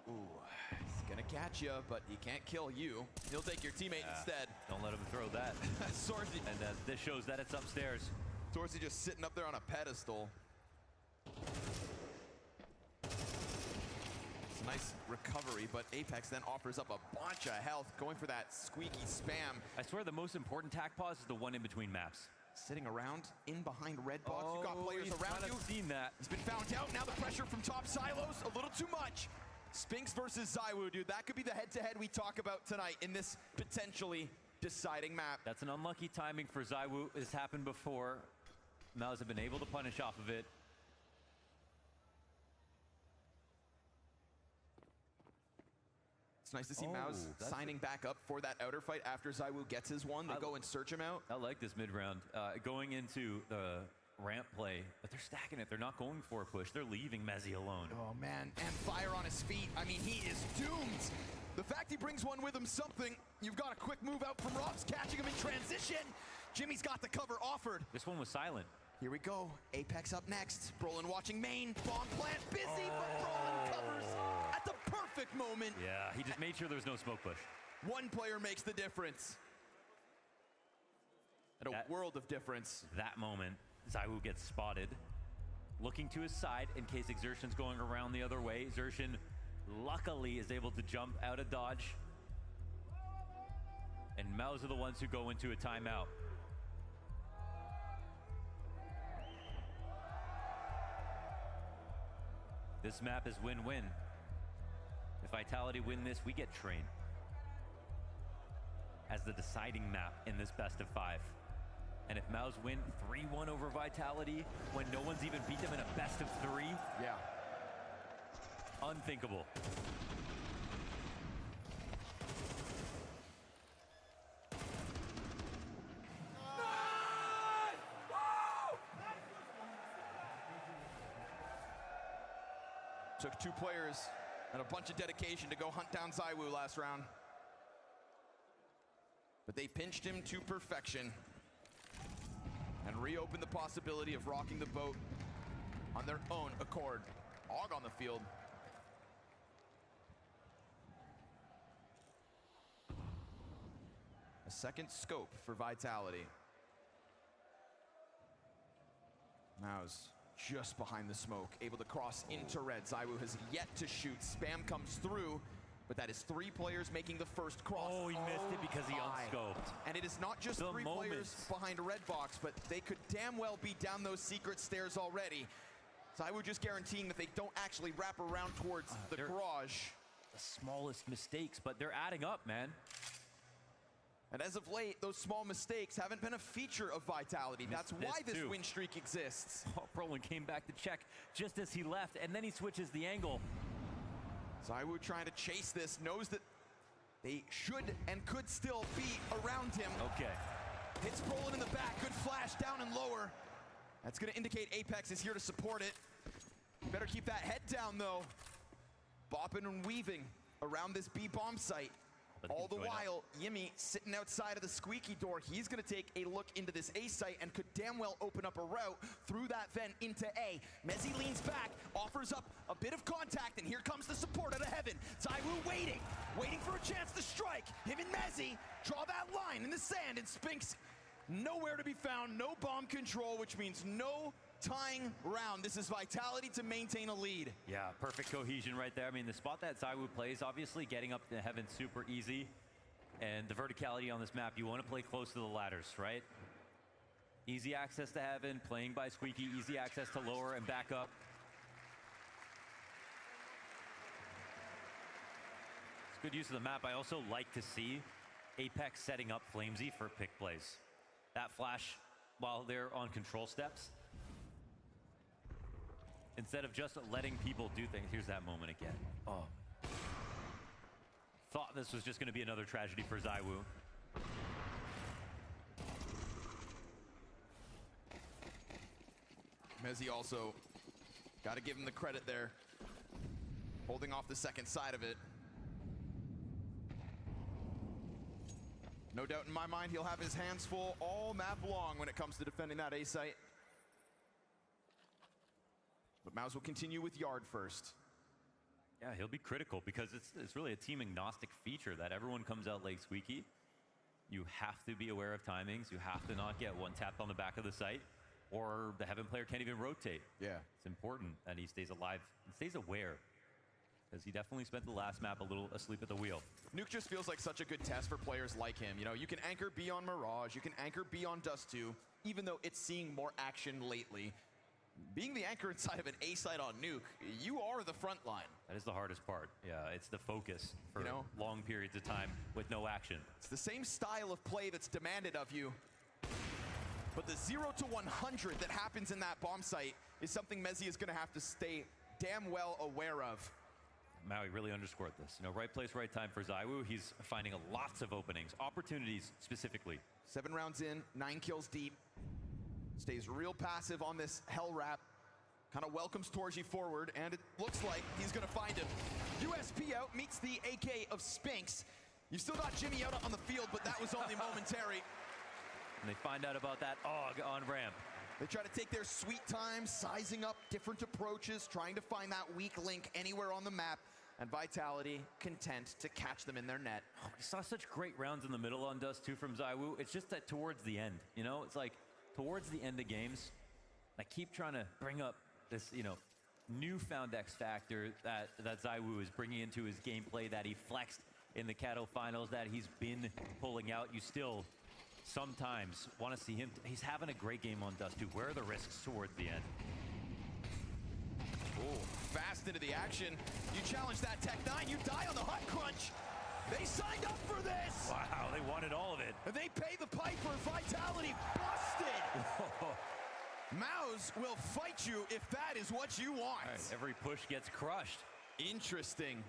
He's gonna catch you, but he can't kill you. He'll take your teammate instead. Don't let him throw that. Sorsy. And this shows that it's upstairs. Sorsy just sitting up there on a pedestal. It's a nice recovery, but Apex then offers up a bunch of health, going for that squeaky spam. I swear the most important tac pause is the one in between maps. Sitting around in behind red box. You've got players around you. Seen that. He's been found out. Now the pressure from top silos, a little too much. Spinks versus ZywOo, dude. That could be the head-to-head we talk about tonight in this potentially deciding map. That's an unlucky timing for ZywOo. It's happened before. Mouse have been able to punish off of it. It's nice to see Mouse signing back up for that outer fight after ZywOo gets his one. They go and search him out. I like this mid-round. Going into the ramp play, but they're stacking it. They're not going for a push. They're leaving Mezzy alone. Oh, man. And fire on his feet. I mean, he is doomed. The fact he brings one with him, something. You've got a quick move out from Robs, catching him in transition. Jimmy's got the cover offered. This one was silent. Here we go. Apex up next. Brolin watching main. Bomb plant busy, but Brolin covers at the perfect moment. Yeah, he just made sure there was no smoke push. One player makes the difference. And a world of difference. That moment, ZywOo gets spotted. Looking to his side in case Exertion's going around the other way. Exertion luckily is able to jump out of dodge. And Mouse are the ones who go into a timeout. This map is win-win. If Vitality win this, we get Train as the deciding map in this best of 5. And if Mouse win 3-1 over Vitality when no one's even beat them in a best of 3, yeah, unthinkable. Took 2 players and a bunch of dedication to go hunt down ZywOo last round. But they pinched him to perfection and reopened the possibility of rocking the boat on their own accord. Og on the field. A second scope for Vitality. Mouse just behind the smoke, able to cross into red. ZywOo has yet to shoot. Spam comes through, but that is 3 players making the first cross. Oh, he missed it because he unscoped. And it is not just The 3 players behind a red box, but they could damn well be down those secret stairs already. ZywOo just guaranteeing that they don't actually wrap around towards the garage. The smallest mistakes, but they're adding up, man. And as of late, those small mistakes haven't been a feature of Vitality. That's why this win streak exists. Oh, Brolin came back to check just as he left, and then he switches the angle. ZywOo trying to chase this, knows that they should and could still be around him. Okay. Hits Brolin in the back, good flash down and lower. That's gonna indicate Apex is here to support it. You better keep that head down though. Bopping and weaving around this B bomb site. All the while, Yimmy sitting outside of the squeaky door. He's going to take a look into this A site and could damn well open up a route through that vent into A. Mezzi leans back, offers up a bit of contact, and here comes the support out of heaven. ZywOo waiting for a chance to strike. Him and Mezzi draw that line in the sand, and Spinks nowhere to be found. No bomb control, which means no tying round. This is Vitality to maintain a lead. Yeah, perfect cohesion right there. I mean, the spot that ZywOo plays, obviously getting up to heaven super easy. And the verticality on this map, you want to play close to the ladders, right? Easy access to heaven, playing by squeaky, easy access to lower and back up. It's good use of the map. I also like to see Apex setting up Flamesy for pick plays. That flash while they're on control steps, instead of just letting people do things. Here's that moment again. Oh. Thought this was just going to be another tragedy for ZywOo. Mezzi also got to give him the credit there. Holding off the second side of it. No doubt in my mind he'll have his hands full all map long when it comes to defending that A site. But Mouse will continue with Yard first. Yeah, he'll be critical because it's really a team agnostic feature that everyone comes out like squeaky. You have to be aware of timings. You have to not get one tapped on the back of the site, or the heaven player can't even rotate. Yeah. It's important that he stays alive and stays aware, because he definitely spent the last map a little asleep at the wheel. Nuke just feels like such a good test for players like him. You know, you can anchor B on Mirage, you can anchor B on Dust 2, even though it's seeing more action lately. Being the anchor inside of an A site on Nuke, you are the front line. That is the hardest part. Yeah, it's the focus for long periods of time with no action. It's the same style of play that's demanded of you. But the 0 to 100 that happens in that bomb site is something Mezzi is going to have to stay damn well aware of. Maui really underscored this. You know, right place, right time for ZywOo. He's finding lots of openings, opportunities specifically. 7 rounds in, 9 kills deep. Stays real passive on this hell wrap. Kind of welcomes Torji forward, and it looks like he's going to find him. USP out meets the AK of Spinks. You've still got Jimmy out on the field, but that was only momentary. And they find out about that AUG on ramp. They try to take their sweet time, sizing up different approaches, trying to find that weak link anywhere on the map, and Vitality content to catch them in their net. Oh, we saw such great rounds in the middle on Dust 2 from ZywOo. It's just that towards the end, you know, it's like towards the end of games, I keep trying to bring up this, you know, newfound X factor that ZywOo is bringing into his gameplay, that he flexed in the Kato finals, that he's been pulling out. You still sometimes want to see him. He's having a great game on Dust 2. Where are the risks towards the end? Oh, fast into the action. You challenge that Tech 9, you die on the hot crunch. They signed up for this. Wow, they wanted all of it. And they pay the piper. Vitality busted. Mouse will fight you if that is what you want. Right, every push gets crushed. Interesting.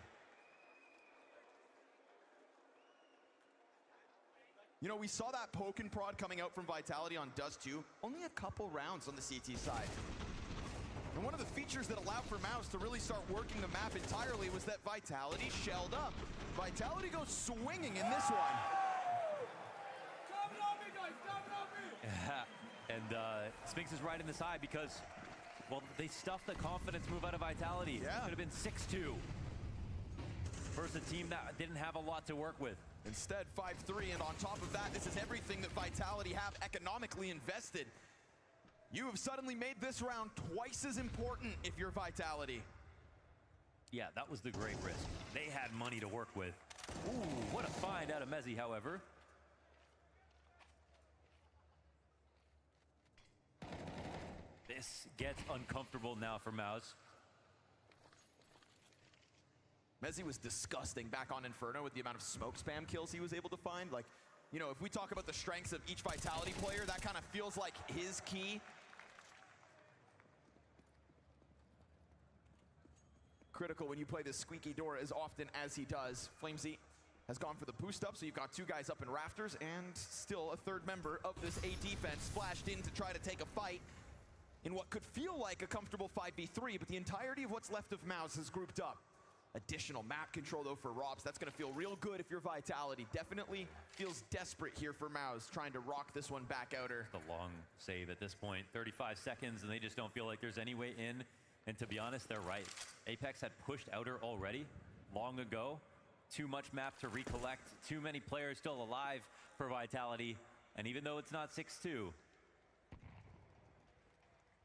You know, we saw that poke and prod coming out from Vitality on Dust 2. Only a couple rounds on the CT side. And one of the features that allowed for Mouse to really start working the map entirely was that Vitality shelled up. Vitality goes swinging in this one. Yeah, and Spinks is right in this high because, well, they stuffed the confidence move out of Vitality. Yeah. It could have been 6-2 versus a team that didn't have a lot to work with. Instead, 5-3, and on top of that, this is everything that Vitality have economically invested. You have suddenly made this round twice as important if you're Vitality. Yeah, that was the great risk. They had money to work with. Ooh, what a find out of Mezzi, however. This gets uncomfortable now for Mouse. Mezzi was disgusting back on Inferno with the amount of smoke spam kills he was able to find. Like, you know, if we talk about the strengths of each Vitality player, that kind of feels like his key. Critical when you play this squeaky door as often as he does. Flamesy has gone for the boost up, so you've got 2 guys up in rafters and still a 3rd member of this A defense splashed in to try to take a fight in what could feel like a comfortable 5v3, but the entirety of what's left of Mouse has grouped up. Additional map control though for Robs. That's gonna feel real good if you're Vitality. Definitely feels desperate here for Mouse, trying to rock this one back outer. The long save at this point, 35 seconds, and they just don't feel like there's any way in. And to be honest, they're right. Apex had pushed outer already, long ago. Too much map to recollect, too many players still alive for Vitality. And even though it's not 6-2,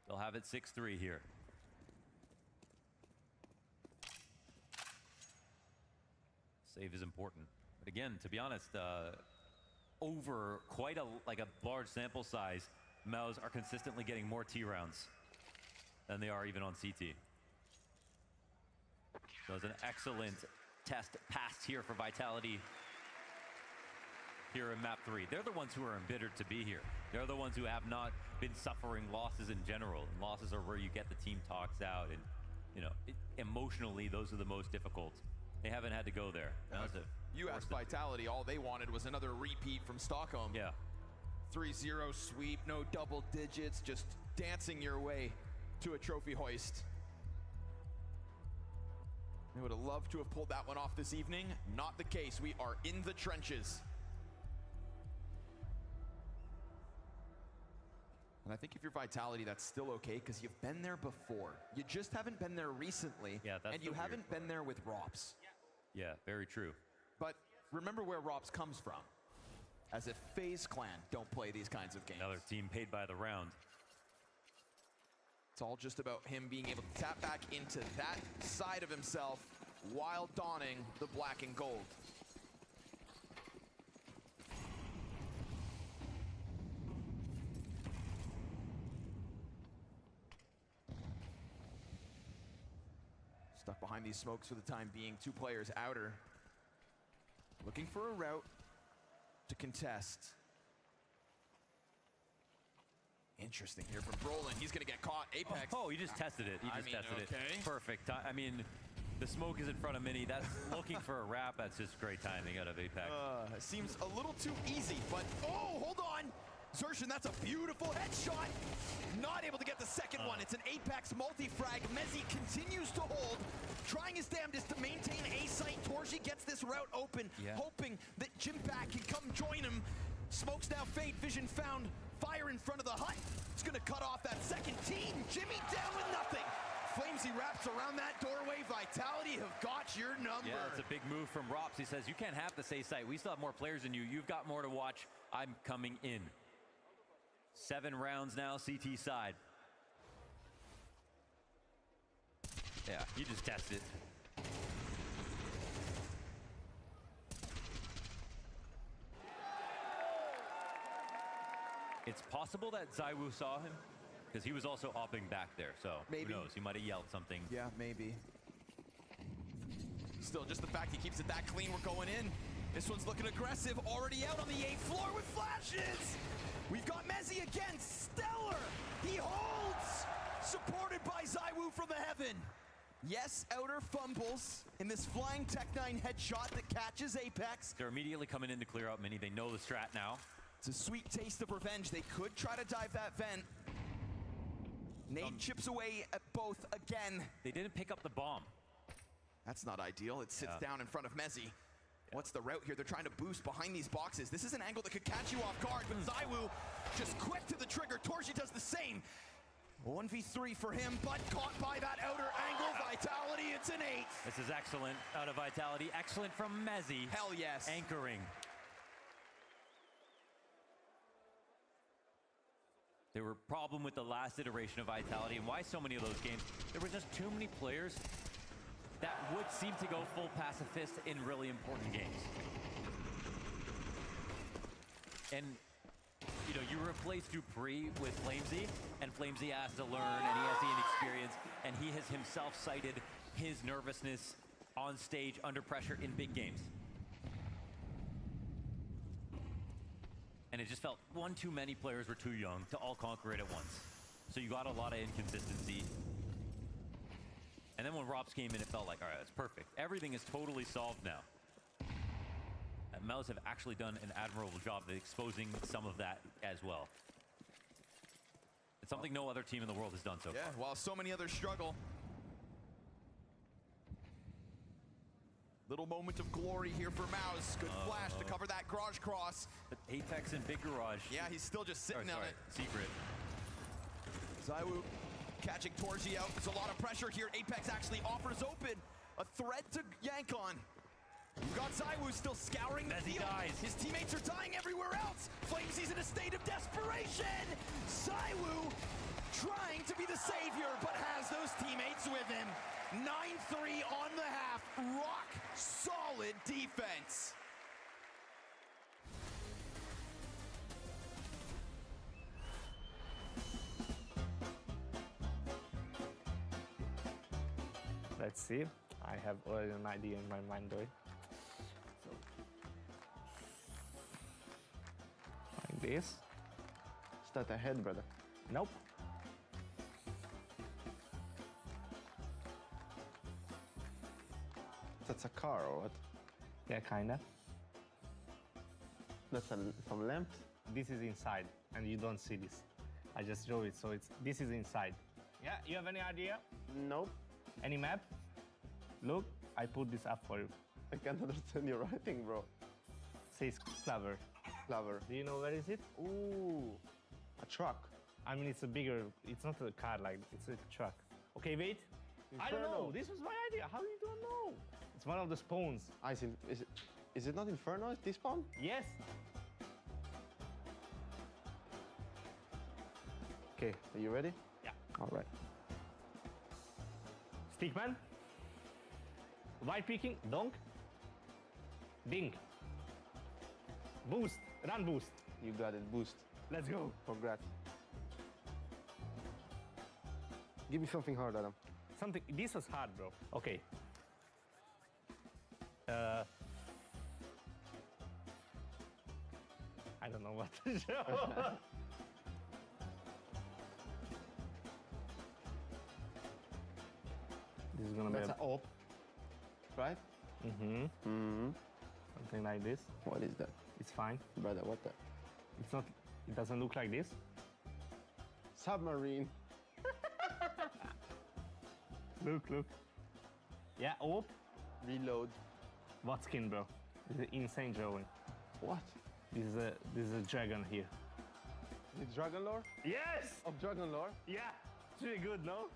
they'll have it 6-3 here. Save is important. But again, to be honest, over quite a large sample size, Mouse are consistently getting more T rounds than they are even on CT. So it's an excellent test passed here for Vitality here in map 3. They're the ones who are embittered to be here. They're the ones who have not been suffering losses in general. And losses are where you get the team talks out, and you know, emotionally, those are the most difficult. They haven't had to go there. You asked Vitality, all they wanted was another repeat from Stockholm. Yeah. 3-0 sweep, no double digits, just dancing your way to a trophy hoist. They would have loved to have pulled that one off this evening. Not the case. We are in the trenches. And I think if you're Vitality, that's still okay, because you've been there before. You just haven't been there recently, and you haven't been there with Rops. Yeah, very true. But remember where Rops comes from. As if FaZe Clan don't play these kinds of games. Another team paid by the round. It's all just about him being able to tap back into that side of himself while donning the black and gold. Stuck behind these smokes for the time being. 2 players outer. Looking for a route to contest. Interesting here from Brolin. He's going to get caught. Apex. Oh, you just tested it. You just tested it. Perfect. I mean, the smoke is in front of Mini. That's looking for a wrap. That's just great timing out of Apex. It seems a little too easy, but oh, hold on. Xertion, that's a beautiful headshot. Not able to get the second one. It's an Apex multi-frag. Mezzi continues to hold, trying his damnedest to maintain A site. Torji gets this route open, hoping that Jimpak can come join him. Smokes now fade, vision found. Fire in front of the hut. It's gonna cut off that second team. Jimmy down with nothing. Flamesy wraps around that doorway. Vitality have got your number. Yeah, it's a big move from Rops. He says, you can't have this A site. We still have more players than you. You've got more to watch. I'm coming in. 7 rounds now, CT side. Yeah, you just test it. It's possible that Zywoo saw him, because he was also hopping back there, so maybe. Who knows? He might have yelled something. Yeah, maybe. Still, just the fact he keeps it that clean, we're going in. This one's looking aggressive, already out on the 8th floor with flashes. We've got Mezzi again, stellar. He holds, supported by Zywoo from the heaven. Yes, outer fumbles in this flying Tech-9 headshot that catches Apex. They're immediately coming in to clear out Mini. They know the strat now. It's a sweet taste of revenge. They could try to dive that vent. Nade chips away at both again. They didn't pick up the bomb. That's not ideal. It sits down in front of Mezzi. What's the route here? They're trying to boost behind these boxes. This is an angle that could catch you off guard, but Zywoo just quick to the trigger. Torji does the same. 1v3 for him, but caught by that outer angle. Vitality, it's an 8. This is excellent out of Vitality. Excellent from Mezzi. Hell yes. Anchoring. There were problem with the last iteration of Vitality, and why so many of those games, there were just too many players that would seem to go full pacifist in really important games. And, you know, you replace Dupree with Flamesy, and Flamesy has to learn, and he has the inexperience, and he has himself cited his nervousness on stage under pressure in big games. And it just felt one too many players were too young to all conquer it at once. So you got a lot of inconsistency. And then when Robs came in, it felt like, all right, it's perfect. Everything is totally solved now. And Mouse have actually done an admirable job of exposing some of that as well. It's something no other team in the world has done so far. Yeah, while so many others struggle. Little moment of glory here for Mouse. Good flash to cover that garage cross. But Apex and Big Garage. Yeah, he's still just sitting on it. Secret. ZywOo catching Torji out. There's a lot of pressure here. Apex actually offers open a threat to yank on. We've got ZywOo still scouring the field. His teammates are dying everywhere else. Flamesy's in a state of desperation. ZywOo trying to be the savior, but has those teammates with him. 9-3 on the half. Rock solid defense. Let's see. I have already an idea in my mind, though. So, like this. Is that ahead, brother? Nope. That's a car or what? Yeah, kinda. That's some lamps? This is inside, and you don't see this. I just drew it, so this is inside. Yeah, you have any idea? Nope. Any map? Look, I put this up for you. I can't understand your writing, bro. Says Clover. Clover. Do you know where is it? Ooh, a truck. I mean, it's a bigger, it's not a car, like, it's a truck. Okay, wait. I don't know. This was my idea. How you don't know? It's one of the spawns. Is it not Inferno? Is this spawn? Yes. Okay, are you ready? Yeah. All right. Stickman. White picking. Donk. Ding. Boost. Run boost. You got it. Boost. Let's go. Congrats. Give me something hard, Adam. Something. This was hard, bro. Okay. I don't know what to show. This is gonna That's be an op, right? Mm-hmm. Mm-hmm. Something like this. What is that? It's fine. Brother, what the? It's not, it doesn't look like this. Submarine. Look. Yeah, op. Reload. What skin, bro? This is insane drawing. What? This is a dragon here. The dragon lore? Yes! Of dragon lore? Yeah, it's really good, no?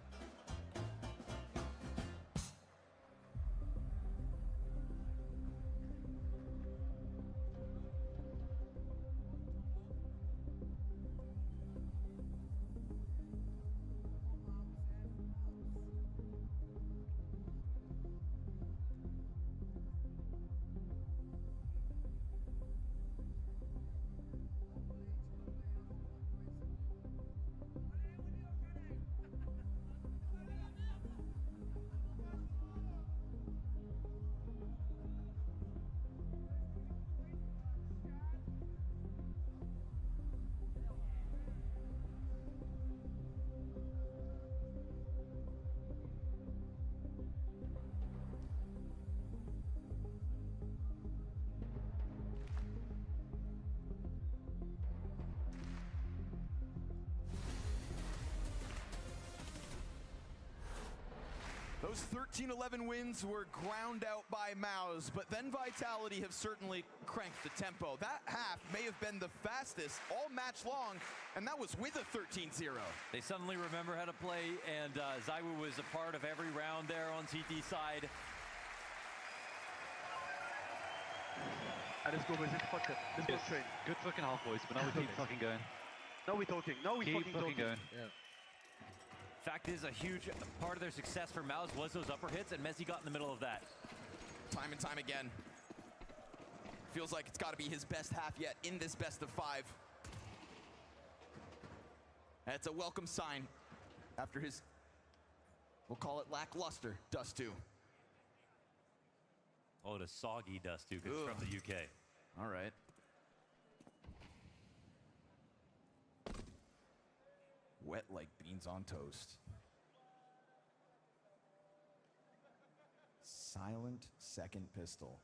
Those 13-11 wins were ground out by Mouse, but then Vitality have certainly cranked the tempo. That half may have been the fastest all match long, and that was with a 13-0. They suddenly remember how to play, and ZywOo was a part of every round there on CT side. Let's go, boys. Let's go train. Good fucking half, boys, but now we keep fucking going. No, we talking. No, we fucking talking. Going. Yeah. Fact is, a huge part of their success for Mouse was those upper hits, and Messi got in the middle of that. Time and time again. Feels like it's got to be his best half yet in this best of 5. That's a welcome sign after his, we'll call it lackluster, Dust 2. Oh, the soggy Dust 2 because from the UK. All right. Wet like beans on toast. Silent second pistol.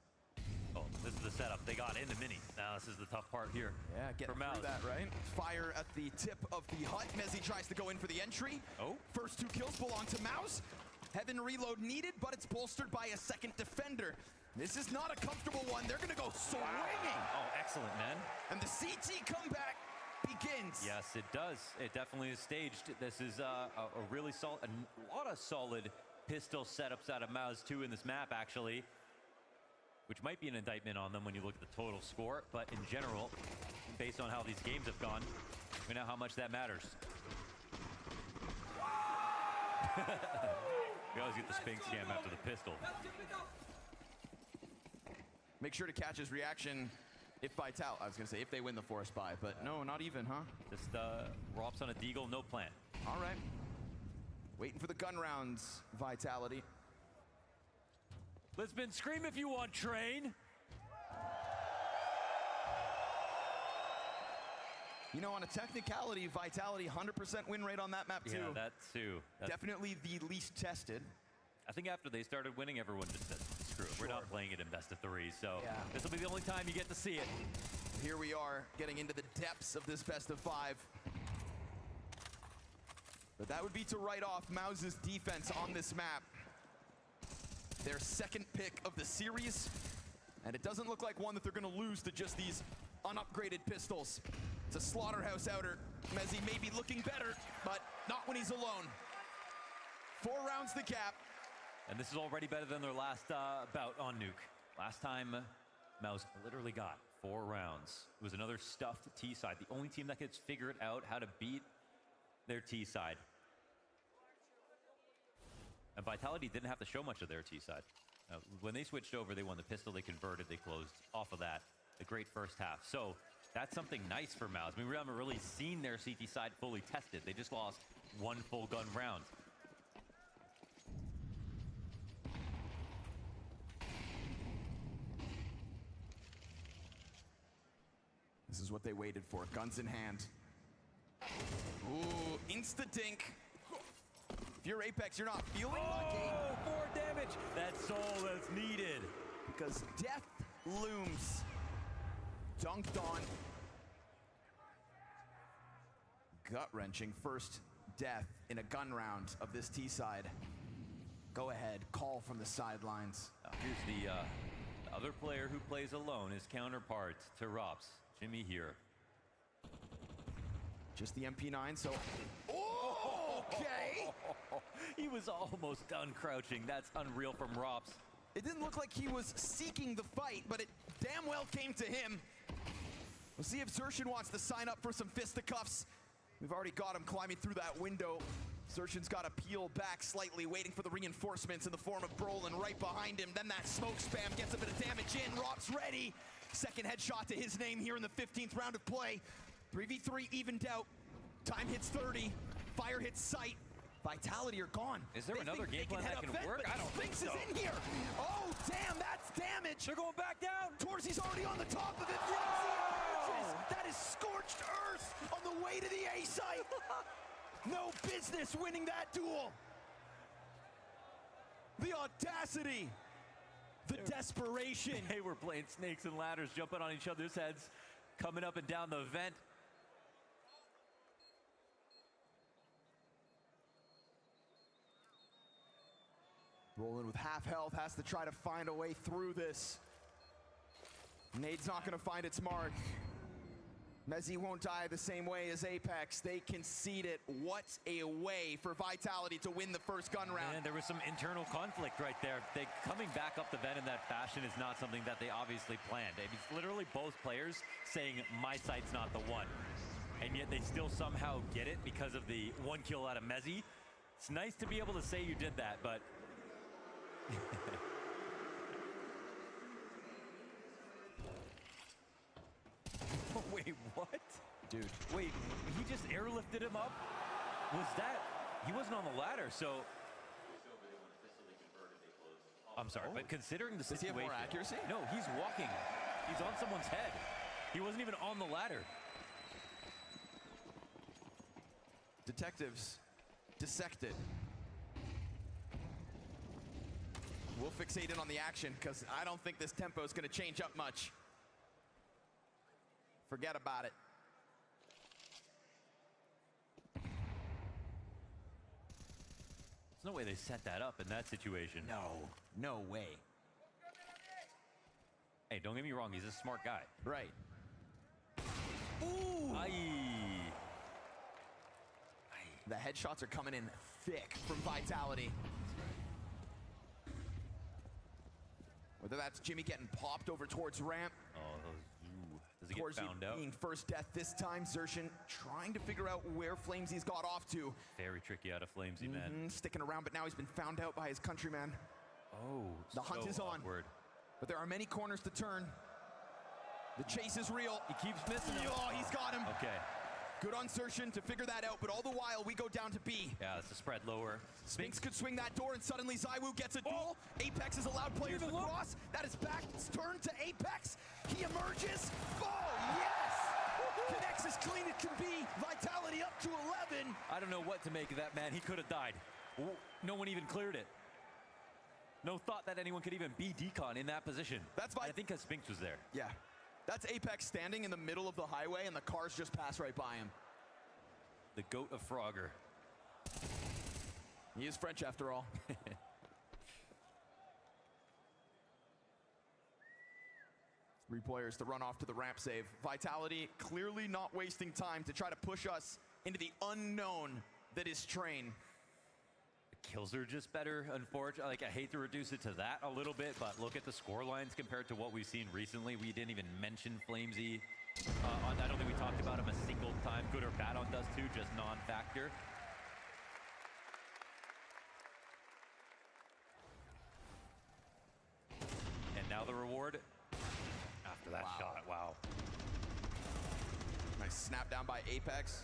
Oh, this is the setup. They got into Mini. Now this is the tough part here. Yeah, get through that, right? Fire at the tip of the hut. Mezzi tries to go in for the entry. Oh. First 2 kills belong to Mouse. Heaven reload needed, but it's bolstered by a second defender. This is not a comfortable one. They're going to go swinging. Oh, excellent, man. And the CT comeback begins. Yes, it does. It definitely is staged. This is a really solid, a lot of solid pistol setups out of Mouse 2 in this map, actually, which might be an indictment on them when you look at the total score. But in general, based on how these games have gone, we know how much that matters. We always get the Sphinx scam after the pistol. Make sure to catch his reaction if Vital, I was going to say if they win the forest buy, but no, not even, huh? Just Rops on a deagle, no plan. All right. Waiting for the gun rounds, Vitality. Lisbon, scream if you want, train. You know, on a technicality, Vitality, 100% win rate on that map, too. Yeah, that too. Definitely the least tested. I think after they started winning, everyone just said, screw it. We're not playing it in best of 3, so this will be the only time you get to see it. Here we are, getting into the depths of this best of 5. But that would be to write off Mouse's defense on this map. Their second pick of the series, and it doesn't look like one that they're going to lose to just these unupgraded pistols. It's a slaughterhouse outer. Mezzi may be looking better, but not when he's alone. 4 rounds the gap. And this is already better than their last bout on Nuke. Last time, Mouse literally got 4 rounds. It was another stuffed T-side. The only team that gets figured out how to beat their T-side. And Vitality didn't have to show much of their T-side. When they switched over, they won the pistol, they converted, they closed off of that. A great first half. So that's something nice for Mouse. I mean, we haven't really seen their CT side fully tested. They just lost 1 full gun round. This is what they waited for, guns in hand. Ooh, insta-dink. If you're Apex, you're not feeling lucky. 4 damage. That's all that's needed. Because death looms. Dunked on. Gut-wrenching first death in a gun round of this T-side. Go ahead, call from the sidelines. Here's the other player who plays alone, his counterpart to Rops, Jimmy here. Just the MP9, so... Oh, okay! He was almost done crouching. That's unreal from Rops. It didn't look like he was seeking the fight, but it damn well came to him. We'll see if Xerxin wants to sign up for some fisticuffs. We've already got him climbing through that window. Xerxin's got to peel back slightly, waiting for the reinforcements in the form of Brolin right behind him. Then that smoke spam gets a bit of damage in. Rops ready. Second headshot to his name here in the 15th round of play. 3v3 evened out. Time hits 30. Fire hits sight. Vitality are gone. Is there another game plan that can work? I don't think so. Sphinx is in here. Oh, damn, that's damage. They're going back down. Torsy's already on the top of it. That is scorched earth on the way to the A site. No business winning that duel. The audacity. The desperation. They were playing snakes and ladders, jumping on each other's heads, coming up and down the vent. Rolling with half health, has to try to find a way through this. Nade's not going to find its mark. Mezzi won't die the same way as Apex. They concede it. What a way for Vitality to win the first gun round. And there was some internal conflict right there. Coming back up the vent in that fashion is not something that they obviously planned. It's literally both players saying, my site's not the one. and yet they still somehow get it because of the 1 kill out of Mezzi. It's nice to be able to say you did that, but... Wait, what? Dude. Wait, he just airlifted him up? Was that... He wasn't on the ladder, so... I'm sorry, but considering the situation... Does he have more accuracy? No, he's walking. He's on someone's head. He wasn't even on the ladder. Detectives dissected. We'll fixate in on the action because I don't think this tempo is going to change up much. Forget about it. There's no way they set that up in that situation. No, no way. Hey, don't get me wrong, he's a smart guy. Right. Ooh! Aye. The headshots are coming in thick from Vitality. Whether that's Jimmy getting popped over towards ramp. Oh, does he get found out? Being first death this time. Xerxin trying to figure out where Flamesy's got off to. Very tricky out of Flamesy, man. Sticking around, but now he's been found out by his countryman. Oh, the hunt is on. Awkward. But there are many corners to turn. The chase is real. He keeps missing him. Oh, he's got him. Okay. Good on Xerxin to figure that out, but all the while we go down to B. Yeah, it's a spread lower. Spinks could swing that door, and suddenly ZywOo gets a duel. Apex is allowed players to cross. That is back. It's turned to Apex. He emerges. Oh, yes! Connects as clean as can be. Vitality up to 11. I don't know what to make of that, man. He could have died. No one even cleared it. No thought that anyone could even be Decon in that position. That's why I think because Spinks was there. Yeah. That's Apex standing in the middle of the highway, and the cars just pass right by him. The goat of Frogger. He is French after all. 3 players to run off to the ramp save. Vitality clearly not wasting time to try to push us into the unknown that is Train. Kills are just better, unfortunately. Like, I hate to reduce it to that a little bit, but look at the score lines compared to what we've seen recently. We didn't even mention Flamesy. I don't think we talked about him a single time, good or bad on Dust 2, just non-factor. And now the reward after that shot. Wow. Nice snap down by Apex.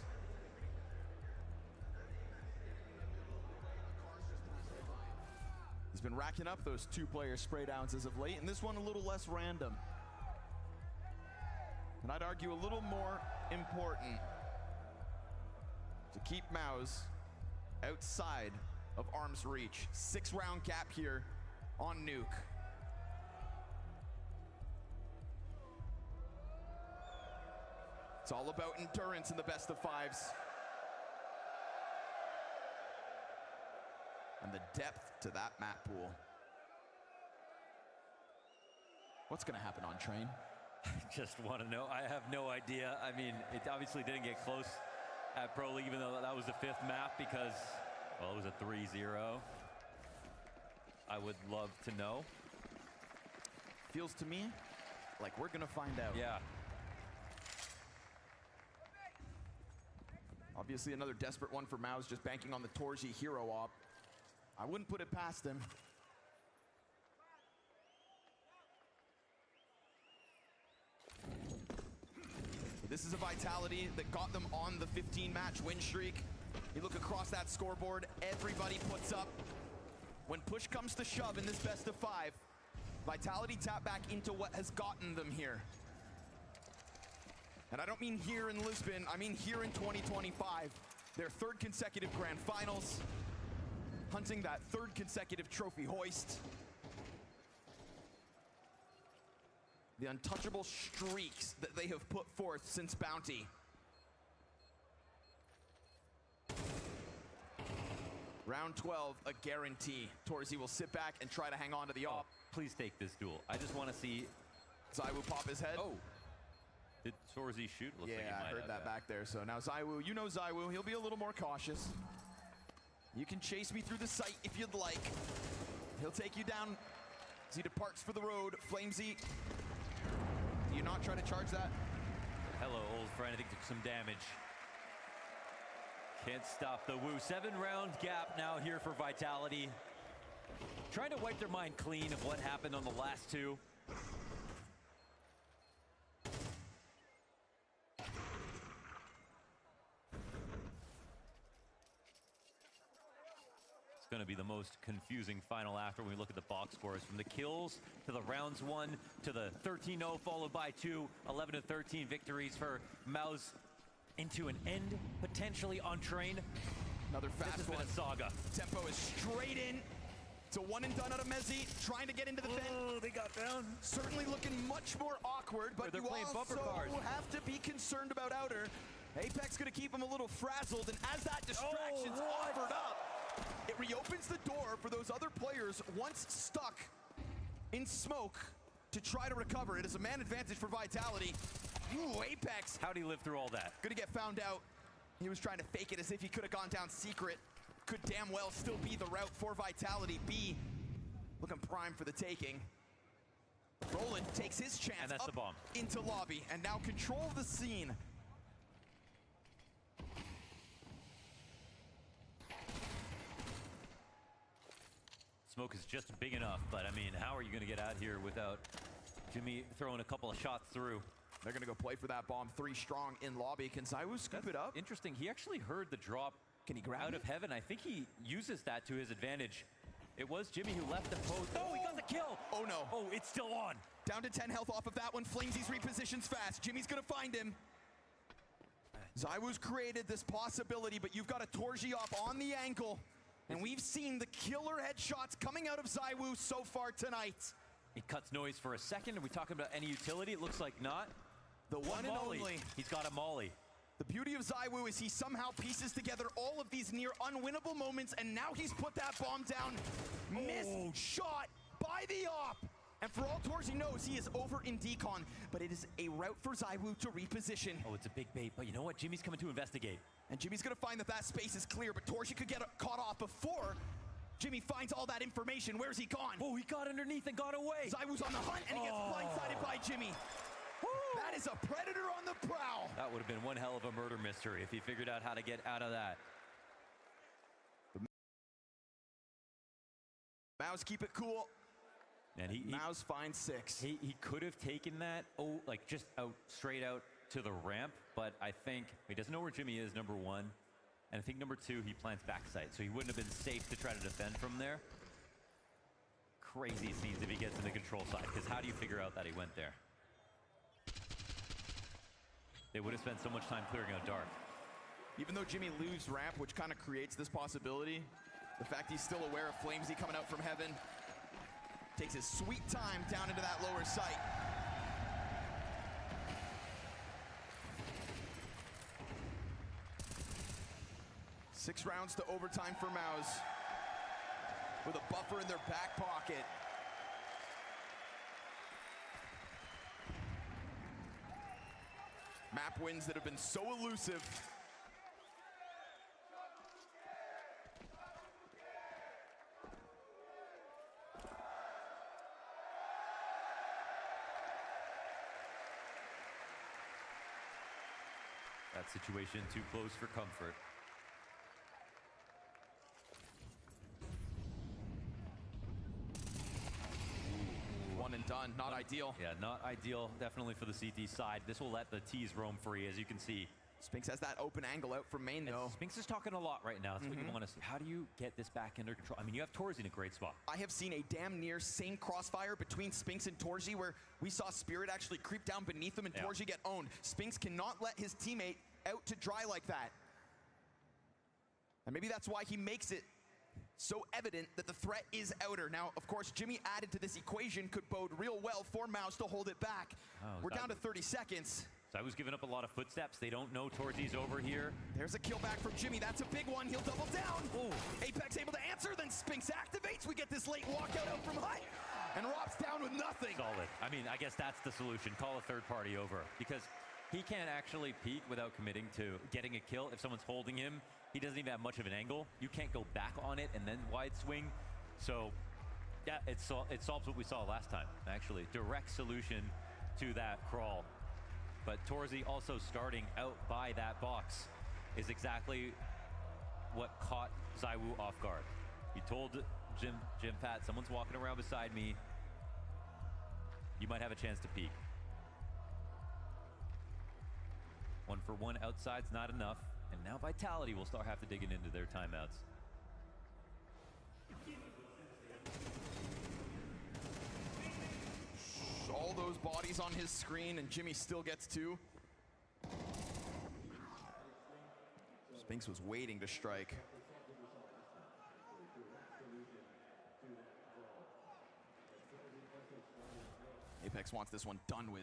He's been racking up those 2-player spray downs as of late, and this one a little less random. And I'd argue a little more important to keep Mouse outside of arm's reach. 6-round gap here on Nuke. It's all about endurance in the best of 5s. And the depth to that map pool. What's going to happen on Train? Just want to know. I have no idea. I mean, it obviously didn't get close at Pro League, even though that was the 5th map, because, well, it was a 3-0. I would love to know. Feels to me like we're going to find out. Yeah. Obviously another desperate one for Mouse, just banking on the Torji hero op. I wouldn't put it past him. This is a Vitality that got them on the 15-match win streak. You look across that scoreboard, everybody puts up. When push comes to shove in this best of 5, Vitality tap back into what has gotten them here. And I don't mean here in Lisbon, I mean here in 2025. Their 3rd consecutive grand finals. Hunting that 3rd consecutive trophy hoist. The untouchable streaks that they have put forth since Bounty. Round 12, a guarantee. Torzi will sit back and try to hang on to the op. Please take this duel. I just want to see ZywOo pop his head. Oh. Did Torzi shoot? Looks like he I might heard have that back there. So now ZywOo, you know ZywOo, he'll be a little more cautious. You can chase me through the site if you'd like. He'll take you down as he departs for the road. Flamesy, do you not try to charge that? Hello, old friend. I think took some damage. Can't stop the Woo. 7-round gap now here for Vitality. Trying to wipe their mind clean of what happened on the last two. It's going to be the most confusing final after when we look at the box scores. From the kills to the rounds 1 to the 13-0 followed by 2. 11-13 victories for Mouse into an end potentially on train. Another fast this has one. Been a saga. Tempo is straight in. It's a one and done out of Mezzi, trying to get into the vent. Oh, they got down. Certainly looking much more awkward, but they're you playing also bumper cars. have to be concerned about outer. Apex gonna keep him a little frazzled, and as that distraction's offered up, it reopens the door for those other players once stuck in smoke to try to recover. It is a man advantage for Vitality. Ooh, Apex. How'd he live through all that? Gonna get found out. He was trying to fake it as if he could have gone down secret. Could damn well still be the route for Vitality. B looking prime for the taking. Roland takes his chance and that's up the bomb. Into lobby and now control of the scene. Smoke is just big enough, but I mean, how are you going to get out here without Jimmy throwing a couple of shots through? They're going to go play for that bomb. 3 strong in lobby. Can ZywOo scoop it up? Interesting. He actually heard the drop. Can he grab out it? of heaven? I think he uses that to his advantage. It was Jimmy who left the post. Oh, he got the kill. Oh, no. Oh, it's still on. Down to 10 health off of that one. Flamesy's repositions fast. Jimmy's going to find him. ZywOo's created this possibility, but you've got a Torji up on the ankle. And we've seen the killer headshots coming out of ZywOo so far tonight. He cuts noise for a second. Are we talking about any utility? It looks like not. The one and only. He's got a molly. The beauty of ZywOo is he somehow pieces together all of these near unwinnable moments, and now he's put that bomb down. Missed shot by the op. And for all Torji knows, he is over in decon, but it is a route for ZywOo to reposition. Oh, it's a big bait, but you know what? Jimmy's coming to investigate. And Jimmy's gonna find that that space is clear, but Torji could get caught off before Jimmy finds all that information. Where's he gone? Oh, he got underneath and got away. ZywOo's on the hunt, and he gets blindsided by Jimmy. That is a predator on the prowl. That would have been one hell of a murder mystery if he figured out how to get out of that. Mouse keep it cool. And Mouse finds 6. He could have taken that, like just straight out to the ramp, but I think he doesn't know where Jimmy is, number 1. And I think number 2, he plants backside, so he wouldn't have been safe to try to defend from there. Crazy scenes if he gets in the control side, because how do you figure out that he went there? They would have spent so much time clearing out dark. Even though Jimmy leaves ramp, which kind of creates this possibility, the fact he's still aware of Flamesy coming out from heaven, takes his sweet time down into that lower site. Six rounds to overtime for Mouse, with a buffer in their back pocket. Map wins that have been so elusive. That situation too close for comfort. One and done, not ideal. Yeah, not ideal, definitely for the CT side. This will let the T's roam free, as you can see. Spinks has that open angle out from main, though. Spinks is talking a lot right now. That's what you want to see. How do you get this back under control? I mean, you have Torzi in a great spot. I have seen a damn near same crossfire between Spinks and Torji, where we saw Spirit actually creep down beneath him and Torji get owned. Spinks cannot let his teammate out to dry like that. And maybe that's why he makes it so evident that the threat is outer. Now, of course, Jimmy added to this equation could bode real well for Mouse to hold it back. We're down to 30 seconds. So I was giving up a lot of footsteps. They don't know Torzi's over here. There's a kill back from Jimmy. That's a big one. He'll double down. Ooh. Apex able to answer, then Spinks activates. We get this late walkout out from Hut. And Rob's down with nothing. Solid. I mean, I guess that's the solution. Call a third party over. Because he can't actually peek without committing to getting a kill. If someone's holding him, he doesn't even have much of an angle. You can't go back on it and then wide swing. So, yeah, it solves what we saw last time, actually. Direct solution to that crawl. But Torzi also starting out by that box is exactly what caught ZywOo off guard. He told Jim Pat, someone's walking around beside me. You might have a chance to peek. 1-for-1 outside's not enough. And now Vitality will start have to digging into their timeouts. All those bodies on his screen, and Jimmy still gets 2. Spinks was waiting to strike. Apex wants this one done with.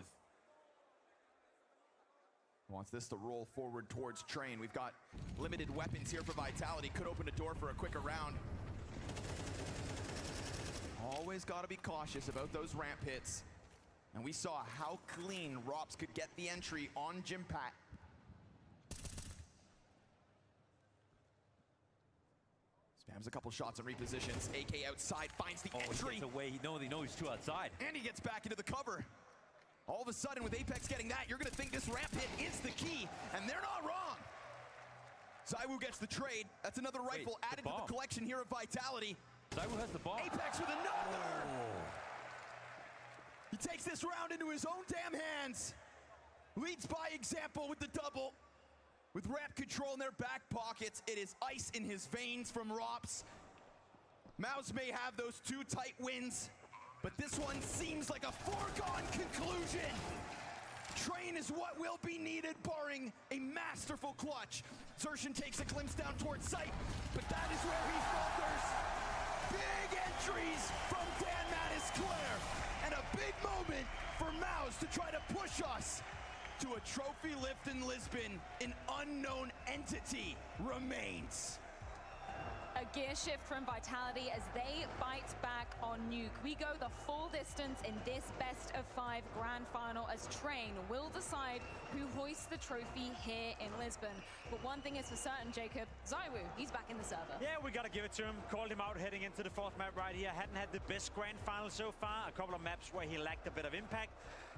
Wants this to roll forward towards Train. We've got limited weapons here for Vitality. Could open a door for a quicker round. Always got to be cautious about those ramp hits. And we saw how clean Rops could get the entry on Jim Pat. Spams a couple shots and repositions. AK outside finds the entry. He gets away. They know he's 2 outside. And he gets back into the cover. All of a sudden, with Apex getting that, you're going to think this ramp hit is the key, and they're not wrong. ZywOo gets the trade. That's another rifle added to the collection here of Vitality. ZywOo has the bomb. Apex with another. He takes this round into his own damn hands. Leads by example with the double. With ramp control in their back pockets, it is ice in his veins from Rops. Mouse may have those 2 tight wins, but this one seems like a foregone conclusion. Train is what will be needed, barring a masterful clutch. Zershin takes a glimpse down towards sight, but that is where he falters. Big entries from Dan Mattis-Claire, and a big moment for Mouse to try to push us to a trophy lift in Lisbon. An unknown entity remains. A gear shift from Vitality as they bite back on Nuke. We go the full distance in this best of 5 grand final as Train will decide who hoists the trophy here in Lisbon. But one thing is for certain, Jacob, ZywOo, he's back in the server. Yeah, we gotta give it to him. Called him out heading into the 4th map right here. Hadn't had the best grand final so far. A couple of maps where he lacked a bit of impact.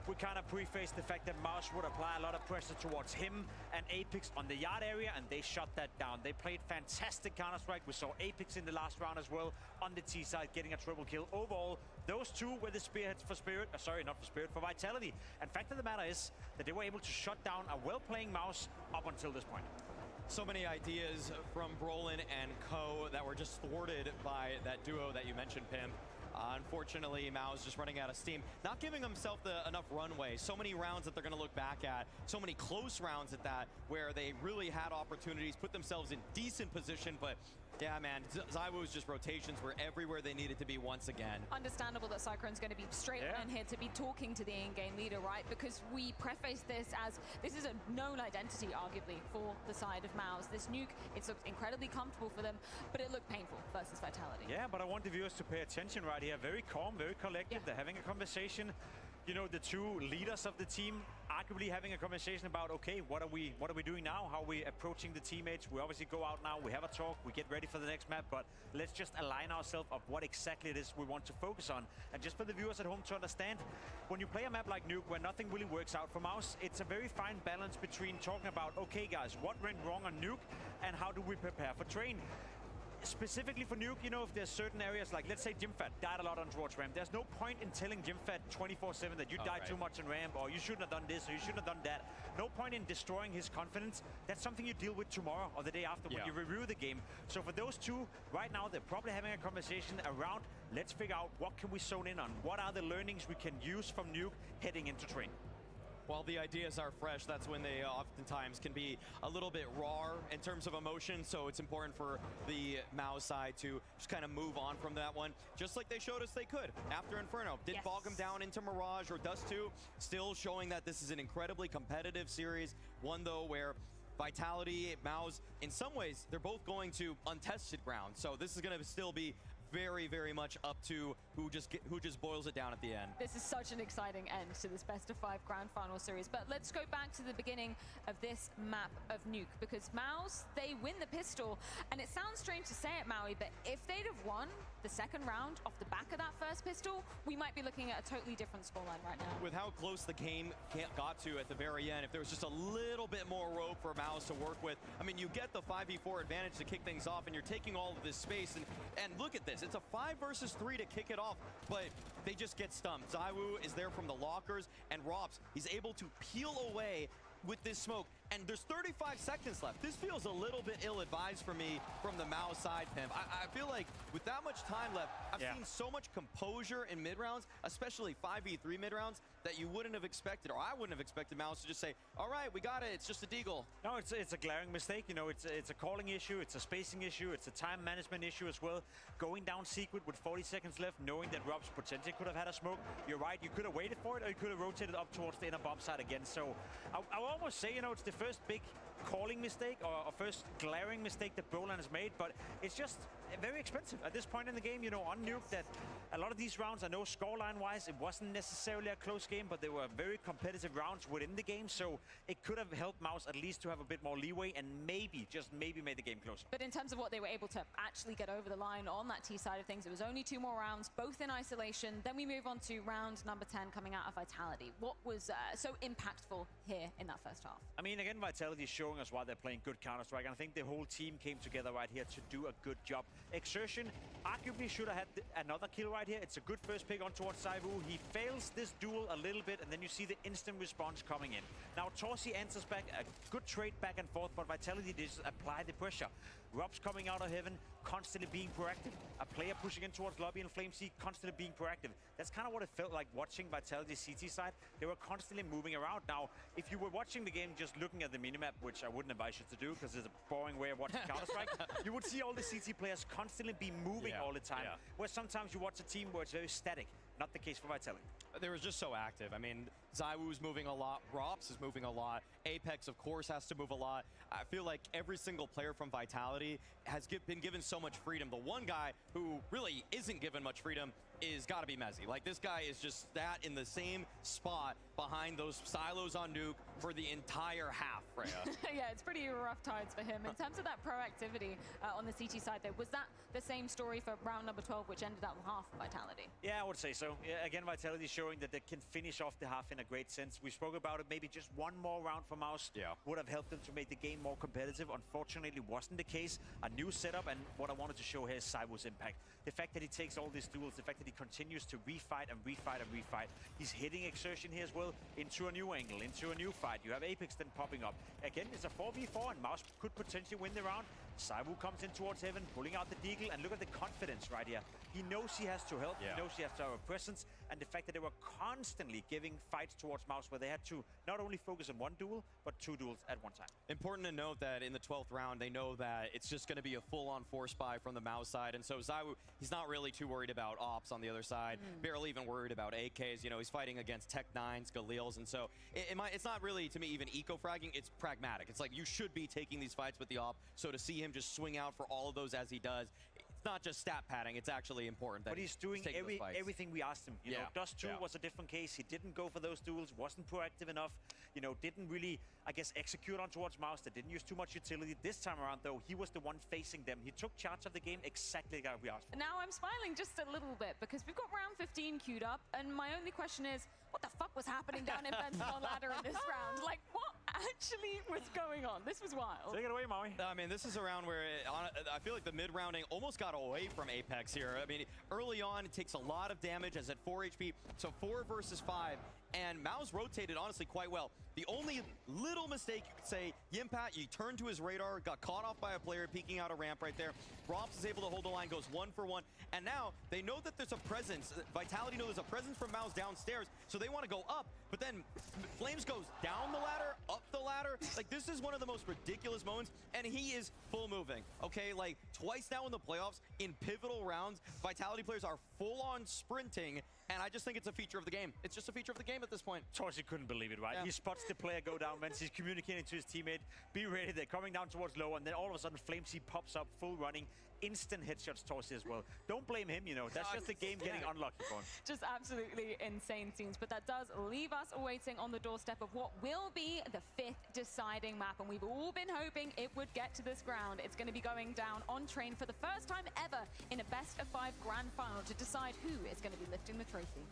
We kind of prefaced the fact that Mouse would apply a lot of pressure towards him and Apex on the yard area, and they shut that down. They played fantastic Counter-Strike. We saw Apex in the last round as well on the T side, getting a triple kill. Overall, those 2 were the spearheads for Spirit. Sorry, not for Spirit, for Vitality. And fact of the matter is that they were able to shut down a well-playing Mouse up until this point. So many ideas from Brolin and Co that were just thwarted by that duo that you mentioned, Pimp. Unfortunately, Mao's just running out of steam, not giving himself enough runway. So many rounds that they're going to look back at, so many close rounds at that, where they really had opportunities, put themselves in decent position, but yeah, man, ZywOo's just rotations were everywhere they needed to be once again. Understandable that Cyclone's going to be straight in here to be talking to the in-game leader, right? Because we preface this as this is a known identity, arguably, for the side of Mouse. This nuke, it's looked incredibly comfortable for them, but it looked painful versus Vitality. Yeah, but I want the viewers to pay attention right here. Very calm, very collected. They're having a conversation. You know, the 2 leaders of the team arguably having a conversation about, okay, what are we doing now? How are we approaching the teammates? We obviously go out now, we have a talk, we get ready for the next map, but let's just align ourselves of what exactly it is we want to focus on. And just for the viewers at home to understand, when you play a map like Nuke where nothing really works out for Mouse, it's a very fine balance between talking about, okay guys, what went wrong on Nuke and how do we prepare for Train? Specifically for Nuke, you know, if there's certain areas like, let's say Jimfat died a lot on towards ramp, there's no point in telling Jimfat 24/7 that you died too much on ramp, or you shouldn't have done this, or you shouldn't have done that. No point in destroying his confidence. That's something you deal with tomorrow or the day after when you review the game. So for those 2, right now, they're probably having a conversation around, let's figure out what can we zone in on? What are the learnings we can use from Nuke heading into Train? While the ideas are fresh, that's when they oftentimes can be a little bit raw in terms of emotion, so it's important for the Mao side to just kind of move on from that one, just like they showed us they could after Inferno. Didn't bog them down into Mirage or Dust 2, still showing that this is an incredibly competitive series, one though where Vitality, Mao's, in some ways, they're both going to untested ground, so this is going to still be very, very much up to who just boils it down at the end. This is such an exciting end to this best-of-5 Grand Final series. But let's go back to the beginning of this map of Nuke, because Mouse, they win the pistol, and it sounds strange to say it, Maui, but if they'd have won the second round off the back of that first pistol, we might be looking at a totally different scoreline right now. With how close the game got to at the very end, if there was just a little bit more rope for Mouse to work with, I mean, you get the 5v4 advantage to kick things off, and you're taking all of this space, and look at this. It's a 5 versus 3 to kick it off, but they just get stumped. ZywOo is there from the lockers, and Rops, he's able to peel away with this smoke, and there's 35 seconds left. This feels a little bit ill-advised for me from the Mouse side, Pimp. I feel like with that much time left, I've seen so much composure in mid-rounds, especially 5v3 mid-rounds, that you wouldn't have expected, or I wouldn't have expected Mouse to just say, all right, we got it, it's just a deagle. No, it's a glaring mistake. You know, it's a calling issue, it's a spacing issue, it's a time management issue as well. Going down secret with 40 seconds left, knowing that Robs potentially could have had a smoke. You're right, you could have waited for it, or you could have rotated up towards the inner bomb side again. So I would almost say, you know, it's the first big calling mistake or first glaring mistake that Brolan has made, but it's just very expensive at this point in the game. You know, on Nuke, that a lot of these rounds, I know scoreline-wise, it wasn't necessarily a close game, but they were very competitive rounds within the game, so it could have helped Mouse at least to have a bit more leeway and maybe, just maybe, made the game closer. But in terms of what they were able to actually get over the line on that T side of things, it was only 2 more rounds, both in isolation. Then we move on to round number 10 coming out of Vitality. What was so impactful here in that first half? I mean, again, Vitality is showing us why they're playing good Counter-Strike, and I think the whole team came together right here to do a good job. Exertion arguably should have had another kill right here. It's a good first pick on towards ZywOo. He fails this duel a little bit, and then you see the instant response coming in. Now, Torsi answers back, a good trade back and forth, but Vitality just apply the pressure. Robs coming out of heaven, constantly being proactive. A player pushing in towards lobby and FlameC, constantly being proactive. That's kind of what it felt like watching Vitality's CT side. They were constantly moving around. Now, if you were watching the game just looking at the minimap, which I wouldn't advise you to do because it's a boring way of watching Counter-Strike, you would see all the CT players constantly be moving all the time. Where sometimes you watch a team where it's very static. Not the case for Vitality. They were just so active. I mean, ZywOo's moving a lot, Rops is moving a lot, Apex, of course, has to move a lot. I feel like every single player from Vitality has been given so much freedom. The one guy who really isn't given much freedom is got to be Mezzy. Like, this guy is just that in the same spot behind those silos on Nuke for the entire half, Freya. Yeah, it's pretty rough tides for him. In terms of that proactivity on the CT side, though, was that the same story for round number 12, which ended up with half Vitality? Yeah, I would say so. Yeah, again, Vitality showing that they can finish off the half in a great sense. We spoke about it, maybe just one more round for Mouse would have helped them to make the game more competitive. Unfortunately, wasn't the case. A new setup, and what I wanted to show here is ZywOo's impact. The fact that he takes all these duels, the fact that he continues to refight and refight and refight. He's hitting Exertion here as well into a new angle, into a new fight. You have Apex then popping up. Again, it's a 4v4, and Mouse could potentially win the round. ZywOo comes in towards heaven, pulling out the deagle, and look at the confidence right here. He knows he has to help, he knows he has to have a presence, and the fact that they were constantly giving fights towards Mouse where they had to not only focus on one duel, but 2 duels at one time. Important to note that in the 12th round, they know that it's just going to be a full-on force buy from the Mouse side, and so ZywOo, he's not really too worried about Ops on the other side, barely even worried about AKs. You know, he's fighting against Tech-9s, Galils, and so it's not really, to me, even eco-fragging, it's pragmatic. It's like, you should be taking these fights with the Op, so to see him just swing out for all of those as he does, it's not just stat padding, it's actually important that but he's doing everything we asked him. You know, Dust 2 was a different case. He didn't go for those duels, wasn't proactive enough, you know, didn't really, I guess, execute on towards Mouse. They didn't use too much utility. This time around, though, he was the one facing them. He took charge of the game exactly like we asked for. Now I'm smiling just a little bit because we've got round 15 queued up, and my only question is, what the fuck was happening down in Benson Ladder in this round? Like, what actually was going on? This was wild. Take it away, Maui. I mean, this is a round where I feel like the mid-rounding almost got away from Apex here. I mean, early on, it takes a lot of damage as at 4 HP, so 4 versus 5, and Mouse rotated, honestly, quite well. The only little mistake you could say, Yimpat, he turned to his radar, got caught off by a player peeking out a ramp right there. Rops is able to hold the line, goes 1 for 1, and now they know that there's a presence. Vitality knows there's a presence from Mouse downstairs, so they want to go up, but then Flames goes down the ladder, up the ladder. Like, this is one of the most ridiculous moments, and he is full moving, okay? Like, twice now in the playoffs, in pivotal rounds, Vitality players are full-on sprinting, and I just think it's a feature of the game. It's just a feature of the game at this point. Torsi couldn't believe it, right? He spots the player go down, Vince. He's communicating to his teammate, be ready, they're coming down towards low, and then all of a sudden FlameC pops up, full running, instant headshots towards as well. Don't blame him, you know. That's just the game getting unlucky for him. Just absolutely insane scenes. But that does leave us waiting on the doorstep of what will be the 5th deciding map. And we've all been hoping it would get to this ground. It's going to be going down on Train for the first time ever in a best-of-5 grand final to decide who is going to be lifting the trophy.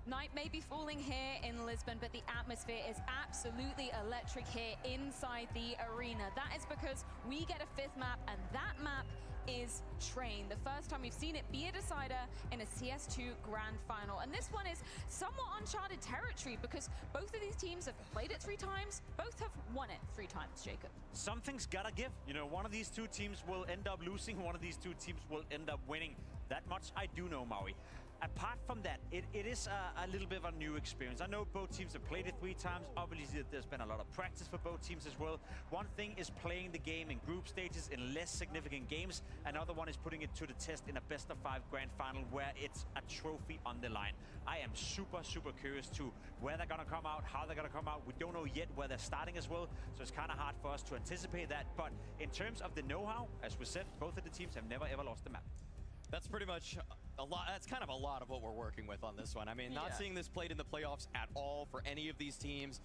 Night may be falling here in Lisbon, but the atmosphere is absolutely electric here inside the arena. That is because we get a 5th map, and that map is Train. The first time we've seen it be a decider in a CS2 grand final. And this one is somewhat uncharted territory because both of these teams have played it 3 times, both have won it 3 times, Jacob. Something's gotta give. You know, one of these 2 teams will end up losing, one of these 2 teams will end up winning. That much I do know, Maui. Apart from that, it is a little bit of a new experience. I know both teams have played it 3 times. Obviously, there's been a lot of practice for both teams as well. One thing is playing the game in group stages in less significant games. Another one is putting it to the test in a best-of-5 grand final where it's a trophy on the line. I am super, super curious to where they're gonna come out, how they're gonna come out. We don't know yet where they're starting as well, so it's kind of hard for us to anticipate that. But in terms of the know-how, as we said, both of the teams have never ever lost the map. That's pretty much That's kind of a lot of what we're working with on this one. I mean, not seeing this played in the playoffs at all for any of these teams.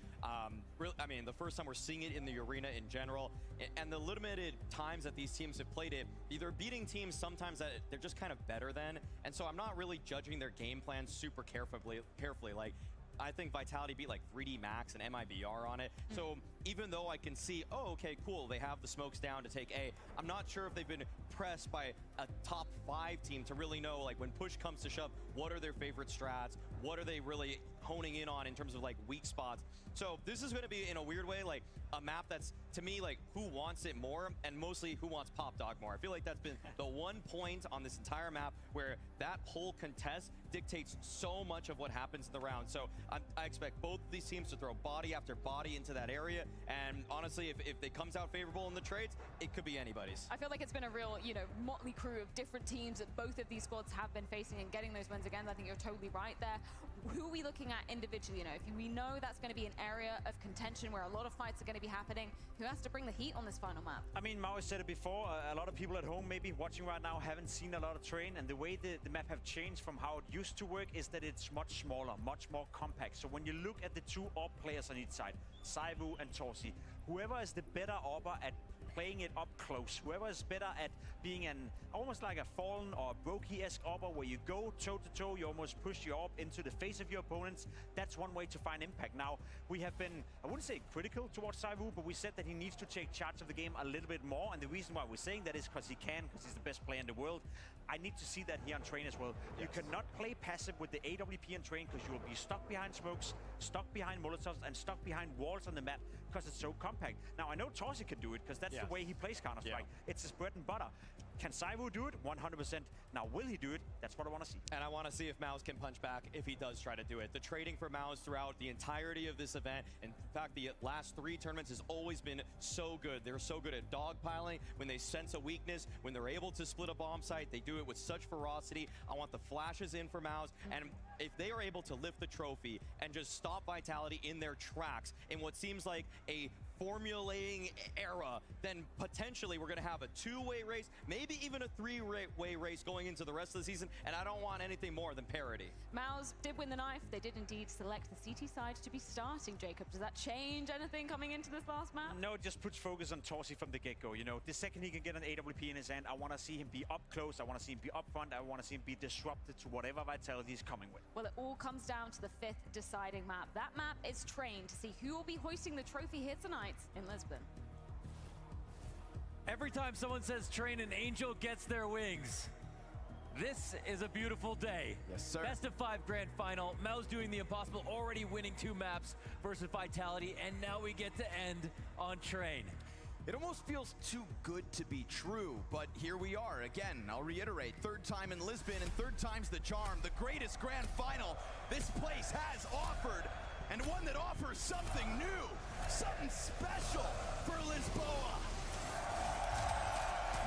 Really, I mean, the first time we're seeing it in the arena in general, and the limited times that these teams have played it, they're beating teams sometimes that they're just kind of better than. And so I'm not really judging their game plan super carefully. Like, I think Vitality beat like 3D Max and MIBR on it. So even though I can see, oh, okay, cool, they have the smokes down to take A, I'm not sure if they've been pressed by a top 5 team to really know, like, when push comes to shove, what are their favorite strats? What are they really honing in on in terms of like weak spots? So this is going to be, in a weird way, like a map that's, to me, like, who wants it more, and mostly who wants Pop Dog more. I feel like that's been the one point on this entire map where that whole contest dictates so much of what happens in the round. So I expect both of these teams to throw body after body into that area, and honestly, if it comes out favorable in the trades, it could be anybody's. I feel like it's been a real, motley crew of different teams that both of these squads have been facing and getting those wins again. I think you're totally right there. Who are we looking at individually? If we know that's going to be an area of contention where a lot of fights are going to be happening, who has to bring the heat on this final map? I mean, Mao said it before, a lot of people at home maybe watching right now haven't seen a lot of Train, and the way the map have changed from how it used to work is that it's much smaller, much more compact. So when you look at the two AWP players on each side, ZywOo and Torsi, whoever is the better AWPer at playing it up close, whoever is better at being almost like a Fallen or a Brokey-esque AWPer where you go toe-to-toe, you almost push your AWP into the face of your opponents, that's one way to find impact. Now, we have been, I wouldn't say critical towards ZywOo, but we said that he needs to take charge of the game a little bit more, and the reason why we're saying that is because he can, because he's the best player in the world. I need to see that here on Train as well. Yes. You cannot play passive with the AWP and Train because you will be stuck behind smokes, stuck behind Molotovs, and stuck behind walls on the map because it's so compact. Now, I know Torsi can do it because that's the way he plays Counter-Strike. It's his bread and butter. Can ZywOo do it? 100%. Now, will he do it? That's what I want to see. And I want to see if Mouse can punch back if he does try to do it. The trading for Mouse throughout the entirety of this event, in fact, the last 3 tournaments has always been so good. They're so good at dogpiling. When they sense a weakness, when they're able to split a bomb site, they do it with such ferocity. I want the flashes in for Mouse. And if they are able to lift the trophy and just stop Vitality in their tracks in what seems like a formulating era, then potentially we're going to have a 2-way race, maybe even a 3-way race going into the rest of the season, and I don't want anything more than parity. Mouse did win the knife. They did indeed select the CT side to be starting. Jacob, does that change anything coming into this last map? No, it just puts focus on Torsi from the get-go. The second he can get an AWP in his hand, I want to see him be up close, I want to see him be up front, I want to see him be disrupted to whatever Vitality is coming with. Well, it all comes down to the 5th deciding map. That map is Train to see who will be hoisting the trophy here tonight in Lisbon. Every time someone says Train, an angel gets their wings. This is a beautiful day. Yes, sir. Best of 5 grand final. Mel's doing the impossible, already winning 2 maps versus Vitality, and now we get to end on Train. It almost feels too good to be true, but here we are again. I'll reiterate, 3rd time in Lisbon and 3rd time's the charm. The greatest grand final this place has offered, and one that offers something new, something special for Lisboa.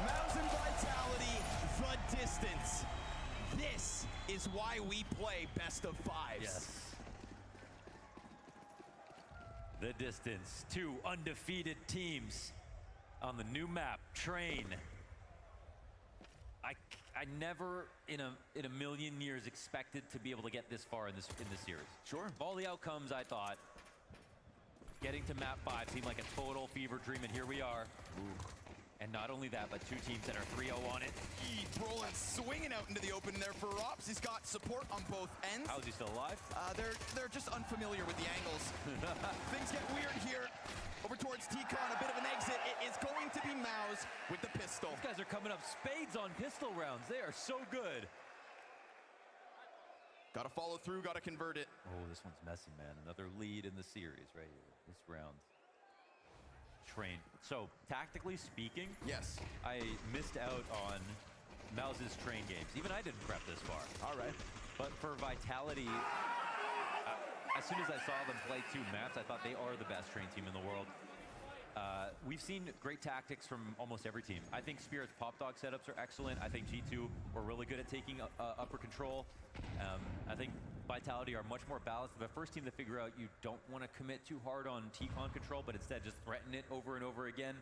Mouse and Vitality, the distance. This is why we play best of 5s. Yes. The distance. 2 undefeated teams on the new map, Train. I never in a million years expected to be able to get this far in this series. Sure. Of all the outcomes, I thought getting to map 5 seemed like a total fever dream, and here we are. Ooh. And not only that, but 2 teams that are 3-0 on it. Brolin swinging out into the open there for Rops. He's got support on both ends. How is he still alive? They're just unfamiliar with the angles. Things get weird here. Over towards T-Con, a bit of an exit. It is going to be Mouse with the pistol. These guys are coming up spades on pistol rounds. They are so good. Got to follow through, got to convert it. Oh, this one's messy, man. Another lead in the series right here. This round. Train. So, tactically speaking, yes, I missed out on Mouse's Train games. Even I didn't prep this far. All right. But for Vitality, as soon as I saw them play 2 maps, I thought they are the best Train team in the world. We've seen great tactics from almost every team. I think Spirit's Pop Dog setups are excellent. I think G2 were really good at taking upper control. I think Vitality are much more balanced. The first team to figure out you don't want to commit too hard on T-Con control, but instead just threaten it over and over again.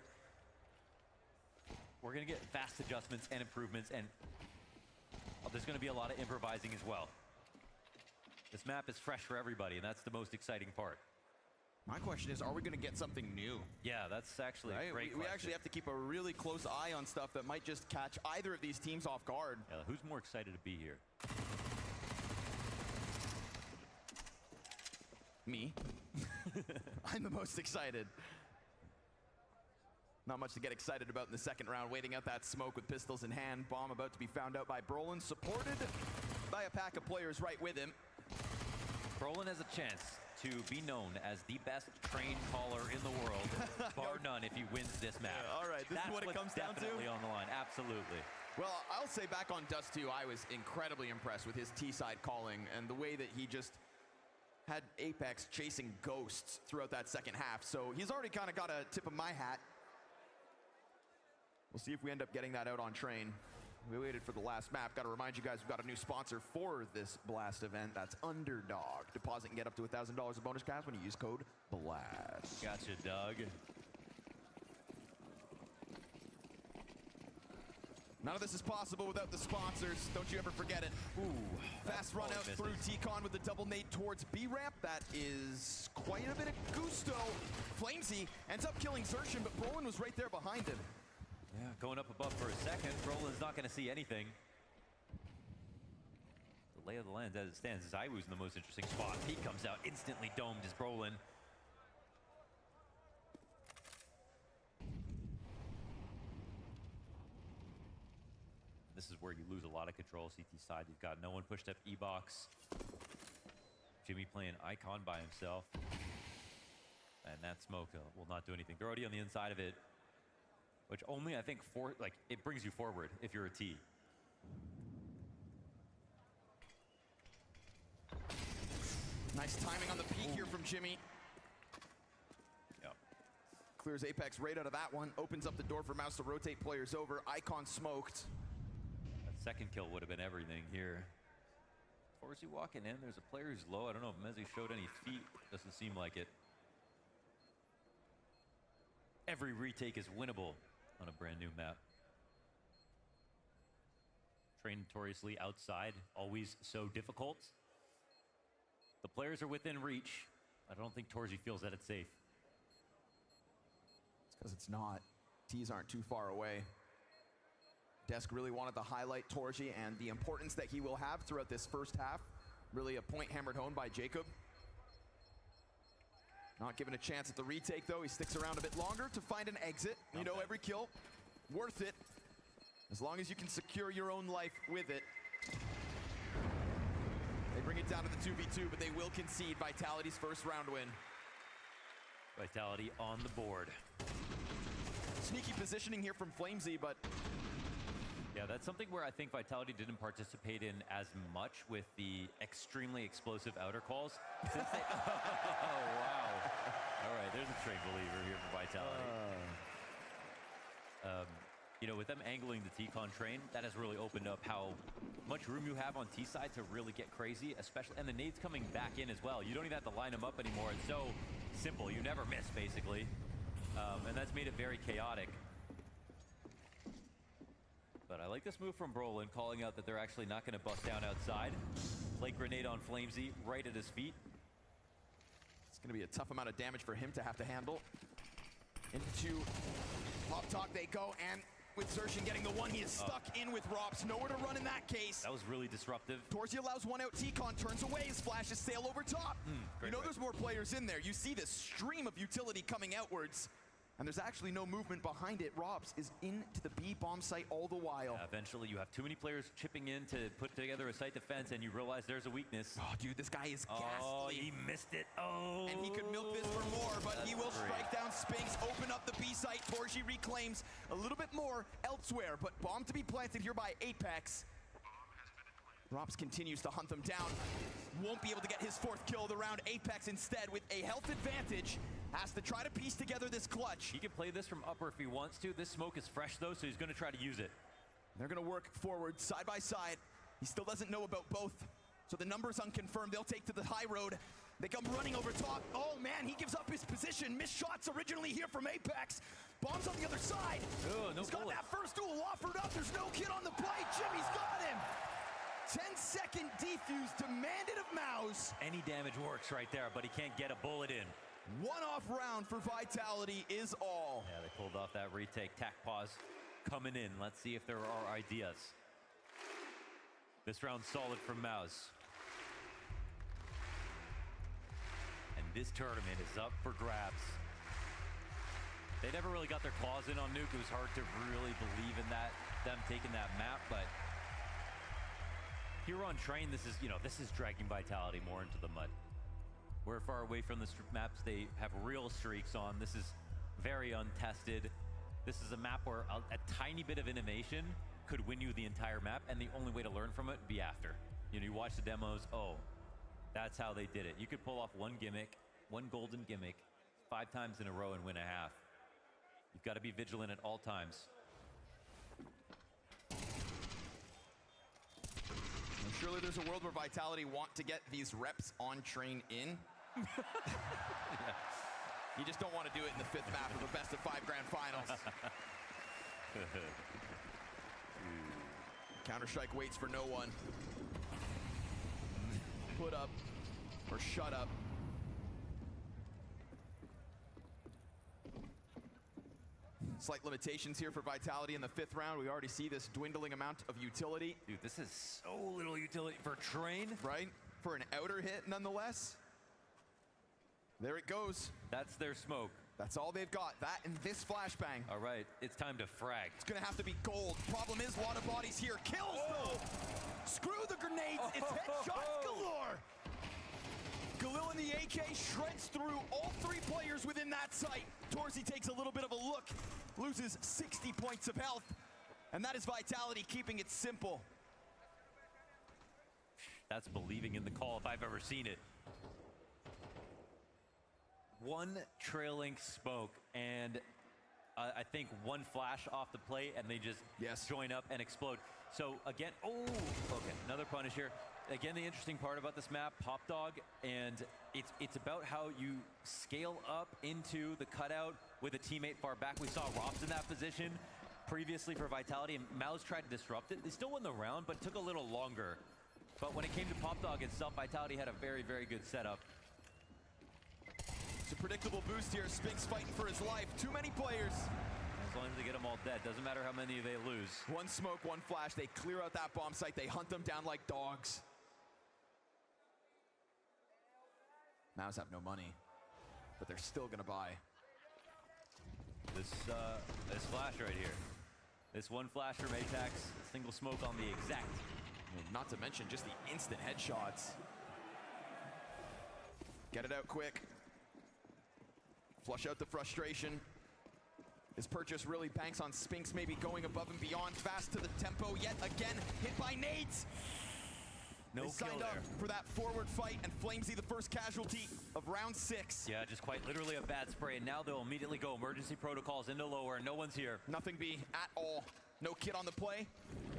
We're going to get fast adjustments and improvements, and there's going to be a lot of improvising as well. This map is fresh for everybody, and that's the most exciting part. My question is, are we going to get something new? Yeah, that's actually a great question. We actually have to keep a really close eye on stuff that might just catch either of these teams off guard. Yeah, who's more excited to be here? Me. I'm the most excited. Not much to get excited about in the second round. Waiting out that smoke with pistols in hand. Bomb about to be found out by Brolin, supported by a pack of players right with him. Brolin has a chance to be known as the best train caller in the world, bar none, if he wins this map. All right, this is what it comes down to? Definitely on the line, absolutely. Well, I'll say back on Dust 2, I was incredibly impressed with his T-side calling and the way that he just had Apex chasing ghosts throughout that second half. So he's already kind of got a tip of my hat. We'll see if we end up getting that out on Train. We waited for the last map. Got to remind you guys, we've got a new sponsor for this Blast event. That's Underdog. Deposit and get up to $1,000 of bonus cash when you use code BLAST. Gotcha, Doug. None of this is possible without the sponsors. Don't you ever forget it. Ooh. Fast run out through T-Con with the double nade towards B-ramp. That is quite a bit of gusto. Flamesy ends up killing Xerxin, but Brolin was right there behind him. Yeah, going up above for a second. Brolin's not going to see anything. The lay of the land as it stands. ZywOo's in the most interesting spot. He comes out instantly domed as Brolin. This is where you lose a lot of control. CT side, you've got no one pushed up E-box. Jimmy playing Icon by himself. And that smoke will not do anything. They're already on the inside of it. Which only, I think, it brings you forward if you're a T. Nice timing on the peak here from Jimmy. Yep. Clears Apex right out of that one. Opens up the door for Mouse to rotate players over. Icon smoked. That second kill would have been everything here. Torsey walking in. There's a player who's low. I don't know if Mezzi showed any feet. Doesn't seem like it. Every retake is winnable on a brand new map. Train notoriously outside, always so difficult. The players are within reach. I don't think Torsey feels that it's safe. It's because it's not. T's aren't too far away. Desk really wanted to highlight Torsey and the importance that he will have throughout this first half. Really a point hammered home by Jacob. Not given a chance at the retake, though. He sticks around a bit longer to find an exit. You know, every kill, worth it. As long as you can secure your own life with it. They bring it down to the 2v2, but they will concede Vitality's first round win. Vitality on the board. Sneaky positioning here from Flamesy, but... Yeah, that's something where I think Vitality didn't participate in as much with the extremely explosive outer calls. Since they, oh, wow. All right, there's a Train believer here for Vitality. You know, with them angling the T-Con Train, that has really opened up how much room you have on T-side to really get crazy, especially, and the nades coming back in as well. You don't even have to line them up anymore. It's so simple. You never miss, basically. And that's made it very chaotic. But I like this move from Brolin, calling out that they're actually not going to bust down outside. Play grenade on Flamesy right at his feet. It's going to be a tough amount of damage for him to have to handle. Into Pop Talk they go, and with Xerxin getting the one, he is stuck in with Rops. Nowhere to run in that case. That was really disruptive. Torsey allows one out. T-Con turns away. His flashes sail over top. You know there's more players in there. You see this stream of utility coming outwards. And there's actually no movement behind it. Robs is into the B bomb site all the while. Yeah, eventually you have too many players chipping in to put together a site defense, and you realize there's a weakness. Oh, dude, this guy is ghastly. Oh, he missed it. Oh. And he could milk this for more, but he will strike down Spinks, open up the B site. Torsey reclaims a little bit more elsewhere, but bomb to be planted here by Apex. Robs continues to hunt them down. Won't be able to get his fourth kill of the round. Apex instead with a health advantage has to try to piece together this clutch. He can play this from upper if he wants to. This smoke is fresh though, so he's going to try to use it. They're going to work forward side by side. He still doesn't know about both, so the number's unconfirmed. They'll take to the high road. They come running over top. Oh man, he gives up his position. Missed shots originally here from Apex. Bombs on the other side. Oh, no He's got that first duel offered up. There's no kid on the plate. Jimmy's got him. 10-second defuse demanded of Mouse. Any damage works right there, but he can't get a bullet in. One-off round for Vitality is all. Yeah, they pulled off that retake. Tac pause coming in. Let's see if there are ideas. This round solid from Mouse. And this tournament is up for grabs. They never really got their claws in on Nuke. It was hard to really believe in them taking that map, but here on Train, this is dragging Vitality more into the mud. We're far away from the maps they have real streaks on. This is very untested. This is a map where a tiny bit of innovation could win you the entire map, and the only way to learn from it would be after. You watch the demos, oh, that's how they did it. You could pull off one gimmick, one golden gimmick, 5 times in a row and win a half. You've got to be vigilant at all times. And surely there's a world where Vitality want to get these reps on Train in. Yeah. You just don't want to do it in the 5th map of a best of 5 grand finals. Counter-Strike waits for no one. Put up or shut up. Slight limitations here for Vitality in the 5th round. We already see this dwindling amount of utility. Dude, this is so little utility for Train. Right? For an outer hit, nonetheless. There it goes. That's their smoke. That's all they've got. That and this flashbang. All right, it's time to frag. It's gonna have to be gold. Problem is, a lot of bodies here. Kills though. Screw the grenades. It's headshots galore. Galil in the AK shreds through all 3 players within that site. Torzy takes a little bit of a look, loses 60 points of health, and that is Vitality keeping it simple. That's believing in the call if I've ever seen it. One trailing smoke, and I think one flash off the plate, and they just join up and explode. So again, okay, another punish here. Again, the interesting part about this map, Pop Dog, and it's about how you scale up into the cutout with a teammate far back. We saw Robs in that position previously for Vitality, and Mouse tried to disrupt it. They still won the round, but it took a little longer. But when it came to Pop Dog itself, Vitality had a very, very good setup. It's a predictable boost here. Spinks fighting for his life. Too many players. As long as they get them all dead, doesn't matter how many they lose. One smoke, one flash. They clear out that bomb site. They hunt them down like dogs. Mouse have no money, but they're still gonna buy. This flash right here. This one flash from Atax, single smoke on the exact. I mean, not to mention just the instant headshots. Get it out quick. Flush out the frustration. His purchase really banks on Spinks maybe going above and beyond, fast to the tempo yet again, hit by nades. No they kill signed up there. for that forward fight, and Flamesy the first casualty of round 6. Yeah, just quite literally a bad spray, and now they'll immediately go emergency protocols into lower, and no one's here. Nothing B at all. No kit on the play.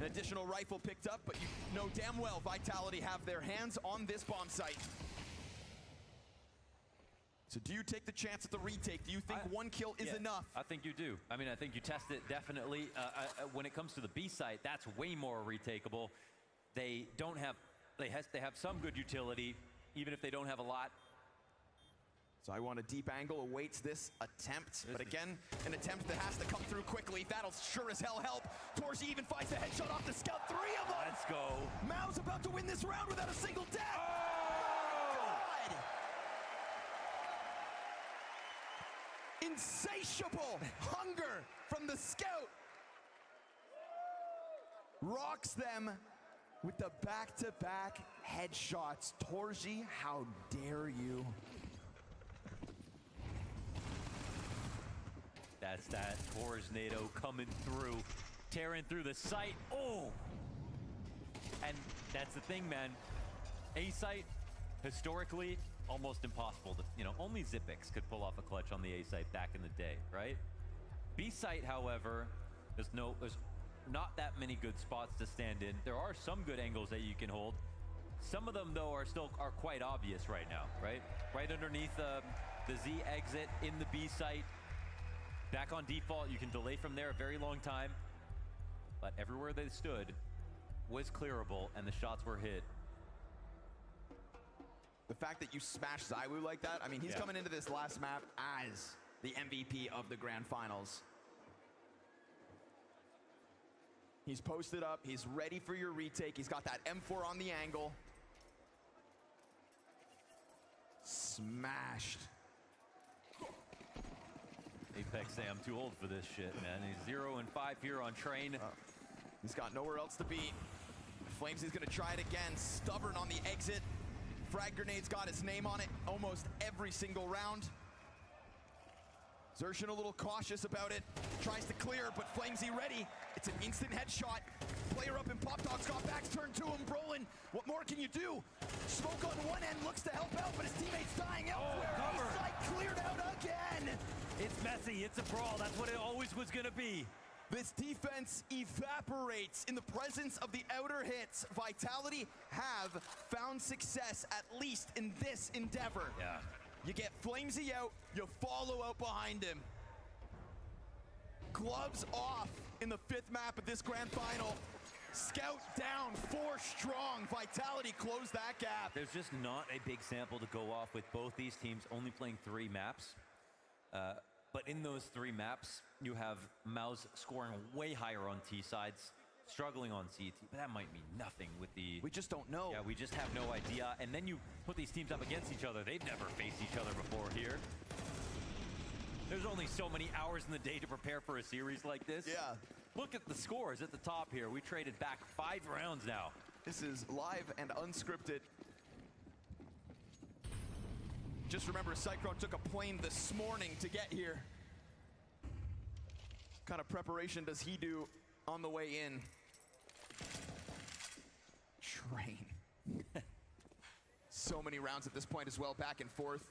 An additional rifle picked up, but you know damn well Vitality have their hands on this bomb site. So do you take the chance at the retake? Do you think one kill is enough? I think you do. I mean, I think you test it definitely. When it comes to the B site, that's way more retakeable. They don't have, they have some good utility, even if they don't have a lot. So I want a deep angle awaits this attempt, but again, an attempt that has to come through quickly. That'll sure as hell help. Torzy even finds the headshot off the scout. 3 of them! Let's go. Mao's about to win this round without a single death! God! Insatiable hunger from the scout. Rocks them with the back-to-back headshots. Torzy, how dare you? That's that Tornado coming through, tearing through the site. Oh! And that's the thing, man. A site, historically, almost impossible to, only Zipix could pull off a clutch on the A site back in the day, right? B site, however, there's not that many good spots to stand in. There are some good angles that you can hold. Some of them, though, are quite obvious right now, right? Right underneath the Z exit in the B site. Back on default, you can delay from there a very long time. But everywhere they stood was clearable and the shots were hit. The fact that you smash ZywOo like that, I mean, he's coming into this last map as the MVP of the Grand Finals. He's posted up, he's ready for your retake, he's got that M4 on the angle. Smashed. Apex say I'm too old for this shit, man. He's 0 and 5 here on train. He's got nowhere else to be. Flamesy's gonna try it again, stubborn on the exit. Frag Grenade's got his name on it almost every single round. Xerxin a little cautious about it. Tries to clear, but Flamesy ready. It's an instant headshot. Player up in Pop Dog's got backs turned to him. Brolin, what more can you do? Smoke on one end looks to help out, but his teammate's dying elsewhere. East side cleared out again. It's messy, it's a brawl. That's what it always was gonna be. This defense evaporates in the presence of the outer hits. Vitality have found success, at least in this endeavor. Yeah. You get Flamesy out, you follow out behind him. Gloves off in the 5th map of this grand final. Scout down, 4 strong. Vitality close that gap. There's just not a big sample to go off with both these teams only playing 3 maps. But in those 3 maps, you have Mouse scoring way higher on T sides, struggling on CT, but that might mean nothing with the... We just don't know. Yeah, we just have no idea. And then you put these teams up against each other. They've never faced each other before here. There's only so many hours in the day to prepare for a series like this. Yeah. Look at the scores at the top here. We traded back 5 rounds now. This is live and unscripted. Just remember, Cyclone took a plane this morning to get here. What kind of preparation does he do on the way in? Train. So many rounds at this point as well, back and forth.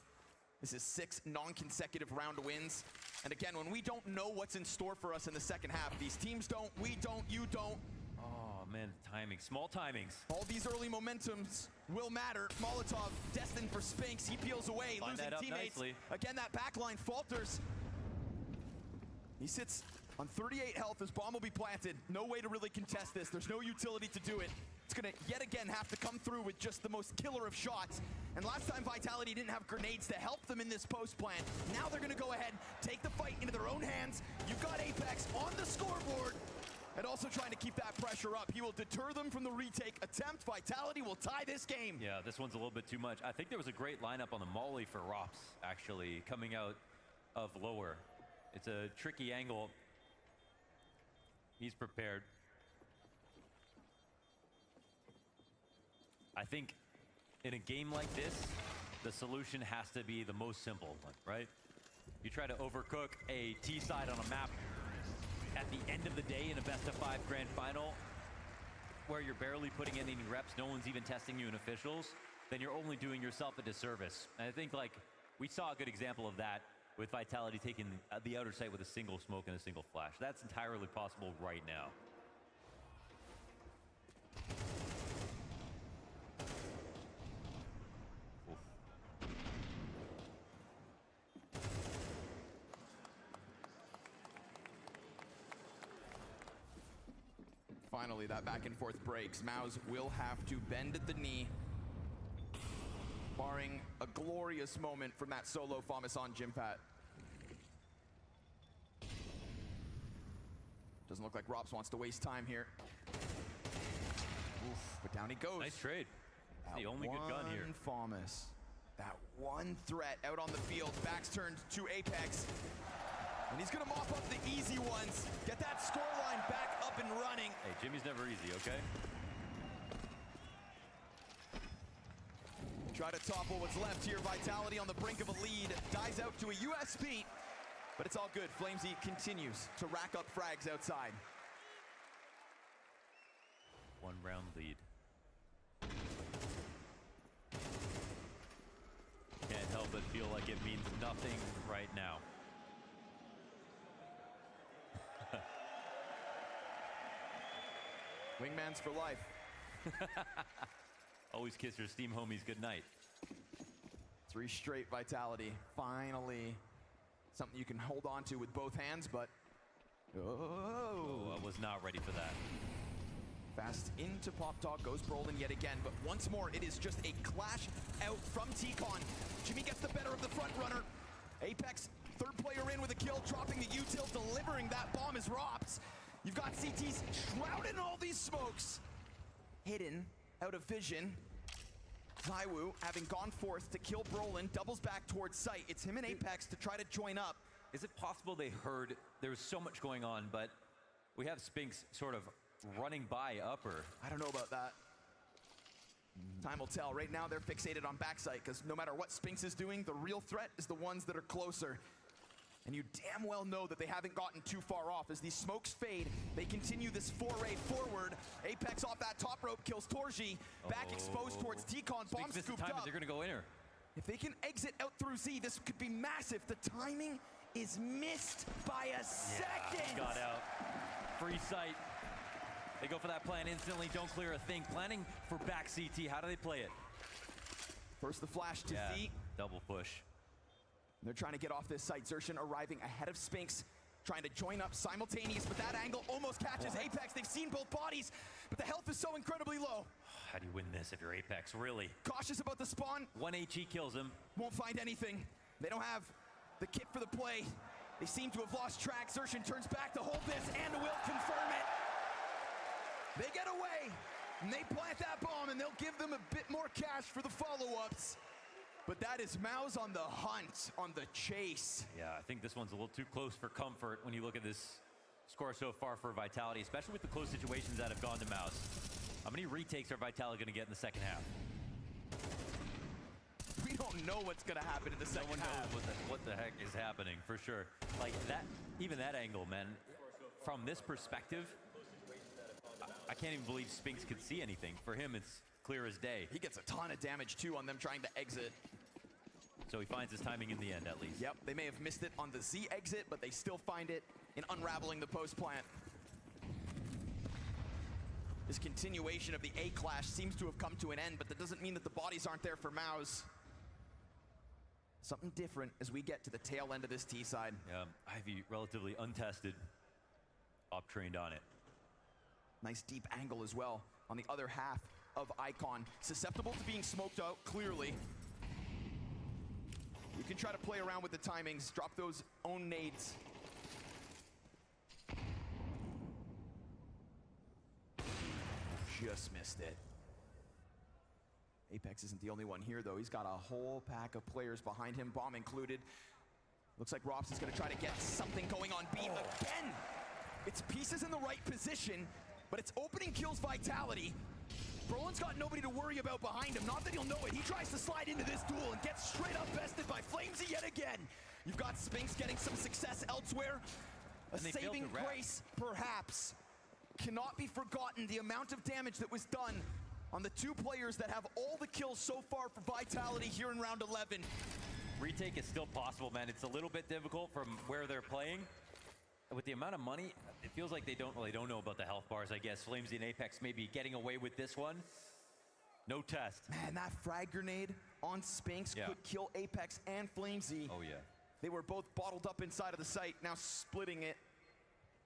This is 6 non-consecutive round wins. And again, when we don't know what's in store for us in the second half, these teams don't, we don't, you don't. Oh man, timing, small timings. All these early momentums will matter. Molotov destined for Spinks. He peels away, Line losing that up teammates. nicely. Again, that backline falters. He sits on 38 health. His bomb will be planted. No way to really contest this. There's no utility to do it. It's gonna yet again have to come through with just the most killer of shots. And last time Vitality didn't have grenades to help them in this post plant. Now they're gonna go ahead, take the fight into their own hands. You've got Apex on the scoreboard. And also trying to keep that pressure up. He will deter them from the retake attempt. Vitality will tie this game. Yeah, this one's a little bit too much. I think there was a great lineup on the Molly for Rops, actually, coming out of lower. It's a tricky angle. He's prepared. I think in a game like this, the solution has to be the most simple one, right? You try to overcook a T side on a map at the end of the day in a best-of-5 grand final where you're barely putting in any reps, no one's even testing you in officials, then you're only doing yourself a disservice. And I think, like, we saw a good example of that with Vitality taking the outer site with a single smoke and a single flash. That's entirely possible right now. Finally, that back and forth breaks. Mouse will have to bend at the knee, barring a glorious moment from that solo Famas on Jimpat. Doesn't look like Rops wants to waste time here. Oof, but down he goes. Nice trade. The only good gun here. Famas. That one threat out on the field. Backs turned to Apex. And he's gonna mop up the easy ones. Get that scoreline back up and running. Hey, Jimmy's never easy, okay? Try to topple what's left here. Vitality on the brink of a lead. Dies out to a USP, but it's all good. Flamesy continues to rack up frags outside. 1 round lead. Can't help but feel like it means nothing right now. Wingman's for life. Always kiss your Steam homies goodnight. 3 straight Vitality. Finally, something you can hold on to with both hands, but... Oh, I was not ready for that. Fast into Pop Dog goes Brolin yet again, but once more it is just a clash out from T-Con. Jimmy gets the better of the front runner. Apex, third player in with a kill, dropping the util, delivering that bomb is Rops. You've got CTs shrouded in all these smokes. Hidden, out of vision. ZywOo, having gone forth to kill Brolin, doubles back towards site. It's him and Apex to try to join up. Is it possible they heard there was so much going on, but we have Spinks sort of running by upper? I don't know about that. Time will tell. Right now they're fixated on backside because no matter what Spinks is doing, the real threat is the ones that are closer. And you damn well know that they haven't gotten too far off. As these smokes fade, they continue this foray forward. Apex off that top rope kills Torji. Back exposed towards T-Con. Bomb scooped up. They're going to go in her. If they can exit out through Z, this could be massive. The timing is missed by a second. Got out. Free sight. They go for that plan instantly. Don't clear a thing. Planning for back CT. How do they play it? First the flash to Z. Double push. They're trying to get off this site. Xerxin arriving ahead of Spinks, trying to join up simultaneous, but that angle almost catches Apex. They've seen both bodies, but the health is so incredibly low. How do you win this if you're Apex, really? Cautious about the spawn. 1 HE kills him. Won't find anything. They don't have the kit for the play. They seem to have lost track. Xerxin turns back to hold this and will confirm it. They get away, and they plant that bomb, and they'll give them a bit more cash for the follow-ups. But that is MOUZ on the hunt, on the chase. Yeah, I think this one's a little too close for comfort when you look at this score so far for Vitality, especially with the close situations that have gone to MOUZ. How many retakes are Vitality going to get in the second half? We don't know what's going to happen in the second half. No one knows what the heck is happening, for sure. Like, that, even that angle, man, from this perspective, I can't even believe Spinks could see anything. For him, it's clear as day. He gets a ton of damage, too, on them trying to exit. So he finds his timing in the end, at least. Yep, they may have missed it on the Z exit, but they still find it in unraveling the post plant. This continuation of the A clash seems to have come to an end, but that doesn't mean that the bodies aren't there for MOUZ. Something different as we get to the tail end of this T side. Yeah, Ivy relatively untested, up-trained on it. Nice deep angle as well on the other half of Icon. Susceptible to being smoked out, clearly. You can try to play around with the timings, drop those own nades. Just missed it. Apex isn't the only one here, though. He's got a whole pack of players behind him, bomb included. Looks like Rops is going to try to get something going on B again. It's pieces in the right position, but it's opening kills Vitality. Brolin's got nobody to worry about behind him. Not that he'll know it. He tries to slide into this duel and gets straight up bested by Flamesy yet again. You've got Spinks getting some success elsewhere. A saving grace, perhaps. Cannot be forgotten the amount of damage that was done on the two players that have all the kills so far for Vitality here in round 11. Retake is still possible, man. It's a little bit difficult from where they're playing. With the amount of money, it feels like they don't know about the health bars, I guess. Flamesy and Apex maybe getting away with this one. No test. Man, that frag grenade on Spinks could kill Apex and Flamesy. Oh, yeah. They were both bottled up inside of the site, now splitting it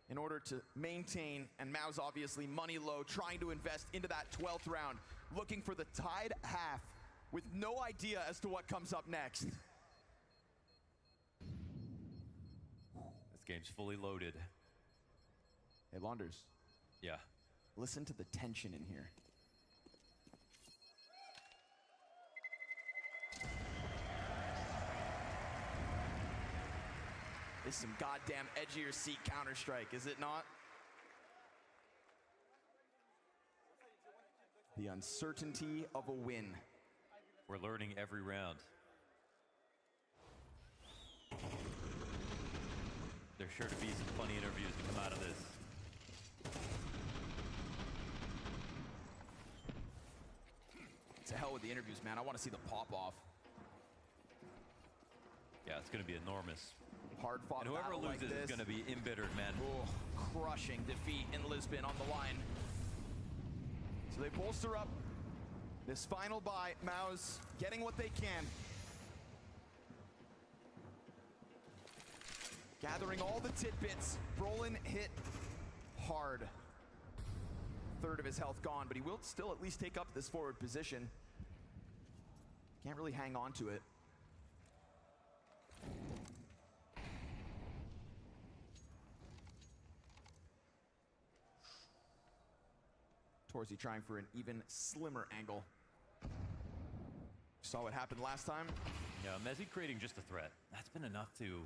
in order to maintain. And MOUZ obviously money low, trying to invest into that 12th round, looking for the tied half with no idea as to what comes up next. This game's fully loaded. Hey, Launders. Yeah. Listen to the tension in here. This is some goddamn edge of your seat Counter-Strike, is it not? The uncertainty of a win. We're learning every round. There's sure to be some funny interviews to come out of this. To hell with the interviews, man. I want to see the pop-off. Yeah, it's going to be enormous. Hard-fought And whoever battle loses like this is going to be embittered, man. Oh, crushing defeat in Lisbon on the line. So they bolster up this final buy. MOUZ getting what they can. Gathering all the tidbits. Brolin hit hard. third of his health gone, but he will still at least take up this forward position. Can't really hang on to it. Torzy trying for an even slimmer angle. Saw what happened last time. Yeah, Mezzi creating just a threat. That's been enough to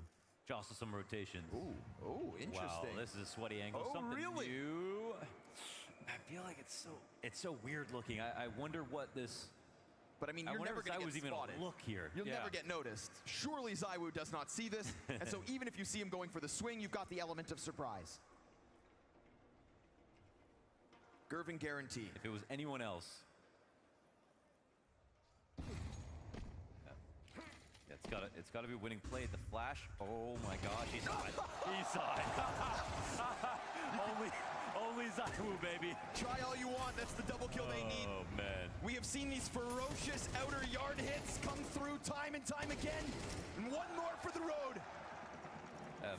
jostle some rotations. Ooh, interesting. Wow, this is a sweaty angle. Oh, Something really? new. I feel like it's so weird looking. I wonder what this. But I mean, you're never going to get even spotted. Look here. You'll never get noticed. Surely ZywOo does not see this, and so even if you see him going for the swing, you've got the element of surprise. Gervin guaranteed. If it was anyone else. Yeah, it's gotta be winning play at the flash. Oh my gosh, he saw it. He saw it. only ZywOo, baby. Try all you want, that's the double kill they need. Oh man. We have seen these ferocious outer yard hits come through time and time again. And one more for the road.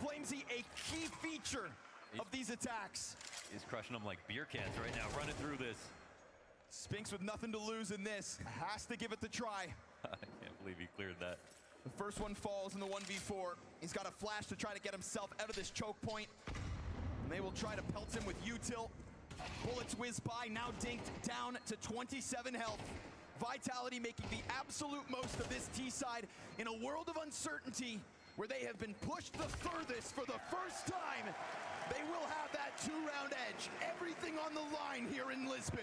Flamesy, a key feature of these attacks. He's crushing them like beer cans right now, running through this. Spinks with nothing to lose in this, has to give it the try. I can't believe he cleared that. The first one falls in the 1v4. He's got a flash to try to get himself out of this choke point. And they will try to pelt him with util. Bullets whiz by, now dinked down to 27 health. Vitality making the absolute most of this T-side in a world of uncertainty where they have been pushed the furthest for the first time. They will have that 2-round edge. Everything on the line here in Lisbon.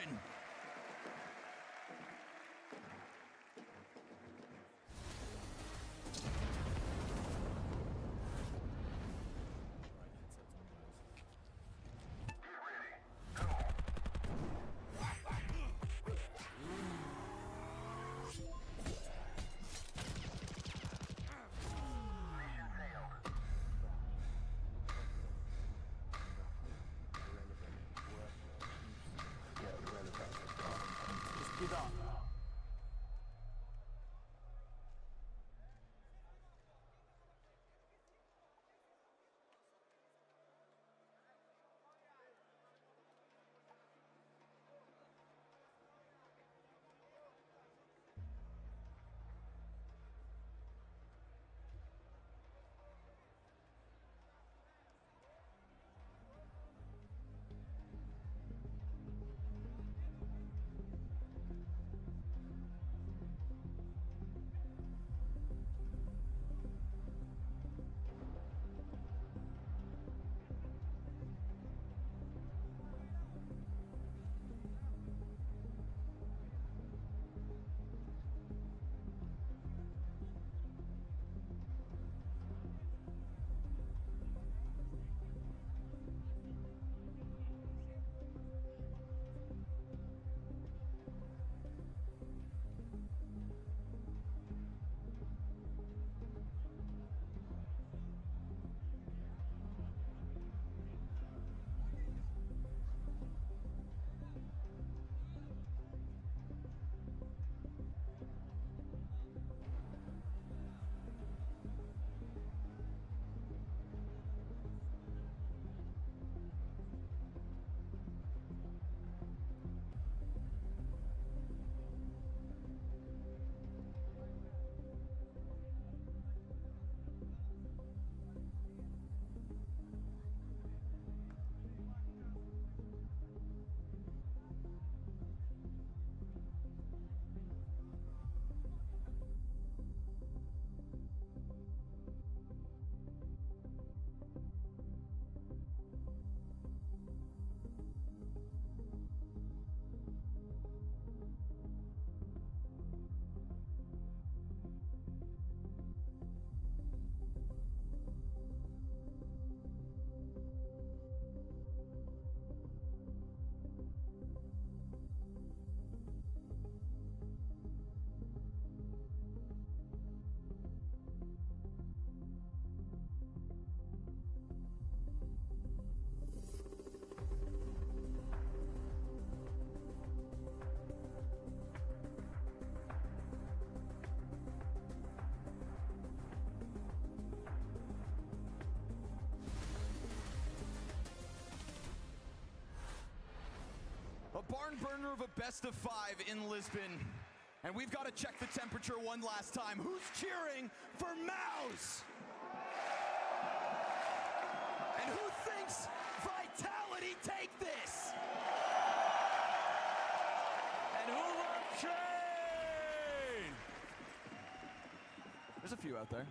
barn burner of a best of 5 in Lisbon. And we've got to check the temperature one last time. Who's cheering for Mouse? And who thinks Vitality take this? And who loves Train? There's a few out there.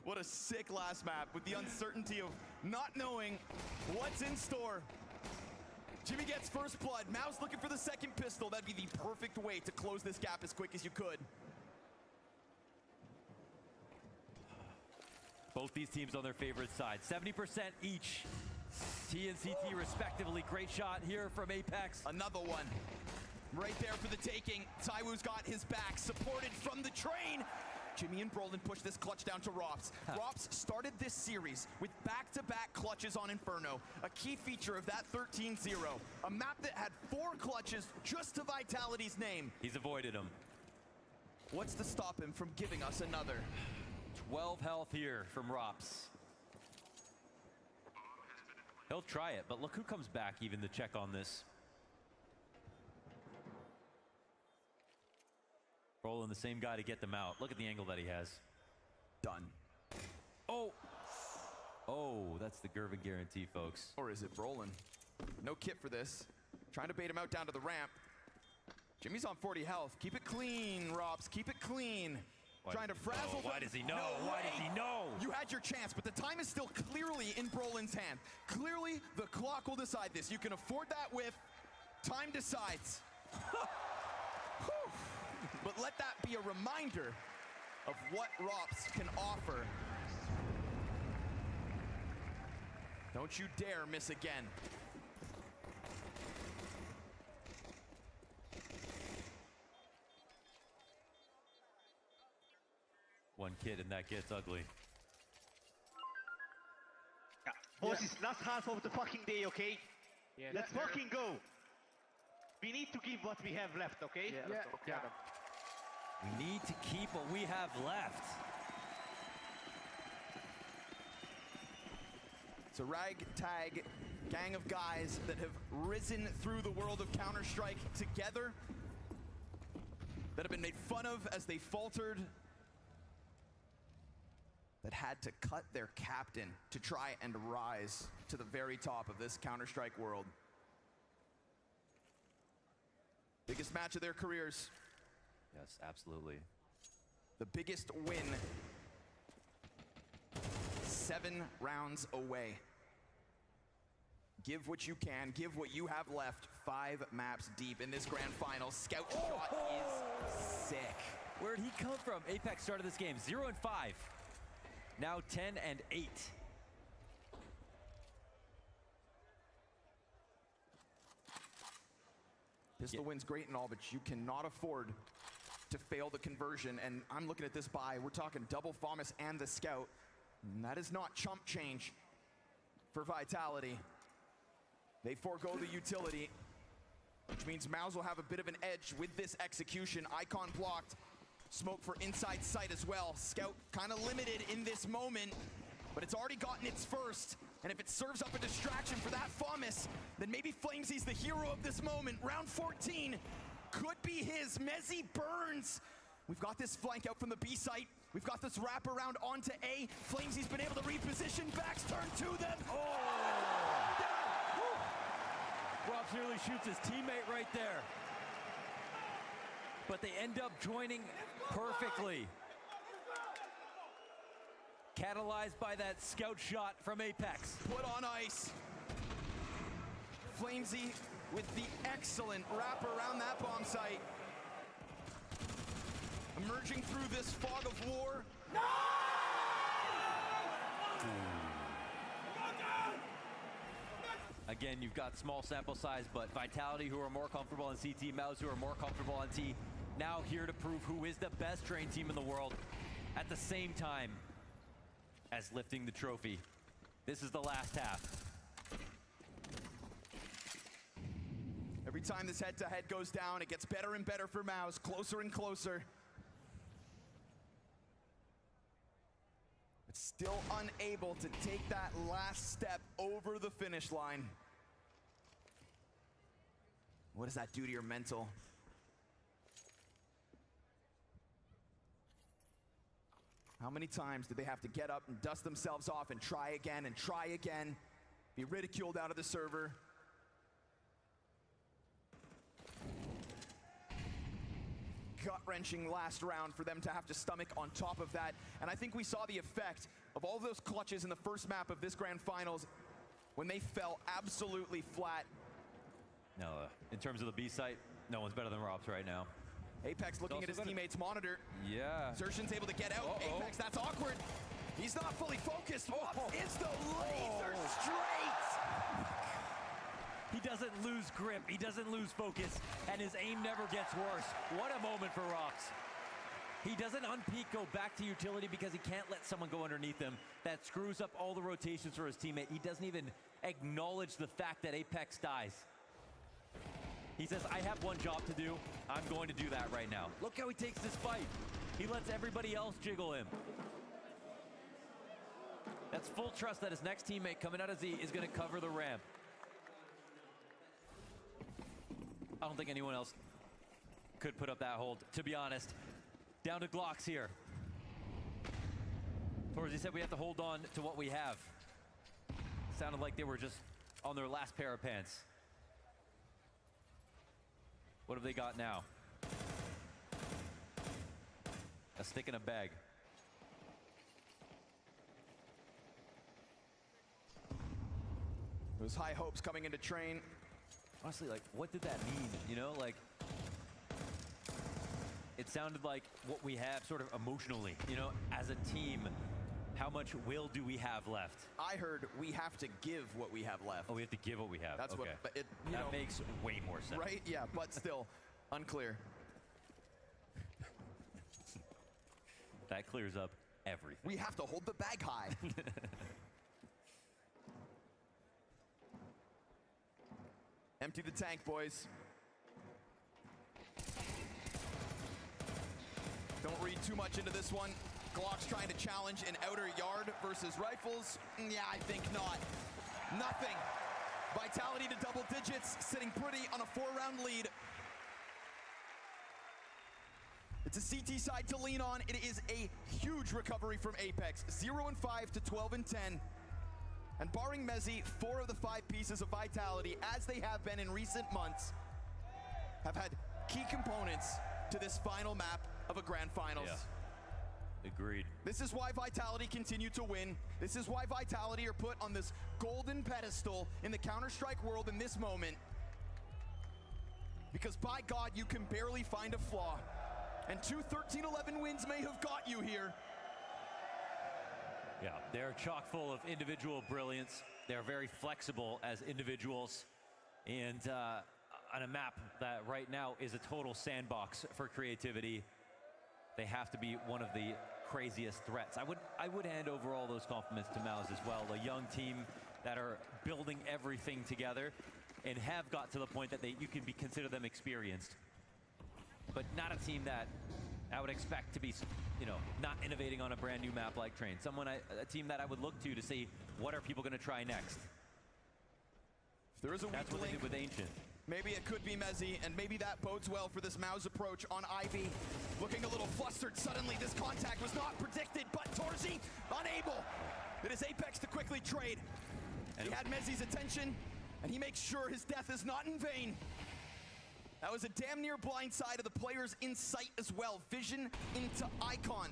What a sick last map with the uncertainty of not knowing what's in store. Jimmy gets first blood. Mouse looking for the second pistol. That'd be the perfect way to close this gap as quick as you could. Both these teams on their favorite side. 70% each. T and CT respectively. Great shot here from Apex. Another one. Right there for the taking. Taiwu's got his back, supported from the train. Jimmy and Brolin push this clutch down to Rops. Rops started this series with back-to-back clutches on Inferno, a key feature of that 13-0. A map that had 4 clutches just to Vitality's name. He's avoided them. What's to stop him from giving us another? 12 health here from Rops. He'll try it, but look who comes back even to check on this. Rolling the same guy to get them out. Look at the angle that he has. Done. Oh! Oh, that's the Gervin guarantee, folks. Or is it Brolin? No kit for this. Trying to bait him out down to the ramp. Jimmy's on 40 health. Keep it clean, Robs. Keep it clean. Trying to frazzle. Why does he know? Why does he know? You had your chance, but the time is still clearly in Brolin's hand. Clearly, the clock will decide this. You can afford that whiff. Time decides. But let that be a reminder of what Rops can offer. Don't you dare miss again. One kid and that gets ugly. Yeah. Boys, it's last half of the fucking day, okay? Yeah. Let's fucking go. We need to give what we have left, okay? Yeah. We need to keep what we have left. It's a ragtag gang of guys that have risen through the world of Counter-Strike together, that have been made fun of as they faltered, that had to cut their captain to try and rise to the very top of this Counter-Strike world. Biggest match of their careers. Yes, absolutely. The biggest win. 7 rounds away. Give what you can, give what you have left. 5 maps deep in this grand final. Scout shot is sick. Where'd he come from? Apex started this game 0-5. Now 10-8. Pistol win's great and all, but you cannot afford to fail the conversion. And I'm looking at this buy. We're talking double Thomas and the Scout. And that is not chump change for Vitality. They forego the utility, which means Mouse will have a bit of an edge with this execution. Icon blocked. Smoke for inside sight as well. Scout kind of limited in this moment, but it's already gotten its first. And if it serves up a distraction for that Thomas, then maybe Flamesy's the hero of this moment. Round 14 could be his. Mezzy burns. We've got this flank out from the B site. We've got this wrap around onto A. Flamesy's been able to reposition. Backs turn to them. Robs nearly shoots his teammate right there. But they end up joining perfectly. Catalyzed by that scout shot from Apex. Put on ice. Flamesy with the excellent wrap around that bomb site. Emerging through this fog of war. No! Again, you've got small sample size, but Vitality, who are more comfortable on CT, Mouse, who are more comfortable on T, now here to prove who is the best train team in the world at the same time as lifting the trophy. This is the last half. Every time this head-to-head goes down, it gets better and better for Mouse, closer and closer. But still unable to take that last step over the finish line. What does that do to your mental? How many times did they have to get up and dust themselves off and try again, be ridiculed out of the server? Gut-wrenching last round for them to have to stomach on top of that. And I think we saw the effect of all those clutches in the first map of this grand finals when they fell absolutely flat. No, in terms of the B site, no one's better than Robs right now. Apex looking at his teammate's monitor. Yeah. Xertion's able to get out. Apex, that's awkward. He's not fully focused. It's the laser straight. He doesn't lose grip. He doesn't lose focus. And his aim never gets worse. What a moment for Robs. He doesn't unpeak, go back to utility because he can't let someone go underneath him. That screws up all the rotations for his teammate. He doesn't even acknowledge the fact that Apex dies. He says, I have one job to do. I'm going to do that right now. Look how he takes this fight. He lets everybody else jiggle him. That's full trust that his next teammate coming out of Z is going to cover the ramp. I don't think anyone else could put up that hold, to be honest. Down to Glocks here. Torzy said we have to hold on to what we have. Sounded like they were just on their last pair of pants. What have they got now? A stick in a bag. Those high hopes coming into train. Honestly, like, what did that mean? You know, like, it sounded like what we have sort of emotionally, you know, as a team. How much will do we have left? I heard we have to give what we have left. Oh, we have to give what we have. That's okay. what, but that makes way more sense. Right? Yeah, but still, unclear. That clears up everything. We have to hold the bag high. Empty the tank, boys. Don't read too much into this one. Glock's trying to challenge an outer yard versus rifles. Yeah, I think not. Nothing. Vitality to double digits, sitting pretty on a 4-round lead. It's a CT side to lean on. It is a huge recovery from Apex. 0-5 to 12-10. And barring Mezzi, 4 of the 5 pieces of Vitality, as they have been in recent months, have had key components to this final map of a grand finals. Yeah. Agreed. This is why Vitality continue to win. This is why Vitality are put on this golden pedestal in the Counter-Strike world in this moment. Because by God, you can barely find a flaw. And 2 13-11 wins may have got you here. Yeah, they're chock full of individual brilliance. They're very flexible as individuals. And on a map that right now is a total sandbox for creativity, they have to be one of the craziest threats. I would hand over all those compliments to Mouse as well. A young team that are building everything together and have got to the point that you can consider them experienced. But not a team that I would expect to be, you know, not innovating on a brand new map like Train. A team that I would look to see what are people going to try next. If there is a weak That's what they did with Ancient. Maybe it could be Mezzi, and maybe that bodes well for this Mouse approach on Ivy. Looking a little flustered suddenly. This contact was not predicted, but Torzy unable. It is Apex to quickly trade. He had Mezzi's attention, and he makes sure his death is not in vain. That was a damn near blind side of the players in sight as well. Vision into Icon.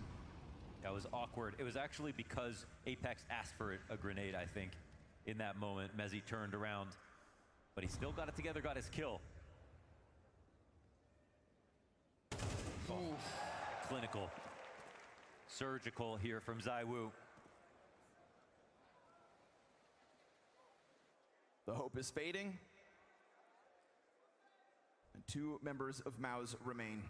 That was awkward. It was actually because Apex asked for a grenade, I think, in that moment. Mezzi turned around, but he still got it together, got his kill. Oh, clinical. Surgical here from ZywOo. The hope is fading. And 2 members of Mouse remain.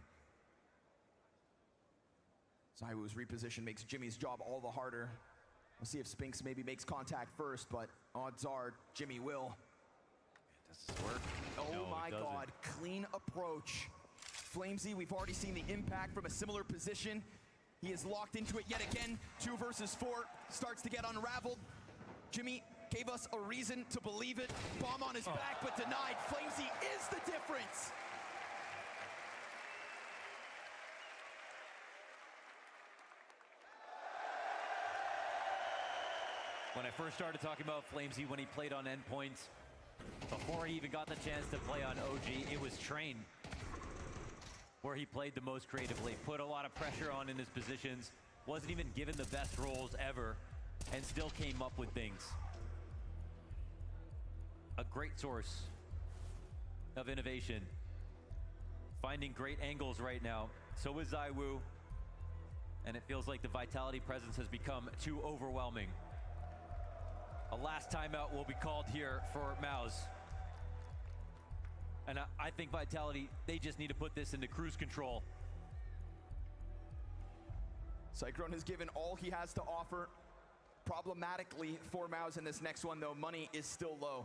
ZywOo's reposition makes Jimmy's job all the harder. We'll see if Spinks maybe makes contact first, but odds are Jimmy will. Does this work? Oh no, my God, clean approach. Flamesy, we've already seen the impact from a similar position. He is locked into it yet again. 2 versus 4 starts to get unraveled. Jimmy gave us a reason to believe it. Bomb on his back, but denied. FaceIT is the difference. When I first started talking about FaceIT when he played on endpoints, before he even got the chance to play on OG, it was Train where he played the most creatively, put a lot of pressure on in his positions, wasn't even given the best roles ever, and still came up with things. A great source of innovation. Finding great angles right now. So is ZywOo, and it feels like the Vitality presence has become too overwhelming. A last timeout will be called here for MOUZ. And I think Vitality, they just need to put this into cruise control. Cyclone has given all he has to offer. Problematically for MOUZ in this next one, though, money is still low.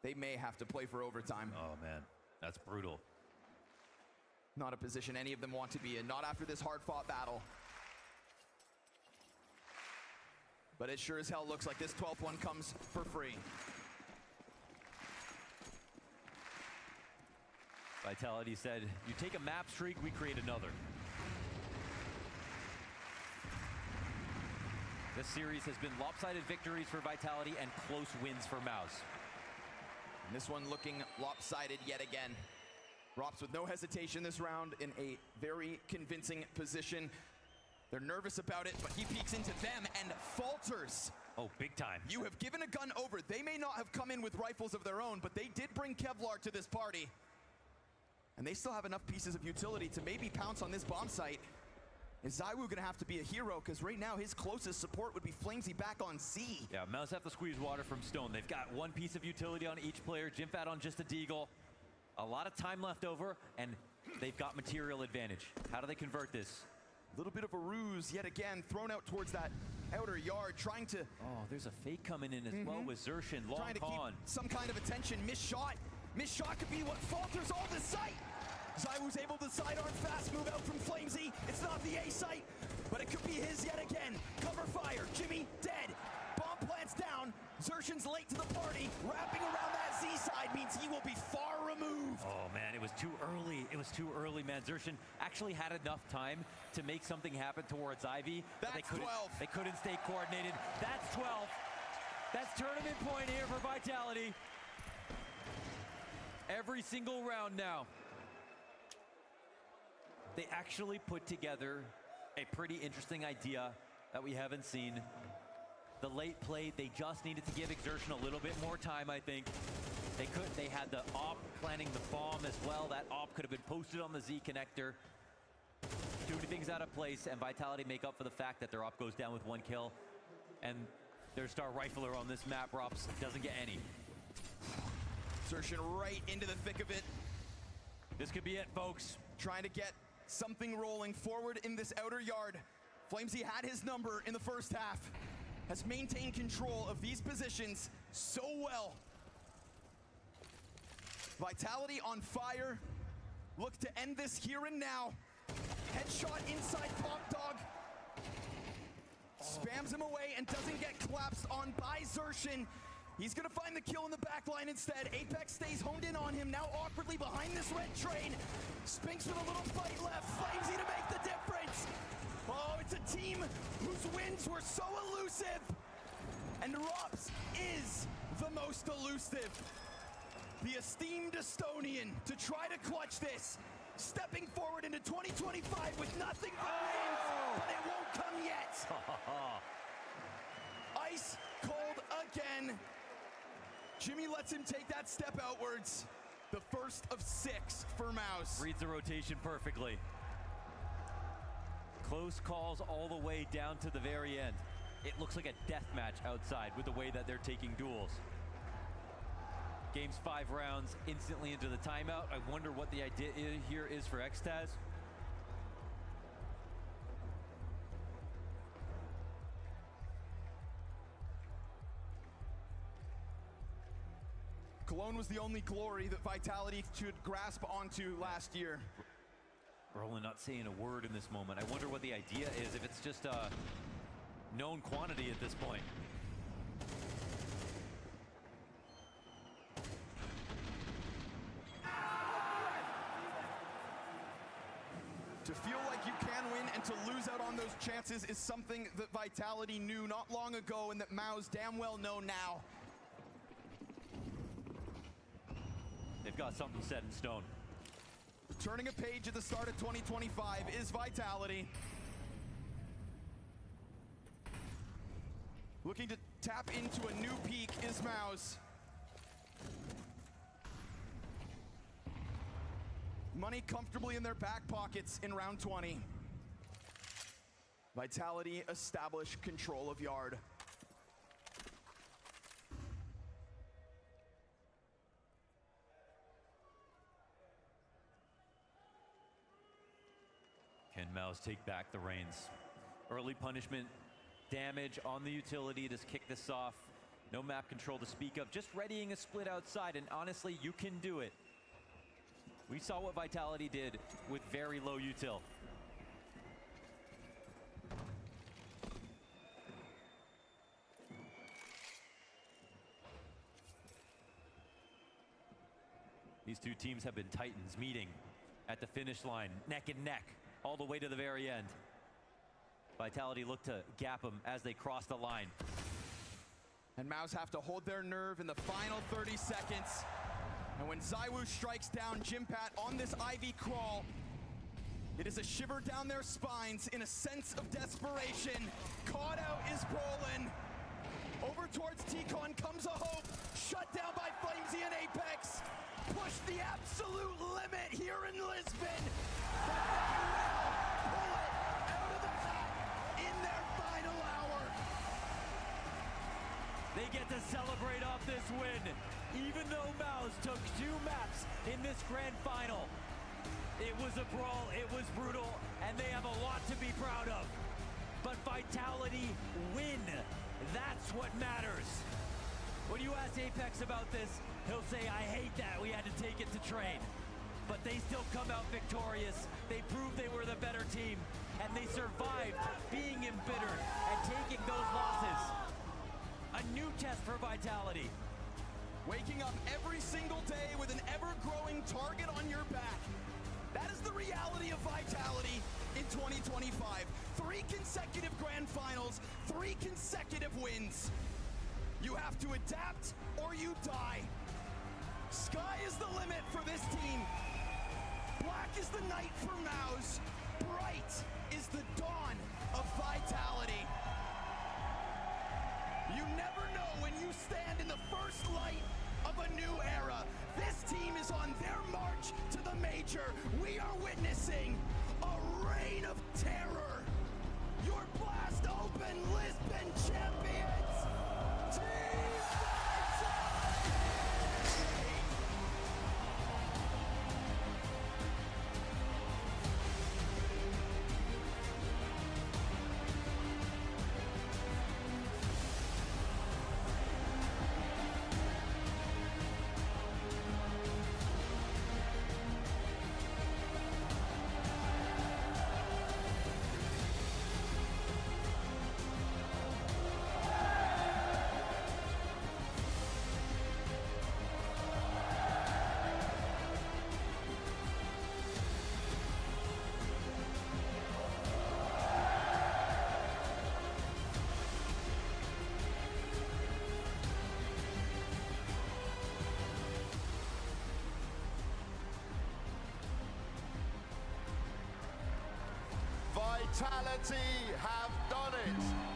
They may have to play for overtime. Oh, man, that's brutal. Not a position any of them want to be in, not after this hard-fought battle. But it sure as hell looks like this 12th one comes for free. Vitality said, you take a map streak, we create another. This series has been lopsided victories for Vitality and close wins for MOUZ. And this one looking lopsided yet again. Rops with no hesitation this round in a very convincing position. They're nervous about it, but he peeks into them and falters. Oh, big time. You have given a gun over. They may not have come in with rifles of their own, but they did bring Kevlar to this party. And they still have enough pieces of utility to maybe pounce on this bomb site. Is ZywOo gonna have to be a hero? Because right now his closest support would be FaceIT back on C. Yeah, MOUZ have to squeeze water from Stone. They've got one piece of utility on each player. Jimfat on just a Deagle. A lot of time left over, and they've got material advantage. How do they convert this? A little bit of a ruse yet again, thrown out towards that outer yard, trying to... Oh, there's a fake coming in as well with Zershin, long trying to con. keep some kind of attention. Missed shot. Missed shot could be what falters all this sight. ZywOo's able to sidearm fast move out from FaceIT. It's not the A site, but it could be his yet again. Cover fire. Jimmy dead. Bomb plants down. Zershin's late to the party. Wrapping around that Z side means he will be far removed. Oh, man, it was too early. It was too early, man. Zershin actually had enough time to make something happen towards Ivy. But That's 12. They couldn't stay coordinated. That's 12. That's tournament point here for Vitality. Every single round now. They actually put together a pretty interesting idea that we haven't seen. The late play, they just needed to give Exertion a little bit more time, I think. They had the op planning the bomb as well. That op could have been posted on the Z connector. Too many things out of place, and Vitality make up for the fact that their op goes down with 1 kill. And their star rifler on this map, Rops, doesn't get any. Exertion right into the thick of it. This could be it, folks. Trying to get something rolling forward in this outer yard. FaceIT had his number in the first half. Has maintained control of these positions so well. Vitality on fire. Look to end this here and now. Headshot inside Pop Dog. Spams him away and doesn't get collapsed on by Zershin. He's gonna find the kill in the back line instead. Apex stays honed in on him, now awkwardly behind this red train. Spinks with a little fight left. FaceIT to make the difference. Oh, it's a team whose wins were so elusive. And Rops is the most elusive. The esteemed Estonian to try to clutch this. Stepping forward into 2025 with nothing but wins, but it won't come yet. Ice cold again. Jimmy lets him take that step outwards. The first of 6 for MOUZ. Reads the rotation perfectly. Close calls all the way down to the very end. It looks like a death match outside with the way that they're taking duels. Game's 5 rounds, instantly into the timeout. I wonder what the idea here is for Xtaz. Cologne was the only glory that Vitality should grasp onto last year. Roland not saying a word in this moment. I wonder what the idea is. If it's just known quantity at this point. To feel like you can win and to lose out on those chances is something that Vitality knew not long ago and that MOUZ damn well know now. They've got something set in stone. Turning a page at the start of 2025 is Vitality. Looking to tap into a new peak is MOUZ. Money comfortably in their back pockets in round 20. Vitality establish control of Yard. Can MOUZ take back the reins? Early punishment, damage on the utility to kick this off. No map control to speak of, just readying a split outside, and honestly, you can do it. We saw what Vitality did with very low util. These two teams have been titans meeting at the finish line, neck and neck, all the way to the very end. Vitality looked to gap them as they crossed the line. And MOUZ have to hold their nerve in the final 30 seconds. And when ZywOo strikes down Jimpat on this Ivy crawl, it is a shiver down their spines in a sense of desperation. Caught out is Brolin. Over towards T-Con comes a hope. Shut down by Flamesy and Apex. Push the absolute limit here in Lisbon. But they will pull it out of the hat in their final hour. They get to celebrate off this win, even though MOUZ took 2 maps in this grand final. It was a brawl, it was brutal, and they have a lot to be proud of. But Vitality win. That's what matters. When you ask Apex about this, he'll say, I hate that we had to take it to train. But they still come out victorious. They proved they were the better team, and they survived being embittered and taking those losses. A new test for Vitality. Waking up every single day with an ever-growing target on your back. That is the reality of Vitality in 2025. 3 consecutive grand finals, 3 consecutive wins. You have to adapt or you die. Sky is the limit for this team. Black is the night for MOUZ. Bright is the dawn of Vitality. You never know when you stand in the first light of a new era. This team is on their march to the major. We are witnessing a reign of terror. Your blast open, Lisbon champions, Team Vitality have done it.